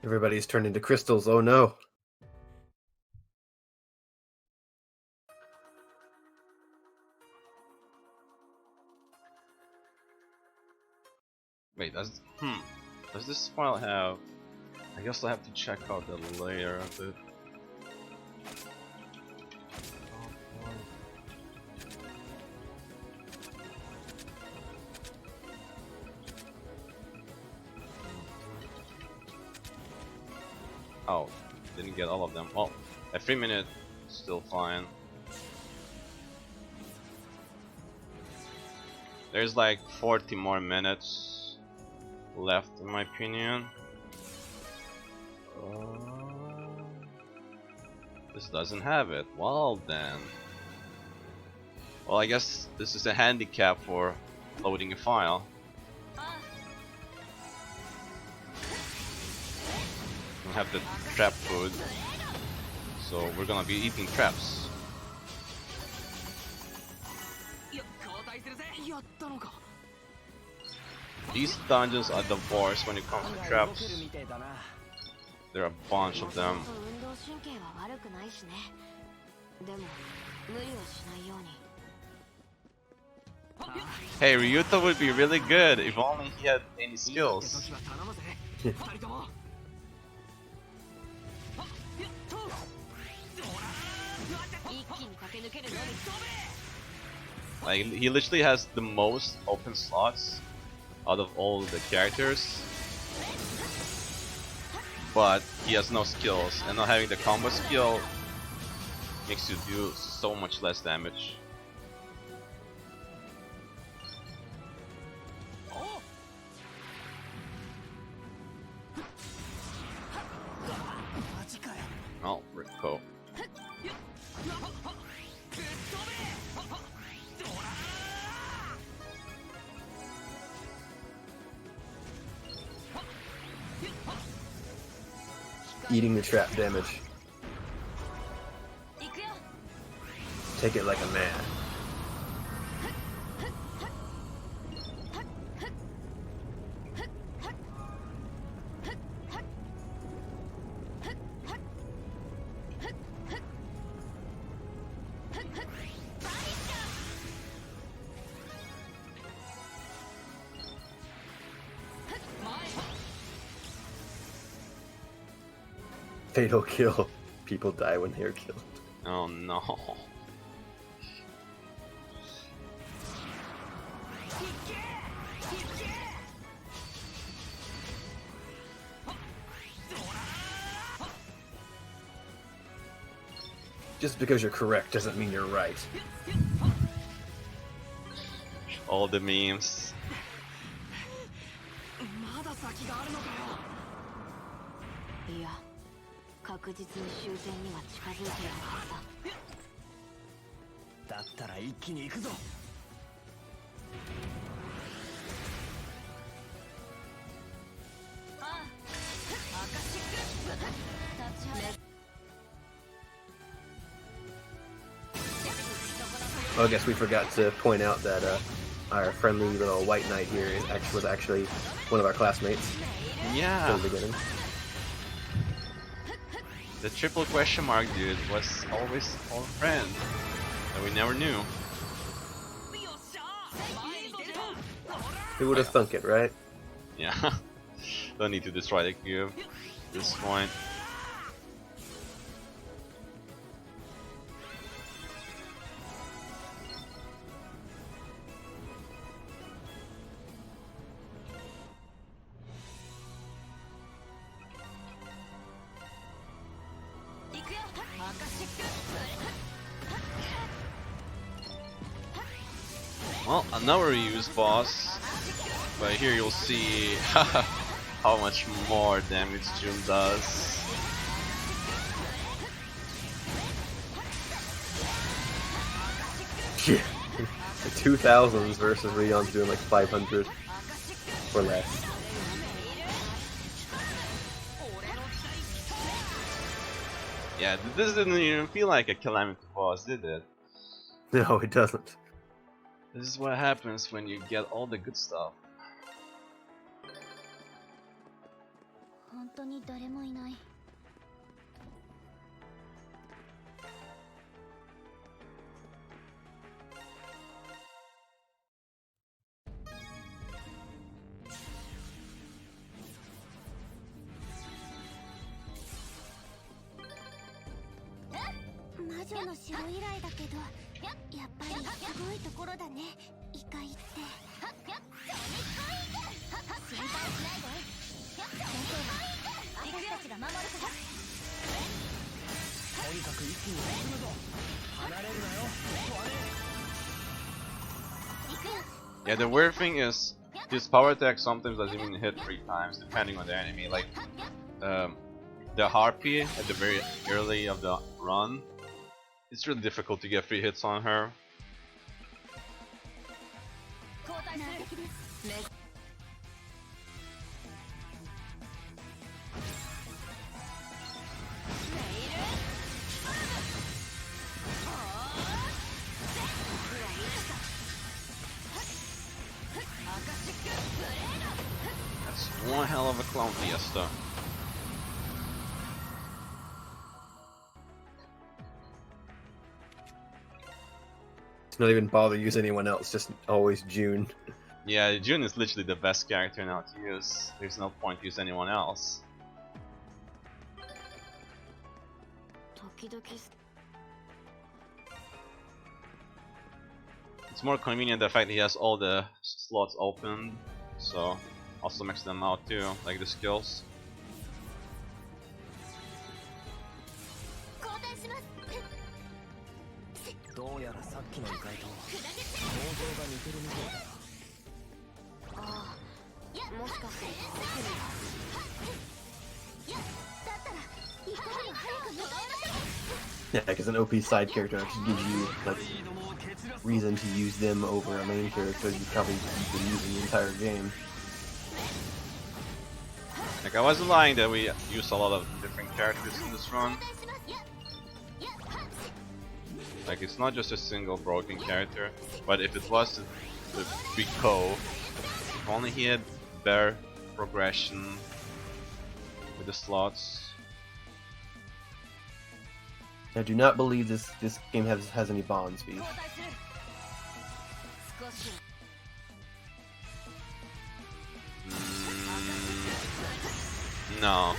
Everybody's turned into crystals, oh no. Wait, does this file have? I guess I have to check out the layer of it. Oh, didn't get all of them. Well, a 3 minute, still fine. There's like 40 more minutes left, in my opinion. This doesn't have it. Well then. Well, I guess this is a handicap for loading a file. We have the trap food, so we're gonna be eating traps. These dungeons are the worst when it comes to traps. There are a bunch of them. 運動神経は悪くないしね。でも無理はしないように。 Hey, Ryuta would be really good if only he had any skills. Like, he literally has the most open slots out of all the characters, but he has no skills, and not having the combo skill makes you do so much less damage. Oh, Rico. Eating the trap damage. Take it like a man. Fatal kill. People die when they are killed. Oh no. Just because you're correct doesn't mean you're right. All the memes. まだ先があるのかよ。いや、確実に終点には近づいているはずだ。だったら一気に行くぞ。ああ、アカシック立ち上がる。 Oh, I guess we forgot to point out that our friendly little white knight here was actually one of our classmates Yeah. from the beginning. The triple question mark dude was always our friend that we never knew. Who would have thunk it, right? Yeah. Don't need to destroy the cube at this point. Well, another reuse boss, but here you'll see how much more damage June does. Yeah. The 2000s versus Ryon's doing like 500 or less. Yeah, this didn't even feel like a Calamity boss, did it? No, it doesn't. This is what happens when you get all the good stuff. 本当に誰もいない。魔女の城以来だけど、やっぱりすごいところだね。異界って。心配しないで。私たちが守るから。とにかく一気に進むぞ。離れるなよ。ここはね。行くよ。 Yeah, the weird thing is, this power attack sometimes doesn't even hit 3 times depending on the enemy. Like, the Harpy at the very early of the run, it's really difficult to get 3 hits on her. One hell of a clown fiesta. Not even bother use anyone else, just always June. Yeah, June is literally the best character now to use. There's no point to use anyone else. 時々 It's more convenient the fact that he has all the slots open, so also max them out too, like the skills. 交代しますどうやらさっきの異界と構造が似てるみたいだな。ああもしかして僕いやだったらいかにも早く向かいましょう Yeah, because an OP side character actually gives you like reason to use them over a main character you probably been using the entire game. Like I wasn't lying that we use a lot of different characters in this run. 交代しますいやいや Like it's not just a single broken character, but if it was the big co, if only he had better progression with the slots. I do not believe this game has any bonds, V. 交代する少し No.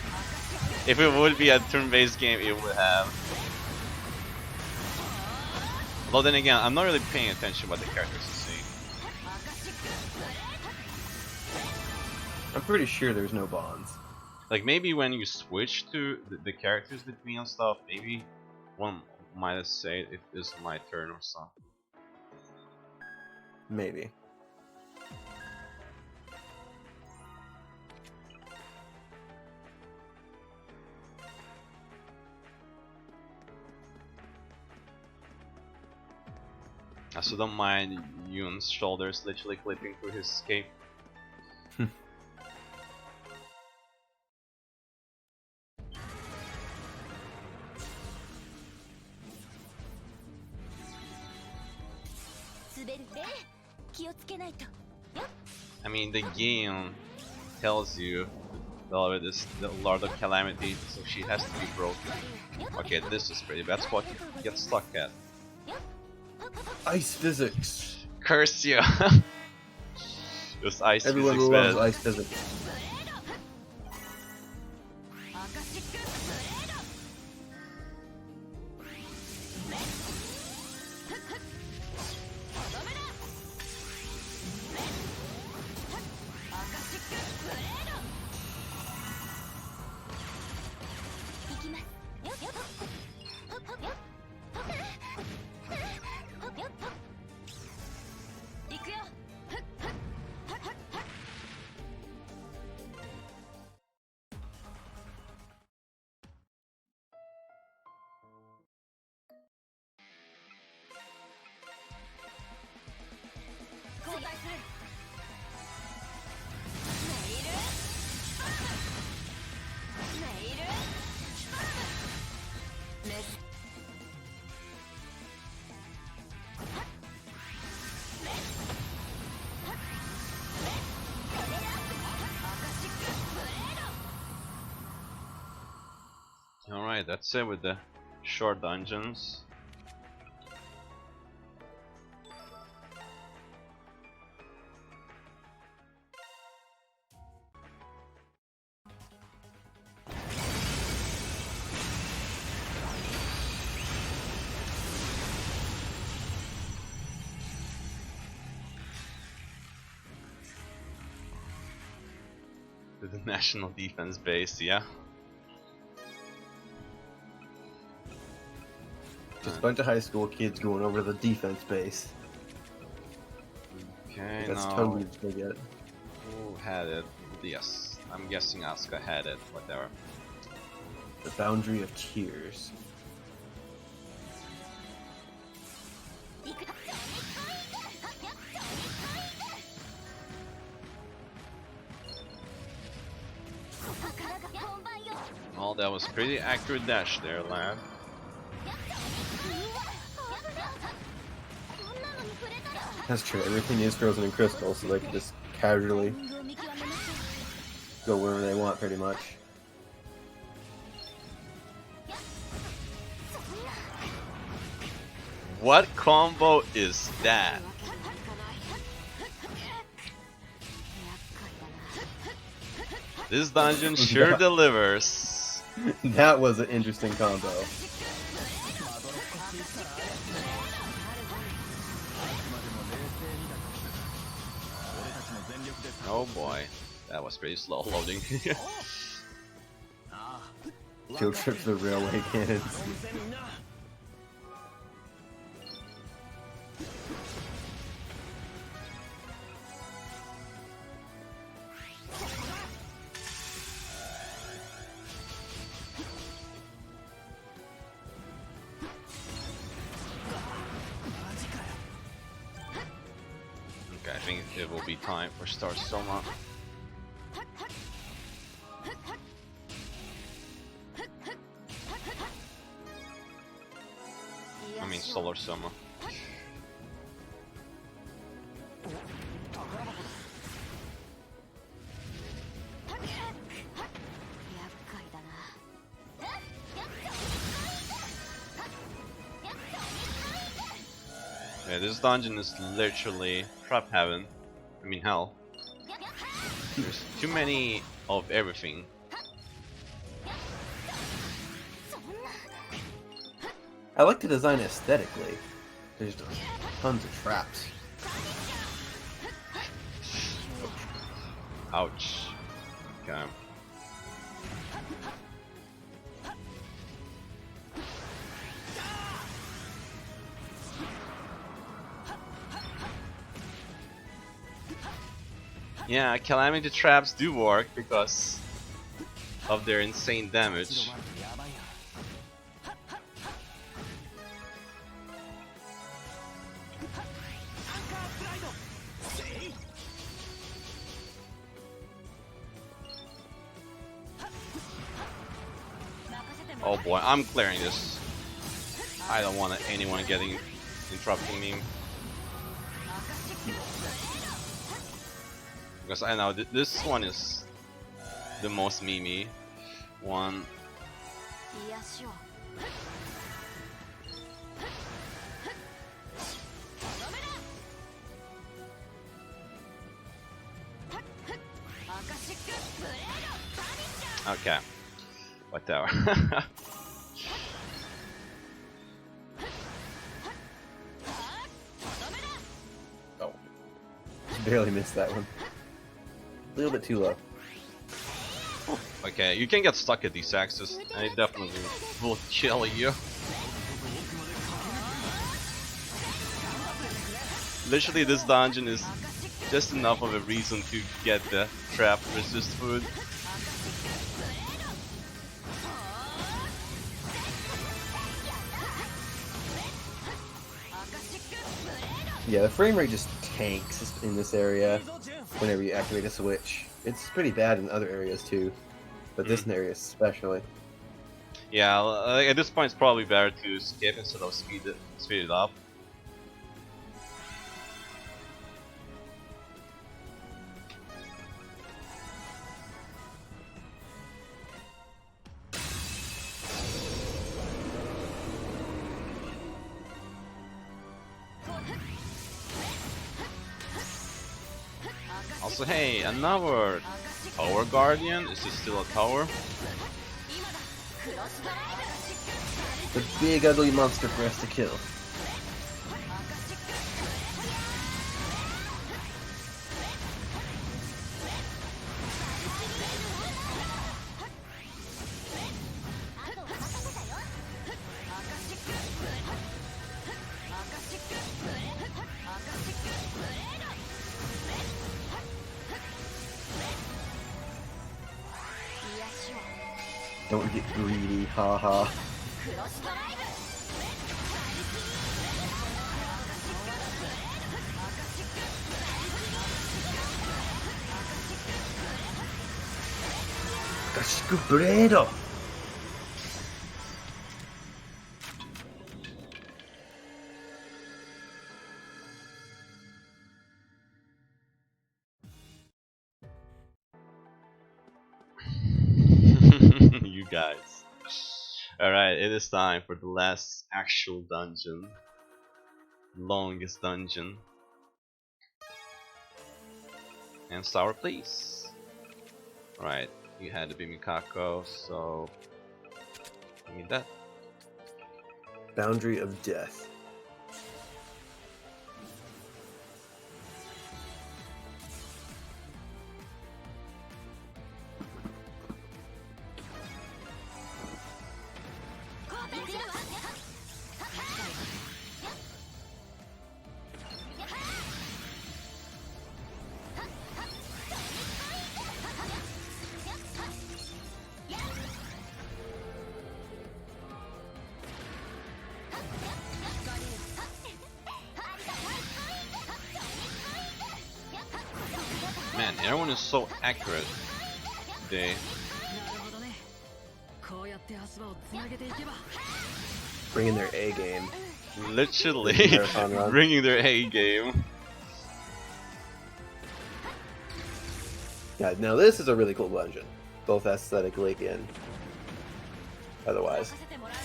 If it would be a turn-based game, it would have. Although then again, I'm not really paying attention what the characters are saying. I'm pretty sure there's no bonds. Like maybe when you switch to the characters between and stuff, maybe one might have said if this is my turn or something. Maybe. I also don't mind Yoon's shoulders literally clipping through his cape. I mean, the game tells you that it is the Lord of Calamity, so she has to be broken. Okay, this is pretty bad spot to get stuck at. Ice physics. Curse you! This ice Everyone physics loves bad. ice physics. Alright, that's it with the short dungeons. To the National Defense Base, yeah. Just a bunch of high school kids going over the defense base. Okay, That's now totally gonna get. who had it? Yes, I'm guessing Asuka had it. Whatever. The boundary of tears. Well, that was pretty accurate dash there, lad. That's true. Everything is frozen in crystal, so they can just casually go wherever they want, pretty much. What combo is that? This dungeon sure delivers. That was an interesting combo. Oh boy, that was pretty slow loading. Field trip to the railway cannons. Okay, I think it will be time for Star Soma. I mean Solar Soma. Yeah, this dungeon is literally trap heaven. I mean hell. There's too many of everything. I like the design aesthetically. There's tons of traps. Ouch. Okay. Yeah, Calamity traps do work because of their insane damage. Oh boy, I'm clearing this. I don't want anyone getting interrupting me. Because I know this one is the most memey one. Okay, whatever. Oh, barely missed that one. A little bit too low. Okay, you can get stuck at these axes, and it definitely will kill you. Literally, this dungeon is just enough of a reason to get the trap resist food. Yeah, the frame rate just tanks in this area whenever you activate a switch. It's pretty bad in other areas too, but this area especially. Yeah, at this point it's probably better to skip instead of speed it up. Also, hey, another tower guardian. Is this still a tower? The big ugly monster for us to kill. Don't get greedy, haha. Cascupredo! guys. Alright, it is time for the last actual dungeon. Longest dungeon. And Sour, please. Right, you had the Bimikako, so give me that. Boundary of Death. Man, everyone is so accurate today. なるほどね。こうやって足場をつなげていけば。 Bringing their A game. Literally Marathon run. bringing their A game. Yeah, now this is a really cool dungeon, both aesthetically and otherwise. 任せてもらう。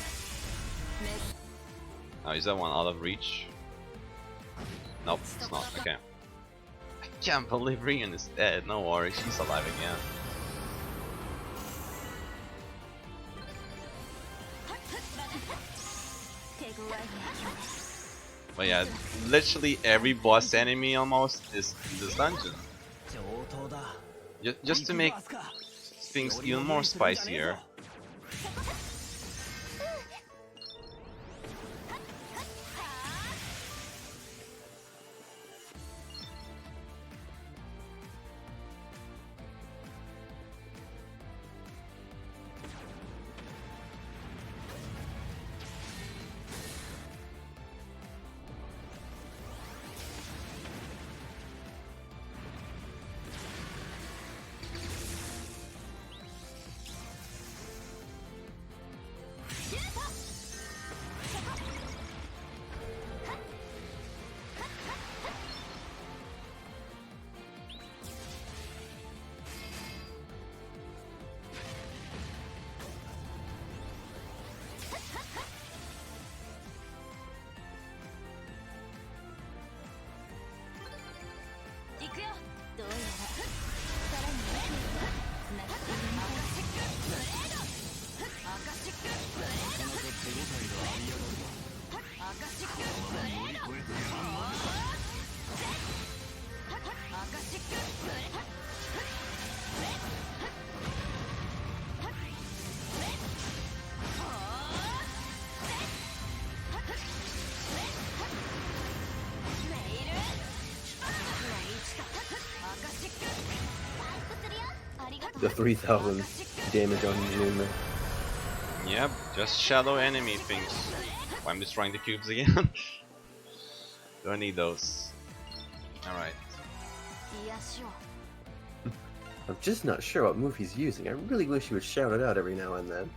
Oh, is that one out of reach? Nope, it's not. Okay. I can't believe Rian is dead. No worries, she's alive again. But yeah, literally every boss enemy almost is in this dungeon. 上等だ。 Just to make 行くぞアスカ things even more spicier. The 3,000 damage on his movement. Yep, just shadow enemy things. Why I'm destroying the cubes again? Don't need those. Alright. 癒しを。 I'm just not sure what move he's using. I really wish he would shout it out every now and then.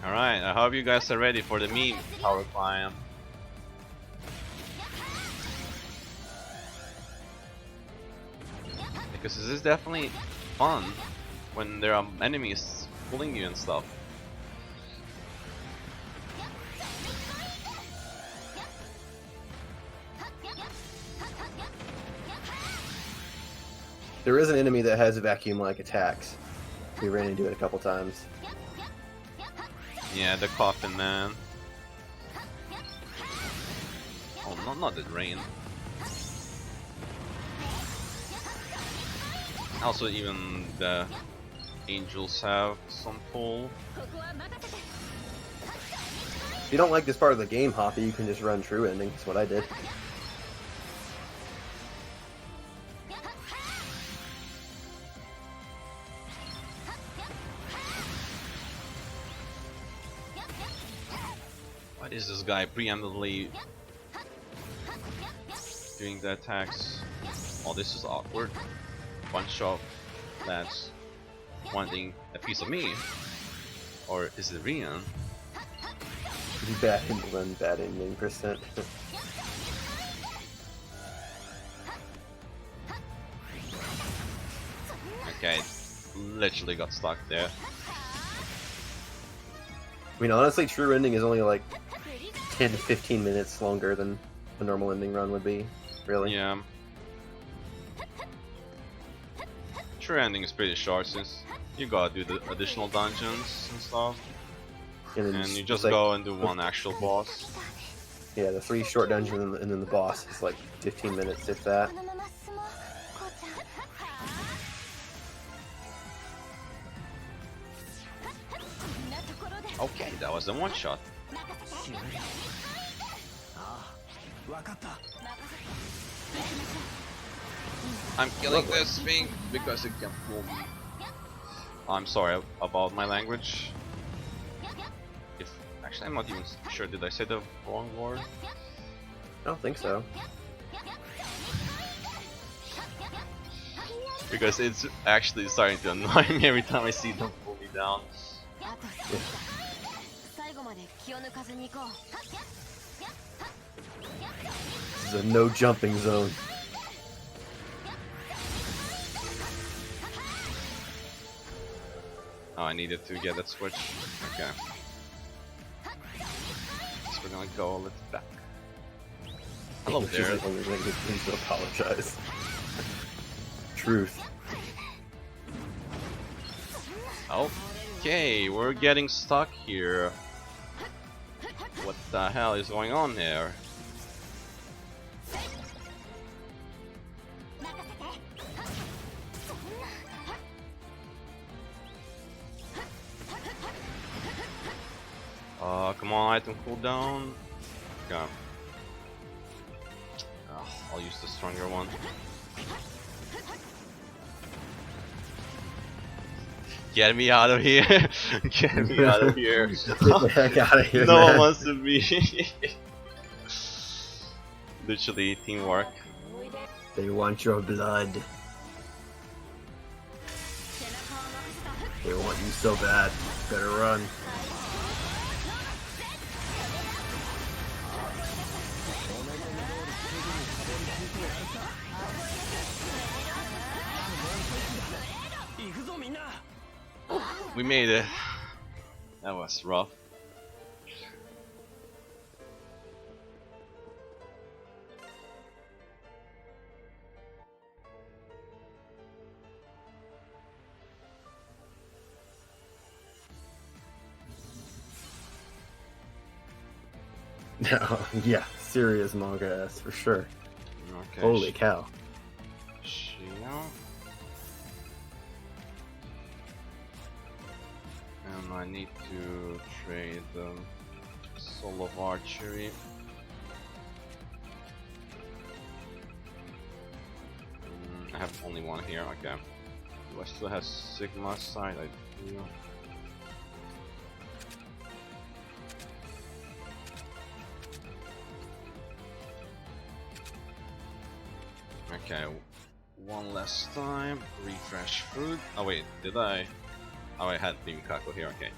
Alright, I hope you guys are ready for the meme power climb. Because this is definitely fun when there are enemies pulling you and stuff. There is an enemy that has vacuum-like attacks. We ran into it a couple times. Yeah, the coffin man. Oh, not the rain. Also, even the angels have some pull. If you don't like this part of the game, Hoppy, you can just run true ending. That's what I did. What is this guy preemptively doing the attacks? Oh, this is awkward. Bunch of lads wanting a piece of me. Or is it Rian? Bad run, bad ending percent. Okay, literally got stuck there. I mean, honestly, true ending is only like 10 to 15 minutes longer than a normal ending run would be. Really? Yeah. True ending is pretty short since you gotta do the additional dungeons and stuff. And, And you just like, go and do one actual boss. Yeah, the 3 short dungeons and then the boss is like 15 minutes, if that. このまま進もうこうちゃんこんなところで Okay, that was a one shot. 終了。ああ、わかった。 I'm killing this thing because it can fool me. I'm sorry about my language. If actually, I'm not even sure. Did I say the wrong word? I don't think so. Because it's actually starting to annoy me every time I see them pull me down. あと最後まで気を抜かずに行こう This is a no jumping zone. Oh, I needed to get that switch. Okay. So we're gonna go a little back. Hello She's there. like, please don't apologize. Truth. Okay, we're getting stuck here. What the hell is going on here? Come on, item cooldown. Okay. I'll use the stronger one. Get me out of here! Get me out of here! Get the heck out of here, No one man. wants to be. Literally teamwork. They want your blood. They want you so bad. Better run. We made it. That was rough. Yeah, serious manga ass for sure. Okay. Holy cow. Shinoa. And I need to trade Soul of Archery. I have only one here, okay. Do I still have Sigma side? I do. Okay, one last time. Refresh food. Oh wait, did I? Oh, I had Beam Kako here, okay.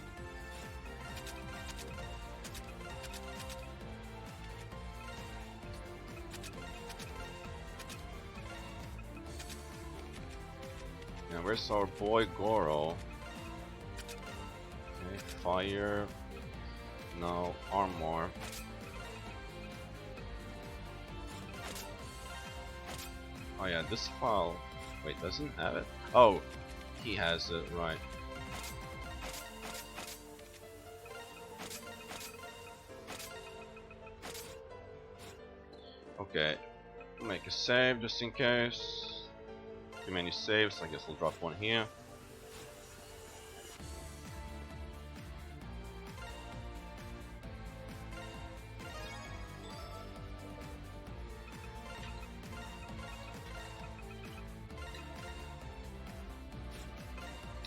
Now where's our boy Goro? Okay, fire. No, armor. Oh yeah, this file. Wait, doesn't have it? Oh, he has it, right. Okay, make a save just in case. Too many saves, I guess I'll drop one here.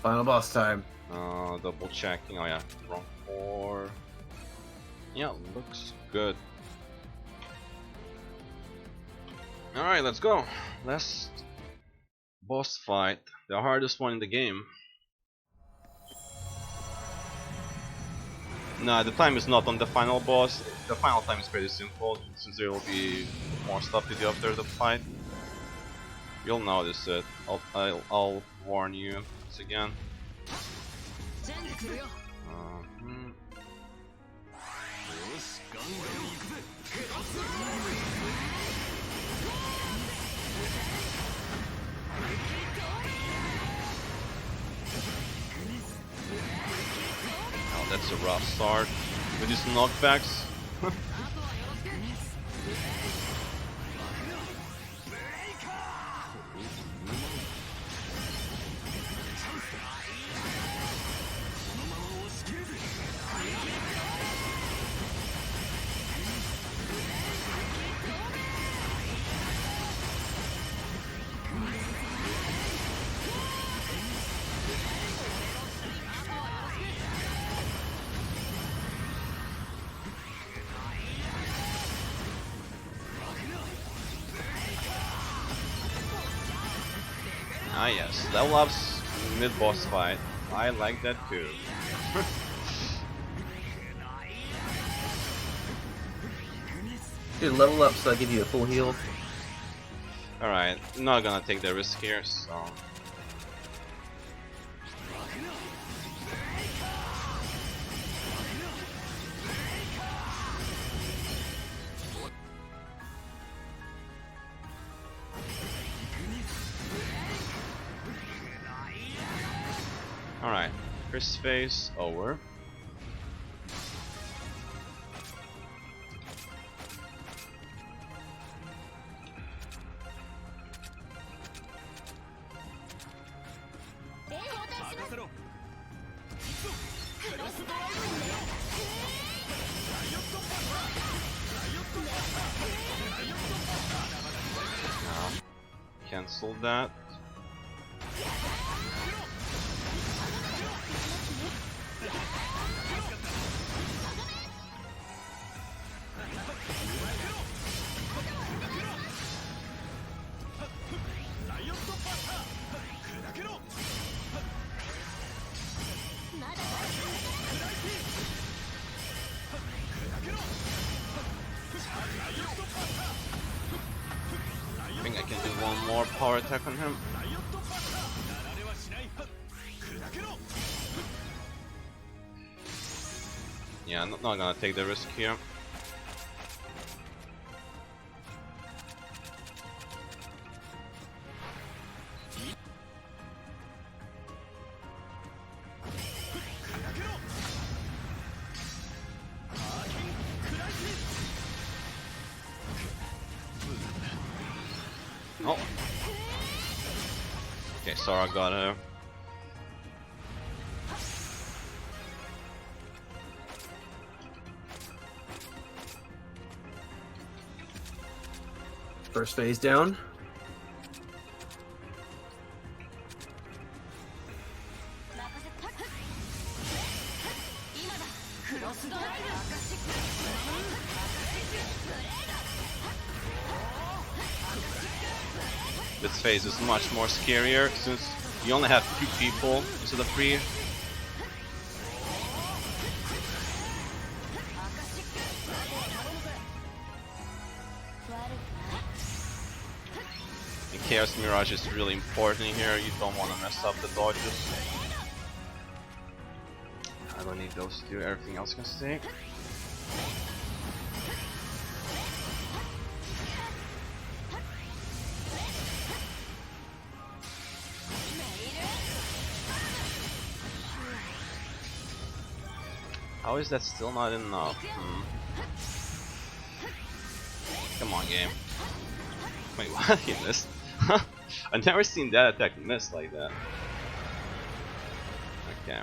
Final boss time. Double checking. Oh yeah, wrong 4. Yeah, looks good. Alright, let's go. Last boss fight. The hardest one in the game. No, the time is not on the final boss. The final time is pretty simple, since there will be more stuff to do after the fight. You'll notice it. I'll warn you once again. チェンジするよ Mhm. よしガンガン行くぜ Oh, that's a rough start with these knockbacks. あとはよろしく Ah yes, level ups mid-boss fight. I like that too. Dude, level up so I give you a full heal. Alright, not gonna take the risk here, so... Alright, first phase over. Cancel that. I think I can do one more power attack on him. Yeah, I'm not gonna take the risk here. Oh. Okay, Sora got her. First phase down. This phase is much more scarier since you only have 2 people instead of 3. And Chaos Mirage is really important here, you don't want to mess up the dodges. I don't need those 2, everything else can stay. How is that still not enough? Come on, game. Wait, what? He missed? I've never seen that attack miss like that. Okay.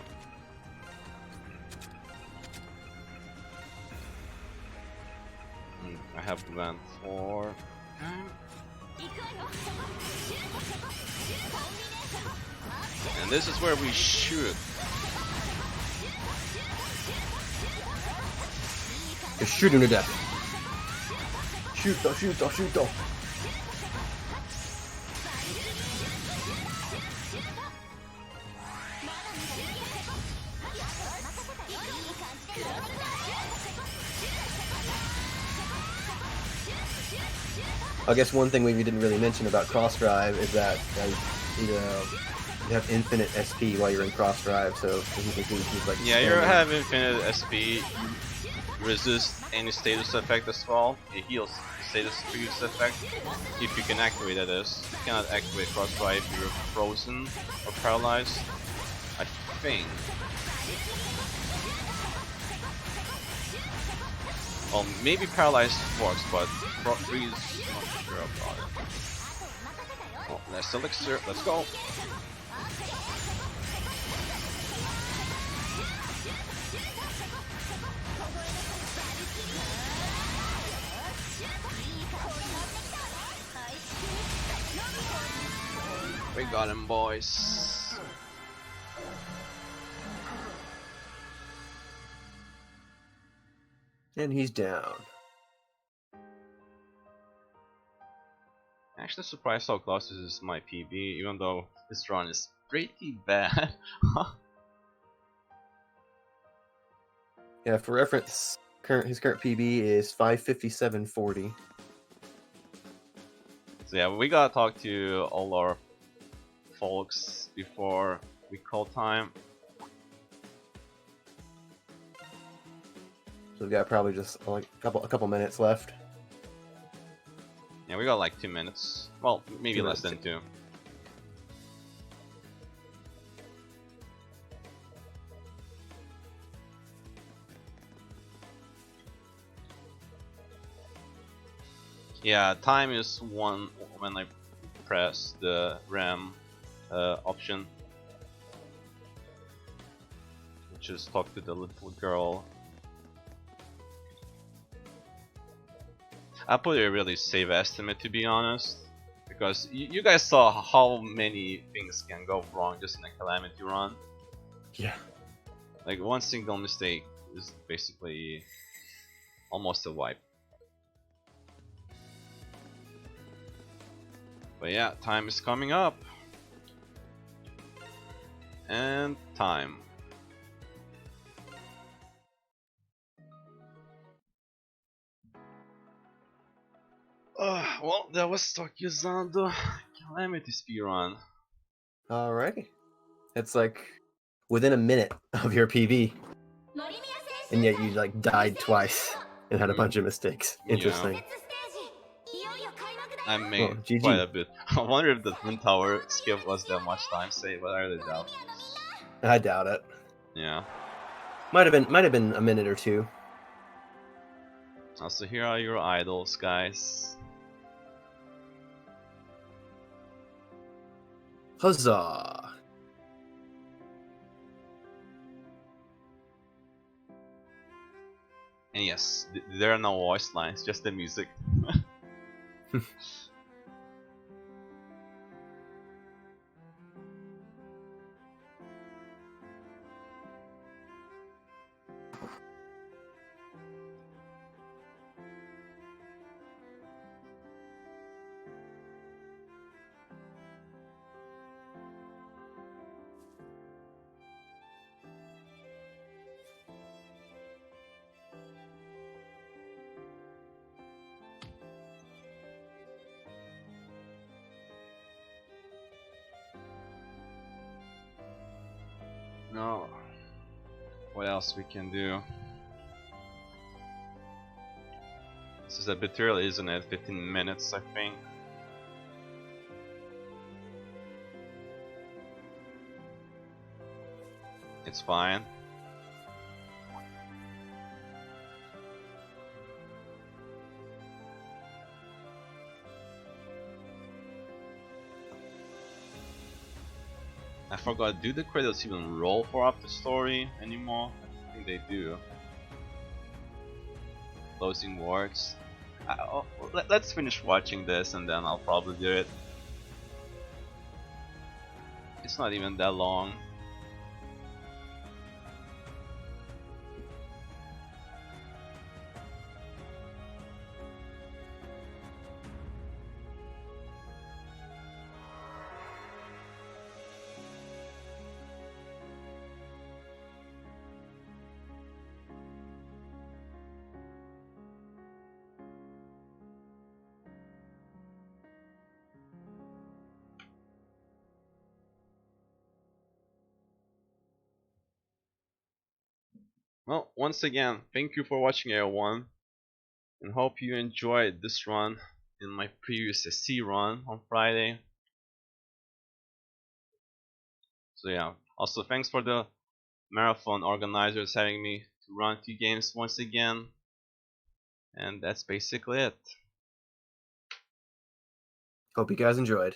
I have went for... And this is where we shoot. Just shoot him to death. Shoot though, shoot though, shoot though. I guess one thing we didn't really mention about cross drive is that You have infinite SP while you're in cross drive, so you can keep like. Yeah, you spamming. have infinite SP. Resist any status effect as well. It heals status previous effect if you can activate it. You cannot activate cross drive if you're frozen or paralyzed, I think. Well, maybe paralyzed works, but freeze, not sure about it. Oh, let's elixir, let's go. We got him, boys. And he's down. Actually surprised how close this is my PB, even though this run is pretty bad. Yeah, for reference, his current PB is 557.40. So yeah, we gotta talk to all our folks before we call time. So we've got probably just like a couple minutes left. Yeah, we got like 2 minutes. Well, maybe 2 less minutes. than 2. Yeah, time is 1 when I press the RAM option. Just talk to the little girl. I put a really safe estimate, to be honest, because you guys saw how many things can go wrong just in a Calamity run. Yeah. Like one single mistake is basically almost a wipe. But yeah, time is coming up. And time. Well, that was Tokyo Xanadu Calamity speedrun. Alrighty. It's like within a minute of your PB, and yet you like died twice and had a bunch of mistakes. Interesting. I made Well, GG. quite a bit. I wonder if the Twin Tower skip was that much time saved, but I really doubt. I doubt it. Yeah. Might have been a minute or two. Also, here are your idols, guys. Huzzah! And yes, there are no voice lines, just the music. No. What else we can do? This is a bit early, isn't it? 15 minutes, I think. It's fine. I forgot, do the credits even roll for after story anymore? I think they do. Closing words. Let's finish watching this and then I'll probably do it. It's not even that long. Well, once again, thank you for watching everyone, and hope you enjoyed this run in my previous SC run on Friday. So yeah, also thanks for the marathon organizers having me to run 2 games once again, and that's basically it. Hope you guys enjoyed.